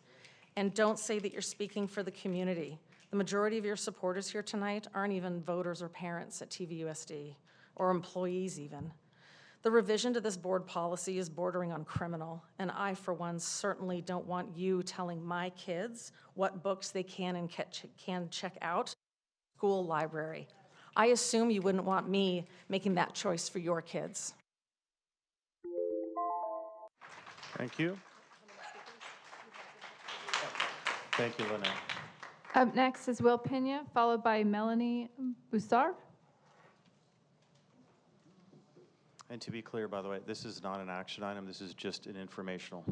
And don't say that you're speaking for the community. The majority of your supporters here tonight aren't even voters or parents at TVUSD, or employees even. The revision to this board policy is bordering on criminal, and I, for one, certainly don't want you telling my kids what books they can and can check out at the school library. I assume you wouldn't want me making that choice for your kids. Thank you. Thank you, Lynette. Up next is Will Pena, followed by Melanie Bussard. And to be clear, by the way, this is not an action item. This is just an informational.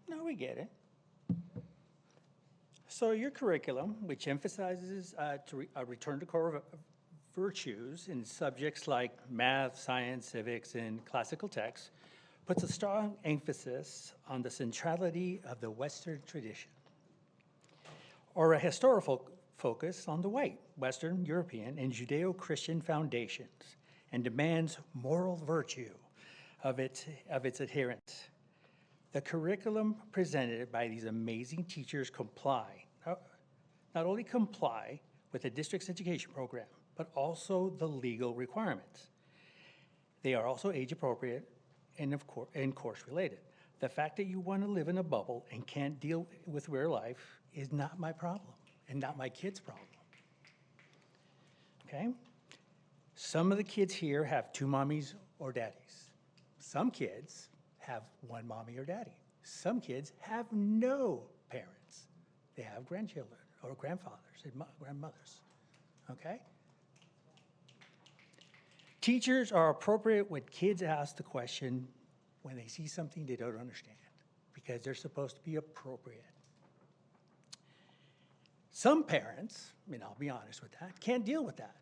No, we get it. So your curriculum, which emphasizes a return to core virtues in subjects like math, science, civics, and classical texts, puts a strong emphasis on the centrality of the Western tradition, or a historical focus on the white, Western, European, and Judeo-Christian foundations, and demands moral virtue of its adherents. The curriculum presented by these amazing teachers not only comply with the district's education program, but also the legal requirements. They are also age appropriate and course related. The fact that you want to live in a bubble and can't deal with real life is not my problem and not my kid's problem. Okay? Some of the kids here have two mommies or daddies. Some kids have one mommy or daddy. Some kids have no parents. They have grandchildren or grandfathers and grandmothers. Okay? Teachers are appropriate when kids ask the question when they see something they don't understand, because they're supposed to be appropriate. Some parents, and I'll be honest with that, can't deal with that.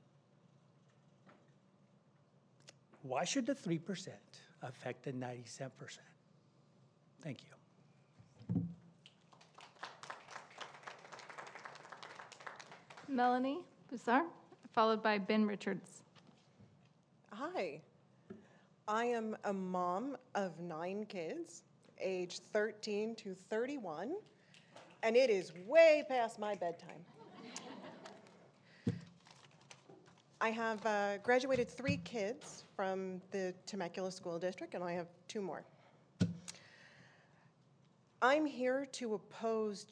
Why should the 3% affect the 97%? Thank you. Melanie Bussar, followed by Ben Richards. Hi, I am a mom of 9 kids, age 13 to 31, and it is way past my bedtime. I have graduated 3 kids from the Temecula School District, and I have 2 more. I'm here to oppose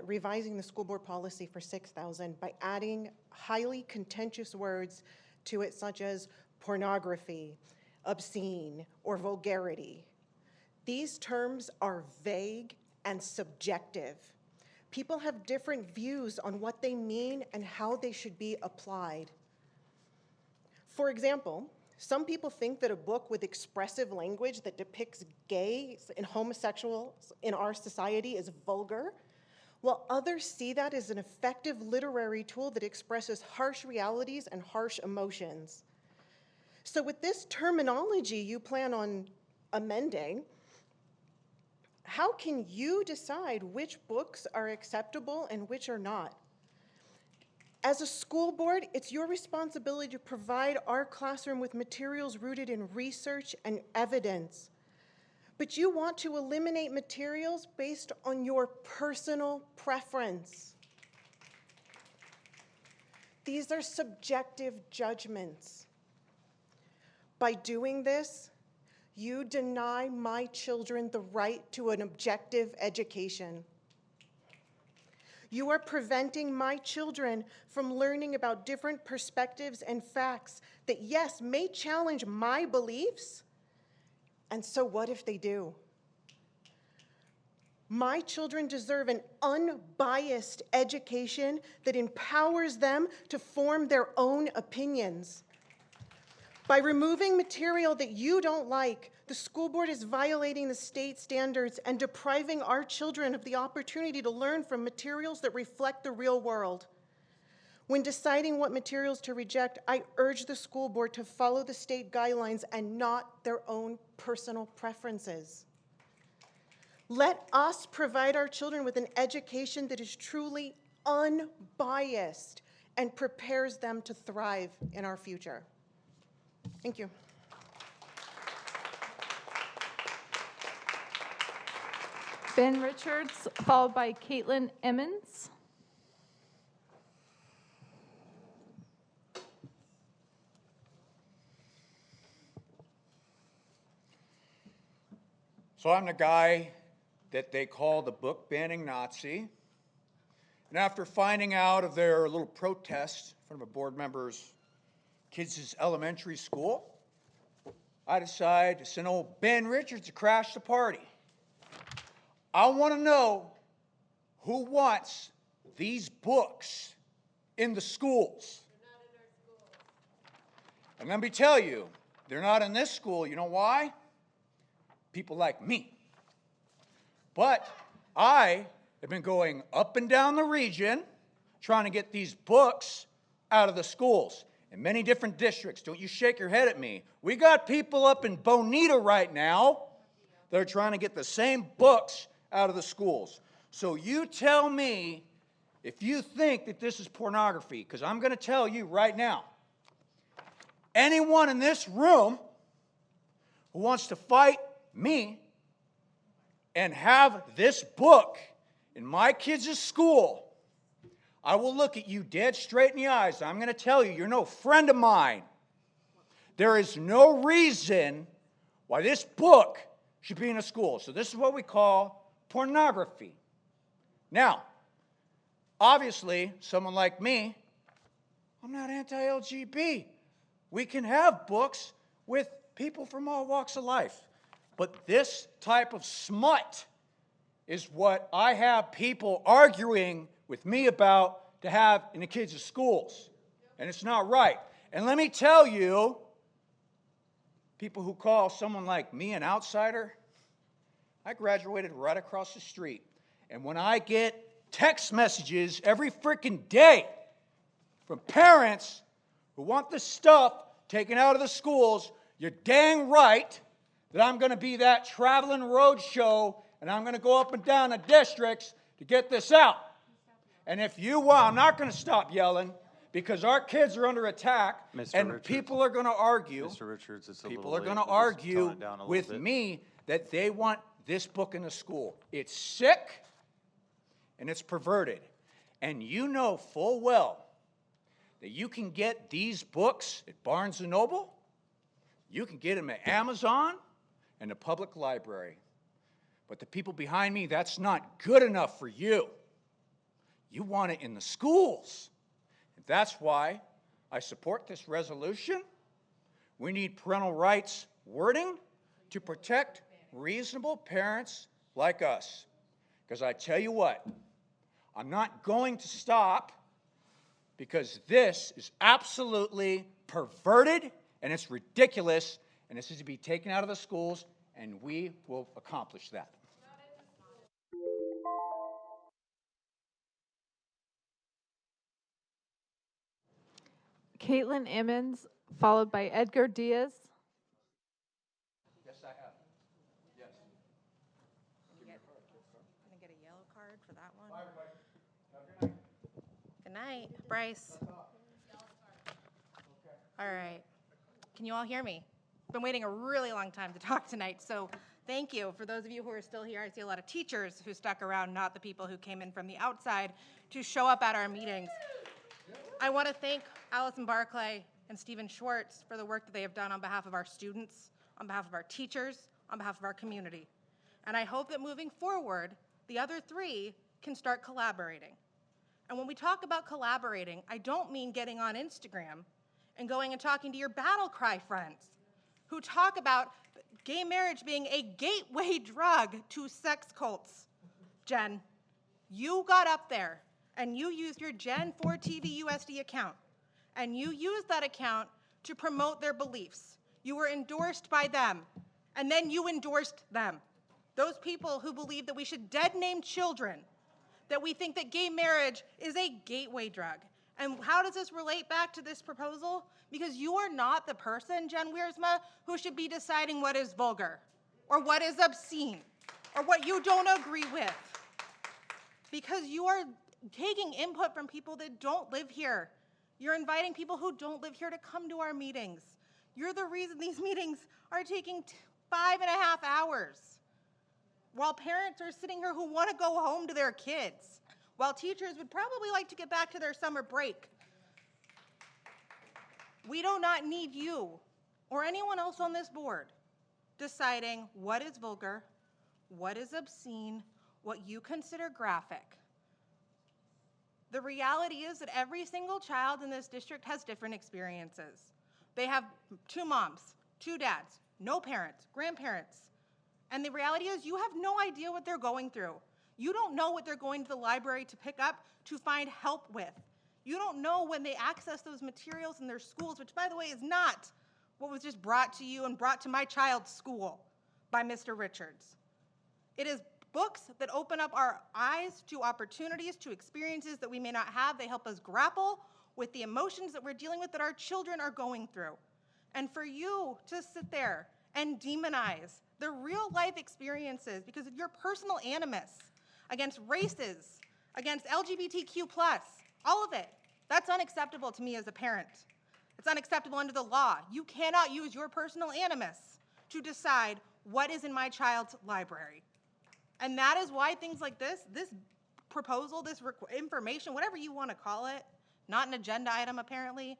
revising the school board policy for 6,000 by adding highly contentious words to it, such as pornography, obscene, or vulgarity. These terms are vague and subjective. People have different views on what they mean and how they should be applied. For example, some people think that a book with expressive language that depicts gays and homosexuals in our society is vulgar, while others see that as an effective literary tool that expresses harsh realities and harsh emotions. So with this terminology you plan on amending, how can you decide which books are acceptable and which are not? As a school board, it's your responsibility to provide our classroom with materials rooted in research and evidence. But you want to eliminate materials based on your personal preference. These are subjective judgments. By doing this, you deny my children the right to an objective education. You are preventing my children from learning about different perspectives and facts that, yes, may challenge my beliefs. And so what if they do? My children deserve an unbiased education that empowers them to form their own opinions. By removing material that you don't like, the school board is violating the state standards and depriving our children of the opportunity to learn from materials that reflect the real world. When deciding what materials to reject, I urge the school board to follow the state guidelines and not their own personal preferences. Let us provide our children with an education that is truly unbiased and prepares them to thrive in our future. Thank you. Ben Richards, followed by Caitlin Emmons. So I'm the guy that they call the book banning Nazi. And after finding out of their little protest in front of a board member's kids' elementary school, I decided to send old Ben Richards to crash the party. I want to know who wants these books in the schools. And let me tell you, they're not in this school. You know why? People like me. But I have been going up and down the region trying to get these books out of the schools in many different districts. Don't you shake your head at me. We got people up in Bonita right now that are trying to get the same books out of the schools. So you tell me if you think that this is pornography, because I'm going to tell you right now, anyone in this room who wants to fight me and have this book in my kids' school, I will look at you dead straight in the eyes. I'm going to tell you, you're no friend of mine. There is no reason why this book should be in a school. So this is what we call pornography. Now, obviously, someone like me, I'm not anti-LGBT. We can have books with people from all walks of life. But this type of smut is what I have people arguing with me about to have in the kids' schools. And it's not right. And let me tell you, people who call someone like me an outsider, I graduated right across the street. And when I get text messages every freaking day from parents who want this stuff taken out of the schools, you're dang right that I'm going to be that traveling road show and I'm going to go up and down the districts to get this out. And if you, well, I'm not going to stop yelling because our kids are under attack, Mr. and Richards. people are going to argue. Mr. Richards, it's a People little are going late. to We'll just tone argue it down a little with bit. me that they want this book in the school. It's sick and it's perverted. And you know full well that you can get these books at Barnes & Noble, you can get them at Amazon and the public library. But the people behind me, that's not good enough for you. You want it in the schools. And that's why I support this resolution. We need parental rights wording to protect reasonable parents like us. Because I tell you what, I'm not going to stop because this is absolutely perverted and it's ridiculous and this is to be taken out of the schools, and we will accomplish that. Caitlin Emmons, followed by Edgar Diaz. Yes, I have. Yes. Can I get a yellow card for that one? Good night, Bryce. All right. Can you all hear me? I've been waiting a really long time to talk tonight, so thank you. For those of you who are still here, I see a lot of teachers who stuck around, not the people who came in from the outside to show up at our meetings. I want to thank Allison Barclay and Stephen Schwartz for the work that they have done on behalf of our students, on behalf of our teachers, on behalf of our community. And I hope that moving forward, the other three can start collaborating. And when we talk about collaborating, I don't mean getting on Instagram and going and talking to your battle cry friends who talk about gay marriage being a gateway drug to sex cults. Jen, you got up there and you used your Gen 4 TVUSD account, and you used that account to promote their beliefs. You were endorsed by them, and then you endorsed them. Those people who believe that we should dead name children, that we think that gay marriage is a gateway drug. And how does this relate back to this proposal? Because you are not the person, Jen Wiersma, who should be deciding what is vulgar, or what is obscene, or what you don't agree with. Because you are taking input from people that don't live here. You're inviting people who don't live here to come to our meetings. You're the reason these meetings are taking 5.5 hours, while parents are sitting here who want to go home to their kids, while teachers would probably like to get back to their summer break. We do not need you or anyone else on this board deciding what is vulgar, what is obscene, what you consider graphic. The reality is that every single child in this district has different experiences. They have 2 moms, 2 dads, no parents, grandparents. And the reality is you have no idea what they're going through. You don't know what they're going to the library to pick up to find help with. You don't know when they access those materials in their schools, which, by the way, is not what was just brought to you and brought to my child's school by Mr. Richards. It is books that open up our eyes to opportunities, to experiences that we may not have. They help us grapple with the emotions that we're dealing with that our children are going through. And for you to sit there and demonize the real life experiences because of your personal animus against races, against LGBTQ+, all of it, that's unacceptable to me as a parent. It's unacceptable under the law. You cannot use your personal animus to decide what is in my child's library. And that is why things like this proposal, this information, whatever you want to call it, not an agenda item apparently,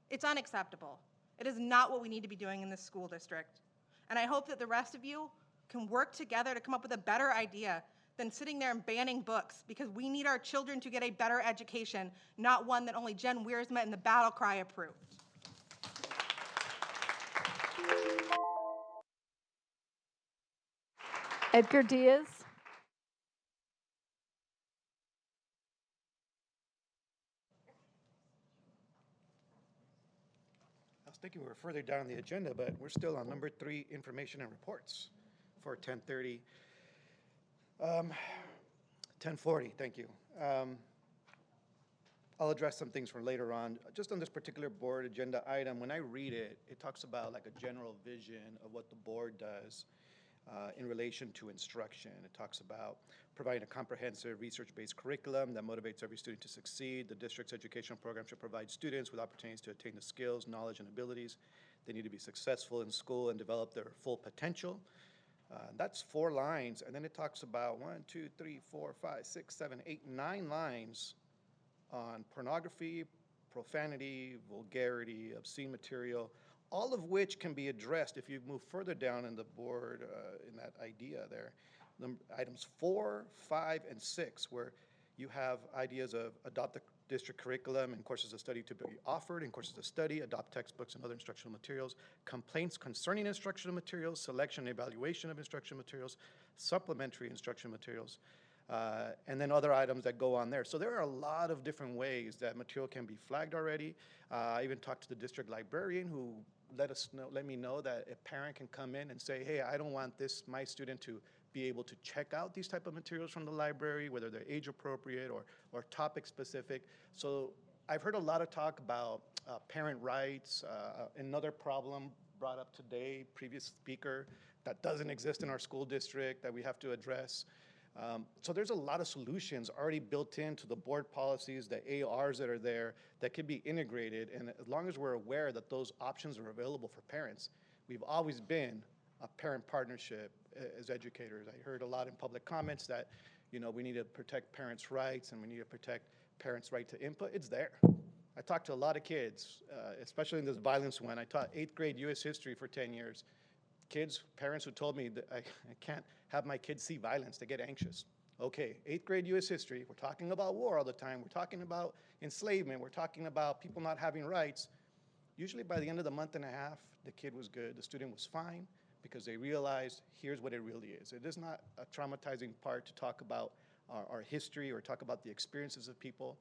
it's unacceptable. It is not what we need to be doing in this school district. And I hope that the rest of you can work together to come up with a better idea than sitting there and banning books, because we need our children to get a better education, not one that only Jen Wiersma and the Battle Cry approved. Edgar Diaz. I was thinking we were further down the agenda, but we're still on number 3, information and reports for 10:30. 10:40, thank you. I'll address some things from later on. Just on this particular board agenda item, when I read it, it talks about like a general vision of what the board does. in relation to instruction. It talks about providing a comprehensive research-based curriculum that motivates every student to succeed. The district's educational program should provide students with opportunities to attain the skills, knowledge, and abilities they need to be successful in school and develop their full potential. That's 4 lines, and then it talks about 1, 2, 3, 4, 5, 6, 7, 8, 9 lines on pornography, profanity, vulgarity, obscene material, all of which can be addressed if you move further down in the board in that idea there. Items 4, 5, and 6, where you have ideas of adopt the district curriculum and courses of study to be offered, and courses of study, adopt textbooks and other instructional materials, complaints concerning instructional materials, selection and evaluation of instructional materials, supplementary instructional materials, and then other items that go on there. So there are a lot of different ways that material can be flagged already. I even talked to the district librarian who let me know that a parent can come in and say, hey, I don't want my student to be able to check out these type of materials from the library, whether they're age appropriate or topic specific. So I've heard a lot of talk about parent rights, another problem brought up today, previous speaker, that doesn't exist in our school district that we have to address. So there's a lot of solutions already built into the board policies, the ARs that are there that can be integrated. And as long as we're aware that those options are available for parents, we've always been a parent partnership as educators. I heard a lot in public comments that, we need to protect parents' rights and we need to protect parents' right to input. It's there. I talked to a lot of kids, especially in this violence one. I taught 8th grade U.S. history for 10 years. Parents who told me that I can't have my kids see violence, they get anxious. Okay, 8th grade U.S. history, we're talking about war all the time, we're talking about enslavement, we're talking about people not having rights. Usually by the end of the month and a half, the kid was good, the student was fine, because they realized here's what it really is. It is not a traumatizing part to talk about our history or talk about the experiences of people.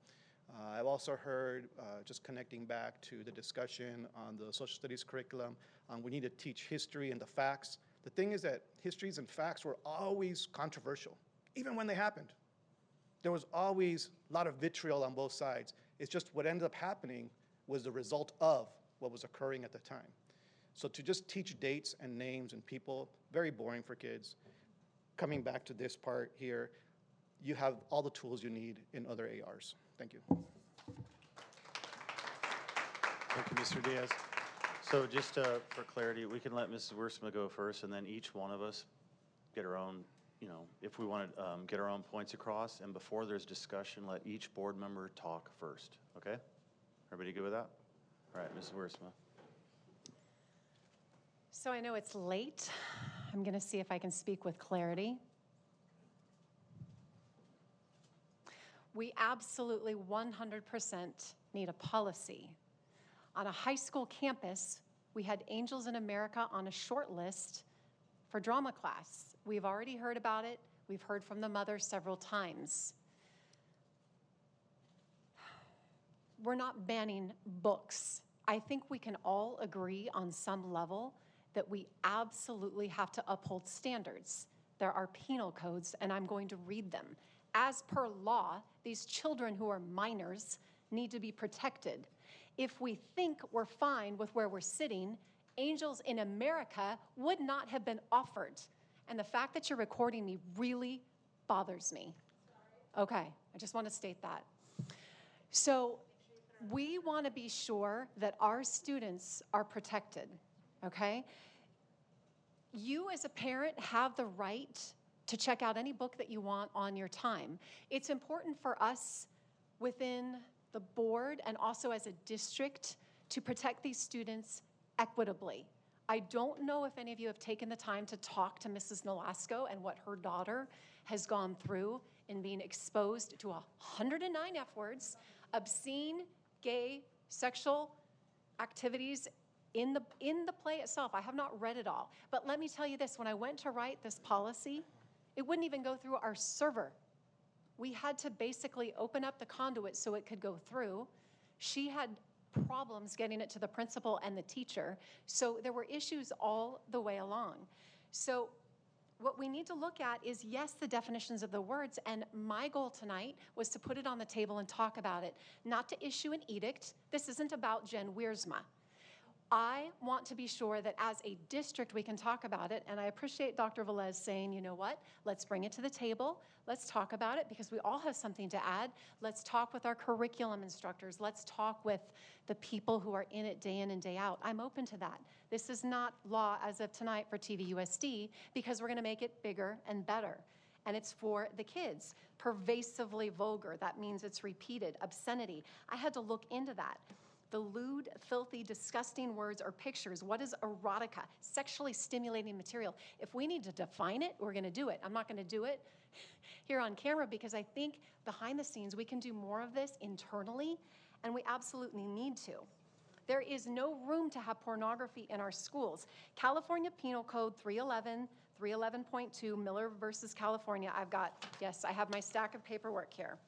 I've also heard, just connecting back to the discussion on the social studies curriculum, we need to teach history and the facts. The thing is that histories and facts were always controversial, even when they happened. There was always a lot of vitriol on both sides. It's just what ended up happening was the result of what was occurring at the time. So to just teach dates and names and people, very boring for kids. Coming back to this part here, you have all the tools you need in other ARs. Thank you. Thank you, Mr. Diaz. So just for clarity, we can let Mrs. Wiersma go first, and then each one of us get our own, if we want to get our own points across. And before there's discussion, let each board member talk first, okay? Everybody good with that? All right, Mrs. Wiersma. So I know it's late. I'm going to see if I can speak with clarity. We absolutely 100% need a policy. On a high school campus, we had Angels in America on a short list for drama class. We've already heard about it. We've heard from the mother several times. We're not banning books. I think we can all agree on some level that we absolutely have to uphold standards. There are penal codes, and I'm going to read them. As per law, these children who are minors need to be protected. If we think we're fine with where we're sitting, Angels in America would not have been offered. And the fact that you're recording me really bothers me. Okay, I just want to state that. So we want to be sure that our students are protected, okay? You as a parent have the right to check out any book that you want on your time. It's important for us within the board and also as a district to protect these students equitably. I don't know if any of you have taken the time to talk to Mrs. Nolasco and what her daughter has gone through in being exposed to 109 F words, obscene, gay, sexual activities in the play itself. I have not read it all. But let me tell you this, when I went to write this policy, it wouldn't even go through our server. We had to basically open up the conduit so it could go through. She had problems getting it to the principal and the teacher. So there were issues all the way along. So what we need to look at is, yes, the definitions of the words, and my goal tonight was to put it on the table and talk about it, not to issue an edict. This isn't about Jen Wiersma. I want to be sure that as a district we can talk about it, and I appreciate Dr. Velez saying, you know what, let's bring it to the table, let's talk about it because we all have something to add. Let's talk with our curriculum instructors, let's talk with the people who are in it day in and day out. I'm open to that. This is not law as of tonight for TVUSD because we're gonna make it bigger and better. And it's for the kids. Pervasively vulgar, that means it's repeated. Obscenity, I had to look into that. The lewd, filthy, disgusting words or pictures. What is erotica? Sexually stimulating material. If we need to define it, we're gonna do it. I'm not gonna do it here on camera because I think behind the scenes we can do more of this internally, and we absolutely need to. There is no room to have pornography in our schools. California Penal Code 311, 311.2, Miller versus California. Yes, I have my stack of paperwork here.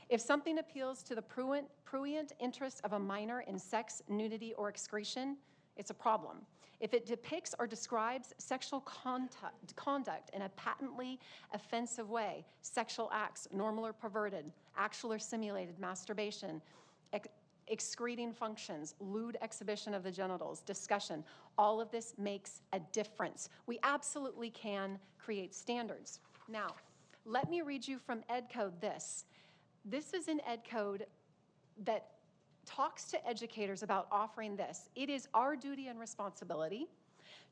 If something appeals to the prurient interest of a minor in sex, nudity, or excretion, it's a problem. If it depicts or describes sexual conduct in a patently offensive way, sexual acts, normal or perverted, actual or simulated masturbation, excreting functions, lewd exhibition of the genitals, discussion, all of this makes a difference. We absolutely can create standards. Now, let me read you from Ed Code this. This is an Ed Code that talks to educators about offering this. It is our duty and responsibility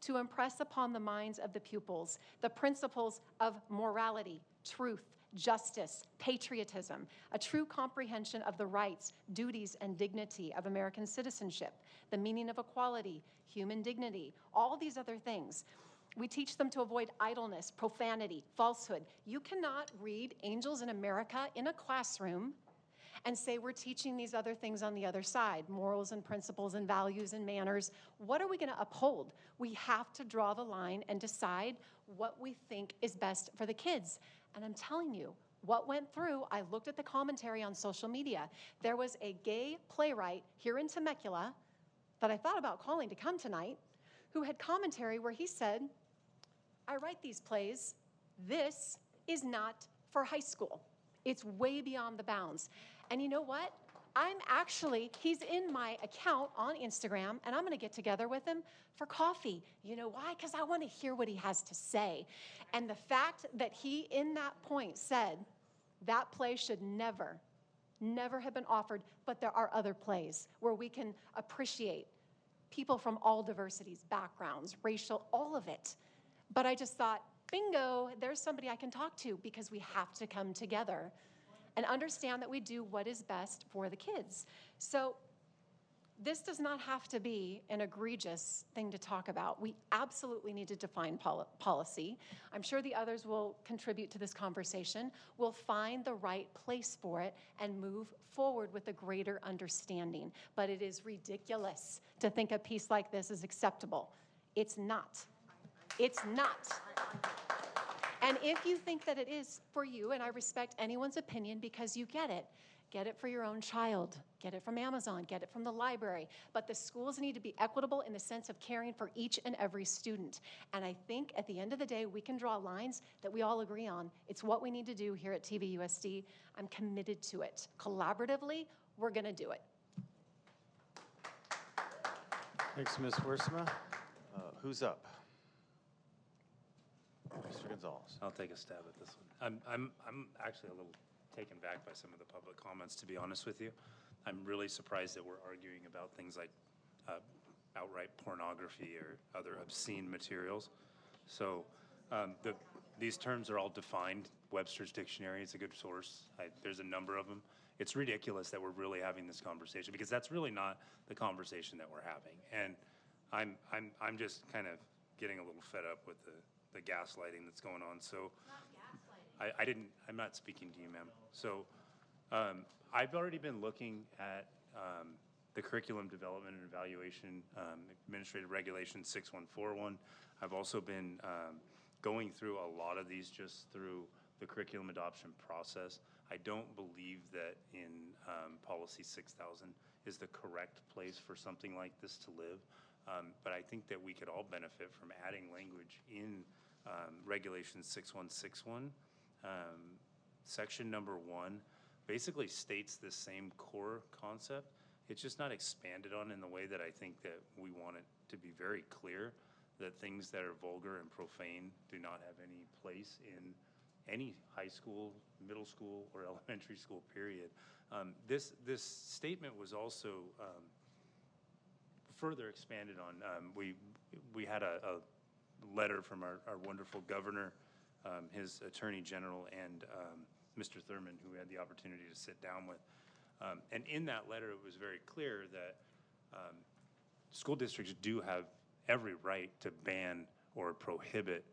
to impress upon the minds of the pupils the principles of morality, truth, justice, patriotism, a true comprehension of the rights, duties, and dignity of American citizenship, the meaning of equality, human dignity, all these other things. We teach them to avoid idleness, profanity, falsehood. You cannot read Angels in America in a classroom and say we're teaching these other things on the other side, morals and principles and values and manners. What are we going to uphold? We have to draw the line and decide what we think is best for the kids. And I'm telling you, what went through, I looked at the commentary on social media. There was a gay playwright here in Temecula that I thought about calling to come tonight who had commentary where he said, I write these plays. This is not for high school. It's way beyond the bounds. And you know what? He's in my account on Instagram, and I'm gonna get together with him for coffee. You know why? Because I wanna hear what he has to say. And the fact that he, in that point, said that play should never have been offered, but there are other plays where we can appreciate people from all diversities, backgrounds, racial, all of it. But I just thought, bingo, there's somebody I can talk to because we have to come together and understand that we do what is best for the kids. So this does not have to be an egregious thing to talk about. We absolutely need to define policy. I'm sure the others will contribute to this conversation. We'll find the right place for it and move forward with a greater understanding. But it is ridiculous to think a piece like this is acceptable. It's not. It's not. And if you think that it is for you, and I respect anyone's opinion because you get it for your own child, get it from Amazon, get it from the library. But the schools need to be equitable in the sense of caring for each and every student. And I think at the end of the day, we can draw lines that we all agree on. It's what we need to do here at TVUSD. I'm committed to it. Collaboratively, we're gonna do it. Thanks, Ms. Wiersma. Who's up? Mr. Gonzalez. I'll take a stab at this one. I'm actually a little taken back by some of the public comments, to be honest with you. I'm really surprised that we're arguing about things like outright pornography or other obscene materials. So these terms are all defined. Webster's dictionary is a good source. There's a number of them. It's ridiculous that we're really having this conversation because that's really not the conversation that we're having. And I'm just kind of getting a little fed up with the gaslighting that's going on. So I'm not speaking to you, ma'am. So I've already been looking at the curriculum development and evaluation administrative regulation 6141. I've also been going through a lot of these just through the curriculum adoption process. I don't believe that in policy 6000 is the correct place for something like this to live. But I think that we could all benefit from adding language in regulation 6161. Section number 1 basically states the same core concept. it's just not expanded on in the way that I think that we want it to be very clear that things that are vulgar and profane do not have any place in any high school, middle school, or elementary school, period. This statement was also further expanded on. We had a letter from our wonderful governor, his attorney general, and Mr. Thurman, who we had the opportunity to sit down with. And in that letter, it was very clear that school districts do have every right to ban or prohibit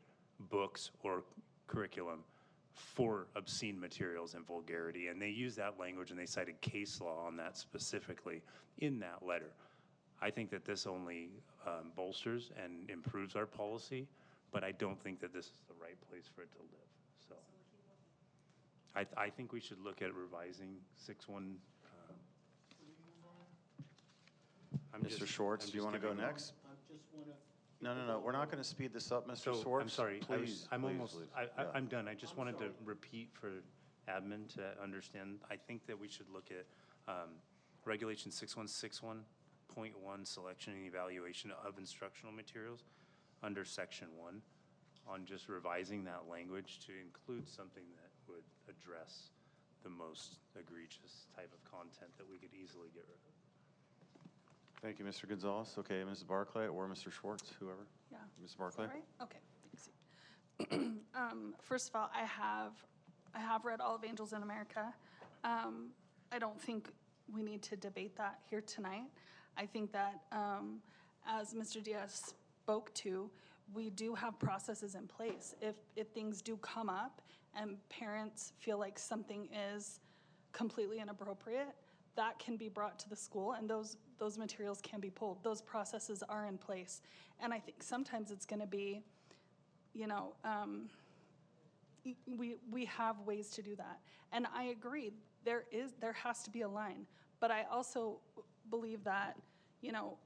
books or curriculum for obscene materials and vulgarity. And they use that language, and they cited case law on that specifically in that letter. I think that this only bolsters and improves our policy, but I don't think that this is the right place for it to live. So I think we should look at revising 6.1. Mr. Schwartz, do you want to go next? No, we're not going to speed this up, Mr. Schwartz. I'm sorry, Please, I'm done. I just wanted to repeat for admin to understand. I think that we should look at Regulation 6161.1, selection and evaluation of instructional materials under Section 1, on just revising that language to include something that would address the most egregious type of content that we could easily get rid of. Thank you, Mr. Gonzalez. Okay, Mrs. Barclay or Mr. Schwartz, whoever. Yeah. Mrs. Barclay. All right. Okay. Thanks. First of all, I have read all of Angels in America. I don't think we need to debate that here tonight. I think that, as Mr. Diaz spoke to, we do have processes in place. If things do come up and parents feel like something is completely inappropriate, that can be brought to the school, and those materials can be pulled. Those processes are in place. And I think sometimes it's going to be, we have ways to do that. And I agree, there has to be a line. But I also believe that,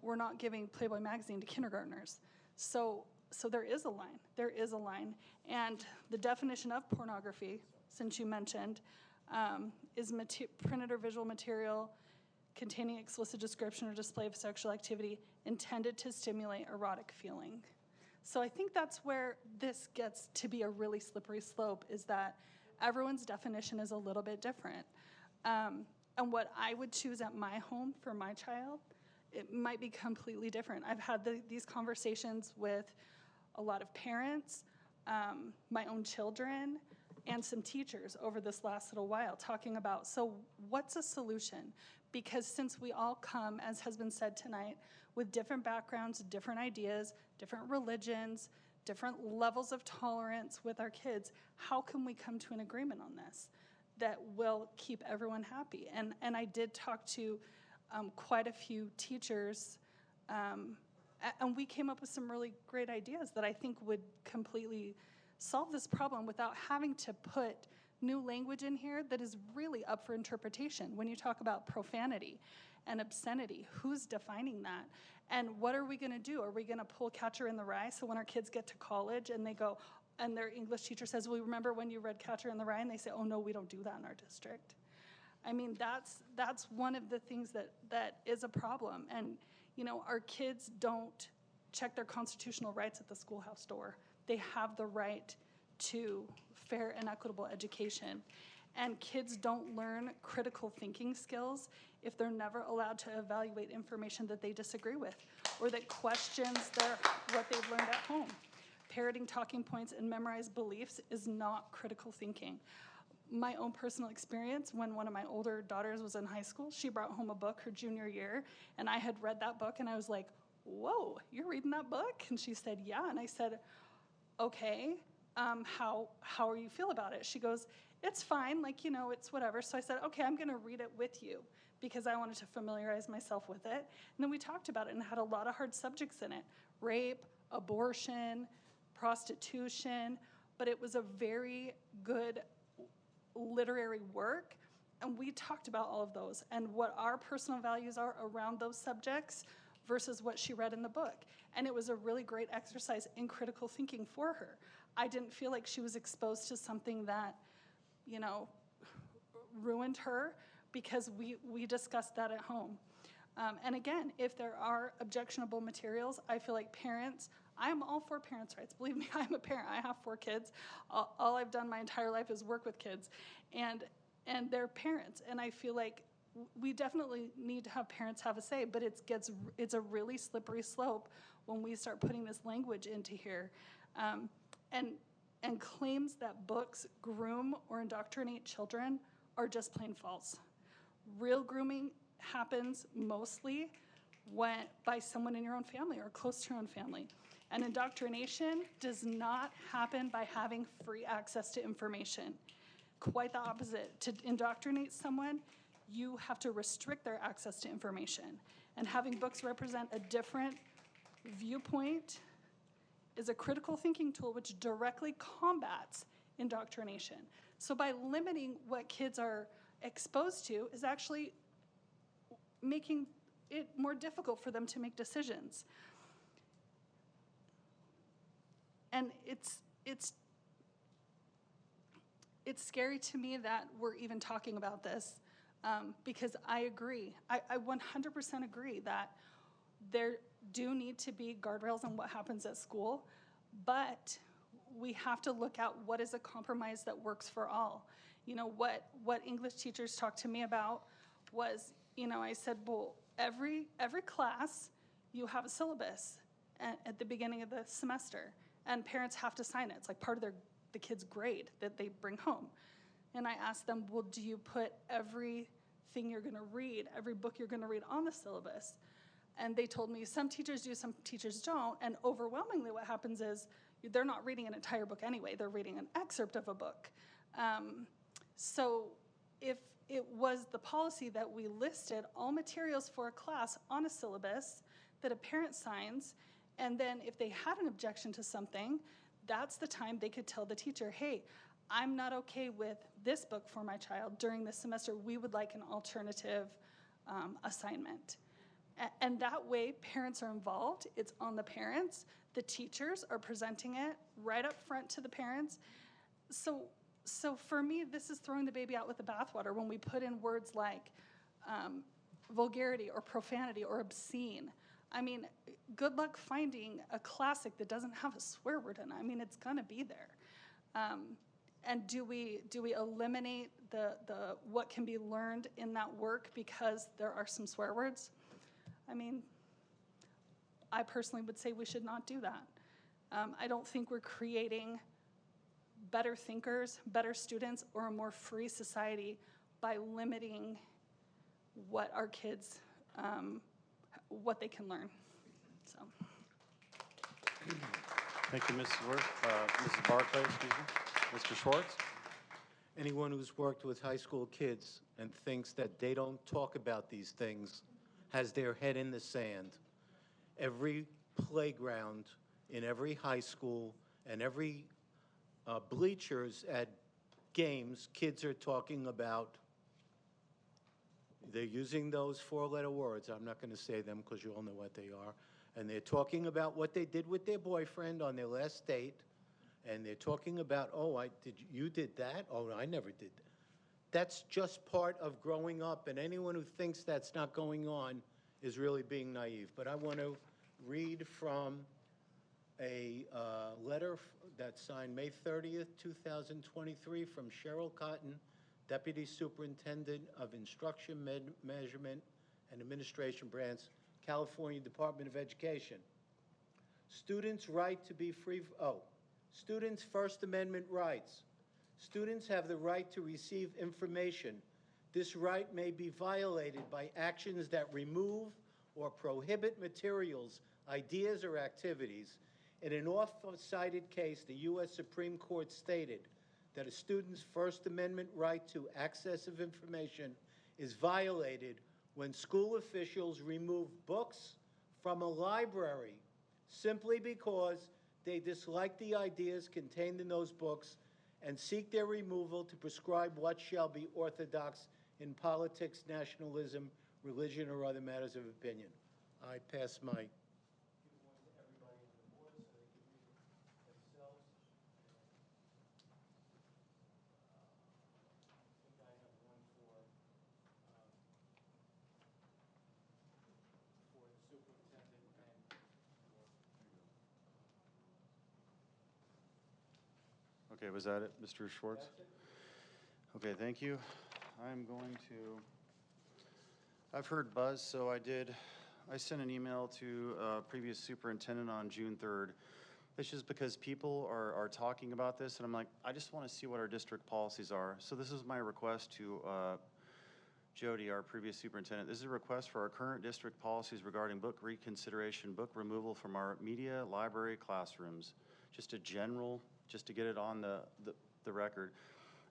we're not giving Playboy magazine to kindergartners. So there is a line. There is a line. And the definition of pornography, since you mentioned, is printed or visual material containing explicit description or display of sexual activity intended to stimulate erotic feeling. So I think that's where this gets to be a really slippery slope, is that everyone's definition is a little bit different. And what I would choose at my home for my child, it might be completely different. I've had these conversations with a lot of parents, my own children, and some teachers over this last little while, talking about, so what's a solution? Because since we all come, as has been said tonight, with different backgrounds, different ideas, different religions, different levels of tolerance with our kids, how can we come to an agreement on this that will keep everyone happy? And I did talk to quite a few teachers, and we came up with some really great ideas that I think would completely solve this problem without having to put new language in here that is really up for interpretation. When you talk about profanity and obscenity, who's defining that? And what are we going to do? Are we going to pull Catcher in the Rye so when our kids get to college and they go, and their English teacher says, well, remember when you read Catcher in the Rye? And they say, oh no, we don't do that in our district. I mean, that's one of the things that is a problem. And, our kids don't check their constitutional rights at the schoolhouse door. They have the right to fair and equitable education. And kids don't learn critical thinking skills if they're never allowed to evaluate information that they disagree with or that questions what they've learned at home. Parroting talking points and memorized beliefs is not critical thinking. My own personal experience, when one of my older daughters was in high school, she brought home a book her junior year, and I had read that book, and I was like, whoa, you're reading that book? And she said, yeah. And I said, okay, how do you feel about it? She goes, it's fine, it's whatever. So I said, okay, I'm gonna read it with you because I wanted to familiarize myself with it. And then we talked about it and had a lot of hard subjects in it: rape, abortion, prostitution, but it was a very good literary work. And we talked about all of those and what our personal values are around those subjects versus what she read in the book. And it was a really great exercise in critical thinking for her. I didn't feel like she was exposed to something that, ruined her, because we discussed that at home. And again, if there are objectionable materials, I feel like parents, I'm all for parents' rights. Believe me, I'm a parent. I have 4 kids. All I've done my entire life is work with kids. And they're parents. And I feel like we definitely need to have parents have a say, but it's a really slippery slope when we start putting this language into here. And claims that books groom or indoctrinate children are just plain false. Real grooming happens mostly by someone in your own family or close to your own family. And indoctrination does not happen by having free access to information. Quite the opposite. To indoctrinate someone, you have to restrict their access to information. And having books represent a different viewpoint is a critical thinking tool which directly combats indoctrination. So by limiting what kids are exposed to is actually making it more difficult for them to make decisions. And it's scary to me that we're even talking about this because I agree. I 100% agree that there do need to be guardrails on what happens at school, but we have to look at what is a compromise that works for all. You know, what English teachers talked to me about was, you know, I said, well, every class, you have a syllabus at the beginning of the semester, and parents have to sign it. It's like part of the kid's grade that they bring home. And I asked them, well, do you put everything you're gonna read, every book you're gonna read on the syllabus? And they told me some teachers do, some teachers don't, and overwhelmingly what happens is they're not reading an entire book anyway, they're reading an excerpt of a book. So if it was the policy that we listed all materials for a class on a syllabus that a parent signs, and then if they had an objection to something, that's the time they could tell the teacher, hey, I'm not okay with this book for my child during this semester. We would like an alternative assignment. And that way, parents are involved. It's on the parents. The teachers are presenting it right up front to the parents. So for me, this is throwing the baby out with the bathwater when we put in words like vulgarity or profanity or obscene. I mean, good luck finding a classic that doesn't have a swear word in it. I mean, it's gonna be there. And do we eliminate the what can be learned in that work because there are some swear words? I mean, I personally would say we should not do that. I don't think we're creating better thinkers, better students, or a more free society by limiting what our kids, what they can learn. So. Thank you, Mrs. Mrs. Barclay, excuse me. Mr. Schwartz? Anyone who's worked with high school kids and thinks that they don't talk about these things has their head in the sand. Every playground in every high school and every bleachers at games, kids are talking about, they're using those 4-letter words. I'm not going to say them because you all know what they are. And they're talking about what they did with their boyfriend on their last date. And they're talking about, oh, you did that? Oh, I never did that. That's just part of growing up, and anyone who thinks that's not going on is really being naive. But I want to read from a letter that's signed May 30th, 2023 from Cheryl Cotton, Deputy Superintendent of Instruction, Measurement, and Administration Branch, California Department of Education. Students' right to be free, students' First Amendment rights. Students have the right to receive information. This right may be violated by actions that remove or prohibit materials, ideas, or activities. In an oft-cited case, the U.S. Supreme Court stated that a student's First Amendment right to access of information is violated when school officials remove books from a library simply because they dislike the ideas contained in those books and seek their removal to prescribe what shall be orthodox in politics, nationalism, religion, or other matters of opinion. I pass my... Okay, was that it, Mr. Schwartz? Okay, thank you. I'm going to, I've heard buzz, so I sent an email to previous superintendent on June 3rd. It's just because people are talking about this, and I'm like, I just want to see what our district policies are. So this is my request to Jody, our previous superintendent. This is a request for our current district policies regarding book reconsideration, book removal from our media, library, classrooms. Just a general, just to get it on the record.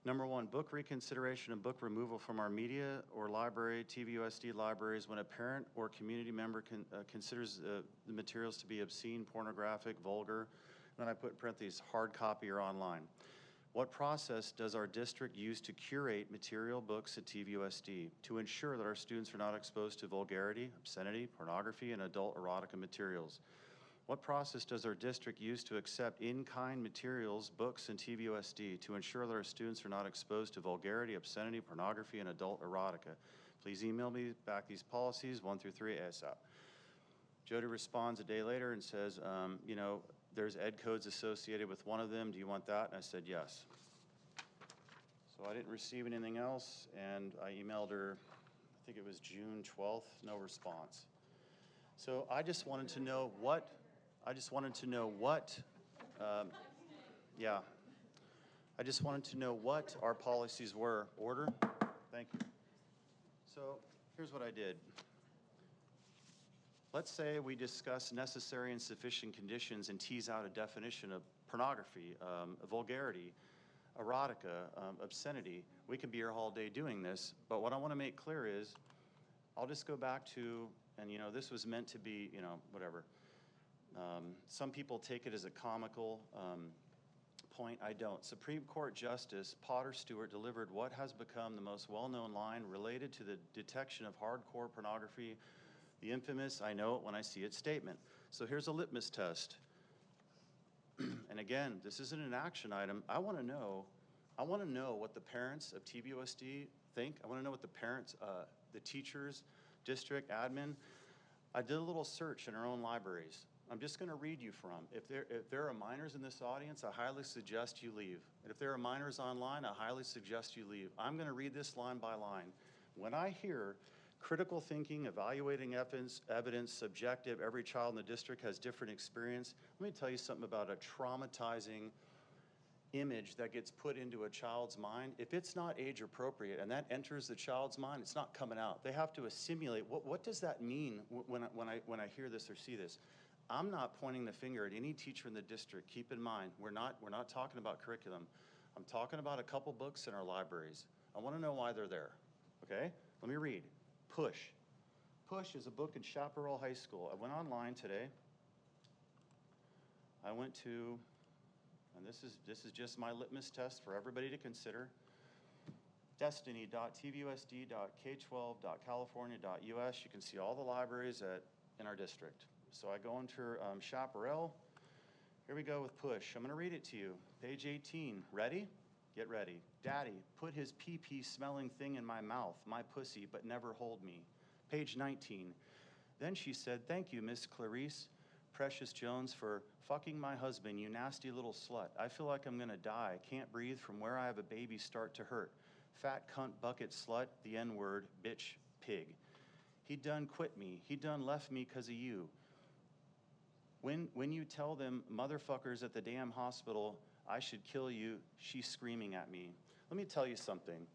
Number one, book reconsideration and book removal from our media or library, TVUSD libraries, when a parent or community member considers the materials to be obscene, pornographic, vulgar. And then I put in parentheses, hard copy or online. What process does our district use to curate material books at TVUSD to ensure that our students are not exposed to vulgarity, obscenity, pornography, and adult erotica materials? What process does our district use to accept in-kind materials, books, and TVUSD to ensure that our students are not exposed to vulgarity, obscenity, pornography, and adult erotica? Please email me back these policies 1 through 3 ASAP. Jody responds a day later and says, you know, there's ed codes associated with one of them. Do you want that? And I said, yes. So I didn't receive anything else, and I emailed her, I think it was June 12th, no response. So I just wanted to know what I just wanted to know what our policies were. Order? Thank you. So here's what I did. Let's say we discuss necessary and sufficient conditions and tease out a definition of pornography, vulgarity, erotica, obscenity. We can be here all day doing this, but what I want to make clear is, I'll just go back to, and you know, this was meant to be, you know, whatever. Some people take it as a comical point. I don't. Supreme Court Justice Potter Stewart delivered what has become the most well-known line related to the detection of hardcore pornography, the infamous "I know it when I see it" statement. So here's a litmus test. And again, this isn't an action item. I want to know what the parents of TVUSD think. I want to know what the parents, the teachers, district admin. I did a little search in our own libraries. I'm just going to read you from. If there are minors in this audience, I highly suggest you leave. And if there are minors online, I highly suggest you leave. I'm going to read this line by line. When I hear critical thinking, evaluating evidence, subjective, every child in the district has different experience, let me tell you something about a traumatizing image that gets put into a child's mind. If it's not age appropriate and that enters the child's mind, it's not coming out. They have to assimilate. What does that mean when I hear this or see this? I'm not pointing the finger at any teacher in the district. Keep in mind, we're not talking about curriculum. I'm talking about a couple books in our libraries. I want to know why they're there. Okay? Let me read. Push. Push is a book in Chaparral High School. I went online today. I went to, and this is just my litmus test for everybody to consider, destiny.tvusd.k12.california.us. You can see all the libraries in our district. So I go into Chaparral. Here we go with push. I'm going to read it to you. Page 18. Ready? Get ready. Daddy, put his pee-pee smelling thing in my mouth, my pussy, but never hold me. Page 19. Then she said, thank you, Miss Clarice Precious Jones, for fucking my husband, you nasty little slut. I feel like I'm going to die. Can't breathe from where I have a baby start to hurt. Fat cunt bucket slut, the N-word, bitch, pig. He done quit me. He done left me 'cause of you. When you tell them motherfuckers at the damn hospital I should kill you, she's screaming at me. Let me tell you something.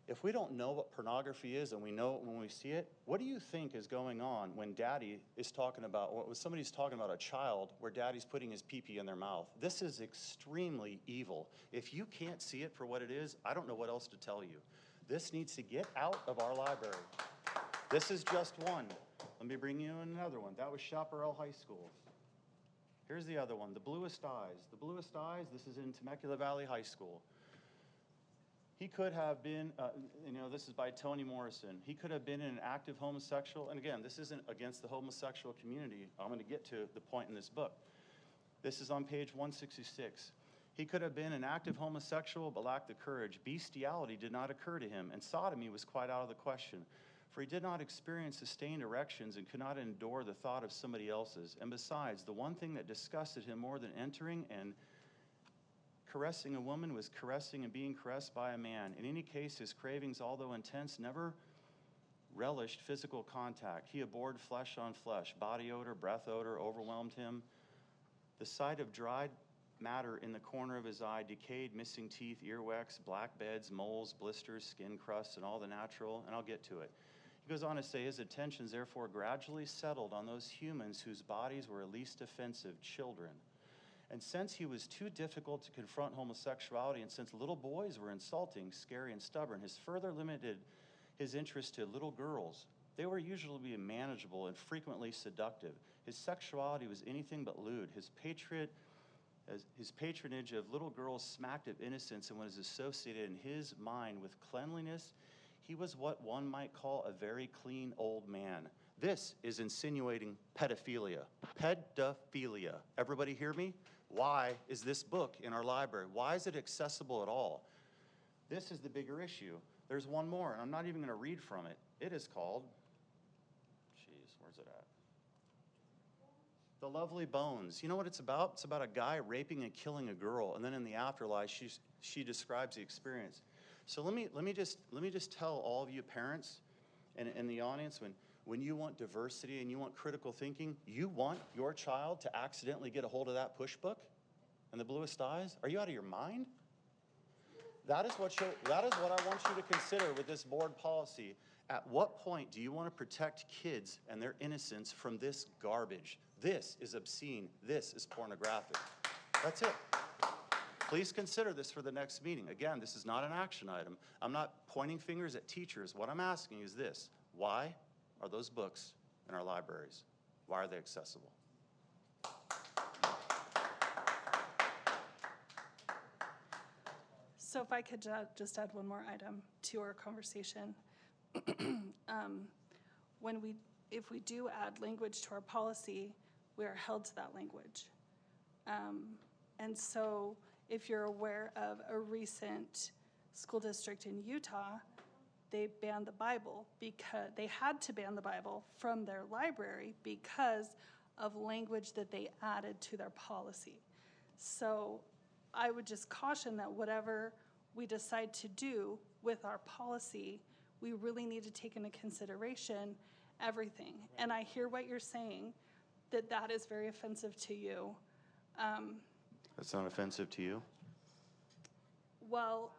If we don't know what pornography is and we know it when we see it, what do you think is going on when daddy is talking about, or when somebody's talking about a child where daddy's putting his pee-pee in their mouth? This is extremely evil. If you can't see it for what it is, I don't know what else to tell you. This needs to get out of our library. This is just one. Let me bring you another one. That was Chaparral High School. Here's the other one, The Bluest Eyes. The Bluest Eyes, this is in Temecula Valley High School. He could have been, this is by Toni Morrison. He could have been an active homosexual. And again, this isn't against the homosexual community. I'm going to get to the point in this book. This is on page 166. He could have been an active homosexual but lacked the courage. Bestiality did not occur to him, and sodomy was quite out of the question. For he did not experience sustained erections and could not endure the thought of somebody else's. And besides, the one thing that disgusted him more than entering and caressing a woman was caressing and being caressed by a man. In any case, his cravings, although intense, never relished physical contact. He abhorred flesh on flesh. Body odor, breath odor overwhelmed him. The sight of dried matter in the corner of his eye, decayed, missing teeth, earwax, black beds, moles, blisters, skin crusts, and all the natural, and I'll get to it. He goes on to say, his attentions therefore gradually settled on those humans whose bodies were least offensive, children. And since he was too difficult to confront homosexuality, and since little boys were insulting, scary, and stubborn, his further limited his interest to little girls. They were usually manageable and frequently seductive. His sexuality was anything but lewd. His patronage of little girls smacked of innocence and was associated in his mind with cleanliness. He was what one might call a very clean old man. This is insinuating pedophilia. Pedophilia. Everybody hear me? Why is this book in our library? Why is it accessible at all? This is the bigger issue. There's one more, and I'm not even going to read from it. It is called, where's it at? The Lovely Bones. You know what it's about? It's about a guy raping and killing a girl, and then in the afterlife, she describes the experience. So let me just tell all of you parents and in the audience, when you want diversity and you want critical thinking, you want your child to accidentally get a hold of that push book and the bluest eyes? Are you out of your mind? That is what I want you to consider with this board policy. At what point do you want to protect kids and their innocence from this garbage? This is obscene. This is pornographic. That's it. Please consider this for the next meeting. Again, this is not an action item. I'm not pointing fingers at teachers. What I'm asking is this: why are those books in our libraries? Why are they accessible? So if I could just add one more item to our conversation. If we do add language to our policy, we are held to that language. And so if you're aware of a recent school district in Utah, they banned the Bible because they had to ban the Bible from their library because of language that they added to their policy. So I would just caution that whatever we decide to do with our policy, we really need to take into consideration everything. And I hear what you're saying, that is very offensive to you. That's not offensive to you? Well,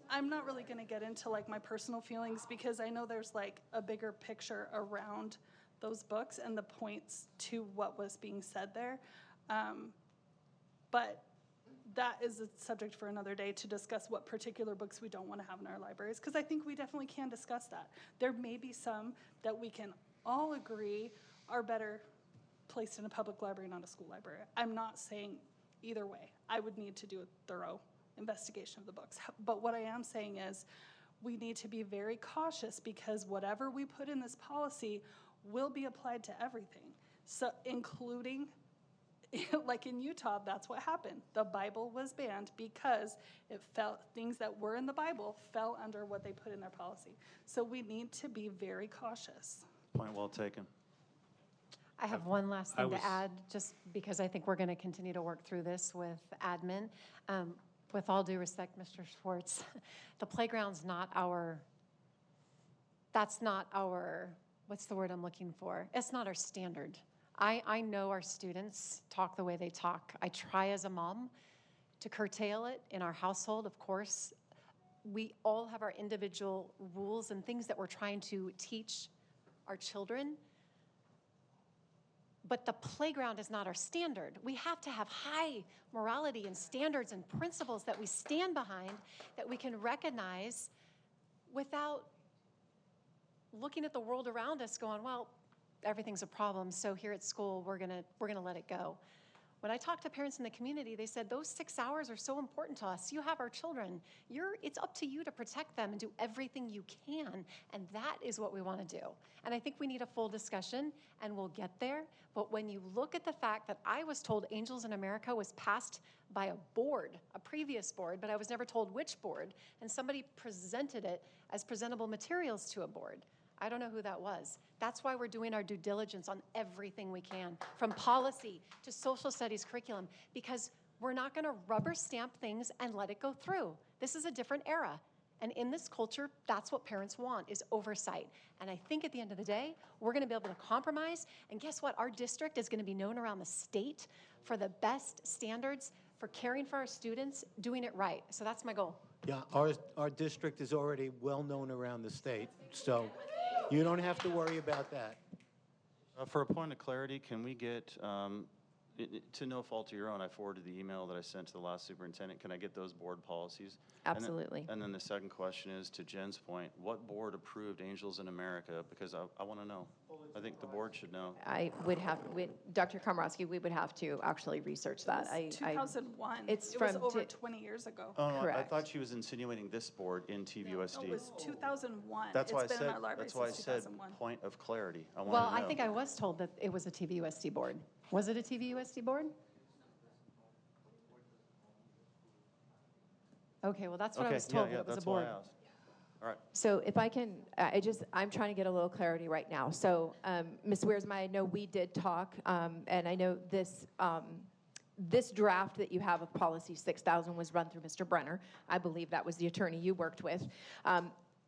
I'm not really going to get into like my personal feelings because I know there's like a bigger picture around those books and the points to what was being said there. But that is a subject for another day to discuss what particular books we don't want to have in our libraries, because I think we definitely can discuss that. There may be some that we can all agree are better placed in a public library, not a school library. I'm not saying either way. I would need to do a thorough investigation of the books. But what I am saying is we need to be very cautious because whatever we put in this policy will be applied to everything. So including, like in Utah, that's what happened. The Bible was banned because things that were in the Bible fell under what they put in their policy. So we need to be very cautious. Point well taken. I have one last thing to add, just because I think we're going to continue to work through this with admin. With all due respect, Mr. Schwartz, the playground's not that's not our, what's the word I'm looking for? It's not our standard. I know our students talk the way they talk. I try as a mom to curtail it in our household, of course. We all have our individual rules and things that we're trying to teach our children. But the playground is not our standard. We have to have high morality and standards and principles that we stand behind, that we can recognize without looking at the world around us going, well, everything's a problem, so here at school, we're gonna let it go. When I talked to parents in the community, they said, those 6 hours are so important to us. You have our children. It's up to you to protect them and do everything you can, and that is what we want to do. And I think we need a full discussion, and we'll get there. But when you look at the fact that I was told Angels in America was passed by a board, a previous board, but I was never told which board, and somebody presented it as presentable materials to a board. I don't know who that was. That's why we're doing our due diligence on everything we can, from policy to social studies curriculum, because We're not going to rubber stamp things and let it go through. This is a different era. And in this culture, that's what parents want, is oversight. And I think at the end of the day, we're going to be able to compromise. And guess what? Our district is going to be known around the state for the best standards for caring for our students, doing it right. So that's my goal. Yeah, our district is already well-known around the state, so you don't have to worry about that. For a point of clarity, can we get, to no fault of your own, I forwarded the email that I sent to the last superintendent. Can I get those board policies? Absolutely. And then the second question is, to Jen's point, what board approved Angels in America? Because I want to know. I think the board should know. I would have, Dr. Komorowski, we would have to actually research that. It was 2001. It was over 20 years ago. Oh, no, I Correct. thought she was insinuating this board in TVUSD. It was 2001. That's why It's I been in said, our library that's why I since said 2001. point of clarity. I want Well, to know. I think I was told that it was a TVUSD board. Was it a TVUSD board? Okay, well, that's what I was told, that it was a that's why I board. asked. All right. So if I can, I'm trying to get a little clarity right now. So Ms. Wiersma, I know we did talk, and I know this draft that you have of policy 6000 was run through Mr. Brenner. I believe that was the attorney you worked with.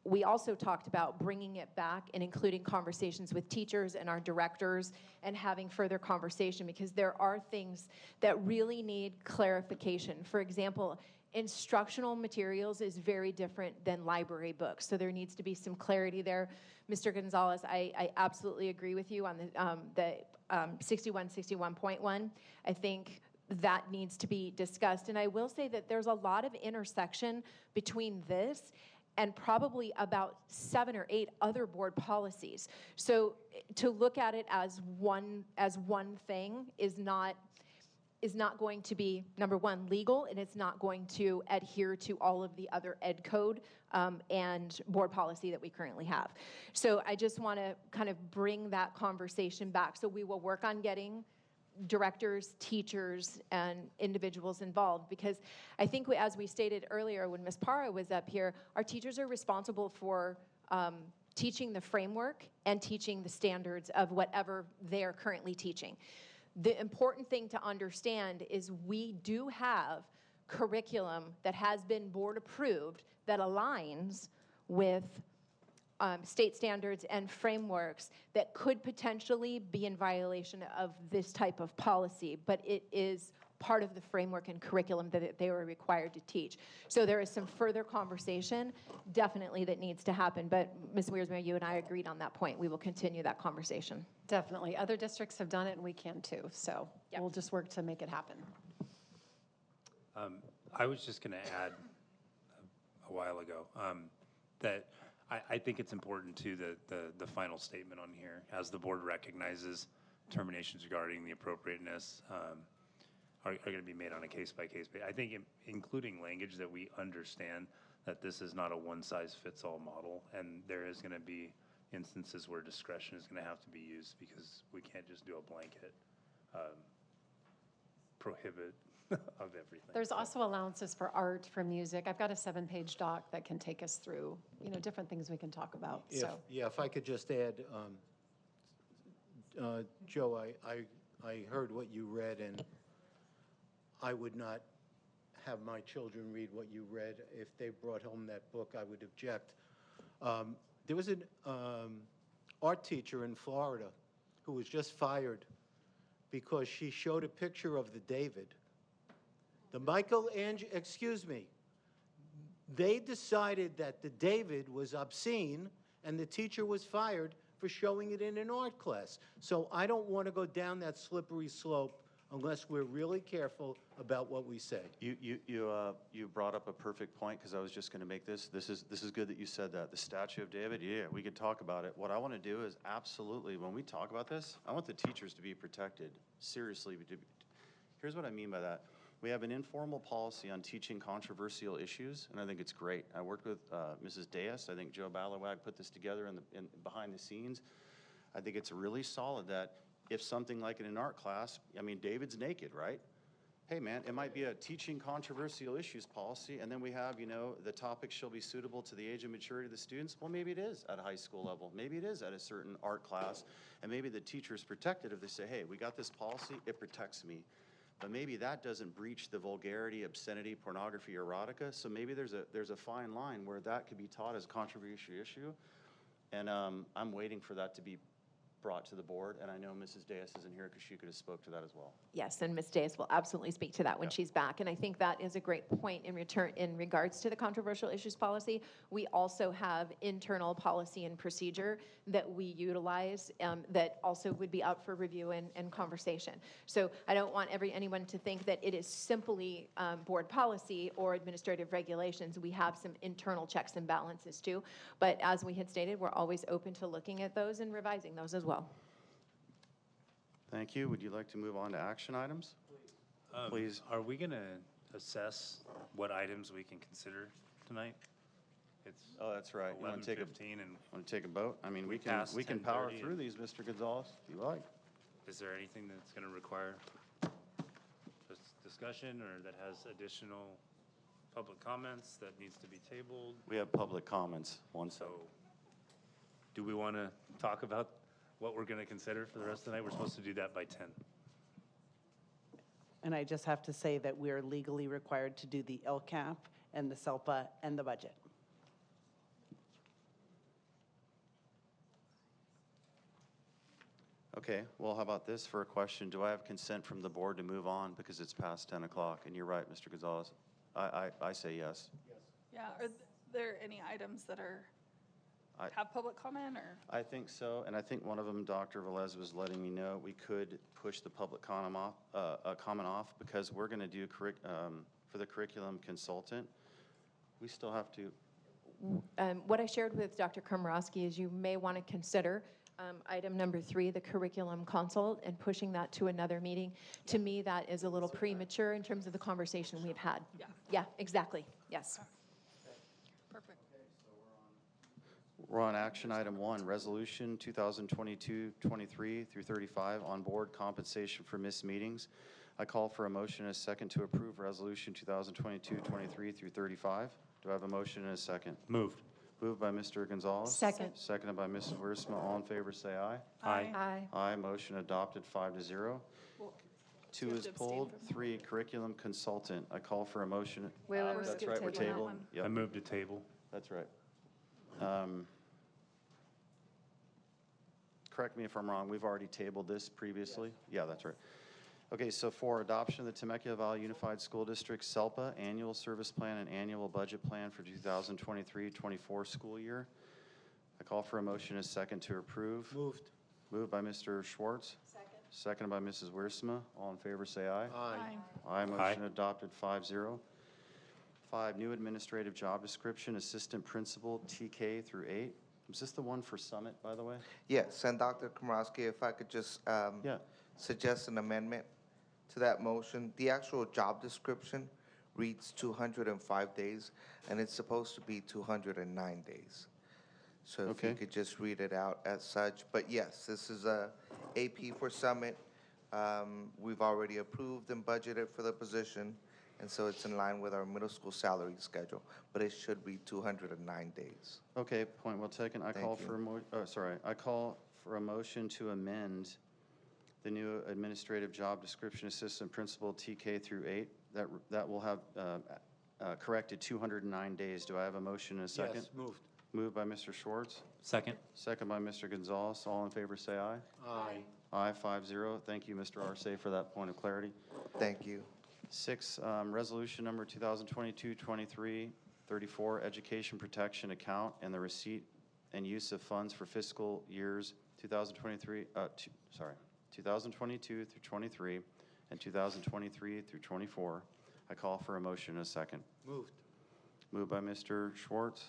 We also talked about bringing it back and including conversations with teachers and our directors and having further conversation, because there are things that really need clarification. For example, instructional materials is very different than library books, so there needs to be some clarity there. Mr. Gonzalez, I absolutely agree with you on the 6161.1. I think that needs to be discussed. And I will say that there's a lot of intersection between this and probably about 7 or 8 other board policies. So to look at it as one thing is not going to be, number one, legal, and it's not going to adhere to all of the other ed code and board policy that we currently have. So I just want to kind of bring that conversation back. So we will work on getting directors, teachers, and individuals involved, because I think as we stated earlier when Ms. Parra was up here, our teachers are responsible for teaching the framework and teaching the standards of whatever they are currently teaching. The important thing to understand is we do have curriculum that has been board approved that aligns with state standards and frameworks that could potentially be in violation of this type of policy, but it is part of the framework and curriculum that they were required to teach. So there is some further conversation definitely that needs to happen, but Ms. Wiersma, you and I agreed on that point. We will continue that conversation. Definitely. Other districts have done it, and we can too. So we'll just work to make it happen. I was just going to add a while ago that I think it's important to the final statement on here, as the board recognizes determinations regarding the appropriateness are going to be made on a case-by-case basis. I think including language that we understand that this is not a one-size-fits-all model, and there is going to be instances where discretion is going to have to be used, because we can't just do a blanket prohibit of everything. There's also allowances for art, for music. I've got a 7-page doc that can take us through, different things we can talk about. If I could just add, Joe, I heard what you read, and I would not have my children read what you read. If they brought home that book, I would object. There was an art teacher in Florida who was just fired because she showed a picture of the David. The Michelangelo, excuse me, they decided that the David was obscene, and the teacher was fired for showing it in an art class. So I don't want to go down that slippery slope unless we're really careful about what we say. You brought up a perfect point, because I was just going to make this. This is good that you said that. The statue of David, yeah, we could talk about it. What I want to do is absolutely, when we talk about this, I want the teachers to be protected. Seriously, here's what I mean by that. We have an informal policy on teaching controversial issues, and I think it's great. I worked with Mrs. Deas. I think Joe Balawag put this together in behind the scenes. I think it's really solid that if something like in an art class, David's naked, right? Hey, man, it might be a teaching controversial issues policy, and then we have, the topic shall be suitable to the age and maturity of the students. Well, maybe it is at a high school level. Maybe it is at a certain art class, and maybe the teacher is protected if they say, hey, we got this policy, it protects me. but maybe that doesn't breach the vulgarity, obscenity, pornography, erotica. So maybe there's a fine line where that could be taught as a controversial issue. And I'm waiting for that to be brought to the board, and I know Mrs. Diaz isn't here because she could have spoke to that as well. Yes, and Ms. Diaz will absolutely speak to that when she's back. And I think that is a great point in regards to the controversial issues policy. We also have internal policy and procedure that we utilize that also would be up for review and conversation. So I don't want anyone to think that it is simply board policy or administrative regulations. We have some internal checks and balances too. But as we had stated, we're always open to looking at those and revising those as well. Thank you. Would you like to move on to action items? Please. Are we going to assess what items we can consider tonight? It's Oh, that's right. You want to take a 11:15 and want to take a vote? I mean, we passed can power 10:30 through these, Mr. Gonzalez, if you like. is there anything that's going to require just discussion or that has additional public comments that needs to be tabled? We have public comments. So do we want to talk about what we're going to consider for the rest of the night? We're supposed to do that by 10. And I just have to say that we are legally required to do the LCAP and the SELPA and the budget. Okay, well, how about this for a question? Do I have consent from the board to move on because it's past 10 o'clock? And you're right, Mr. Gonzalez. I say yes. Yeah, are there any items that have public comment, or? I think so, and I think one of them, Dr. Velez was letting me know, we could push the public comment off because we're going to do for the curriculum consultant. We still have to. What I shared with Dr. Komorowski is you may want to consider item number 3, the curriculum consult, and pushing that to another meeting. To me, that is a little premature in terms of the conversation we've had. Yeah, exactly. Yes. Perfect. We're on action item 1, resolution 2022-23 through 35 on board compensation for missed meetings. I call for a motion and a second to approve resolution 2022-23 through 35. Do I have a motion and a second? Moved. Moved by Mr. Gonzalez. Second. Seconded by Mrs. Wiersma. All in favor, say aye. Aye. Aye. Aye. Motion adopted 5-0. Well, 2 you have is to abstain pulled. from that. 3, curriculum consultant. I call for a motion. Wait, That's right, we're tabling that tabling. one. Yep. I moved to table. That's right. Correct me if I'm wrong, we've already tabled this previously? Yeah, that's right. Okay, so for adoption of the Temecula Valley Unified School District SELPA Annual Service Plan and Annual Budget Plan for 2023-24 school year, I call for a motion and a second to approve. Moved. Moved by Mr. Schwartz. Second. Seconded by Mrs. Wiersma. All in favor, say aye. Aye. Aye, motion adopted 5-0. 5, new administrative job description, assistant principal, TK through 8. Was this the one for Summit, by the way? Yes, and Dr. Komorowski, if I could just suggest an amendment to that motion. The actual job description reads 205 days, and it's supposed to be 209 days. So if you could just read it out as such. But yes, this is a AP for Summit. We've already approved and budgeted for the position, and so it's in line with our middle school salary schedule, but it should be 209 days. Okay, point well taken. I Thank call you. for I call for a motion to amend the new administrative job description, assistant principal, TK through 8. That will have corrected 209 days. Do I have a motion and a second? Yes, moved. Moved by Mr. Schwartz. Second. Second by Mr. Gonzalez. All in favor, say aye. Aye. Aye, 5-0. Thank you, Mr. Arce, for that point of clarity. Thank you. 6, resolution number 2022-23-34, education protection account and the receipt and use of funds for fiscal years 2022 through 23 and 2023 through 24. I call for a motion and a second. Moved. Moved by Mr. Schwartz.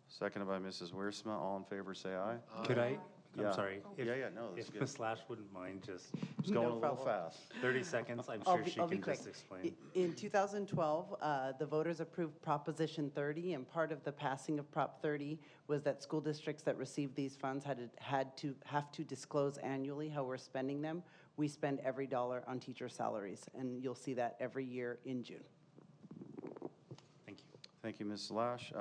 Seconded by Mrs. Wiersma. All in favor, say aye. Could I? Yeah. I'm sorry. Yeah, no, that's If good. Ms. Lash wouldn't mind just It's going No a little problem. fast. 30 seconds, I'm I'll sure be- she I'll be can quick. just explain. In 2012, the voters approved Proposition 30, and part of the passing of Prop 30 was that school districts that received these funds have to disclose annually how we're spending them. We spend every dollar on teacher salaries, and you'll see that every year in June. Thank you. Thank you, Ms. Lash.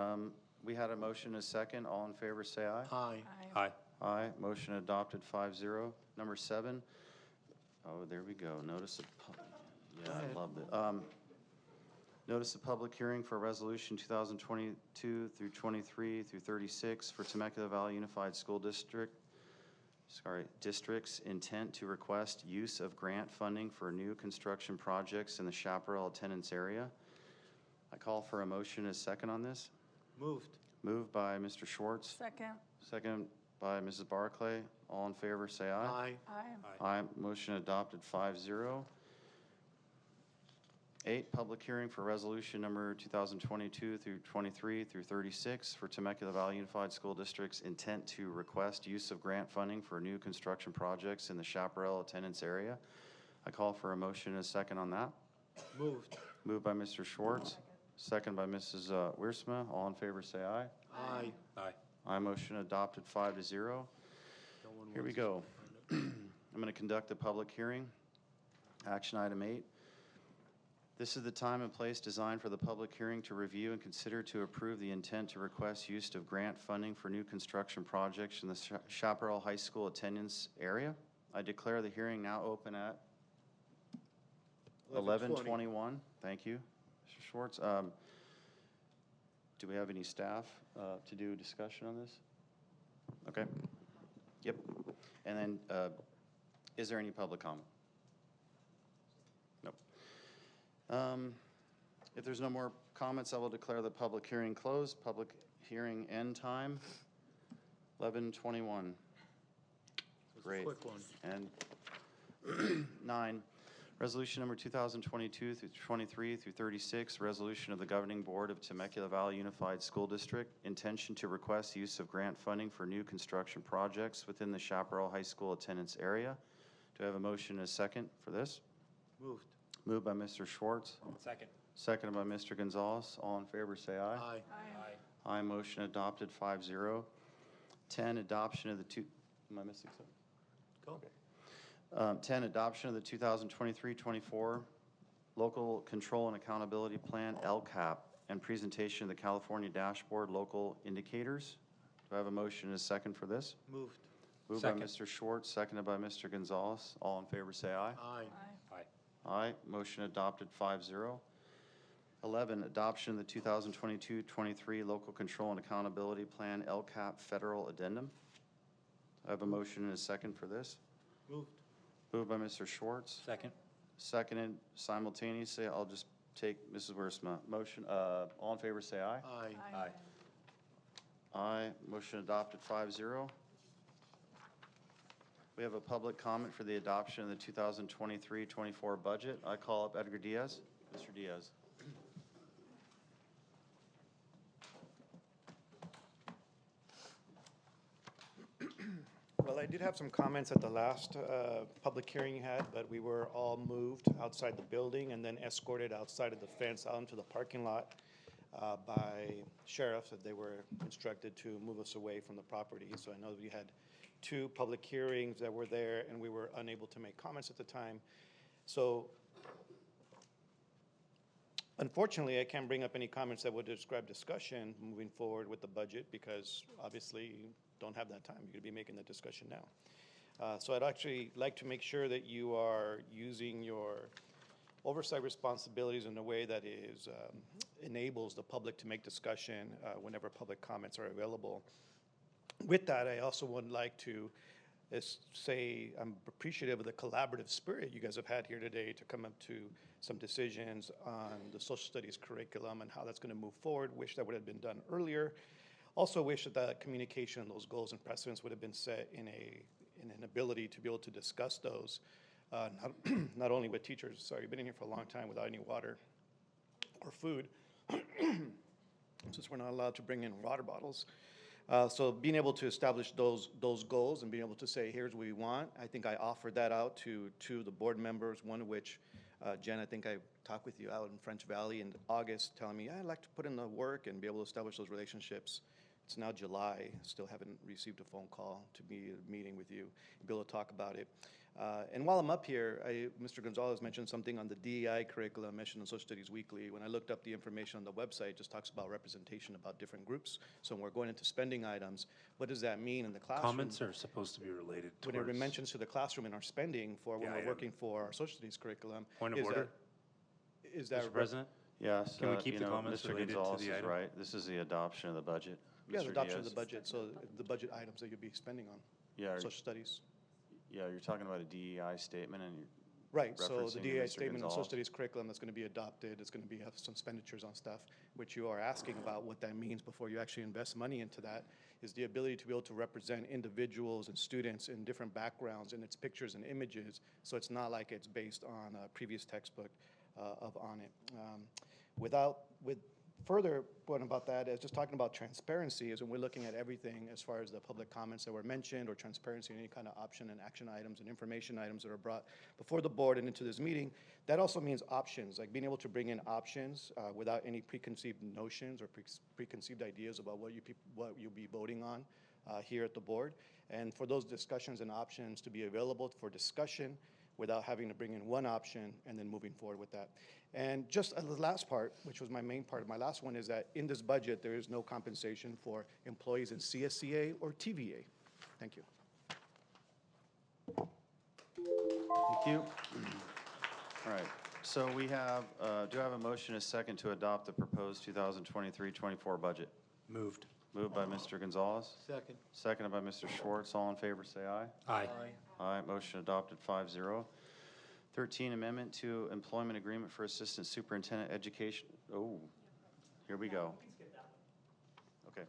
We had a motion and a second. All in favor, say aye. Aye. Aye. Aye. Motion adopted 5-0. Number 7. Oh, there we go. Notice of Yeah, I loved it. Notice of public hearing for Resolution 2022 through 23 through 36 for Temecula Valley Unified School District's intent to request use of grant funding for new construction projects in the Chaparral attendance area. I call for a motion as second on this. Moved. Moved by Mr. Schwartz. Second. Second by Mrs. Barclay. All in favor, say aye. Aye. Aye. Aye. Motion adopted 5-0. 8, public hearing for resolution number 2022 through 23 through 36 for Temecula Valley Unified School District's intent to request use of grant funding for new construction projects in the Chaparral attendance area. I call for a motion as second on that. Moved. Moved by Mr. Schwartz, second by Mrs. Wiersma. All in favor, say aye. Aye. Aye. Aye. Motion adopted 5-0. Here we go. I'm going to conduct the public hearing. Action item 8. This is the time and place designed for the public hearing to review and consider to approve the intent to request use of grant funding for new construction projects in the Chaparral High School attendance area. I declare the hearing now open at 11:21. Thank you, Mr. Schwartz. Do we have any staff to do a discussion on this? Okay. Yep. And then, is there any public comment? Nope. If there's no more comments, I will declare the public hearing closed. Public hearing end time, 11:21. Great. Quick one. And 9, resolution number 2022 through 23 through 36, resolution of the Governing Board of Temecula Valley Unified School District, intention to request use of grant funding for new construction projects within the Chaparral High School attendance area. Do I have a motion and a second for this? Moved. Moved by Mr. Schwartz. Second. Seconded by Mr. Gonzalez. All in favor, say aye. Aye. Aye. Motion adopted 5-0. 10, adoption of the am I missing something? Go. 10, adoption of the 2023-24 Local Control and Accountability Plan, LCAP, and presentation of the California Dashboard Local Indicators. Do I have a motion and a second for this? Moved. Moved by Mr. Schwartz, seconded by Mr. Gonzalez. All in favor, say aye. Aye. Aye. Motion adopted 5-0. 11, adoption of the 2022-23 Local Control and Accountability Plan, LCAP Federal Addendum. I have a motion and a second for this. Moved. Moved by Mr. Schwartz. Second. Seconded simultaneously. I'll just take Mrs. Wiersma. Motion, all in favor say aye. Aye. Aye. Aye. Motion adopted 5-0. We have a public comment for the adoption of the 2023-24 budget. I call up Edgar Diaz. Mr. Diaz. Well, I did have some comments at the last public hearing you had, but we were all moved outside the building and then escorted outside of the fence out into the parking lot by sheriffs, that they were instructed to move us away from the property. So I know that we had 2 public hearings that were there, and we were unable to make comments at the time. So unfortunately, I can't bring up any comments that would describe discussion moving forward with the budget, because obviously you don't have that time. You're going to be making that discussion now. So I'd actually like to make sure that you are using your oversight responsibilities in a way that is enables the public to make discussion whenever public comments are available. With that, I also would like to say I'm appreciative of the collaborative spirit you guys have had here today to come up to some decisions on the social studies curriculum and how that's going to move forward. Wish that would have been done earlier. Also wish that the communication and those goals and precedents would have been set in an ability to be able to discuss those, not only with teachers. Sorry, you've been in here for a long time without any water or food, since we're not allowed to bring in water bottles. So being able to establish those goals and being able to say, here's what we want, I think I offered that out to the board members, one of which, Jen, I think I talked with you out in French Valley in August, telling me, I'd like to put in the work and be able to establish those relationships. It's now July, still haven't received a phone call to be a meeting with you, be able to talk about it. And while I'm up here, Mr. Gonzalez mentioned something on the DEI curriculum, Mission and Social Studies Weekly. When I looked up the information on the website, it just talks about representation about different groups. So when we're going into spending items, what does that mean in the classroom? Comments are supposed to be related when towards... it mentions to the classroom in our spending for when we're working for our social studies curriculum. Point of is order. that, Is that? Mr. President? Yes. Can we keep the comments Mr. related to Gonzalez the is item? right. This is the adoption of the budget. Yeah, the Mr. adoption of Diaz? the budget, so the budget items that you'll be spending on. Yeah, Social studies. Yeah, you're talking about a DEI statement and you're Right, so the referencing DEI Mr. statement and social Gonzalez. studies curriculum that's going to be adopted, it's going to be, have some expenditures on stuff, which you are asking about what that means before you actually invest money into that, is the ability to be able to represent individuals and students in different backgrounds in its pictures and images, so it's not like it's based on a previous textbook on it. With further point about that is just talking about transparency is when we're looking at everything as far as the public comments that were mentioned or transparency in any kind of option and action items and information items that are brought before the board and into this meeting. That also means options, like being able to bring in options without any preconceived notions or preconceived ideas about what you'll be voting on here at the board. And for those discussions and options to be available for discussion without having to bring in one option and then moving forward with that. And just the last part, which was my main part of my last one, is that in this budget, there is no compensation for employees in CSCA or TVA. Thank you. Thank you. All right, so we have, do I have a motion and a second to adopt the proposed 2023-24 budget? Moved. Moved by Mr. Gonzalez. Second. Seconded by Mr. Schwartz. All in favor, say aye. Aye. Aye, motion adopted 5-0. 13, amendment to employment agreement for Assistant Superintendent Education. Oh, here we go. Okay.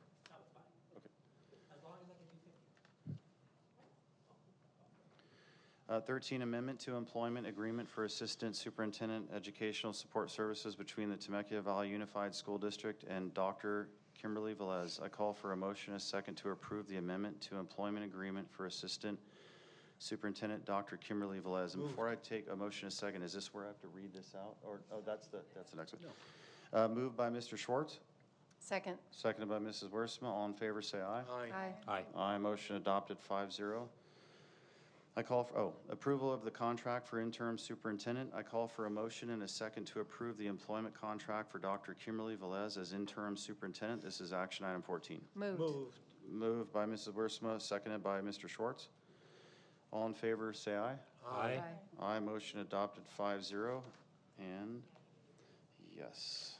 Okay. 13, amendment to employment agreement for Assistant Superintendent Educational Support Services between the Temecula Valley Unified School District and Dr. Kimberly Velez. I call for a motion and a second to approve the amendment to employment agreement for Assistant Superintendent Dr. Kimberly Velez. And before I take a motion and a second, is this where I have to read this out? Or, oh, that's the next one. Moved by Mr. Schwartz. Second. Seconded by Mrs. Wiersma. All in favor, say aye. Aye. Aye. Aye, motion adopted 5-0. I call for, approval of the contract for interim superintendent. I call for a motion and a second to approve the employment contract for Dr. Kimberly Velez as interim superintendent. This is action item 14. Moved. Moved by Mrs. Wiersma, seconded by Mr. Schwartz. All in favor, say aye. Aye. Aye, motion adopted 5-0, and yes.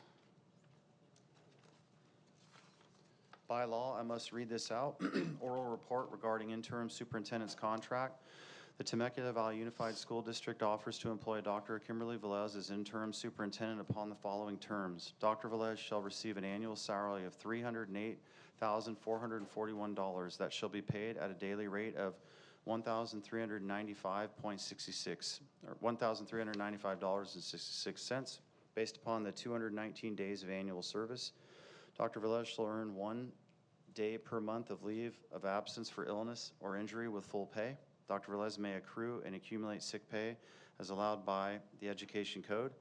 By law, I must read this out. Oral report regarding interim superintendent's contract. The Temecula Valley Unified School District offers to employ Dr. Kimberly Velez as interim superintendent upon the following terms. Dr. Velez shall receive an annual salary of $308,441 that shall be paid at a daily rate of $1,395.66 or $1,395.66 based upon the 219 days of annual service. Dr. Velez shall earn 1 day per month of leave of absence for illness or injury with full pay. Dr. Velez may accrue and accumulate sick pay as allowed by the Education Code.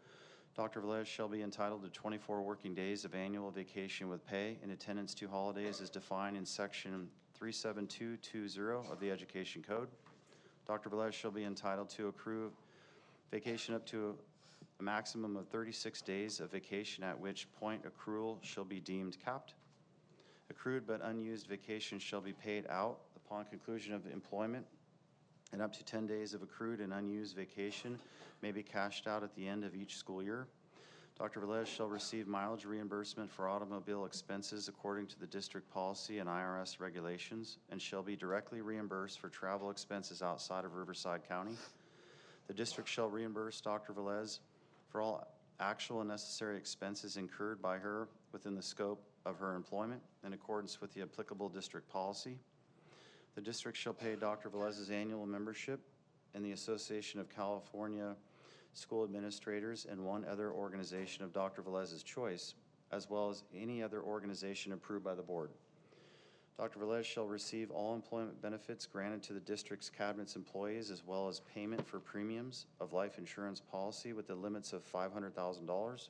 Dr. Velez shall be entitled to 24 working days of annual vacation with pay in attendance to holidays as defined in Section 37220 of the Education Code. Dr. Velez shall be entitled to accrue vacation up to a maximum of 36 days of vacation, at which point accrual shall be deemed capped. Accrued but unused vacation shall be paid out upon conclusion of employment, and up to 10 days of accrued and unused vacation may be cashed out at the end of each school year. Dr. Velez shall receive mileage reimbursement for automobile expenses according to the district policy and IRS regulations, and shall be directly reimbursed for travel expenses outside of Riverside County. The district shall reimburse Dr. Velez for all actual and necessary expenses incurred by her within the scope of her employment in accordance with the applicable district policy. The district shall pay Dr. Velez's annual membership in the Association of California School Administrators and one other organization of Dr. Velez's choice, as well as any other organization approved by the board. Dr. Velez shall receive all employment benefits granted to the district's cabinet's employees, as well as payment for premiums of life insurance policy with the limits of $500,000.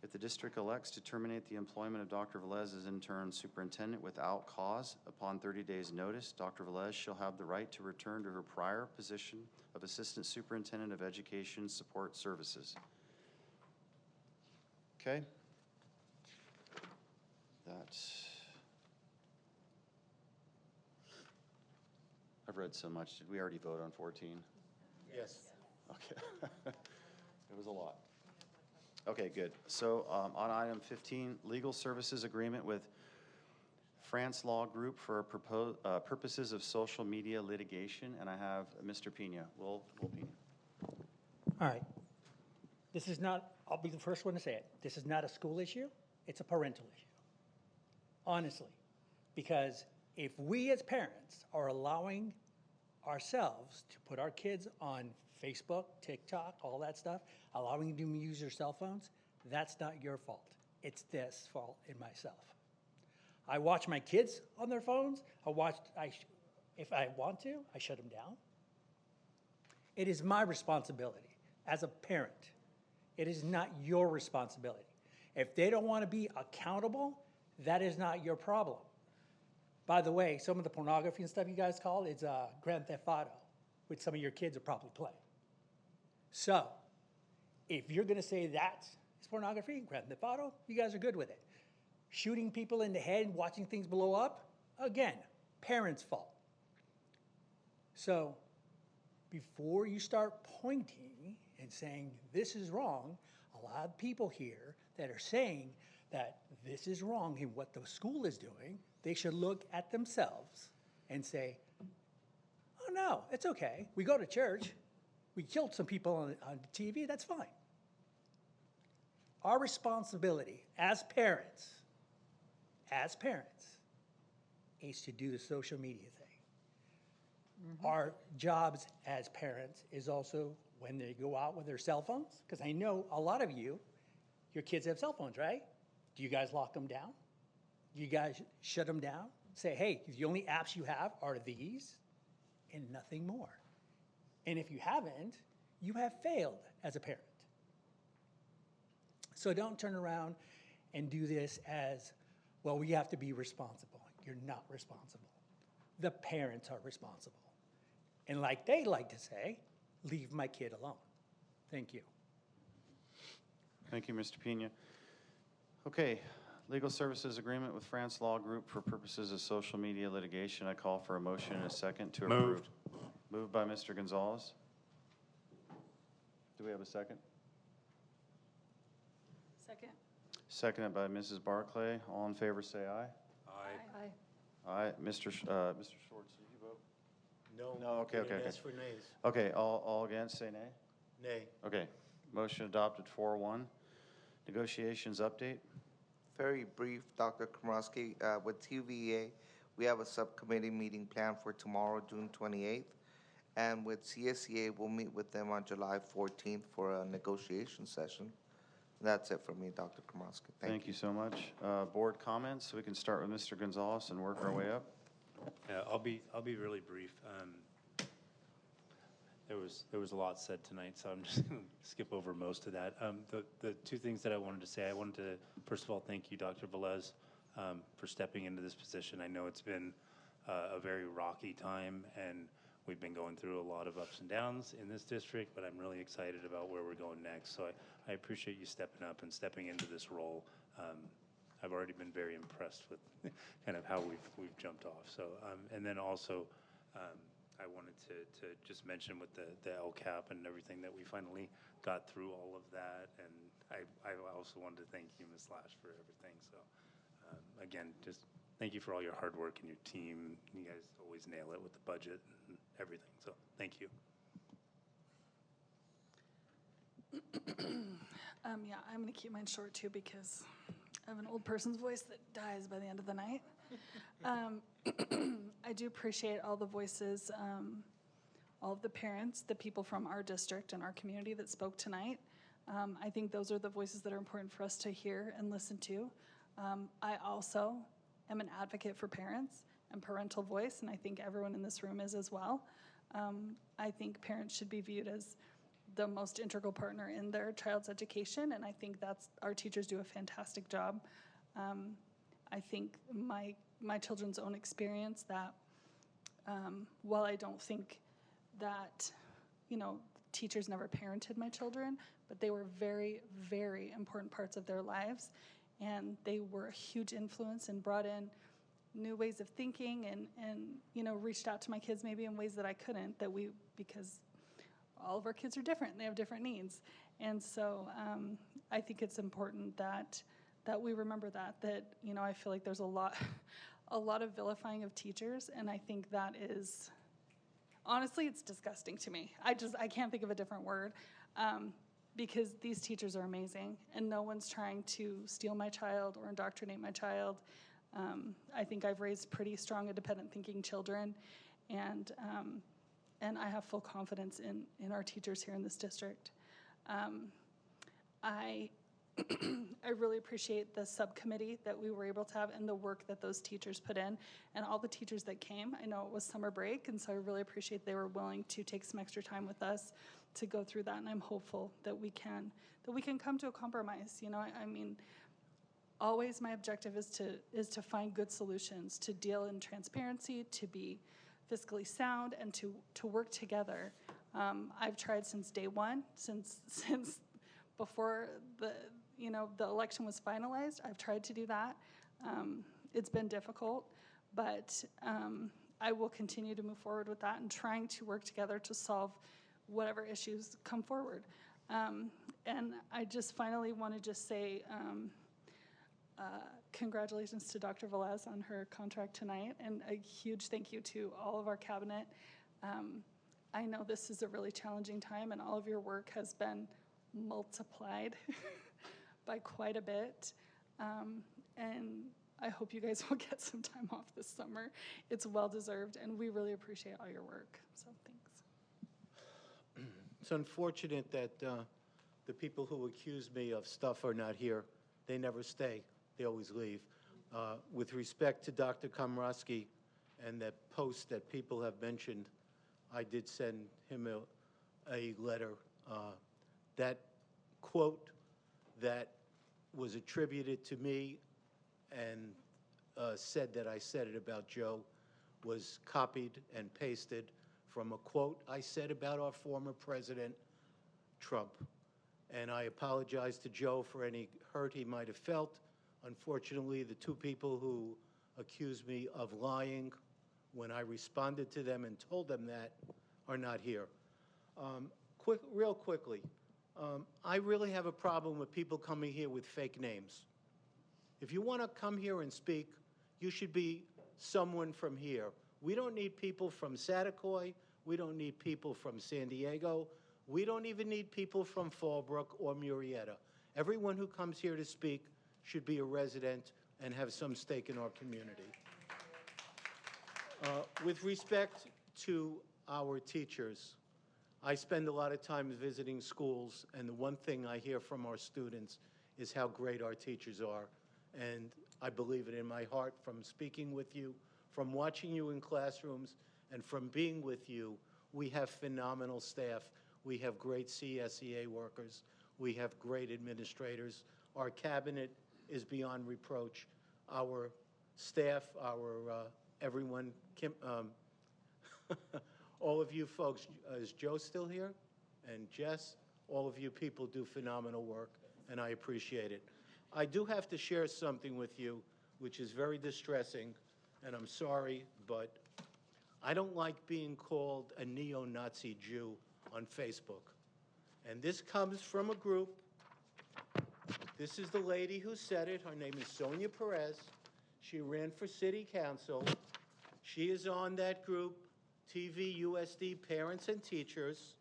If the district elects to terminate the employment of Dr. Velez as interim superintendent without cause upon 30 days' notice, Dr. Velez shall have the right to return to her prior position of Assistant Superintendent of Education Support Services. Okay? I've read so much. Did we already vote on 14? Yes. Okay. It was a lot. Okay, good. So on item 15, legal services agreement with France Law Group for purposes of social media litigation, and I have Mr. Pena. Will Pena. All right. This is not, I'll be the first one to say it, this is not a school issue, it's a parental issue. Honestly. Because if we as parents are allowing ourselves to put our kids on Facebook, TikTok, all that stuff, allowing them to use their cell phones, that's not your fault. It's this fault in myself. I watch my kids on their phones. If I want to, I shut them down. It is my responsibility as a parent. It is not your responsibility. If they don't want to be accountable, that is not your problem. By the way, some of the pornography and stuff you guys call is Grand Theft Auto, which some of your kids are probably playing. So, if you're going to say that's pornography, Grand Theft Auto, you guys are good with it. Shooting people in the head, watching things blow up, again, parents' fault. So, before you start pointing and saying this is wrong, a lot of people here that are saying that this is wrong in what the school is doing, they should look at themselves and say, oh no, it's okay. We go to church. We killed some people on TV. That's fine. Our responsibility as parents, is to do the social media thing. Mm-hmm. Our jobs as parents is also when they go out with their cell phones, because I know a lot of you, your kids have cell phones, right? Do you guys lock them down? Do you guys shut them down? Say, hey, the only apps you have are these and nothing more. And if you haven't, you have failed as a parent. So don't turn around and do this as, well, we have to be responsible. You're not responsible. The parents are responsible. And like they like to say, leave my kid alone. Thank you. Thank you, Mr. Pena. Okay, legal services agreement with France Law Group for purposes of social media litigation. I call for a motion and a second to approve. Moved. Moved by Mr. Gonzalez. Do we have a second? Second. Seconded by Mrs. Barclay. All in favor say aye. Aye. Aye. Mr. Schwartz, did you vote? No. No, okay. Ask for nays. Okay, all against say nay? Nay. Okay, motion adopted 4-1. Negotiations update. Very brief, Dr. Komrosky. With TVA, we have a subcommittee meeting planned for tomorrow, June 28th. And with CSEA, we'll meet with them on July 14th for a negotiation session. That's it for me, Dr. Komrosky. Thank you so much. Board comments, we can start with Mr. Gonzalez and work our way up. Yeah, I'll be really brief. There was a lot said tonight, so I'm just going to skip over most of that. The two things that I wanted to say, I wanted to, first of all, thank you, Dr. Velez, for stepping into this position. I know it's been a very rocky time, and we've been going through a lot of ups and downs in this district, but I'm really excited about where we're going next. So I appreciate you stepping up and stepping into this role. I've already been very impressed with kind of how we've jumped off. So, and then also, I wanted to just mention with the LCAP and everything that we finally got through all of that. And I also wanted to thank you, Ms. Lash, for everything. So again, just thank you for all your hard work and your team. You guys always nail it with the budget and everything. So thank you. Yeah, I'm going to keep mine short too because I have an old person's voice that dies by the end of the night. I do appreciate all the voices, all of the parents, the people from our district and our community that spoke tonight. I think those are the voices that are important for us to hear and listen to. I also am an advocate for parents and parental voice, and I think everyone in this room is as well. I think parents should be viewed as the most integral partner in their child's education, and I think our teachers do a fantastic job. I think my children's own experience that while I don't think that, teachers never parented my children, but they were very, very important parts of their lives, and they were a huge influence and brought in new ways of thinking and reached out to my kids maybe in ways that I couldn't, because all of our kids are different, and they have different needs. And so I think it's important that we remember that, you know, I feel like there's a lot of vilifying of teachers, and I think that is, honestly, it's disgusting to me. I can't think of a different word, because these teachers are amazing, and no one's trying to steal my child or indoctrinate my child. I think I've raised pretty strong, independent thinking children, and I have full confidence in our teachers here in this district. I really appreciate the subcommittee that we were able to have and the work that those teachers put in, and all the teachers that came. I know it was summer break, and so I really appreciate they were willing to take some extra time with us to go through that, and I'm hopeful that we can come to a compromise. You know, I mean, always my objective is to find good solutions, to deal in transparency, to be fiscally sound, and to work together. I've tried since day one, since before the election was finalized. I've tried to do that. It's been difficult, but I will continue to move forward with that and trying to work together to solve whatever issues come forward. And I just finally want to just say congratulations to Dr. Velez on her contract tonight, and a huge thank you to all of our cabinet. I know this is a really challenging time, and all of your work has been multiplied by quite a bit. And I hope you guys will get some time off this summer. It's well-deserved, and we really appreciate all your work, so thanks. It's unfortunate that the people who accuse me of stuff are not here. They never stay. They always leave. With respect to Dr. Komrosky and that post that people have mentioned, I did send him a letter. That quote that was attributed to me and said that I said it about Joe was copied and pasted from a quote I said about our former president, Trump. And I apologize to Joe for any hurt he might have felt. Unfortunately, the two people who accused me of lying when I responded to them and told them that are not here. Real quickly, I really have a problem with people coming here with fake names. If you want to come here and speak, you should be someone from here. We don't need people from Satakoy. We don't need people from San Diego. We don't even need people from Fallbrook or Murrieta. Everyone who comes here to speak should be a resident and have some stake in our community. With respect to our teachers, I spend a lot of time visiting schools, and the one thing I hear from our students is how great our teachers are. And I believe it in my heart from speaking with you, from watching you in classrooms, and from being with you. We have phenomenal staff. We have great CSEA workers. We have great administrators. Our cabinet is beyond reproach. Our staff, everyone, all of you folks, is Joe still here? And Jess, all of you people do phenomenal work, and I appreciate it. I do have to share something with you, which is very distressing, and I'm sorry, but I don't like being called a neo-Nazi Jew on Facebook. And this comes from a group. This is the lady who said it. Her name is Sonia Perez. She ran for city council. She is on that group, TVUSD Parents and Teachers.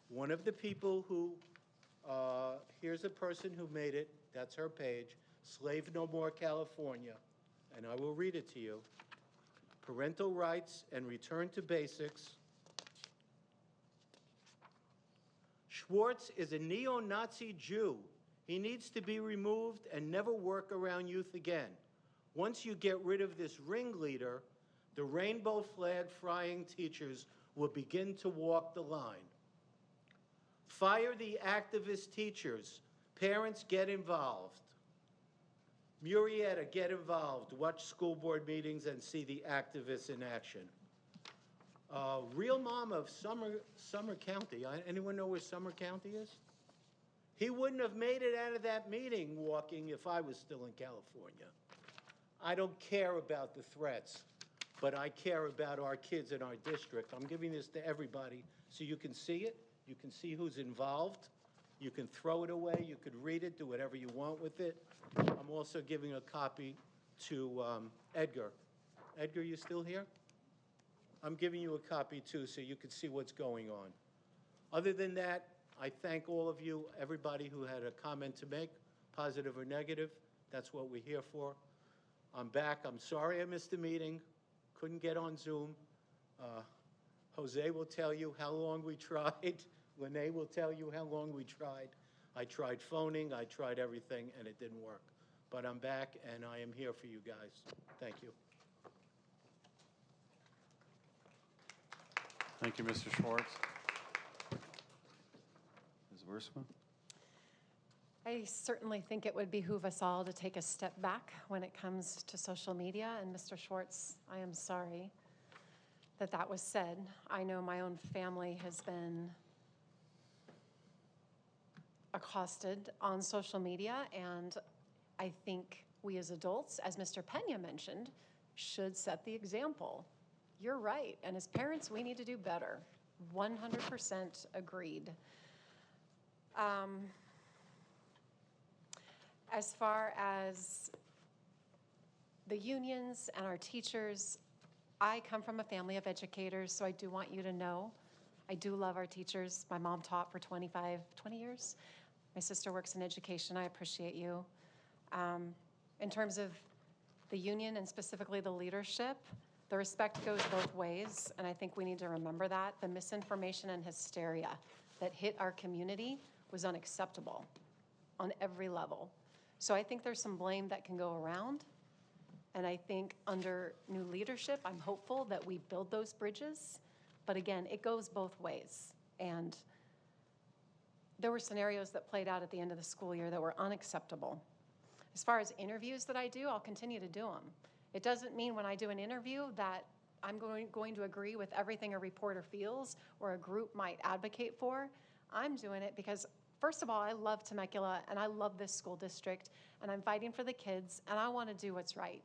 One of the people who, here's a person who made it. That's her page, Slave No More California. And I will read it to you. Parental rights and return to basics. Schwartz is a neo-Nazi Jew. He needs to be removed and never work around youth again. Once you get rid of this ringleader, the rainbow flag flying teachers will begin to walk the line. Fire the activist teachers. Parents, get involved. Murrieta, get involved. Watch school board meetings and see the activists in action. Real mom of Summer County. Anyone know where Summer County is? He wouldn't have made it out of that meeting walking if I was still in California. I don't care about the threats, but I care about our kids in our district. I'm giving this to everybody so you can see it You can see who's involved. You can throw it away. You could read it, do whatever you want with it. I'm also giving a copy to Edgar. Edgar, you still here? I'm giving you a copy too, so you can see what's going on. Other than that, I thank all of you, everybody who had a comment to make, positive or negative. That's what we're here for. I'm back. I'm sorry I missed the meeting. Couldn't get on Zoom. Jose will tell you how long we tried. Lene will tell you how long we tried. I tried phoning. I tried everything, and it didn't work. But I'm back, and I am here for you guys. Thank you. Thank you, Mr. Schwartz. Ms. Wiersma? I certainly think it would behoove us all to take a step back when it comes to social media. And Mr. Schwartz, I am sorry that that was said. I know my own family has been accosted on social media, and I think we as adults, as Mr. Pena mentioned, should set the example. You're right, and as parents, we need to do better. 100% agreed. As far as the unions and our teachers, I come from a family of educators, so I do want you to know I do love our teachers. My mom taught for 20 years. My sister works in education. I appreciate you. In terms of the union and specifically the leadership, the respect goes both ways, and I think we need to remember that. The misinformation and hysteria that hit our community was unacceptable on every level. So I think there's some blame that can go around, and I think under new leadership, I'm hopeful that we build those bridges. But again, it goes both ways. And there were scenarios that played out at the end of the school year that were unacceptable. As far as interviews that I do, I'll continue to do them. It doesn't mean when I do an interview that I'm going to agree with everything a reporter feels or a group might advocate for. I'm doing it because, first of all, I love Temecula and I love this school district and I'm fighting for the kids and I want to do what's right.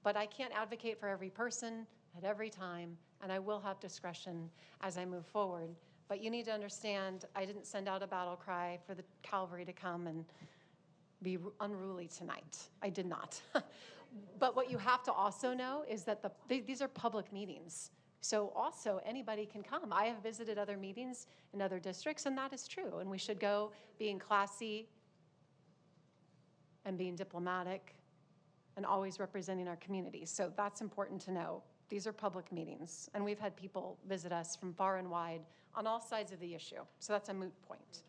But I can't advocate for every person at every time, and I will have discretion as I move forward. But you need to understand, I didn't send out a battle cry for the cavalry to come and be unruly tonight. I did not. But what you have to also know is that these are public meetings. So also anybody can come. I have visited other meetings in other districts, and that is true. And we should go being classy and being diplomatic and always representing our communities. So that's important to know. These are public meetings, and we've had people visit us from far and wide on all sides of the issue. So that's a moot point.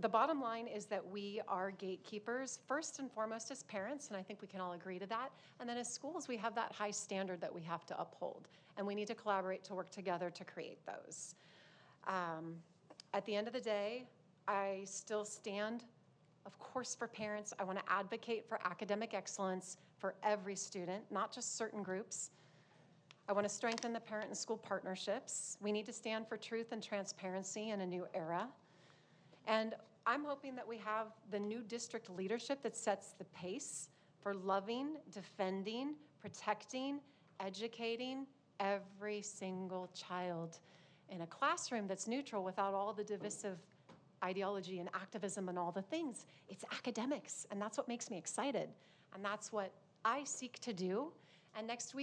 The bottom line is that we are gatekeepers, first and foremost as parents, and I think we can all agree to that. And then as schools, we have that high standard that we have to uphold, and we need to collaborate to work together to create those. At the end of the day, I still stand, of course, for parents. I want to advocate for academic excellence for every student, not just certain groups. I want to strengthen the parent and school partnerships. We need to stand for truth and transparency in a new era. And I'm hoping that we have the new district leadership that sets the pace for loving, defending, protecting, educating every single child in a classroom that's neutral without all the divisive ideology and activism and all the things. It's academics, and that's what makes me excited. And that's what I seek to do. And next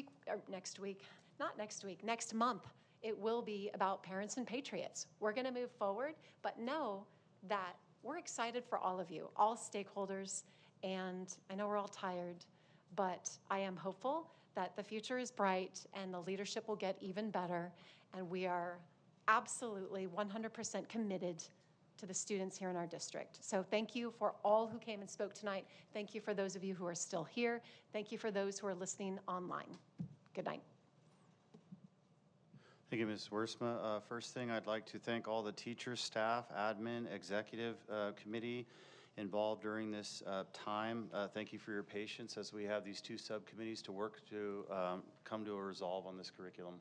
month, it will be about parents and patriots. We're gonna move forward, but know that we're excited for all of you, all stakeholders, and I know we're all tired, but I am hopeful that the future is bright and the leadership will get even better, and we are absolutely 100% committed to the students here in our district. So thank you for all who came and spoke tonight. Thank you for those of you who are still here. Thank you for those who are listening online. Good night. Thank you, Ms. Wiersma. First thing, I'd like to thank all the teachers, staff, admin, executive committee involved during this time. Thank you for your patience as we have these two subcommittees to work to come to a resolve on this curriculum.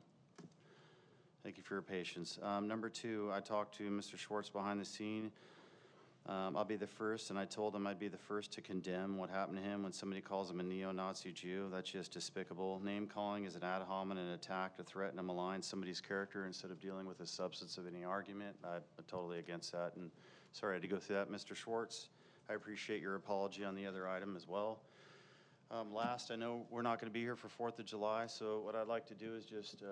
Thank you for your patience. Number two, I talked to Mr. Schwartz behind the scene. I'll be the first, and I told him I'd be the first to condemn what happened to him when somebody calls him a neo-Nazi Jew. That's just despicable. Name-calling is an ad hominem attack to threaten and malign somebody's character instead of dealing with the substance of any argument. I'm totally against that, and sorry I had to go through that. Mr. Schwartz, I appreciate your apology on the other item as well. Last, I know we're not going to be here for 4th of July, so what I'd like to do is just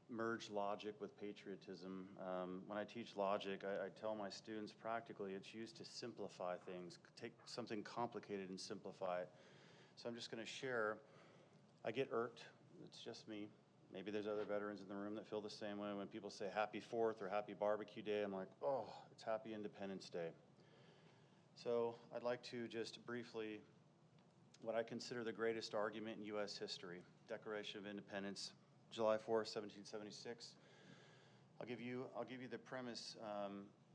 merge logic with patriotism. When I teach logic, I tell my students practically it's used to simplify things. Take something complicated and simplify it. So I'm just going to share. I get irked. It's just me. Maybe there's other veterans in the room that feel the same way. When people say Happy 4th or Happy Barbecue Day, I'm like, oh, it's Happy Independence Day. So I'd like to just briefly, what I consider the greatest argument in U.S. history, Declaration of Independence, July 4, 1776. I'll give you the premise.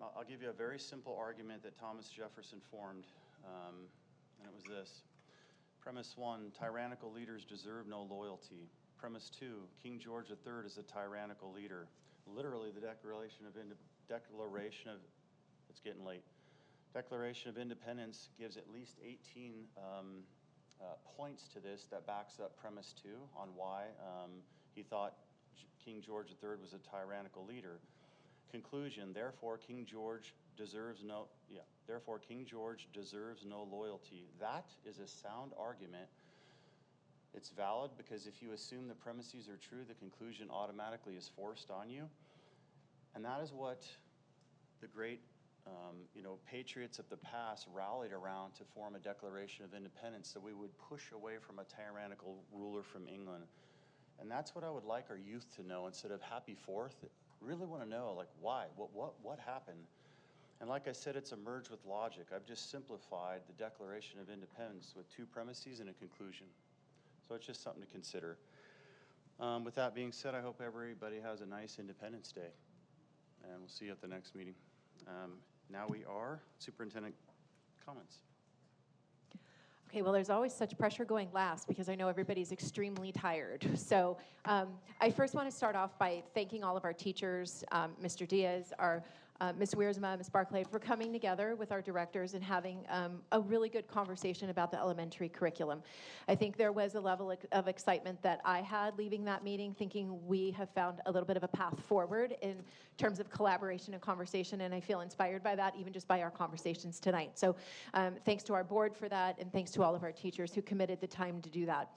I'll give you a very simple argument that Thomas Jefferson formed, and it was this. Premise 1, tyrannical leaders deserve no loyalty. Premise 2, King George III is a tyrannical leader. Literally, the Declaration of it's getting late. Declaration of Independence gives at least 18 points to this that backs up premise 2 on why he thought King George III was a tyrannical leader. Conclusion, therefore King George deserves no loyalty. That is a sound argument. It's valid because if you assume the premises are true, the conclusion automatically is forced on you. And that is what the great patriots of the past rallied around to form a Declaration of Independence, so we would push away from a tyrannical ruler from England. And that's what I would like our youth to know instead of Happy 4th. Really want to know, like, why? What happened? And like I said, it's a merge with logic. I've just simplified the Declaration of Independence with 2 premises and a conclusion. So it's just something to consider. With that being said, I hope everybody has a nice Independence Day. And we'll see you at the next meeting. Now we are superintendent comments. Okay, well, there's always such pressure going last because I know everybody's extremely tired. So I first want to start off by thanking all of our teachers, Mr. Diaz, Ms. Wiersma, Ms. Barclay, for coming together with our directors and having a really good conversation about the elementary curriculum. I think there was a level of excitement that I had leaving that meeting, thinking we have found a little bit of a path forward in terms of collaboration and conversation, and I feel inspired by that, even just by our conversations tonight. So thanks to our board for that, and thanks to all of our teachers who committed the time to do that.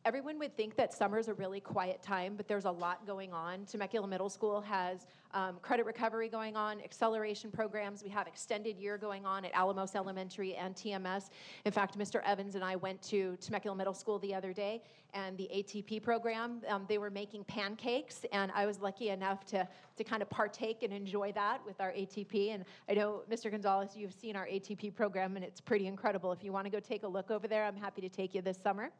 Everyone would think that summer's a really quiet time, but there's a lot going on. Temecula Middle School has credit recovery going on, acceleration programs. We have extended year going on at Alamos Elementary and TMS. In fact, Mr. Evans and I went to Temecula Middle School the other day, and the ATP program, they were making pancakes, and I was lucky enough to kind of partake and enjoy that with our ATP. And I know, Mr. Gonzalez, you've seen our ATP program, and it's pretty incredible. If you want to go take a look over there, I'm happy to take you this summer.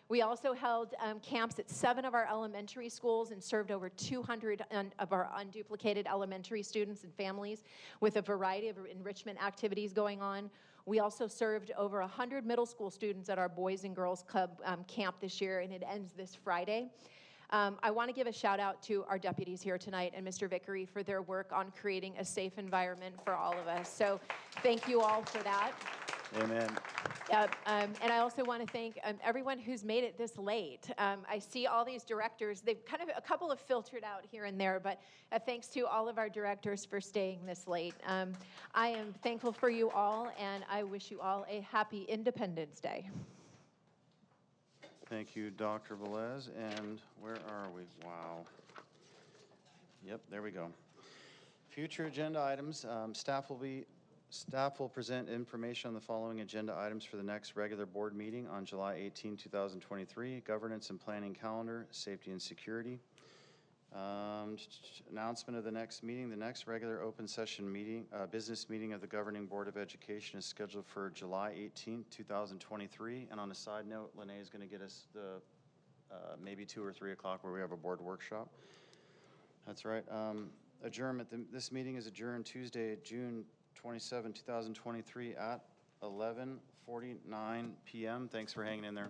We also held camps at 7 of our elementary schools and served over 200 of our unduplicated elementary students and families with a variety of enrichment activities going on. We also served over 100 middle school students at our Boys and Girls Club camp this year, and it ends this Friday. I want to give a shout out to our deputies here tonight and Mr. Vickery for their work on creating a safe environment for all of us. So thank you all for that. Amen. And I also want to thank everyone who's made it this late. I see all these directors. They've a couple have filtered out here and there, but thanks to all of our directors for staying this late. I am thankful for you all, and I wish you all a happy Independence Day. Thank you, Dr. Velez. And where are we? Wow. Yep, there we go. Future agenda items. Staff will present information on the following agenda items for the next regular board meeting on July 18, 2023. Governance and planning calendar, safety and security. Announcement of the next meeting. The next regular open session meeting, business meeting of the Governing Board of Education is scheduled for July 18, 2023. And on a side note, Lene is going to get us the maybe 2 or 3 o'clock where we have a board workshop. That's right. Adjournment. This meeting is adjourned Tuesday, June 27, 2023 at 11:49 p.m. Thanks for hanging in there.